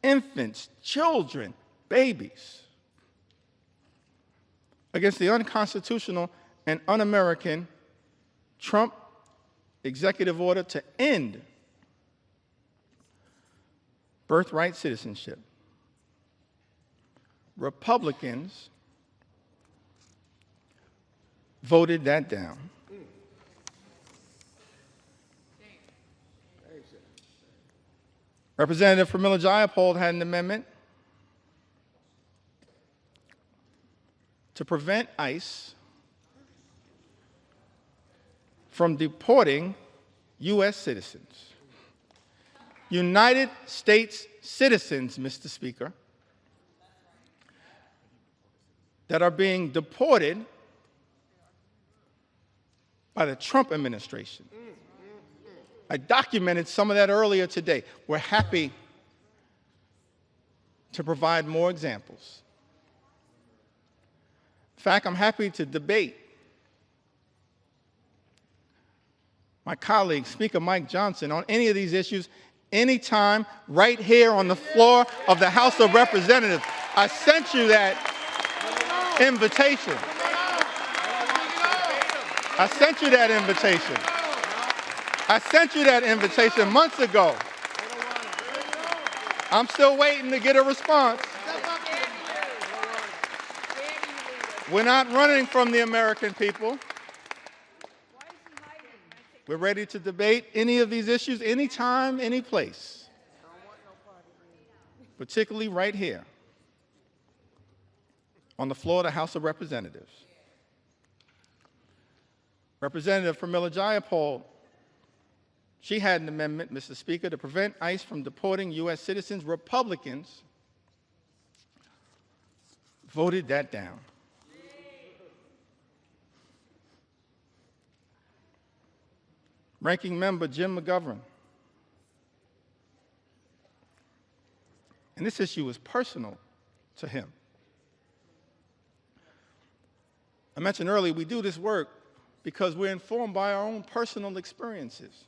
infants, children, babies against the unconstitutional and un-American Trump executive order to end birthright citizenship. Republicans voted that down. Representative Pramila Jayapal had an amendment to prevent ICE from deporting U.S. citizens. United States citizens, Mr. Speaker, that are being deported by the Trump administration. I documented some of that earlier today. We're happy to provide more examples. In fact, I'm happy to debate my colleague, Speaker Mike Johnson, on any of these issues anytime right here on the floor of the House of Representatives. I sent you that invitation. I sent you that invitation. I sent you that invitation months ago. I'm still waiting to get a response. We're not running from the American people. We're ready to debate any of these issues anytime, any place, particularly right here on the floor of the House of Representatives. Representative Pramila Jayapal, she had an amendment, Mr. Speaker, to prevent ICE from deporting U.S. citizens. Republicans voted that down. Ranking Member Jim McGovern. And this issue is personal to him. I mentioned earlier, we do this work because we're informed by our own personal experiences.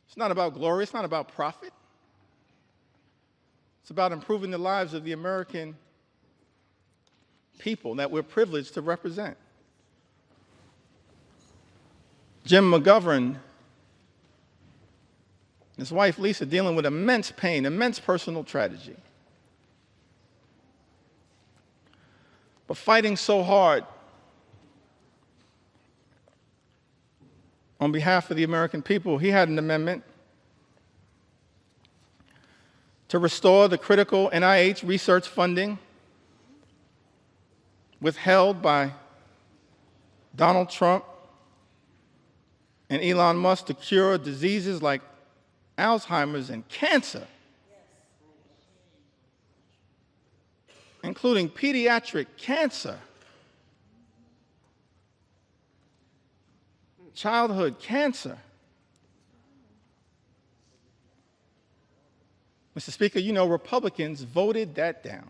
It's not about glory, it's not about profit. It's about improving the lives of the American people that we're privileged to represent. Jim McGovern, his wife Lisa, dealing with immense pain, immense personal tragedy, but fighting so hard on behalf of the American people. He had an amendment to restore the critical NIH research funding withheld by Donald Trump and Elon Musk to cure diseases like Alzheimer's and cancer, including pediatric cancer, childhood cancer. Mr. Speaker, you know Republicans voted that down.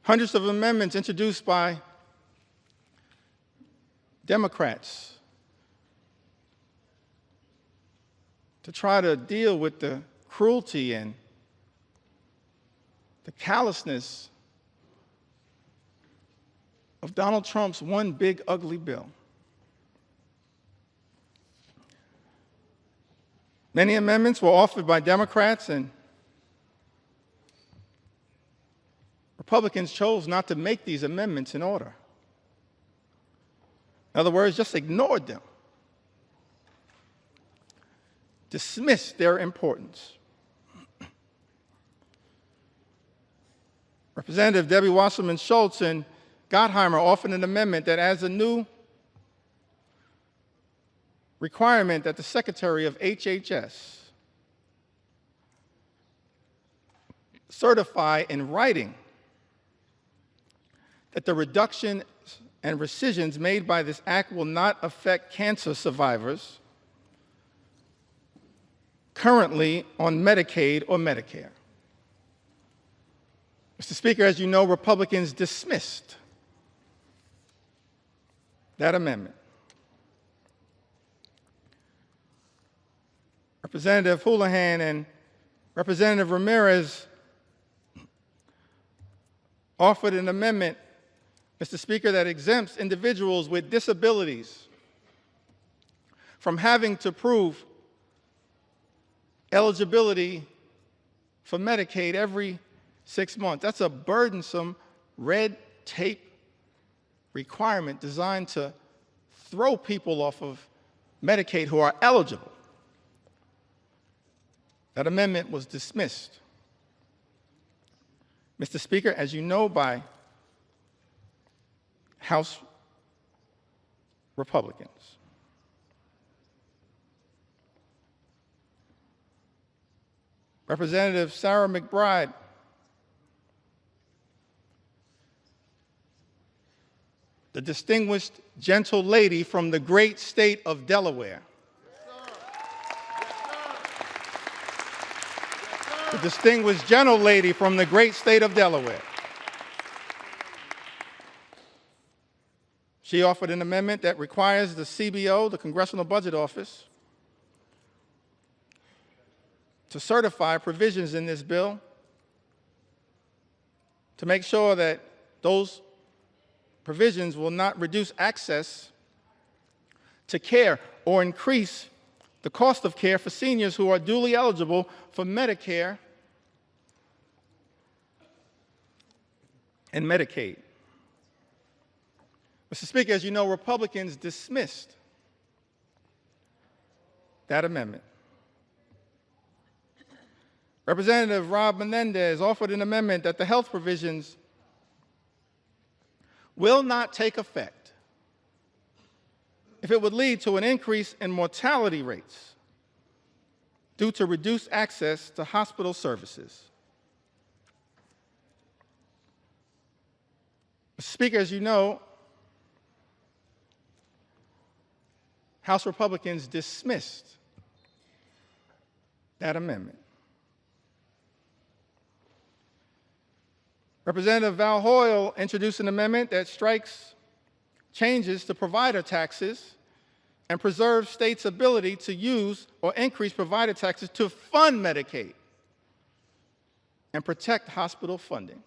Hundreds of amendments introduced by Democrats to try to deal with the cruelty and the callousness of Donald Trump's one big ugly bill. Many amendments were offered by Democrats, and Republicans chose not to make these amendments in order. In other words, just ignored them, dismissed their importance. Representative Debbie Wasserman Schultz and Gottheimer offered an amendment that adds a new requirement that the Secretary of HHS certify in writing that the reduction and rescissions made by this act will not affect cancer survivors currently on Medicaid or Medicare. Mr. Speaker, as you know, Republicans dismissed that amendment. Representative Houlihan and Representative Ramirez offered an amendment, Mr. Speaker, that exempts individuals with disabilities from having to prove eligibility for Medicaid every 6 months. That's a burdensome red tape requirement designed to throw people off of Medicaid who are eligible. That amendment was dismissed, Mr. Speaker, as you know, by House Republicans. Representative Sarah McBride the distinguished gentle lady from the great state of Delaware. The distinguished gentle lady from the great state of Delaware. She offered an amendment that requires the CBO, the Congressional Budget Office, to certify provisions in this bill to make sure that those provisions will not reduce access to care or increase the cost of care for seniors who are duly eligible for Medicare and Medicaid. Mr. Speaker, as you know, Republicans dismissed that amendment. Representative Rob Menendez offered an amendment that the health provisions will not take effect if it would lead to an increase in mortality rates due to reduced access to hospital services. Mr. Speaker, as you know, House Republicans dismissed that amendment. Representative Val Hoyle introduced an amendment that strikes changes to provider taxes and preserves states' ability to use or increase provider taxes to fund Medicaid and protect hospital funding.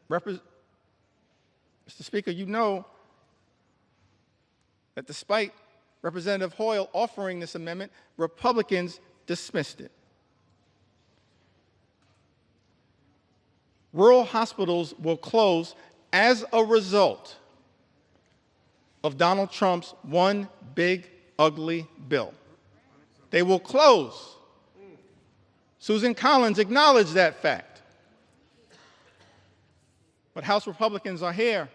Mr. Speaker, you know that despite Representative Hoyle offering this amendment, Republicans dismissed it. Rural hospitals will close as a result of Donald Trump's one big, ugly bill. They will close. Susan Collins acknowledged that fact. But House Republicans are here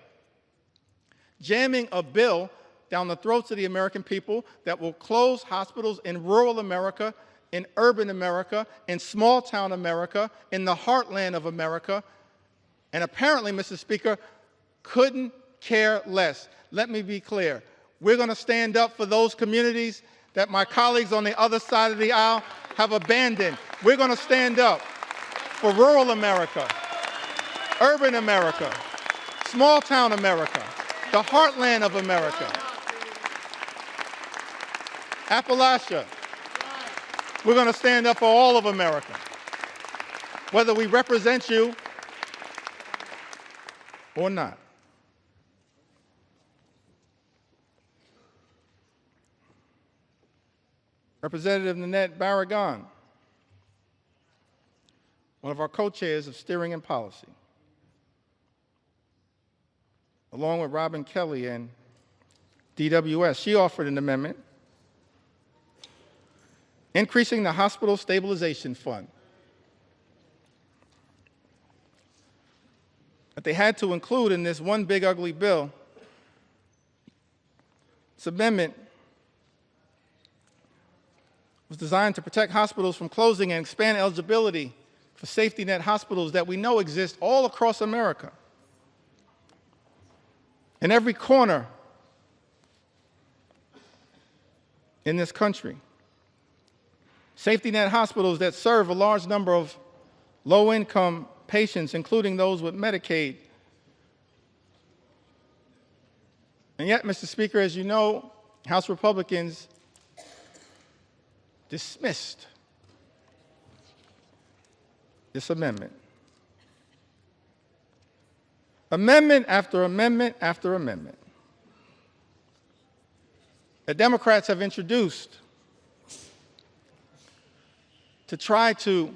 jamming a bill down the throats of the American people that will close hospitals in rural America, in urban America, in small-town America, in the heartland of America, and apparently, Mr. Speaker, couldn't care less. Let me be clear. We're going to stand up for those communities that my colleagues on the other side of the aisle have abandoned. We're going to stand up for rural America, urban America, small-town America, the heartland of America, Appalachia. We're going to stand up for all of America, whether we represent you or not. Representative Nanette Barragan, one of our co-chairs of Steering and Policy, along with Robin Kelly and DWS, she offered an amendment increasing the Hospital Stabilization Fund. But they had to include in this one big ugly bill, this amendment was designed to protect hospitals from closing and expand eligibility for safety net hospitals that we know exist all across America. In every corner in this country. Safety net hospitals that serve a large number of low-income patients, including those with Medicaid. And yet, Mr. Speaker, as you know, House Republicans dismissed this amendment. Amendment after amendment after amendment that Democrats have introduced to try to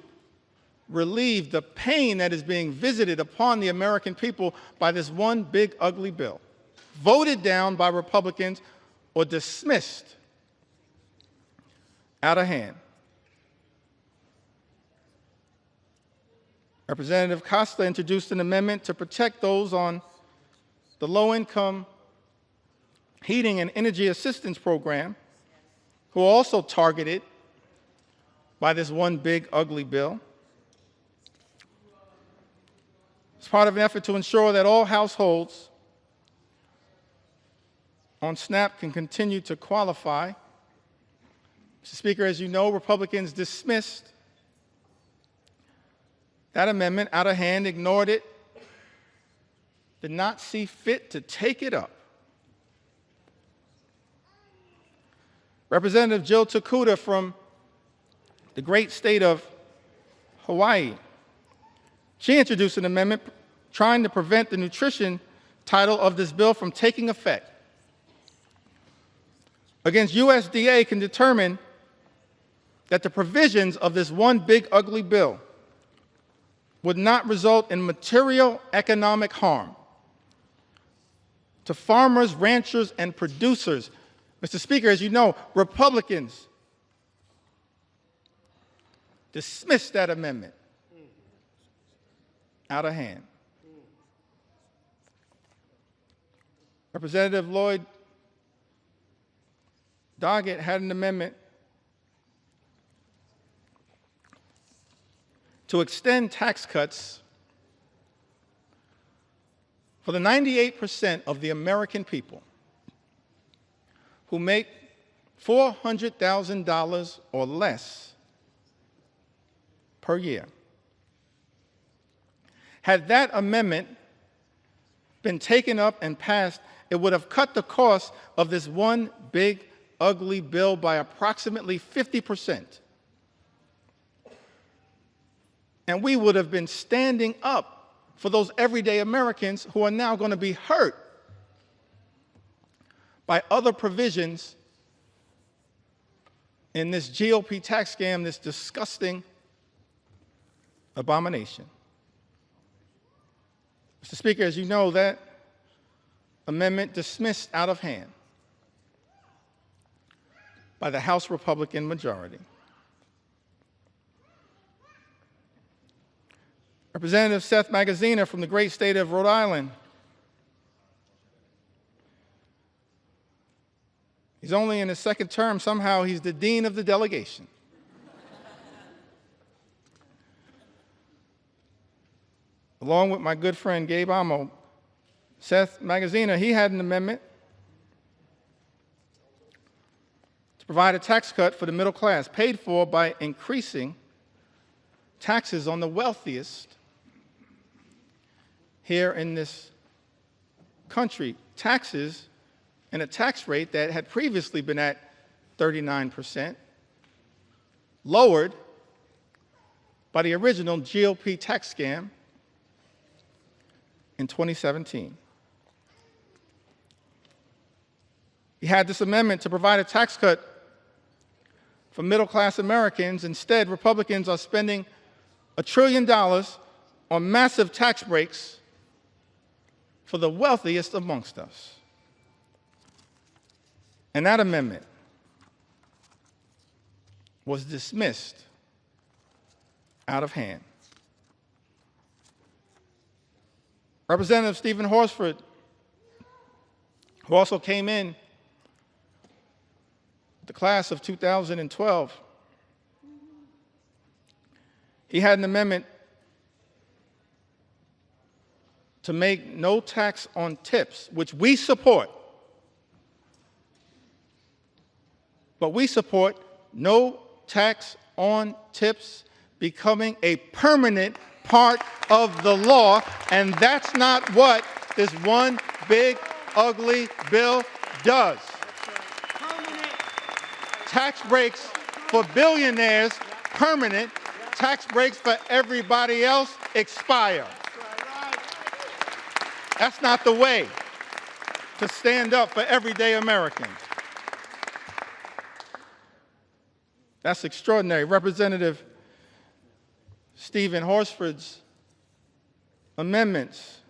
relieve the pain that is being visited upon the American people by this one big ugly bill, voted down by Republicans or dismissed out of hand. Representative Costa introduced an amendment to protect those on the low-income heating and energy assistance program who are also targeted by this one big ugly bill. It's part of an effort to ensure that all households on SNAP can continue to qualify. Mr. Speaker, as you know, Republicans dismissed that amendment out of hand, ignored it, did not see fit to take it up. Representative Jill Takuda from the great state of Hawaii, she introduced an amendment trying to prevent the nutrition title of this bill from taking effect. Against USDA can determine that the provisions of this one big ugly bill would not result in material economic harm to farmers, ranchers, and producers. Mr. Speaker, as you know, Republicans dismissed that amendment out of hand. Representative Lloyd Doggett had an amendment to extend tax cuts for the 98% of the American people who make $400,000 or less per year. Had that amendment been taken up and passed, it would have cut the cost of this one big, ugly bill by approximately 50%. And we would have been standing up for those everyday Americans who are now going to be hurt by other provisions in this GOP tax scam, this disgusting abomination. Mr. Speaker, as you know, that amendment dismissed out of hand by the House Republican majority. Representative Seth Magaziner from the great state of Rhode Island. He's only in his second term. Somehow he's the dean of the delegation. Along with my good friend Gabe Amo, Seth Magaziner, he had an amendment to provide a tax cut for the middle class, paid for by increasing taxes on the wealthiest here in this country. Taxes and a tax rate that had previously been at 39%, lowered by the original GOP tax scam in 2017. He had this amendment to provide a tax cut for middle-class Americans. Instead, Republicans are spending $1 trillion on massive tax breaks for the wealthiest amongst us. And that amendment was dismissed out of hand. Representative Stephen Horsford, who also came in the class of 2012, he had an amendment to make no tax on tips, which we support. But we support no tax on tips becoming a permanent part of the law, and that's not what this one big, ugly bill does. Tax breaks for billionaires, permanent. Tax breaks for everybody else expire. That's not the way to stand up for everyday Americans. That's extraordinary. Representative Stephen Horsford's amendments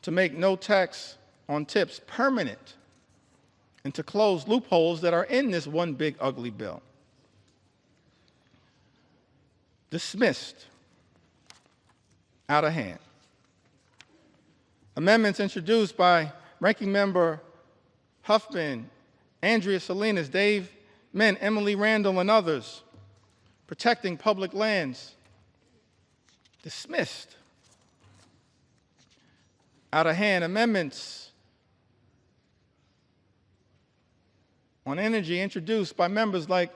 to make no tax on tips permanent and to close loopholes that are in this one big ugly bill. Dismissed out of hand. Amendments introduced by Ranking Member Huffman, Andrea Salinas, Dave Mint, Emily Randall, and others, protecting public lands, dismissed out of hand. Amendments on energy introduced by members like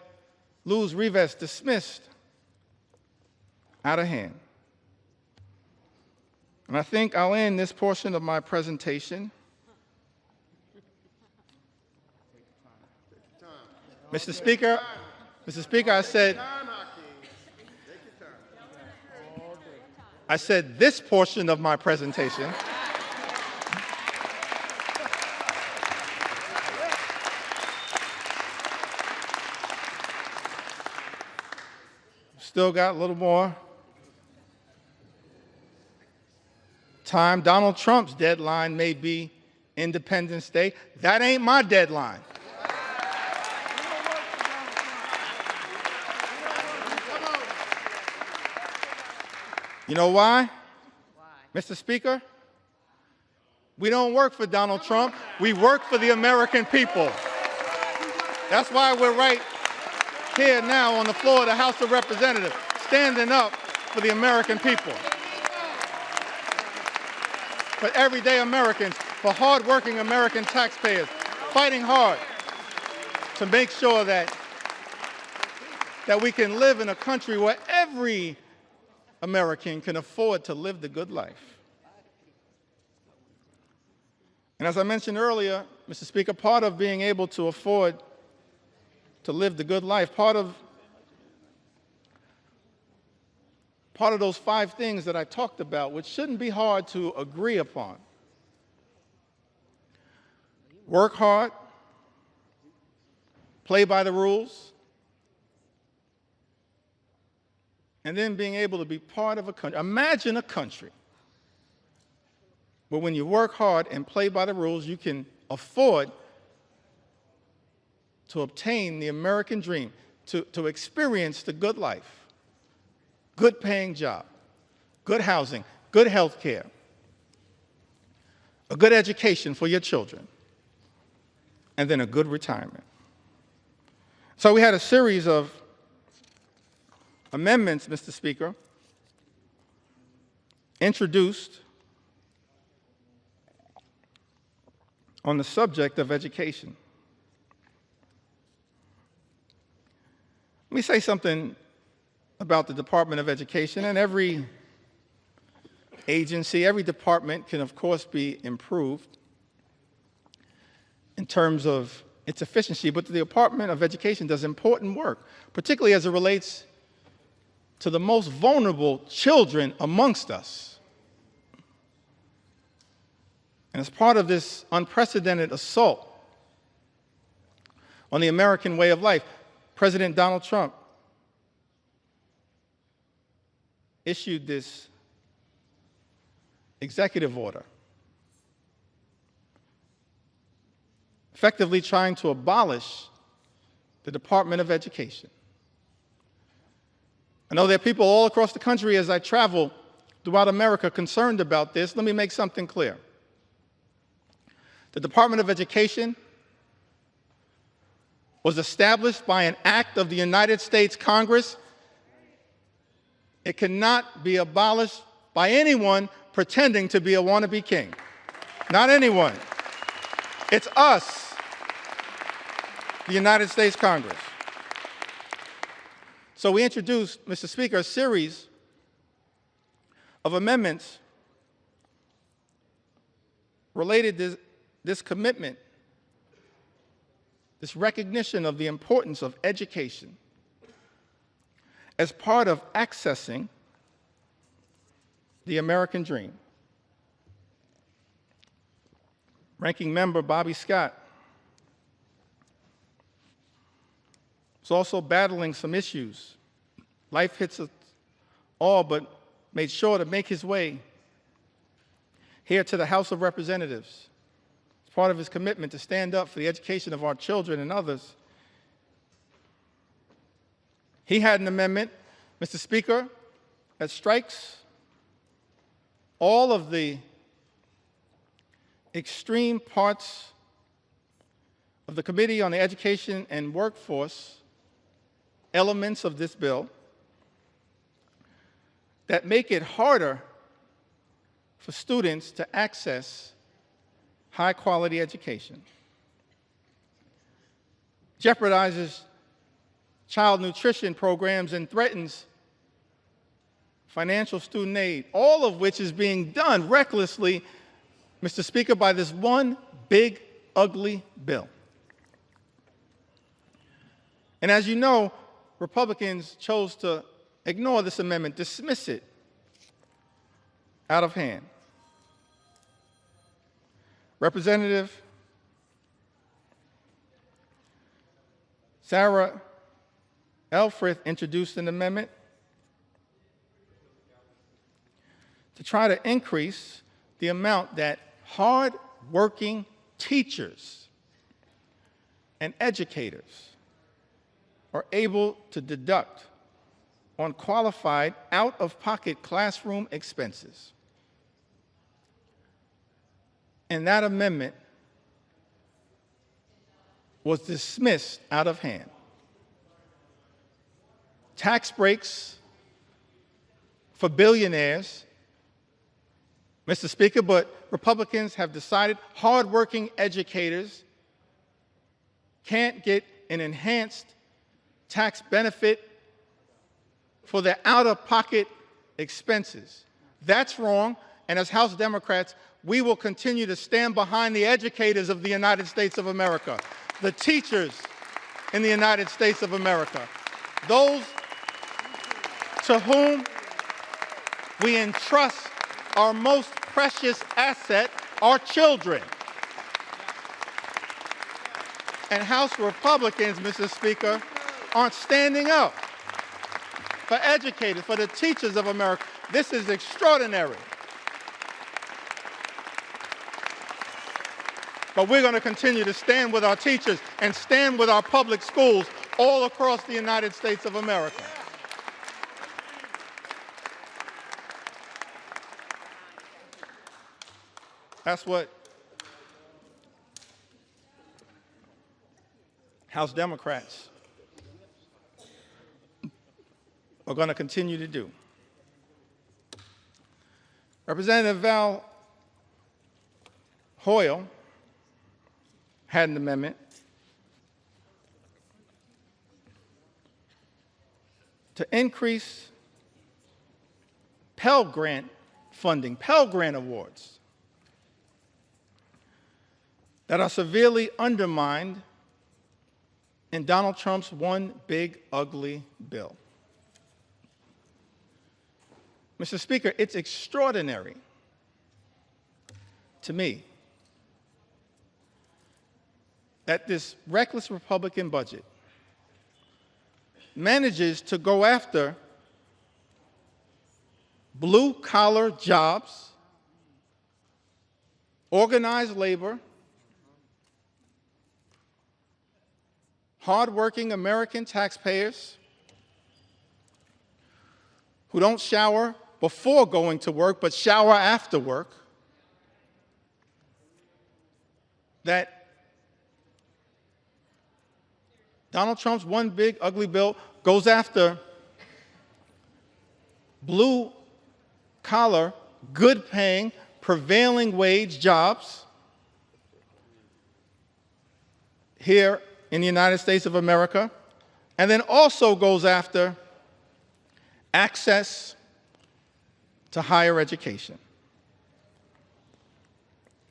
Luz Rivas, dismissed out of hand. And I think I'll end this portion of my presentation. Mr. Speaker, I said this portion of my presentation. Still got a little more time. Donald Trump's deadline may be Independence Day. That ain't my deadline. You know why? Mr. Speaker, we don't work for Donald Trump. We work for the American people. That's why we're right here now on the floor of the House of Representatives, standing up for the American people, for everyday Americans, for hardworking American taxpayers, fighting hard to make sure that we can live in a country where every American can afford to live the good life. And as I mentioned earlier, Mr. Speaker, part of being able to afford to live the good life, part of part of those 5 things that I talked about, which shouldn't be hard to agree upon. Work hard, play by the rules, and then being able to be part of a country. Imagine a country where when you work hard and play by the rules, you can afford to obtain the American dream, to experience the good life, good paying job, good housing, good health care, a good education for your children, and then a good retirement. So we had a series of amendments, Mr. Speaker, introduced on the subject of education. Let me say something about the Department of Education, and every agency, every department can, of course, be improved in terms of its efficiency, but the Department of Education does important work, particularly as it relates to the most vulnerable children amongst us. And as part of this unprecedented assault on the American way of life, President Donald Trump issued this executive order, effectively trying to abolish the Department of Education. I know there are people all across the country as I travel throughout America concerned about this. Let me make something clear. The Department of Education was established by an act of the United States Congress. It cannot be abolished by anyone pretending to be a wannabe king. Not anyone. It's us, the United States Congress. So we introduced, Mr. Speaker, a series of amendments related to this commitment, this recognition of the importance of education as part of accessing the American dream. Ranking Member Bobby Scott was also battling some issues. Life hits us all, but made sure to make his way here to the House of Representatives. It's part of his commitment to stand up for the education of our children and others. He had an amendment, Mr. Speaker, that strikes all of the extreme parts of the Committee on the Education and Workforce elements of this bill that make it harder for students to access high-quality education, jeopardizes child nutrition programs, and threatens financial student aid, all of which is being done recklessly, Mr. Speaker, by this one big, ugly bill. And as you know, Republicans chose to ignore this amendment, dismiss it out of hand. Representative Sarah Elfreth introduced an amendment to try to increase the amount that hard-working teachers and educators are able to deduct on qualified out-of-pocket classroom expenses. And that amendment was dismissed out of hand. Tax breaks for billionaires, Mr. Speaker, but Republicans have decided hardworking educators can't get an enhanced tax benefit for their out-of-pocket expenses. That's wrong, and as House Democrats, we will continue to stand behind the educators of the United States of America, the teachers in the United States of America, those to whom We entrust our most precious asset, our children. And House Republicans, Mr. Speaker, aren't standing up for educators, for the teachers of America. This is extraordinary. But we're going to continue to stand with our teachers and stand with our public schools all across the United States of America. That's what House Democrats are going to continue to do. Representative Val Hoyle had an amendment to increase Pell Grant funding, Pell Grant awards that are severely undermined in Donald Trump's one big ugly bill. Mr. Speaker, it's extraordinary to me that this reckless Republican budget manages to go after blue-collar jobs, organized labor, hardworking American taxpayers who don't shower before going to work but shower after work, that Donald Trump's one big ugly bill goes after blue-collar, good-paying, prevailing wage jobs here in the United States of America, and then also goes after access to higher education.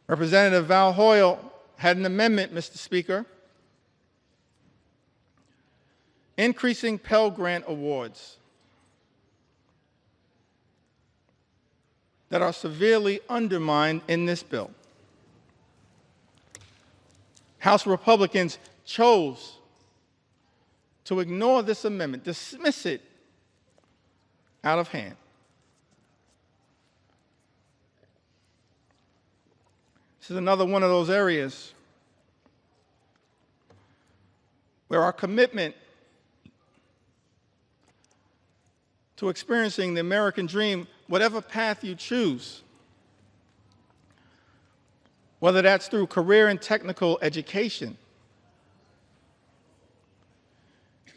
Representative Val Hoyle had an amendment, Mr. Speaker, increasing Pell Grant awards that are severely undermined in this bill. House Republicans chose to ignore this amendment, dismiss it out of hand. This is another one of those areas where our commitment to experiencing the American dream, whatever path you choose, whether that's through career and technical education,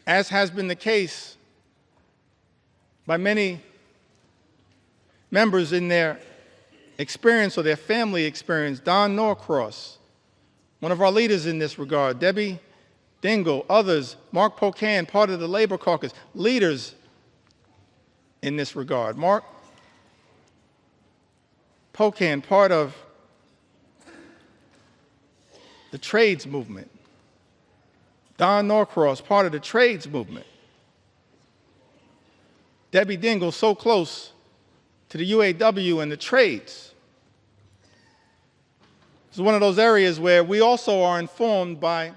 as has been the case by many members in their experience or their family experience. Don Norcross, one of our leaders in this regard, Debbie Dingell, others, Mark Pocan, part of the Labor Caucus, leaders in this regard. Mark Pocan, part of the trades movement. Don Norcross, part of the trades movement. Debbie Dingell, so close to the UAW and the trades. This is one of those areas where we also are informed by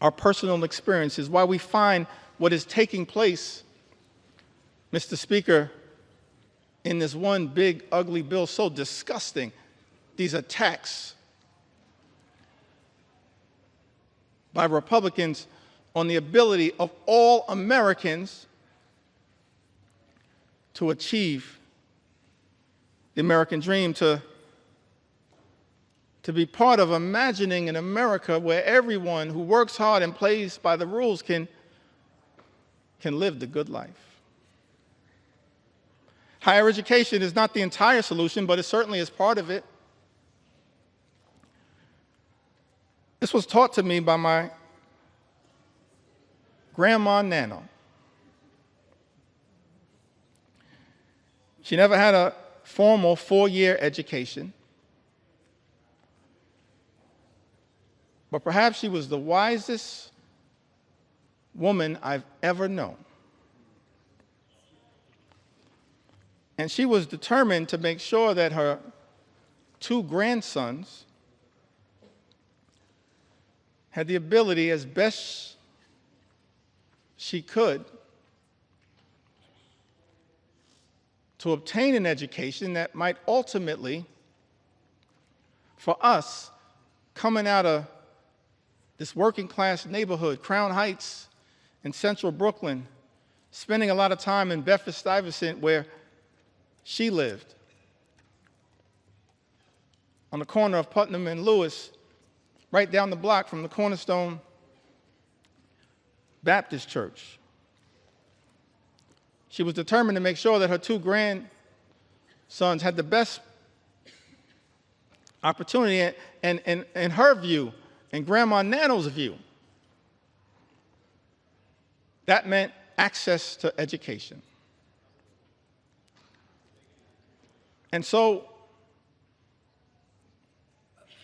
our personal experiences, why we find what is taking place, Mr. Speaker, in this one big ugly bill so disgusting, these attacks by Republicans on the ability of all Americans to achieve the American dream, to be part of imagining an America where everyone who works hard and plays by the rules can live the good life. Higher education is not the entire solution, but it certainly is part of it. This was taught to me by my grandma Nana. She never had a formal 4-year education, but perhaps she was the wisest woman I've ever known. And she was determined to make sure that her two grandsons had the ability, as best she could, to obtain an education that might ultimately, for us, coming out of this working class neighborhood, Crown Heights in central Brooklyn, spending a lot of time in Bedford-Stuyvesant where she lived, on the corner of Putnam and Lewis, right down the block from the Cornerstone Baptist Church. She was determined to make sure that her two grandsons had the best opportunity, and in her view, and Grandma Nano's view, that meant access to education. And so,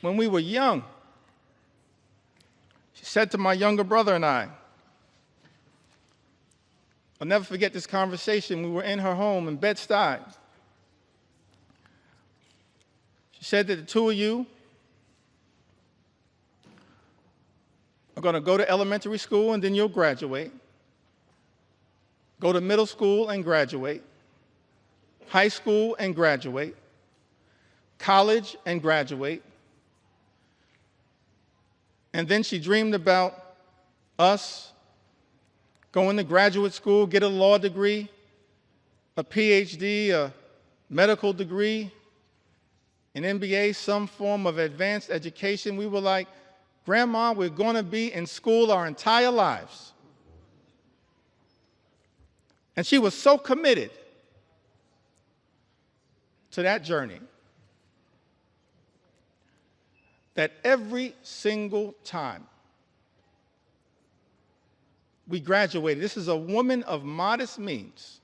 when we were young, she said to my younger brother and I, I'll never forget this conversation. We were in her home in Bed-Stuy. She said that the two of you are going to go to elementary school and then you'll graduate, go to middle school and graduate, high school and graduate, college and graduate. And then she dreamed about us going to graduate school, get a law degree, a PhD, a medical degree, an MBA, some form of advanced education. We were like, Grandma, we're going to be in school our entire lives. And she was so committed to that journey that every single time we graduated, this is a woman of modest means,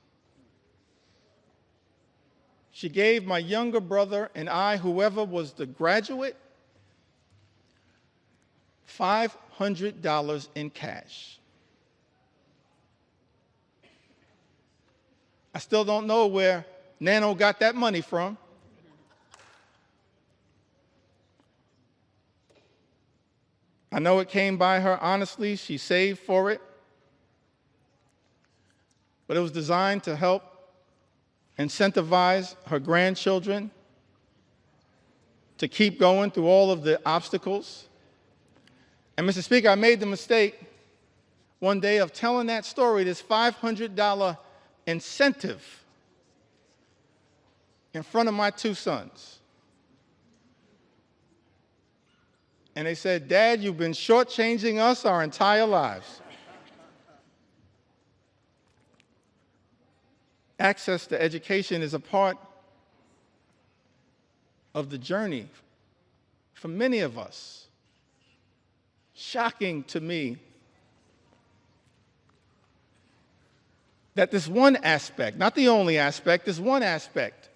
she gave my younger brother and I, whoever was the graduate, $500 in cash. I still don't know where Nano got that money from. I know it came by her honestly. She saved for it. But it was designed to help incentivize her grandchildren to keep going through all of the obstacles. And Mr. Speaker, I made the mistake one day of telling that story, this $500 incentive, in front of my two sons. And they said, Dad, you've been shortchanging us our entire lives. Access to education is a part of the journey for many of us. Shocking to me that this one aspect, not the only aspect, this one aspect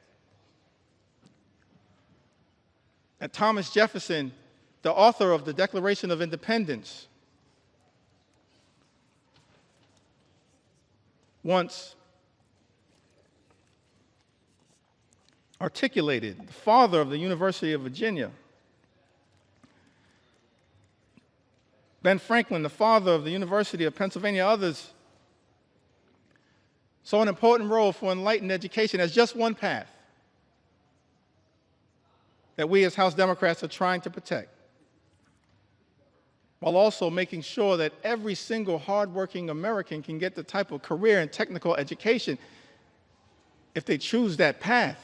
that Thomas Jefferson, the author of the Declaration of Independence, once articulated, the father of the University of Virginia, Ben Franklin, the father of the University of Pennsylvania, others, saw an important role for enlightened education as just one path that we as House Democrats are trying to protect, while also making sure that every single hardworking American can get the type of career and technical education if they choose that path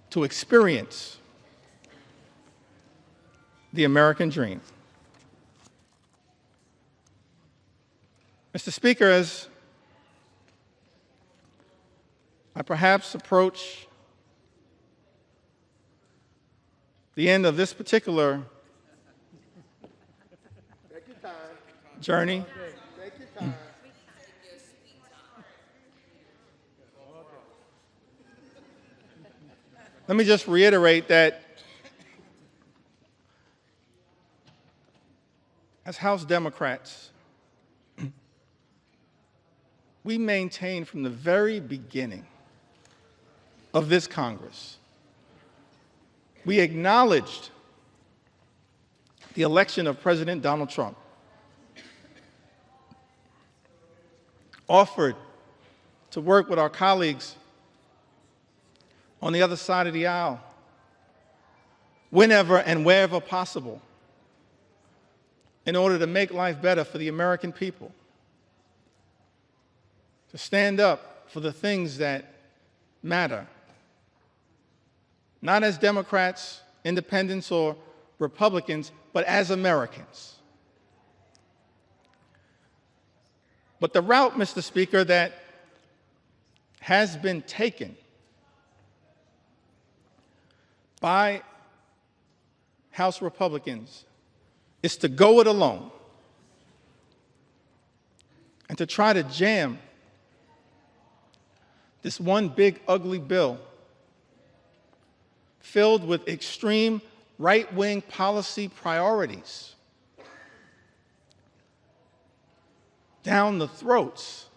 to experience the American dream. Mr. Speaker, as I perhaps approach the end of this particular journey, Take your time. let me just reiterate that as House Democrats, we maintained from the very beginning of this Congress. We acknowledged the election of President Donald Trump, offered to work with our colleagues on the other side of the aisle whenever and wherever possible in order to make life better for the American people, to stand up for the things that matter, not as Democrats, independents, or Republicans, but as Americans. But the route, Mr. Speaker, that has been taken by House Republicans is to go it alone and to try to jam this one big, ugly bill filled with extreme right-wing policy priorities down the throats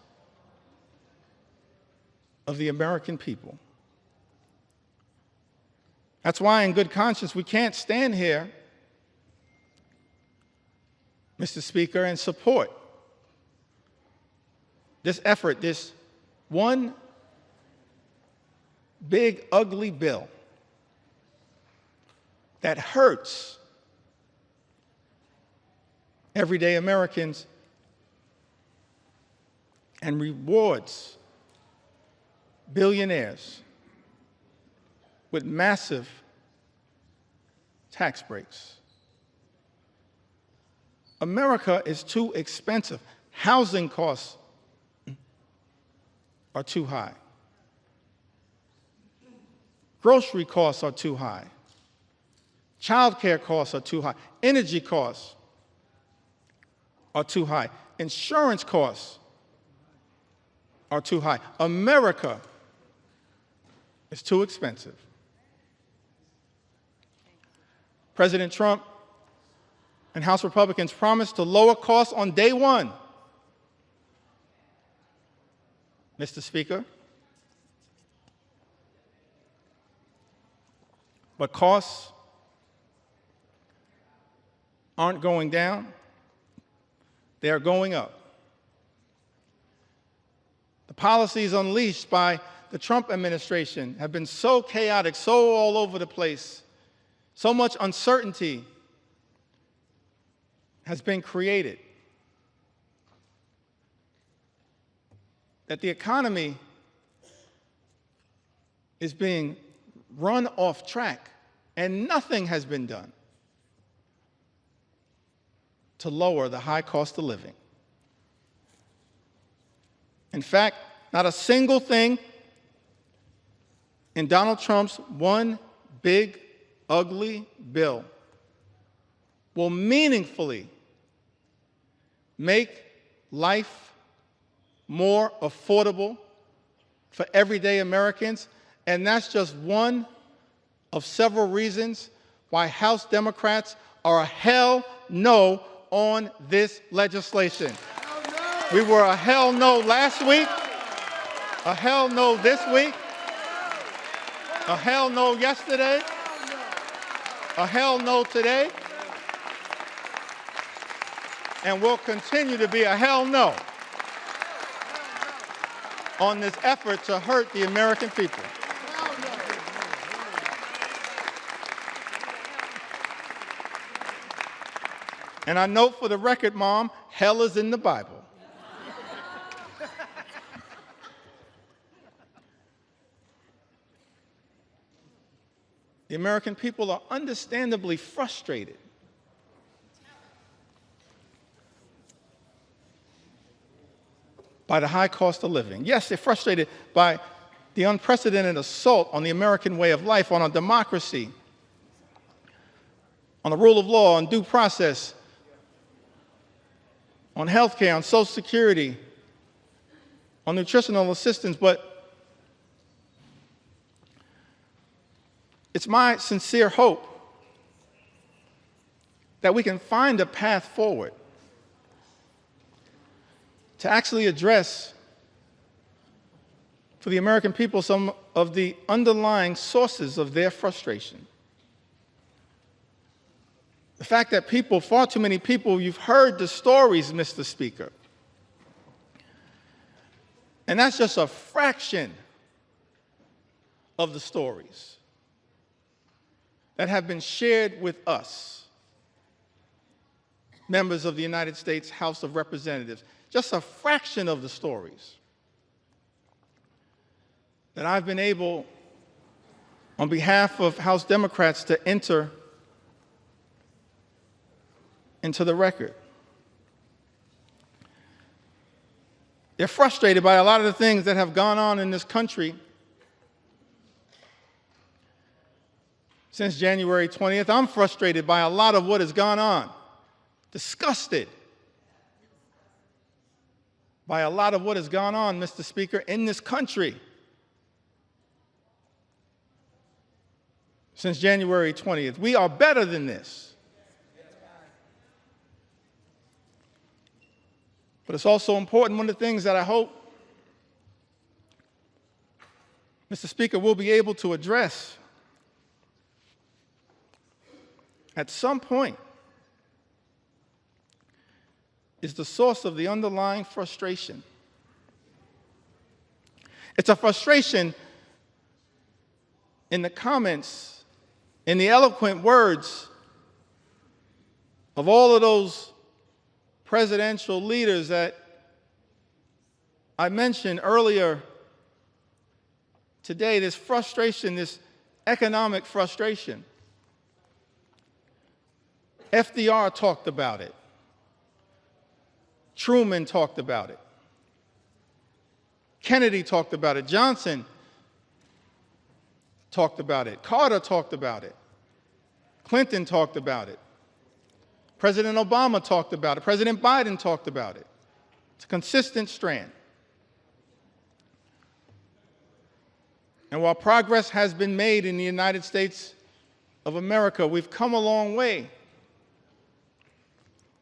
of the American people. That's why, in good conscience, we can't stand here, Mr. Speaker, and support this effort, this one big, ugly bill that hurts everyday Americans and rewards billionaires with massive tax breaks. America is too expensive. Housing costs are too high. Grocery costs are too high. Child care costs are too high. Energy costs are too high. Insurance costs are too high. America is too expensive. President Trump and House Republicans promised to lower costs on day one. Mr. Speaker, but costs aren't going down, they are going up. The policies unleashed by the Trump administration have been so chaotic, so all over the place, so much uncertainty has been created that the economy is being run off track, and nothing has been done to lower the high cost of living. In fact, not a single thing in Donald Trump's one big, ugly bill will meaningfully make life more affordable for everyday Americans, and that's just one of several reasons why House Democrats are a hell no on this legislation. We were a hell no last week, a hell no this week, a hell no yesterday, a hell no today, and will continue to be a hell no on this effort to hurt the American people. And I note for the record, Mom, hell is in the Bible. The American people are understandably frustrated by the high cost of living. Yes, they're frustrated by the unprecedented assault on the American way of life, on our democracy, on the rule of law, on due process, on health care, on Social Security, on nutritional assistance, but it's my sincere hope that we can find a path forward to actually address for the American people some of the underlying sources of their frustration. The fact that people, far too many people, you've heard the stories, Mr. Speaker. And that's just a fraction of the stories that have been shared with us, members of the United States House of Representatives. Just a fraction of the stories that I've been able, on behalf of House Democrats, to enter into the record. They're frustrated by a lot of the things that have gone on in this country since January 20th. I'm frustrated by a lot of what has gone on, disgusted by a lot of what has gone on, Mr. Speaker, in this country since January 20th. We are better than this. But it's also important, one of the things that I hope, Mr. Speaker, we'll be able to address at some point is the source of the underlying frustration. It's a frustration in the comments, in the eloquent words of all of those presidential leaders that I mentioned earlier today, this frustration, this economic frustration. FDR talked about it. Truman talked about it. Kennedy talked about it. Johnson talked about it. Carter talked about it. Clinton talked about it. President Obama talked about it. President Biden talked about it. It's a consistent strand. And while progress has been made in the United States of America, we've come a long way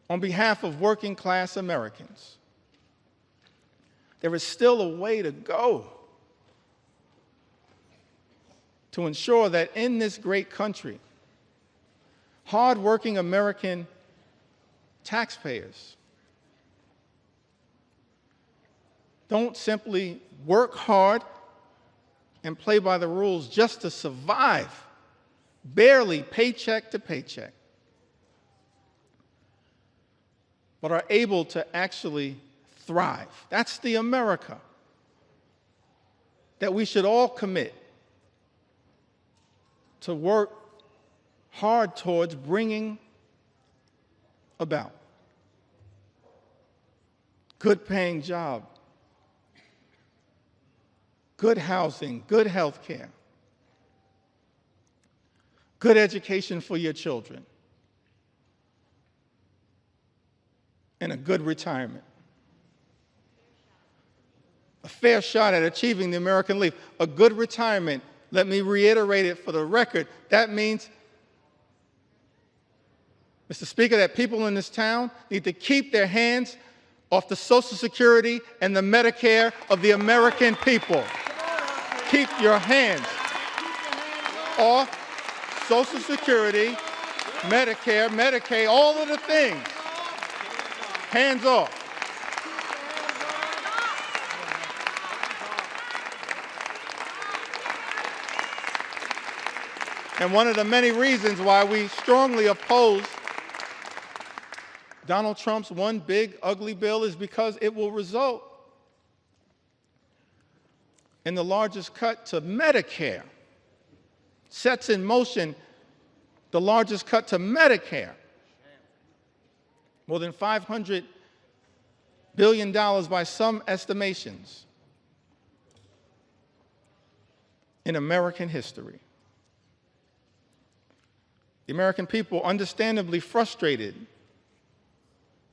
on behalf of working class Americans. There is still a way to go to ensure that in this great country, hardworking American taxpayers don't simply work hard and play by the rules just to survive, barely paycheck to paycheck, but are able to actually thrive. That's the America that we should all commit to work hard towards bringing about. Good paying job, good housing, good health care, good education for your children, and a good retirement. A fair shot at achieving the American Leap. A good retirement, let me reiterate it for the record, that means, Mr. Speaker, that people in this town need to keep their hands off the Social Security and the Medicare of the American people. Keep your hands off Social Security, Medicare, Medicaid, all of the things. Hands off. And one of the many reasons why we strongly oppose Donald Trump's one big ugly bill is because it will result in the largest cut to Medicare, sets in motion the largest cut to Medicare, more than $500 billion by some estimations in American history. The American people, understandably frustrated,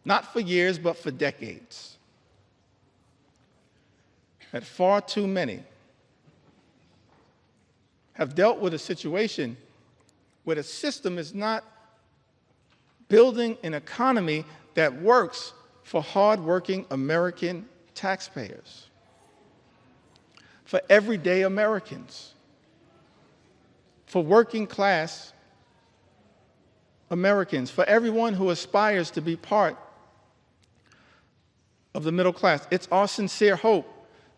not for years, but for decades, that far too many have dealt with a situation where the system is not building an economy that works for hardworking American taxpayers. for everyday Americans, for working class Americans, for everyone who aspires to be part of the middle class. It's our sincere hope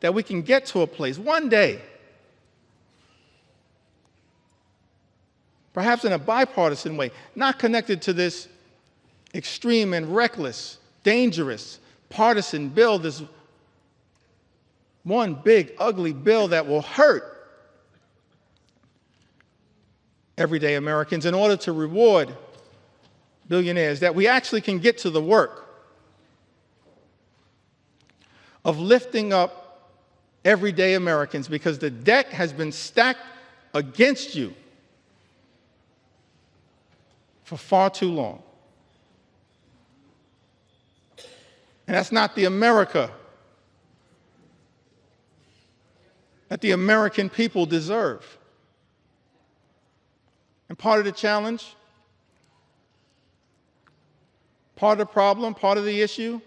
that we can get to a place one day, perhaps in a bipartisan way, not connected to this extreme and reckless, dangerous, partisan bill, this one big, ugly bill that will hurt everyday Americans in order to reward billionaires, that we actually can get to the work of lifting up everyday Americans, because the deck has been stacked against you for far too long. And that's not the America that the American people deserve. And part of the challenge, part of the problem, part of the issue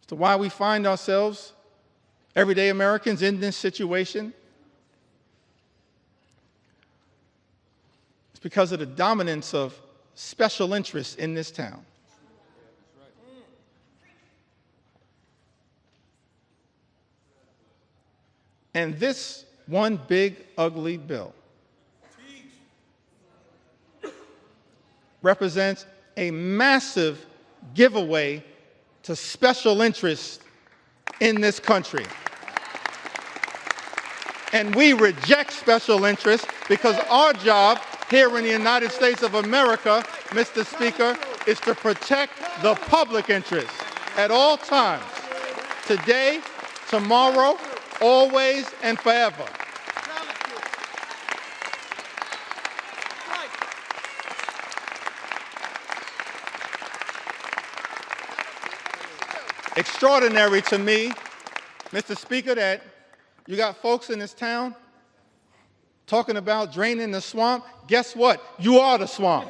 as to why we find ourselves, everyday Americans, in this situation, it's because of the dominance of special interests in this town. And this one big, ugly bill represents a massive giveaway to special interests in this country. And we reject special interests, because our job here in the United States of America, Mr. Speaker, is to protect the public interest at all times, today, tomorrow, always, and forever. Extraordinary to me, Mr. Speaker, that you got folks in this town talking about draining the swamp. Guess what? You are the swamp.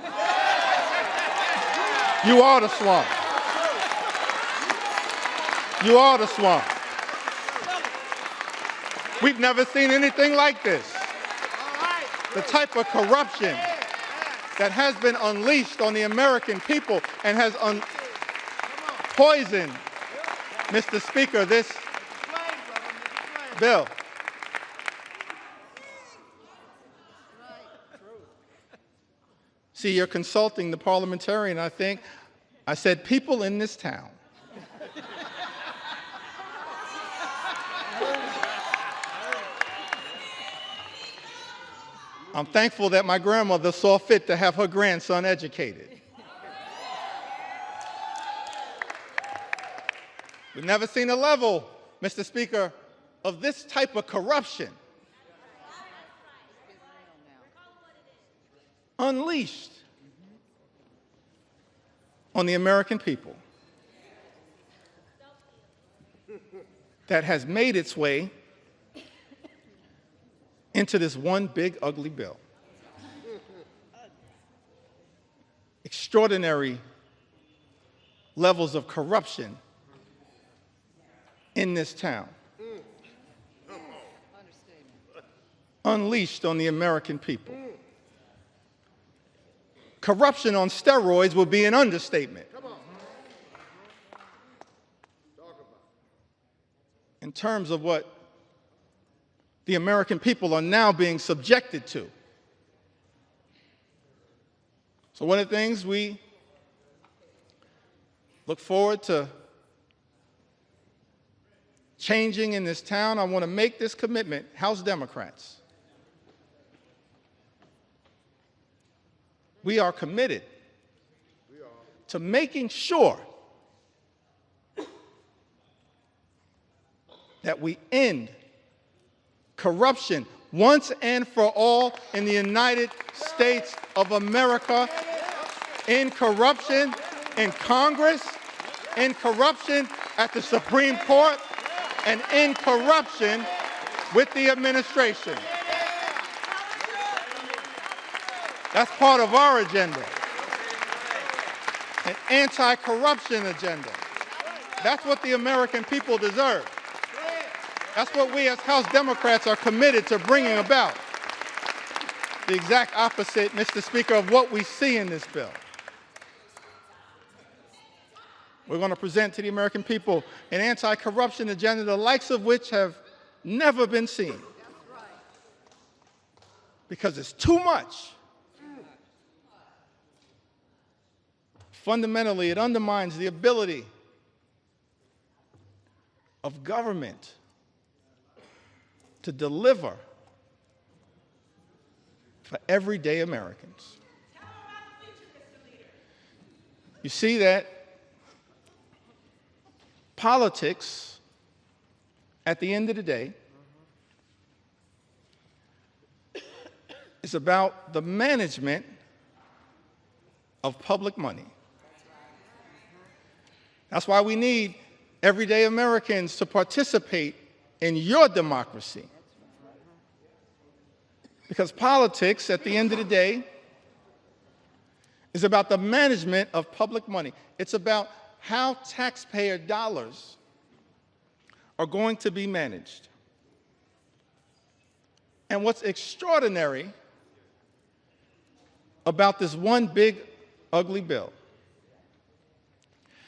You are the swamp. You are the swamp. We've never seen anything like this. The type of corruption that has been unleashed on the American people and has poisoned, Mr. Speaker, this bill. See, you're consulting the parliamentarian, I think. I said people in this town. I'm thankful that my grandmother saw fit to have her grandson educated. We've never seen a level, Mr. Speaker, of this type of corruption unleashed on the American people that has made its way into this one big, ugly bill. Extraordinary levels of corruption in this town, unleashed on the American people. Corruption on steroids would be an understatement. In terms of what the American people are now being subjected to. So one of the things we look forward to changing in this town, I want to make this commitment, House Democrats. We are committed to making sure that we end corruption once and for all in the United States of America, in corruption in Congress, in corruption at the Supreme Court, and in corruption with the administration. That's part of our agenda, an anti-corruption agenda. That's what the American people deserve. That's what we as House Democrats are committed to bringing about. The exact opposite, Mr. Speaker, of what we see in this bill. We're going to present to the American people an anti-corruption agenda, the likes of which have never been seen. Because it's too much. Fundamentally, it undermines the ability of government to deliver for everyday Americans. You see that politics, at the end of the day, is about the management of public money. That's why we need everyday Americans to participate in your democracy. Because politics, at the end of the day, is about the management of public money. It's about how taxpayer dollars are going to be managed. And what's extraordinary about this one big, ugly bill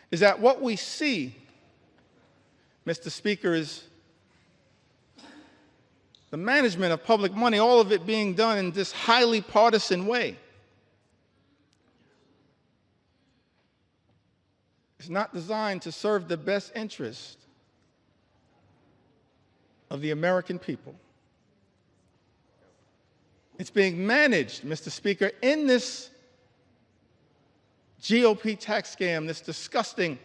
is that what we see, Mr. Speaker, is the management of public money, all of it being done in this highly partisan way. It's not designed to serve the best interest of the American people. It's being managed, Mr. Speaker, in this GOP tax scam, this disgusting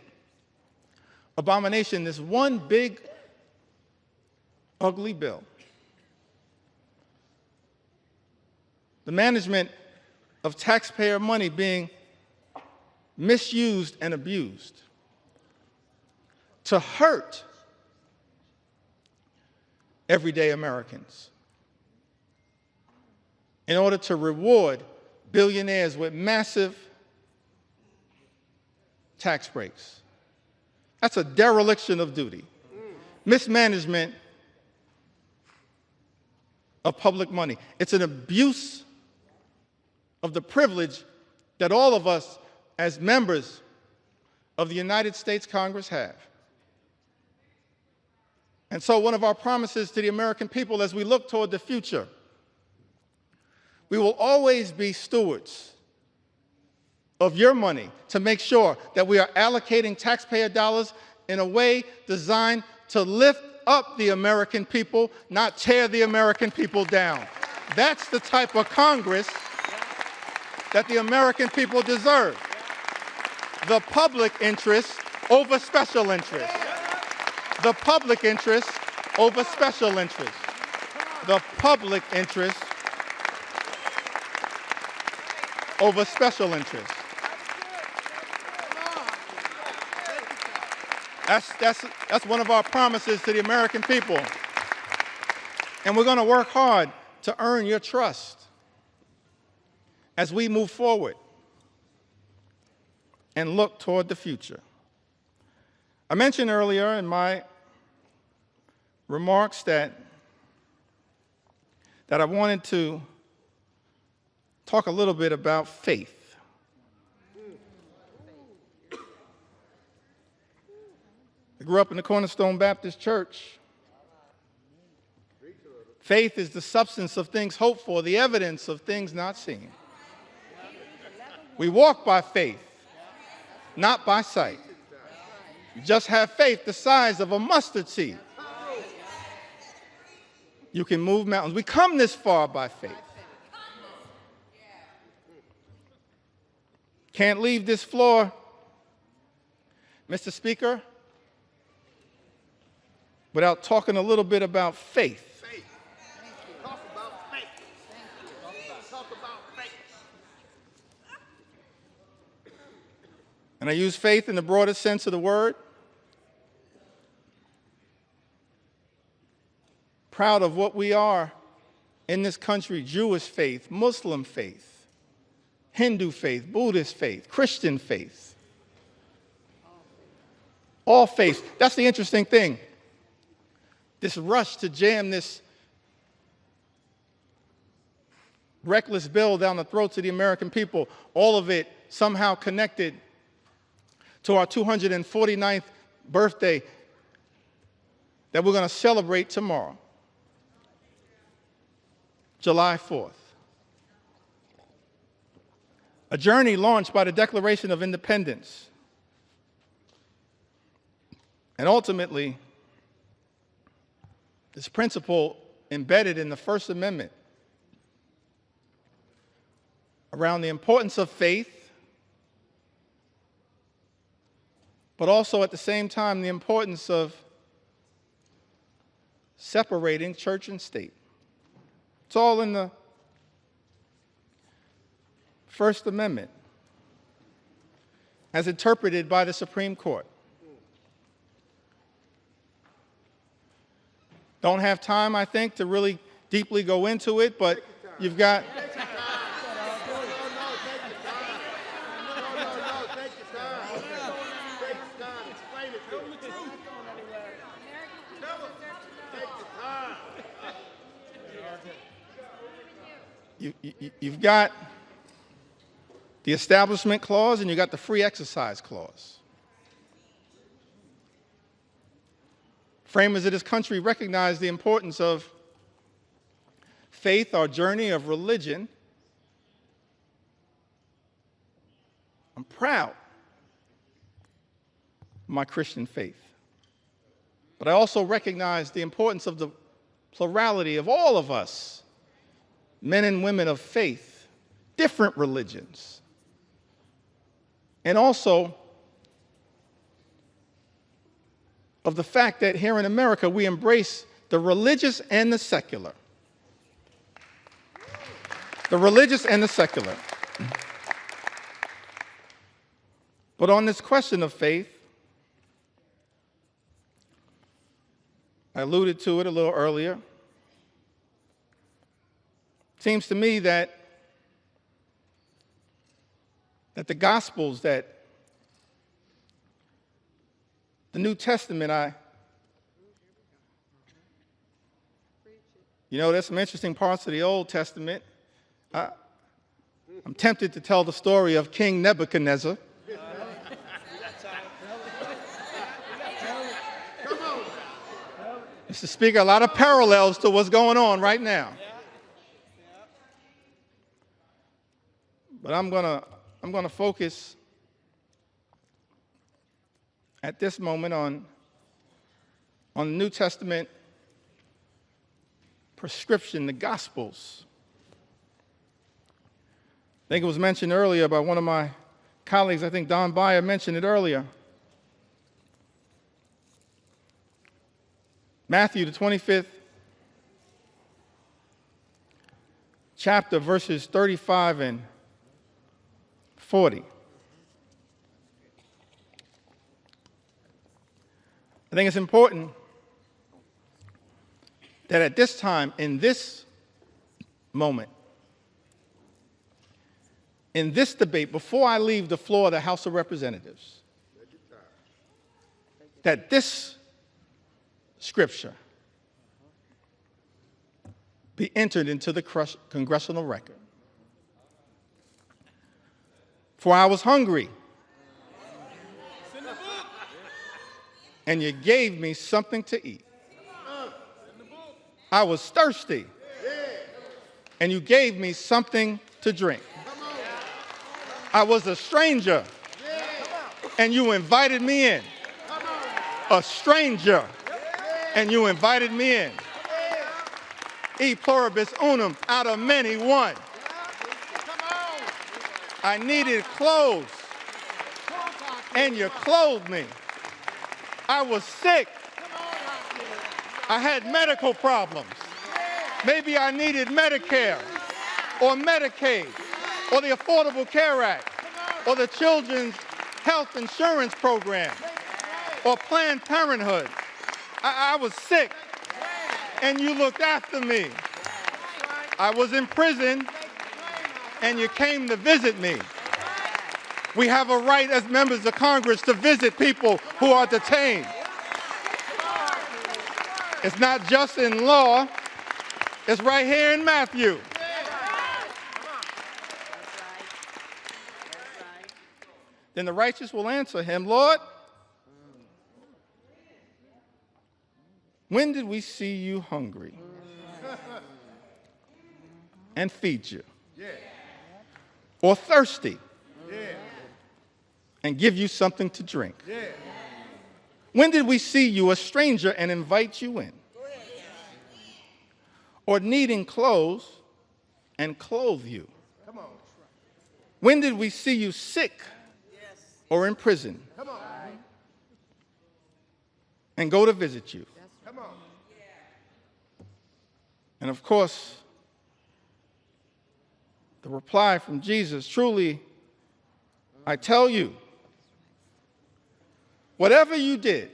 abomination, this one big, ugly bill. The management of taxpayer money being misused and abused to hurt everyday Americans in order to reward billionaires with massive tax breaks. That's a dereliction of duty. Mismanagement of public money. It's an abuse of the privilege that all of us as members of the United States Congress have. And so one of our promises to the American people as we look toward the future, we will always be stewards of your money to make sure that we are allocating taxpayer dollars in a way designed to lift up the American people, not tear the American people down. That's the type of Congress that the American people deserve. The public interest over special interest. The public interest over special interest. The public interest over special interest. That's one of our promises to the American people. And we're going to work hard to earn your trust as we move forward and look toward the future. I mentioned earlier in my remarks that I wanted to talk a little bit about faith. I grew up in the Cornerstone Baptist Church. Faith is the substance of things hoped for, the evidence of things not seen. We walk by faith, not by sight. You just have faith the size of a mustard seed. You can move mountains. We come this far by faith. Can't leave this floor, Mr. Speaker, without talking a little bit about faith. Talk about faith. Talk about faith. And I use faith in the broadest sense of the word. Proud of what we are in this country: Jewish faith, Muslim faith, Hindu faith, Buddhist faith, Christian faith. All faiths. That's the interesting thing. this rush to jam this reckless bill down the throats of the American people, all of it somehow connected to our 249th birthday that we're going to celebrate tomorrow, July 4th. A journey launched by the Declaration of Independence. And ultimately, this principle embedded in the First Amendment around the importance of faith, but also at the same time the importance of separating church and state. It's all in the First Amendment as interpreted by the Supreme Court. Don't have time, I think, to really deeply go into it, but you've got... You've got the Establishment Clause and you've got the Free Exercise Clause. Framers of this country recognize the importance of faith, our journey of religion. I'm proud of my Christian faith. But I also recognize the importance of the plurality of all of us, men and women of faith, different religions. And also of the fact that here in America we embrace the religious and the secular. The religious and the secular. But on this question of faith, I alluded to it a little earlier. It seems to me that the Gospels, that the New Testament, there's some interesting parts of the Old Testament. I'm tempted to tell the story of King Nebuchadnezzar. Mr. Speaker, a lot of parallels to what's going on right now. But I'm gonna focus at this moment on the New Testament prescription, the Gospels. I think it was mentioned earlier by one of my colleagues. I think Don Beyer mentioned it earlier. Matthew, the 25th chapter, verses 35 and 40. I think it's important that at this time, in this moment, in this debate, before I leave the floor of the House of Representatives, that this Scripture be entered into the congressional record. For I was hungry, and you gave me something to eat. I was thirsty, and you gave me something to drink. I was a stranger, and you invited me in. A stranger, and you invited me in. E pluribus unum, out of many, one. I needed clothes, and you clothed me. I was sick. I had medical problems. Maybe I needed Medicare or Medicaid or the Affordable Care Act or the Children's Health Insurance Program or Planned Parenthood. I was sick, and you looked after me. I was in prison, and you came to visit me. We have a right as members of Congress to visit people who are detained. It's not just in law. It's right here in Matthew. Then the righteous will answer him, Lord, when did we see you hungry and feed you? Or thirsty and give you something to drink? When did we see you a stranger and invite you in? Or needing clothes and clothe you? When did we see you sick or in prison and go to visit you? And of course, the reply from Jesus, truly, I tell you, whatever you did,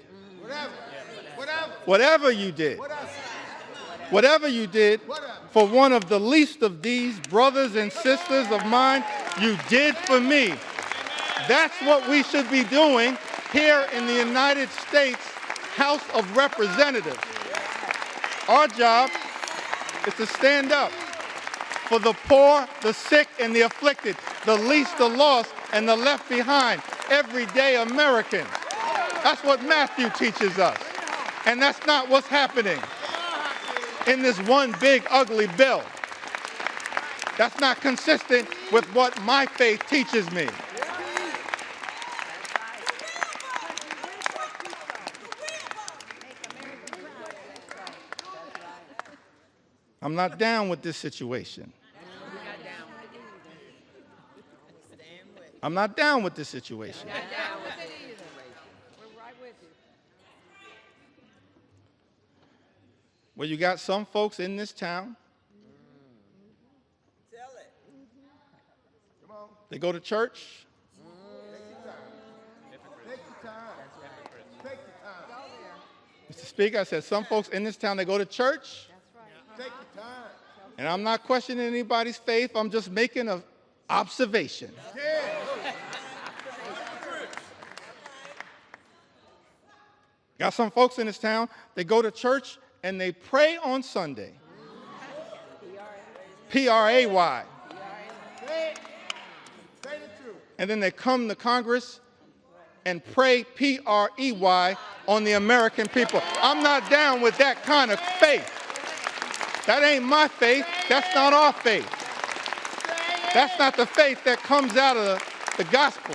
whatever you did for one of the least of these brothers and sisters of mine, you did for me. That's what we should be doing here in the United States House of Representatives. Our job is to stand up for the poor, the sick, and the afflicted, the least, the lost, and the left behind, everyday Americans. That's what Matthew teaches us. And that's not what's happening in this one big, ugly bill. That's not consistent with what my faith teaches me. I'm not down with this situation. I'm not down with this situation. Well, you got some folks in this town. They go to church. Mr. Speaker, I said some folks in this town, they go to church. And I'm not questioning anybody's faith. I'm just making an observation. Got some folks in this town, they go to church and they pray on Sunday. P-R-A-Y. And then they come to Congress and pray P-R-E-Y on the American people. I'm not down with that kind of faith. That ain't my faith. That's not our faith. That's not the faith that comes out of the gospel.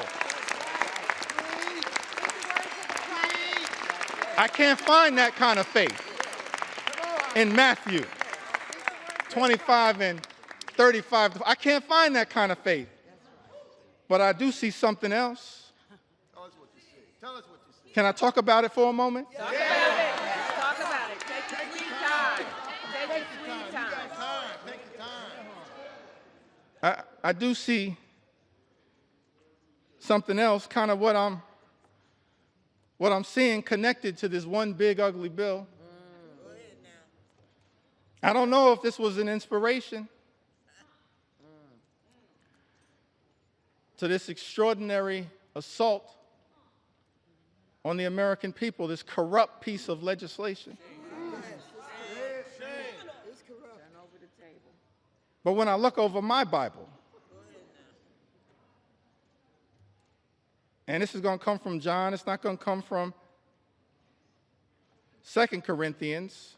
I can't find that kind of faith in Matthew 25 and 35. I can't find that kind of faith. But I do see something else. Tell us what you see. Tell us what you see. Can I talk about it for a moment? Talk about it. Talk about it. Take your sweet time. Take your sweet time. You got time. Take your time. I do see something else, kind of what I'm seeing connected to this one big ugly bill. I don't know if this was an inspiration to this extraordinary assault on the American people, this corrupt piece of legislation. But when I look over my Bible, and this is going to come from John, it's not going to come from 2 Corinthians,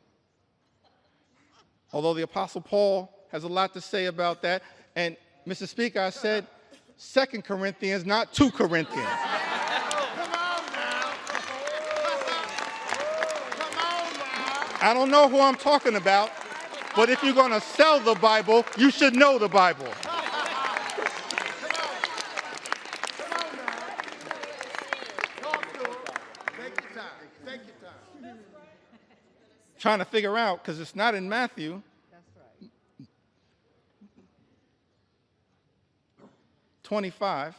although the Apostle Paul has a lot to say about that. And, Mr. Speaker, I said 2 Corinthians, not 2 Corinthians. I don't know who I'm talking about, but if you're going to sell the Bible, you should know the Bible. Trying to figure out, because it's not in Matthew. That's right. 25,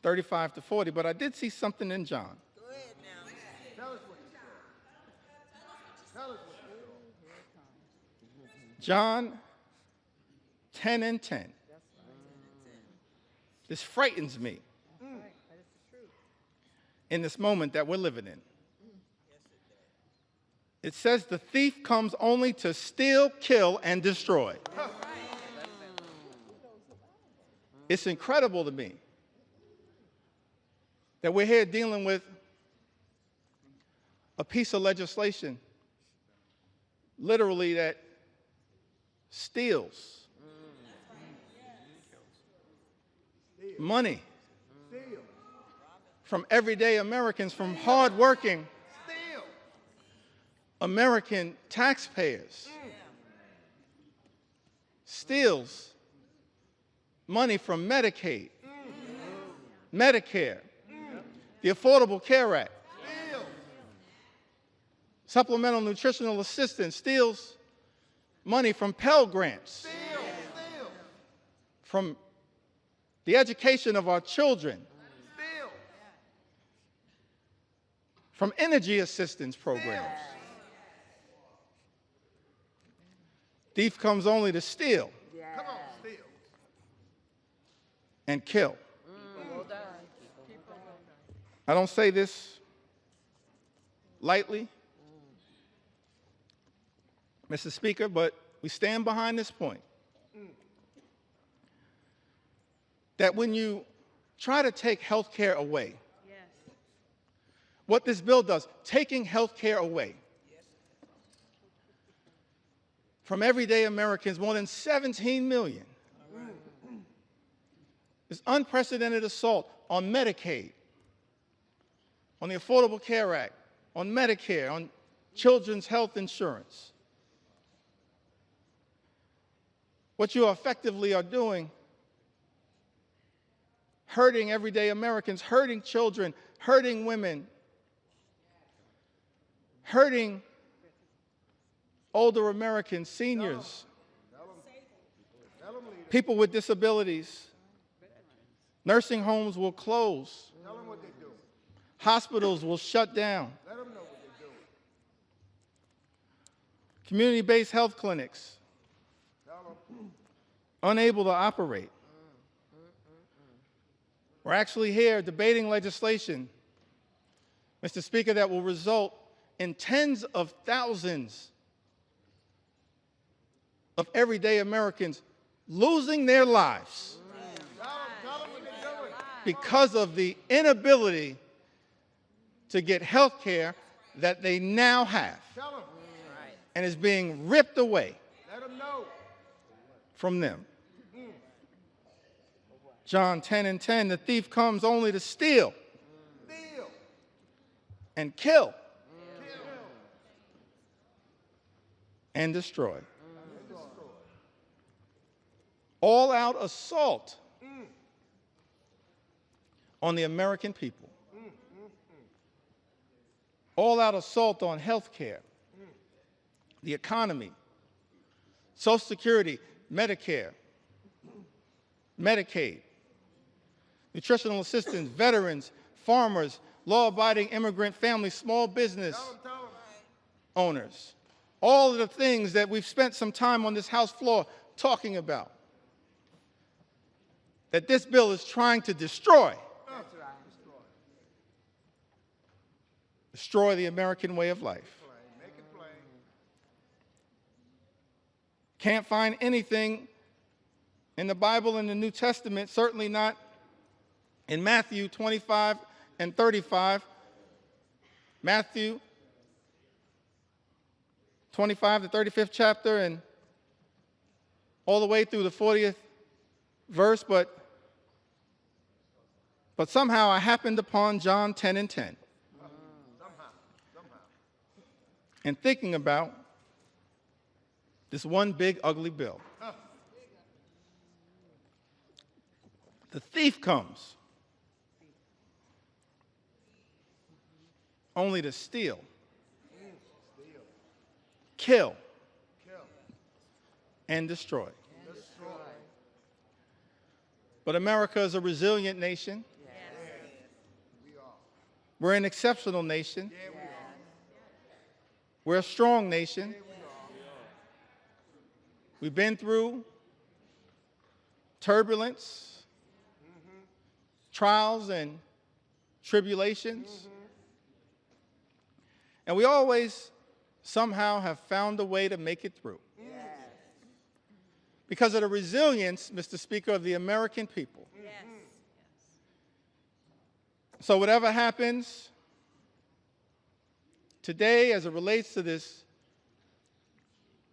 35 to 40, but I did see something in John. Go ahead now. Tell us what you saw. Tell us what you saw. John 10 and 10. This frightens me in this moment that we're living in. It says the thief comes only to steal, kill, and destroy. It's incredible to me that we're here dealing with a piece of legislation literally that steals money from everyday Americans, from hardworking American taxpayers. Steals money from Medicaid, Medicare, the Affordable Care Act, supplemental nutritional assistance, steals money from Pell Grants, from the education of our children, from energy assistance programs. Thief comes only to steal and kill. I don't say this lightly, Mr. Speaker, but we stand behind this point. That when you try to take health care away, what this bill does, taking health care away from everyday Americans, more than 17 million, this unprecedented assault on Medicaid, on the Affordable Care Act, on Medicare, on children's health insurance. What you effectively are doing, hurting everyday Americans, hurting children, hurting women, hurting older Americans, seniors, people with disabilities. Nursing homes will close. Hospitals will shut down. Community-based health clinics unable to operate. We're actually here debating legislation, Mr. Speaker, that will result in tens of thousands of everyday Americans losing their lives because of the inability to get health care that they now have and is being ripped away from them. John 10:10, the thief comes only to steal and kill and destroy. All-out assault on the American people. All-out assault on health care, the economy, Social Security, Medicare, Medicaid, nutritional assistance, veterans, farmers, law-abiding immigrant families, small business owners. All of the things that we've spent some time on this House floor talking about, that this bill is trying to destroy. Destroy the American way of life. Can't find anything in the Bible and the New Testament, certainly not in Matthew 25 and 35. Matthew 25, the 35th chapter, and all the way through the 40th verse, but somehow I happened upon John 10:10. And thinking about this one big ugly bill. The thief comes only to steal, kill, and destroy. But America is a resilient nation. We're an exceptional nation. We're a strong nation. We've been through turbulence, trials, and tribulations. And we always somehow have found a way to make it through. Because of the resilience, Mr. Speaker, of the American people. Yes. So whatever happens today as it relates to this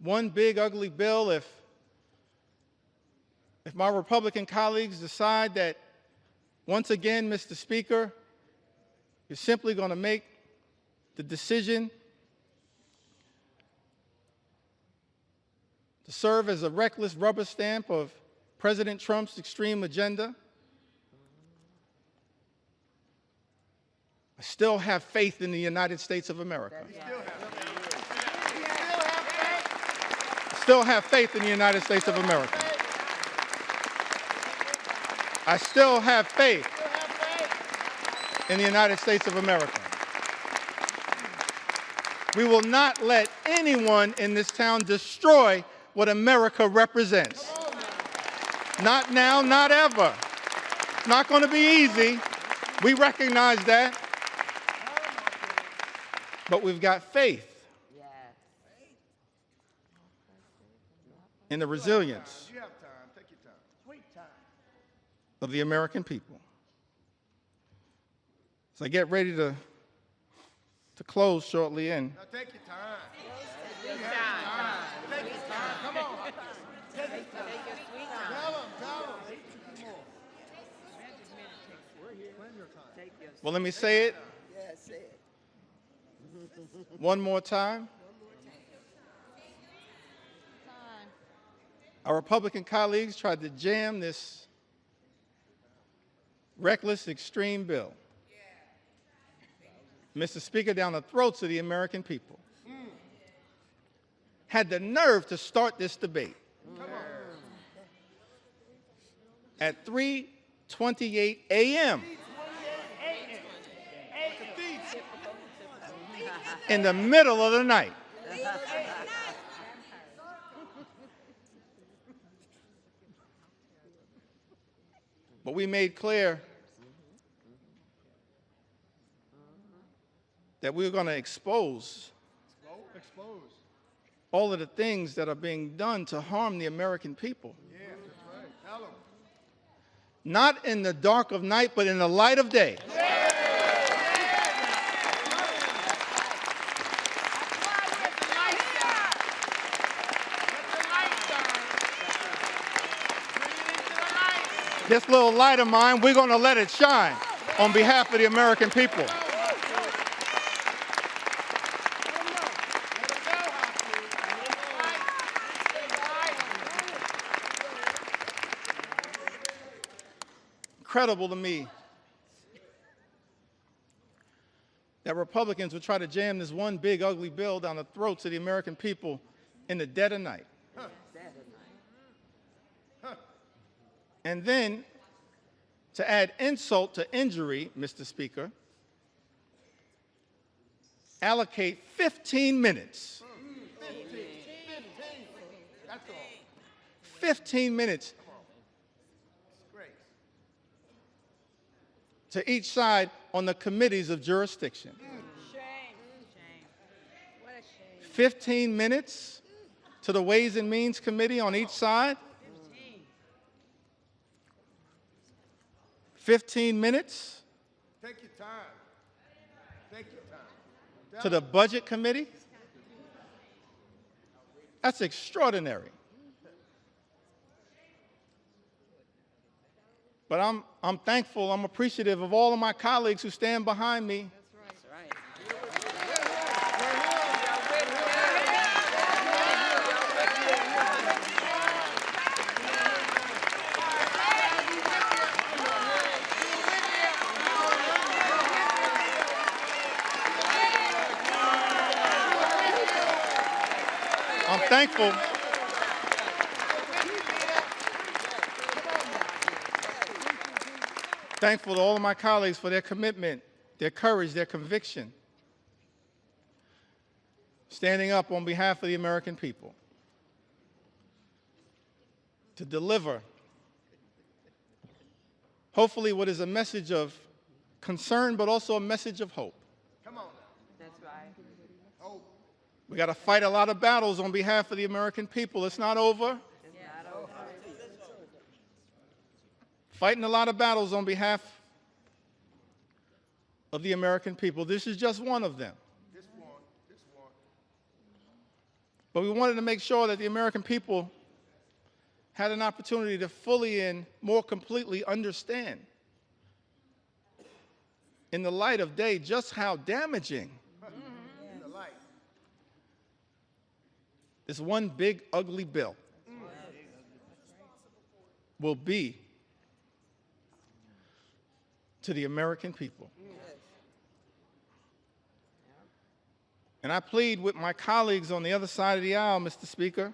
one big ugly bill, if my Republican colleagues decide that once again, Mr. Speaker, you're simply going to make the decision to serve as a reckless rubber stamp of President Trump's extreme agenda, I still have faith in the United States of America. I still have faith in the United States of America. I still have faith in the United States of America. We will not let anyone in this town destroy what America represents. Not now, not ever. It's not going to be easy. We recognize that. But we've got faith in the resilience You have time. Take your time. Sweet time. of the American people. So I get ready to close shortly, and Now take your time. Take your time. Take your time. Come on. Take your sweet time. Tell them. Tell them. Claim your time. Take your well, let me say it Yes, say it. one more time. Our Republican colleagues tried to jam this reckless, extreme bill, Mr. Speaker, down the throats of the American people. Had the nerve to start this debate at 3:28 a.m. in the middle of the night. But we made clear that we were going to expose all of the things that are being done to harm the American people. Yeah, that's right. Tell them. Not in the dark of night, but in the light of day. This little light of mine, we're going to let it shine on behalf of the American people. Incredible to me that Republicans would try to jam this one big ugly bill down the throats of the American people in the dead of night. And then, to add insult to injury, Mr. Speaker, allocate 15 minutes. 15 minutes to each side on the committees of jurisdiction. shame. What a shame. 15 minutes to the Ways and Means Committee on each side. 15 minutes Take your time. Take your time. to the Budget Committee. That's extraordinary. But I'm thankful, I'm appreciative of all of my colleagues who stand behind me. That's right. I'm thankful. Thankful to all of my colleagues for their commitment, their courage, their conviction, standing up on behalf of the American people to deliver, hopefully, what is a message of concern, but also a message of hope. Come on. That's right. Hope. We got to fight a lot of battles on behalf of the American people. It's not over. Fighting a lot of battles on behalf of the American people. This is just one of them. This one. But we wanted to make sure that the American people had an opportunity to fully and more completely understand, in the light of day, just how damaging In the light. this one big, ugly bill will be to the American people. And I plead with my colleagues on the other side of the aisle, Mr. Speaker.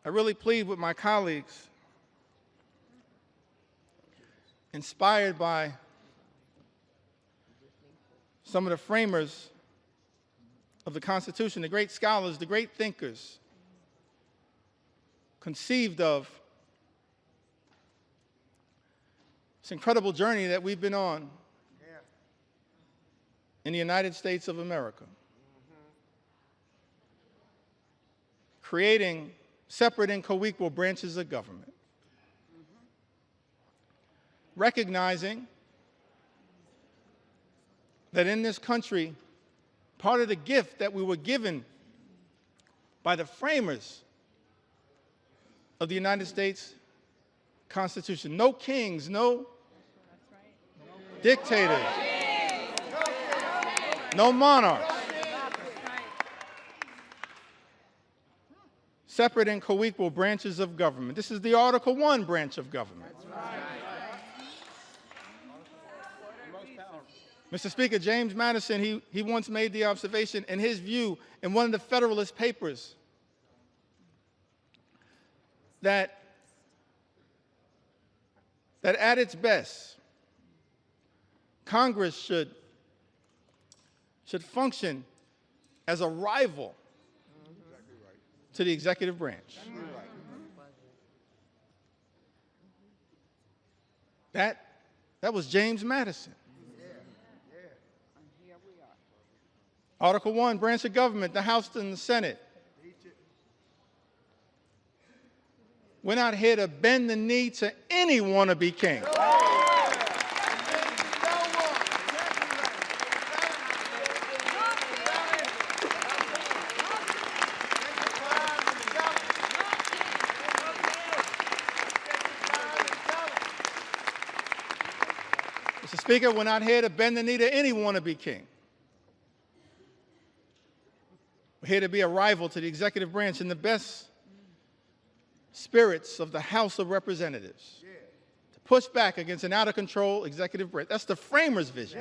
I really plead with my colleagues, inspired by some of the framers of the Constitution, the great scholars, the great thinkers, conceived of this incredible journey that we've been on in the United States of America, creating separate and co-equal branches of government, recognizing that in this country, part of the gift that we were given by the framers of the United States Constitution, no kings, no dictators, no monarchs, separate and co-equal branches of government. This is the Article I branch of government. Mr. Speaker, James Madison, he once made the observation, in his view, in one of the Federalist Papers, that at its best, Congress should function as a rival to the executive branch. That was James Madison. Article I, branch of government, the House and the Senate. We're not here to bend the knee to any wannabe king. Mr. Speaker, we're not here to bend the knee to any wannabe king. We're here to be a rival to the executive branch in the best spirits of the House of Representatives, to push back against an out-of-control executive branch. That's the framers' vision.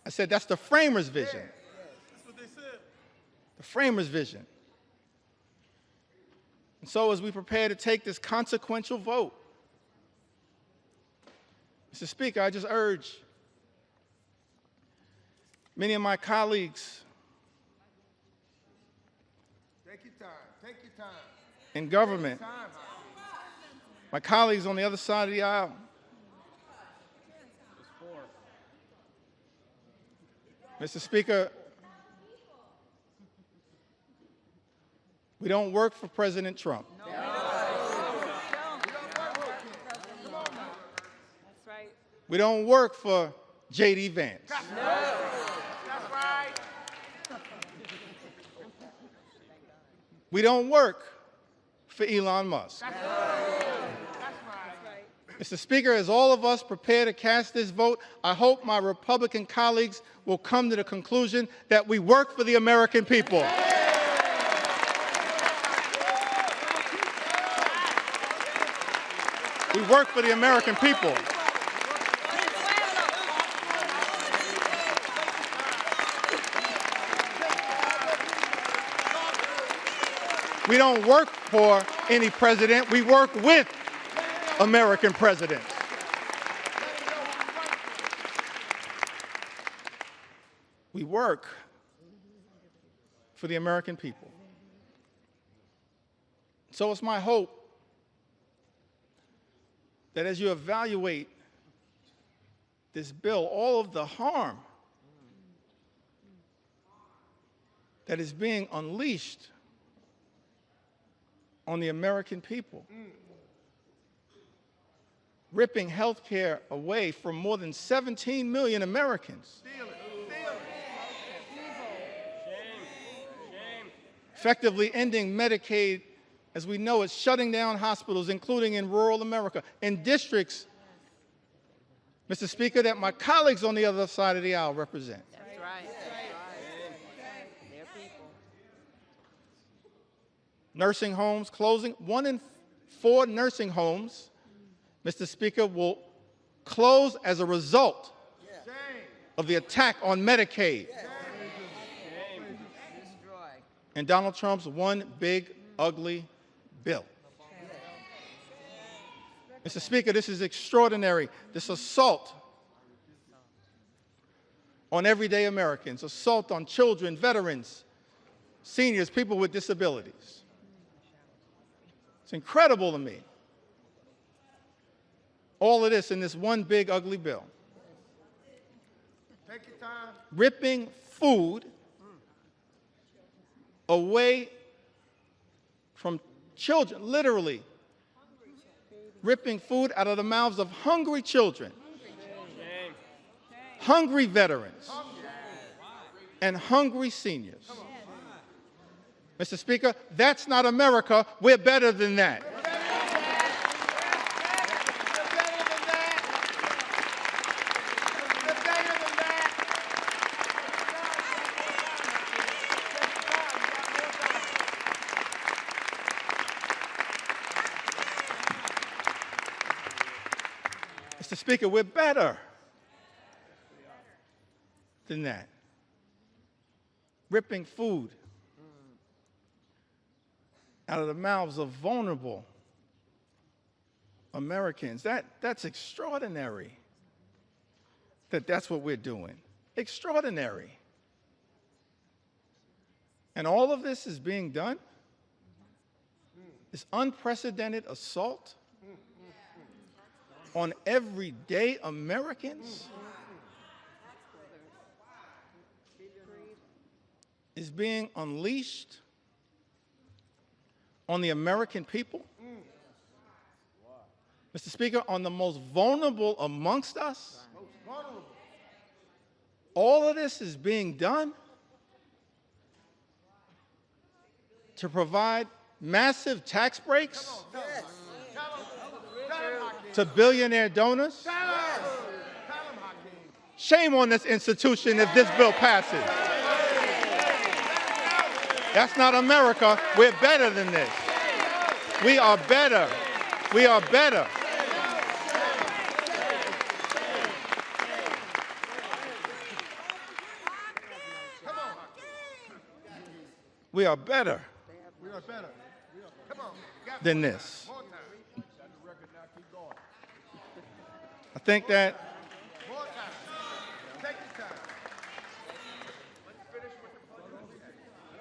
I said that's the framers' vision. That's what they said. The framers' vision. And so as we prepare to take this consequential vote, Mr. Speaker, I just urge many of my colleagues Take your time. in government, my colleagues on the other side of the aisle, Mr. Speaker, we don't work for President Trump. We don't work for J.D. Vance. We don't work for Elon Musk. Mr. Speaker, as all of us prepare to cast this vote, I hope my Republican colleagues will come to the conclusion that we work for the American people. We work for the American people. We don't work for any president. We work with American presidents. We work for the American people. So it's my hope that as you evaluate this bill, all of the harm that is being unleashed on the American people, ripping health care away from more than 17 million Americans, effectively ending Medicaid as we know it, shutting down hospitals, including in rural America, in districts, Mr. Speaker, that my colleagues on the other side of the aisle represent. That's right. They're people. Nursing homes closing. 1 in 4 nursing homes, Mr. Speaker, will close as a result of the attack on Medicaid and Donald Trump's one big, ugly bill. Mr. Speaker, this is extraordinary. This assault on everyday Americans, assault on children, veterans, seniors, people with disabilities. It's incredible to me. All of this in this one big, ugly bill. Take your time. Ripping food away from children, literally ripping food out of the mouths of hungry children, hungry veterans, and hungry seniors. Mr. Speaker, that's not America. We're better than that. Mr. Speaker, we're better than that. Ripping food out of the mouths of vulnerable Americans. That's extraordinary that's what we're doing. Extraordinary. And all of this is being done, this unprecedented assault on everyday Americans is being unleashed on the American people. Mr. Speaker, on the most vulnerable amongst us. All of this is being done to provide massive tax breaks to billionaire donors. Shame on this institution if this bill passes. That's not America. We're better than this. We are better. We are better. We are better than this. I think that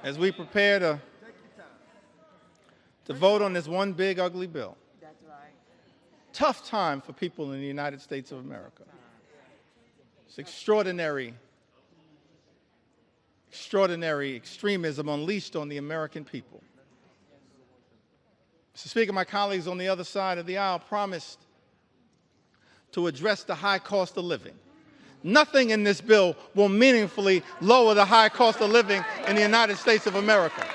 as we prepare to vote on this one big, ugly bill, tough time for people in the United States of America. It's extraordinary extremism unleashed on the American people. Mr. Speaker, my colleagues on the other side of the aisle promised to address the high cost of living. Nothing in this bill will meaningfully lower the high cost of living in the United States of America.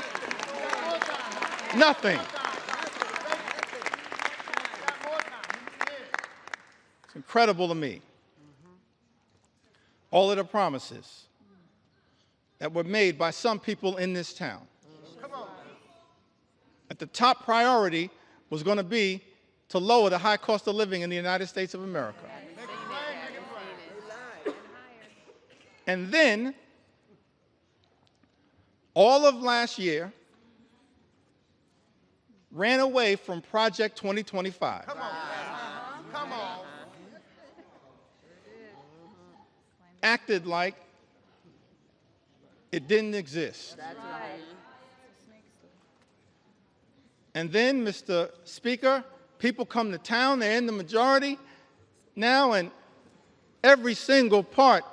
Nothing. It's incredible to me. All of the promises that were made by some people in this town. That the top priority was going to be to lower the high cost of living in the United States of America. And then, all of last year, ran away from Project 2025. Come on. Acted like it didn't exist. That's right. And then, Mr. Speaker, people come to town, they're in the majority now, and every single part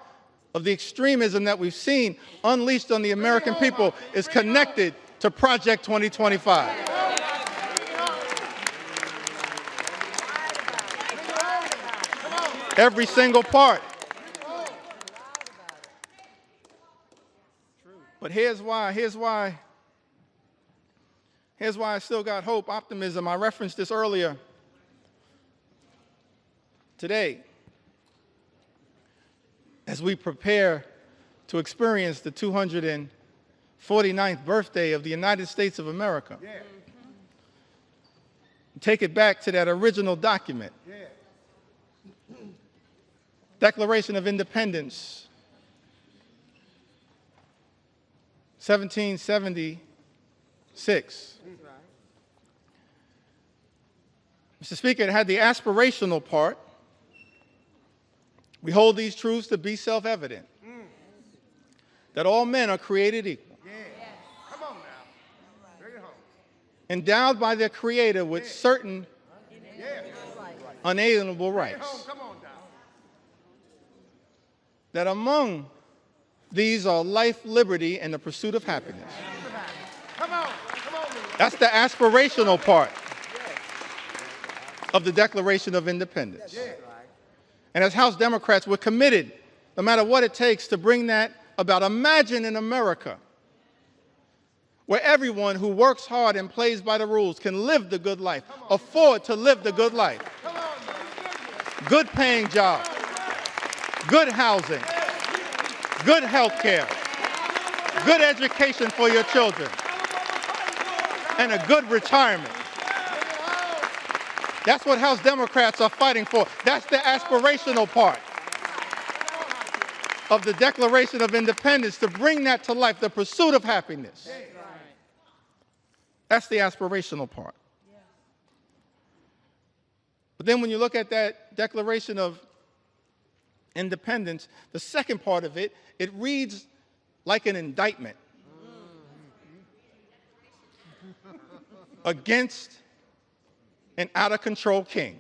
of the extremism that we've seen unleashed on the American people is connected to Project 2025. Every single part. But here's why I still got hope, optimism. I referenced this earlier today as we prepare to experience the 249th birthday of the United States of America. Yeah. Take it back to that original document. Yeah. Declaration of Independence, 1776. Mr. Speaker, it had the aspirational part. We hold these truths to be self-evident, that all men are created equal, come on now. Bring it home. Endowed by their Creator with certain unalienable rights, that among these are life, liberty, and the pursuit of happiness. That's the aspirational part of the Declaration of Independence. And as House Democrats, we're committed, no matter what it takes, to bring that about. Imagine in America where everyone who works hard and plays by the rules can live the good life, afford to live the good life. Good paying jobs, good housing, good health care, good education for your children, and a good retirement. That's what House Democrats are fighting for. That's the aspirational part of the Declaration of Independence, to bring that to life, the pursuit of happiness. That's the aspirational part. But then when you look at that Declaration of Independence, the second part of it, it reads like an indictment against an out-of-control king.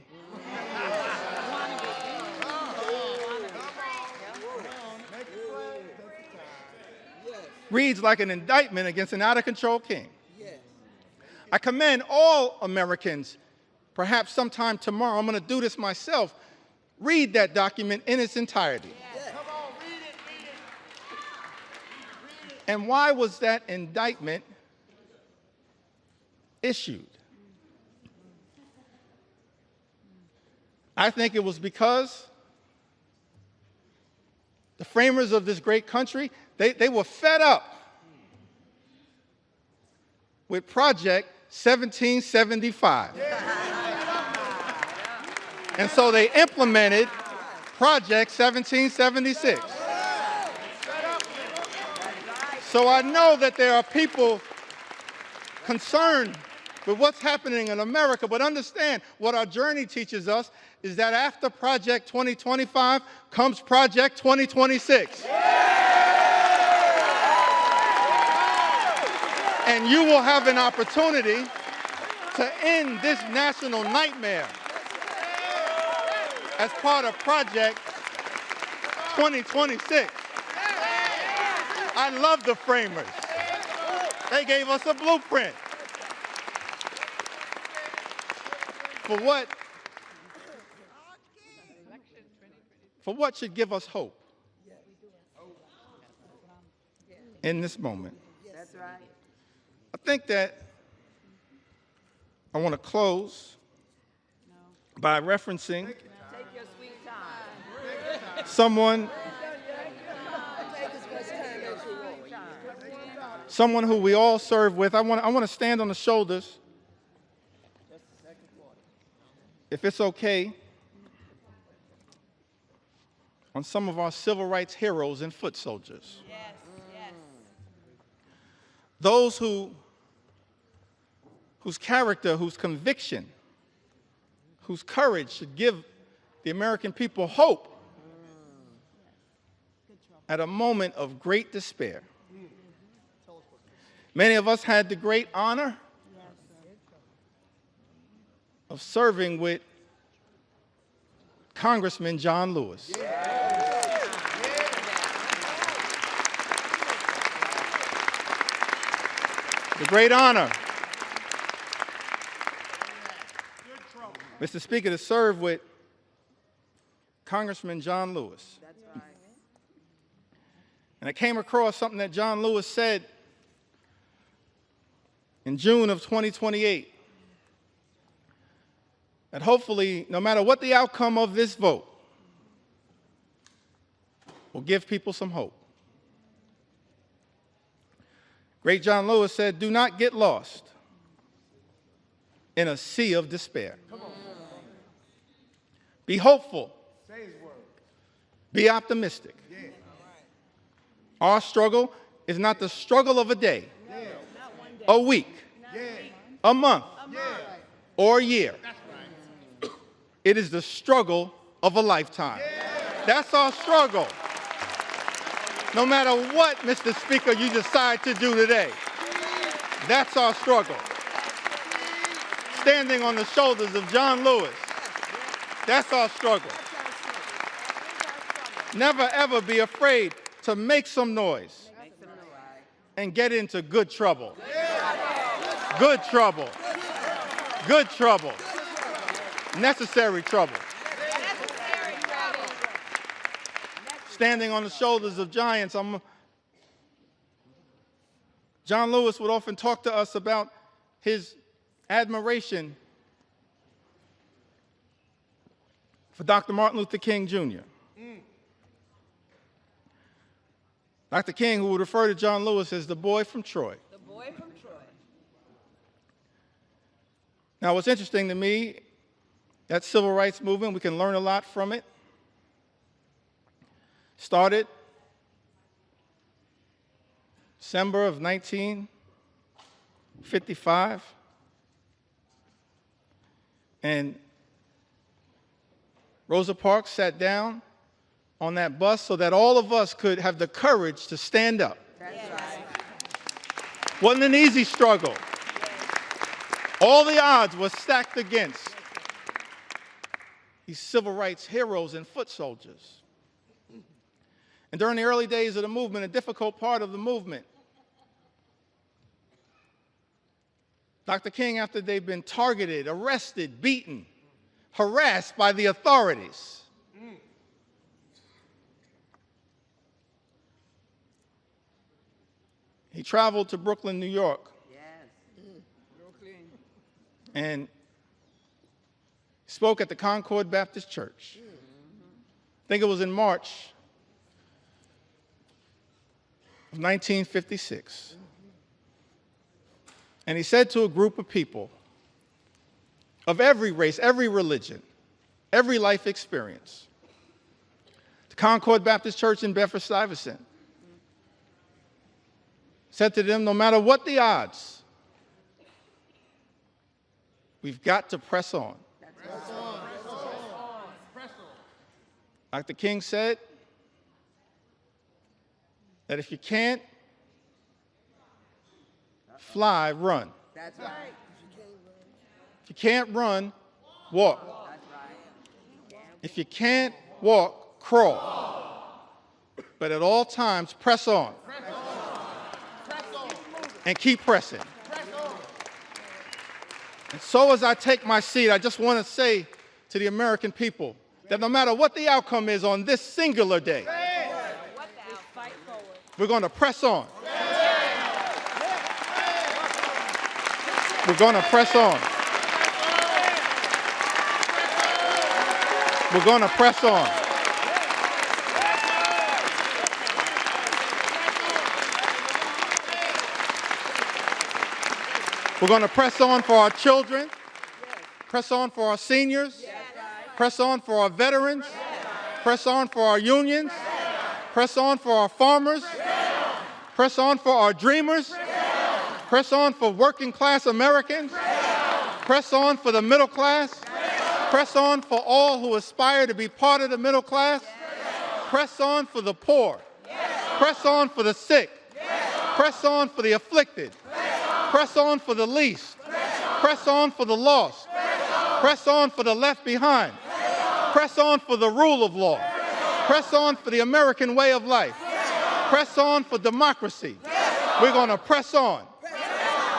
Reads like an indictment against an out-of-control king. I commend all Americans, perhaps sometime tomorrow, I'm going to do this myself, read that document in its entirety. And why was that indictment issued? I think it was because the framers of this great country, they were fed up with Project 1775. And so they implemented Project 1776. So I know that there are people concerned with what's happening in America, but understand what our journey teaches us is that after Project 2025 comes Project 2026. And you will have an opportunity to end this national nightmare as part of Project 2026. I love the framers. They gave us a blueprint for what should give us hope in this moment. That's right. I think that I want to close by referencing Take your sweet time. someone who we all serve with. I want to stand on the shoulders, if it's okay, on some of our civil rights heroes and foot soldiers. Yes, yes. Those whose character, whose conviction, whose courage should give the American people hope at a moment of great despair. Many of us had the great honor of serving with Congressman John Lewis. The great honor, Mr. Speaker, to serve with Congressman John Lewis. That's right. And I came across something that John Lewis said in June of 2028, that hopefully, no matter what the outcome of this vote, will give people some hope. Great John Lewis said, "Do not get lost in a sea of despair. Be hopeful. Be optimistic. Our struggle is not the struggle of a day, a week, a month, or a year. It is the struggle of a lifetime." That's our struggle. No matter what, Mr. Speaker, you decide to do today, that's our struggle. Standing on the shoulders of John Lewis, that's our struggle. Never, ever be afraid to make some noise and get into good trouble. Good trouble. Good trouble. Necessary trouble. Standing on the shoulders of giants. John Lewis would often talk to us about his admiration for Dr. Martin Luther King Jr. Dr. King, who would refer to John Lewis as the boy from Troy. The boy from Troy. Now, what's interesting to me, that civil rights movement, we can learn a lot from it. Started December of 1955. And Rosa Parks sat down on that bus so that all of us could have the courage to stand up. That's right. Wasn't an easy struggle. All the odds were stacked against these civil rights heroes and foot soldiers. And during the early days of the movement, a difficult part of the movement, Dr. King, after they've been targeted, arrested, beaten, harassed by the authorities, he traveled to Brooklyn, New York. Yes. Brooklyn. And spoke at the Concord Baptist Church. I think it was in March of 1956. And he said to a group of people of every race, every religion, every life experience, the Concord Baptist Church in Bedford-Stuyvesant, said to them, no matter what the odds, we've got to press on. Press on. Dr. King said that if you can't fly, run. That's right. If you can't run, walk. That's right. If you can't walk, crawl. But at all times, press on. And keep pressing. And so as I take my seat, I just want to say to the American people that no matter what the outcome is on this singular day, we're going to press on. We're going to press on. We're going to press on. We're going to press on for our children, press on for our seniors, press on for our veterans, press on for our unions, press on for our farmers, press on for our dreamers, press on for working class Americans, press on for the middle class, press on for all who aspire to be part of the middle class, press on for the poor, press on for the sick, press on for the afflicted, press on for the least, press on for the lost, press on for the left behind, press on for the rule of law, press on for the American way of life, press on for democracy. We're going to press on.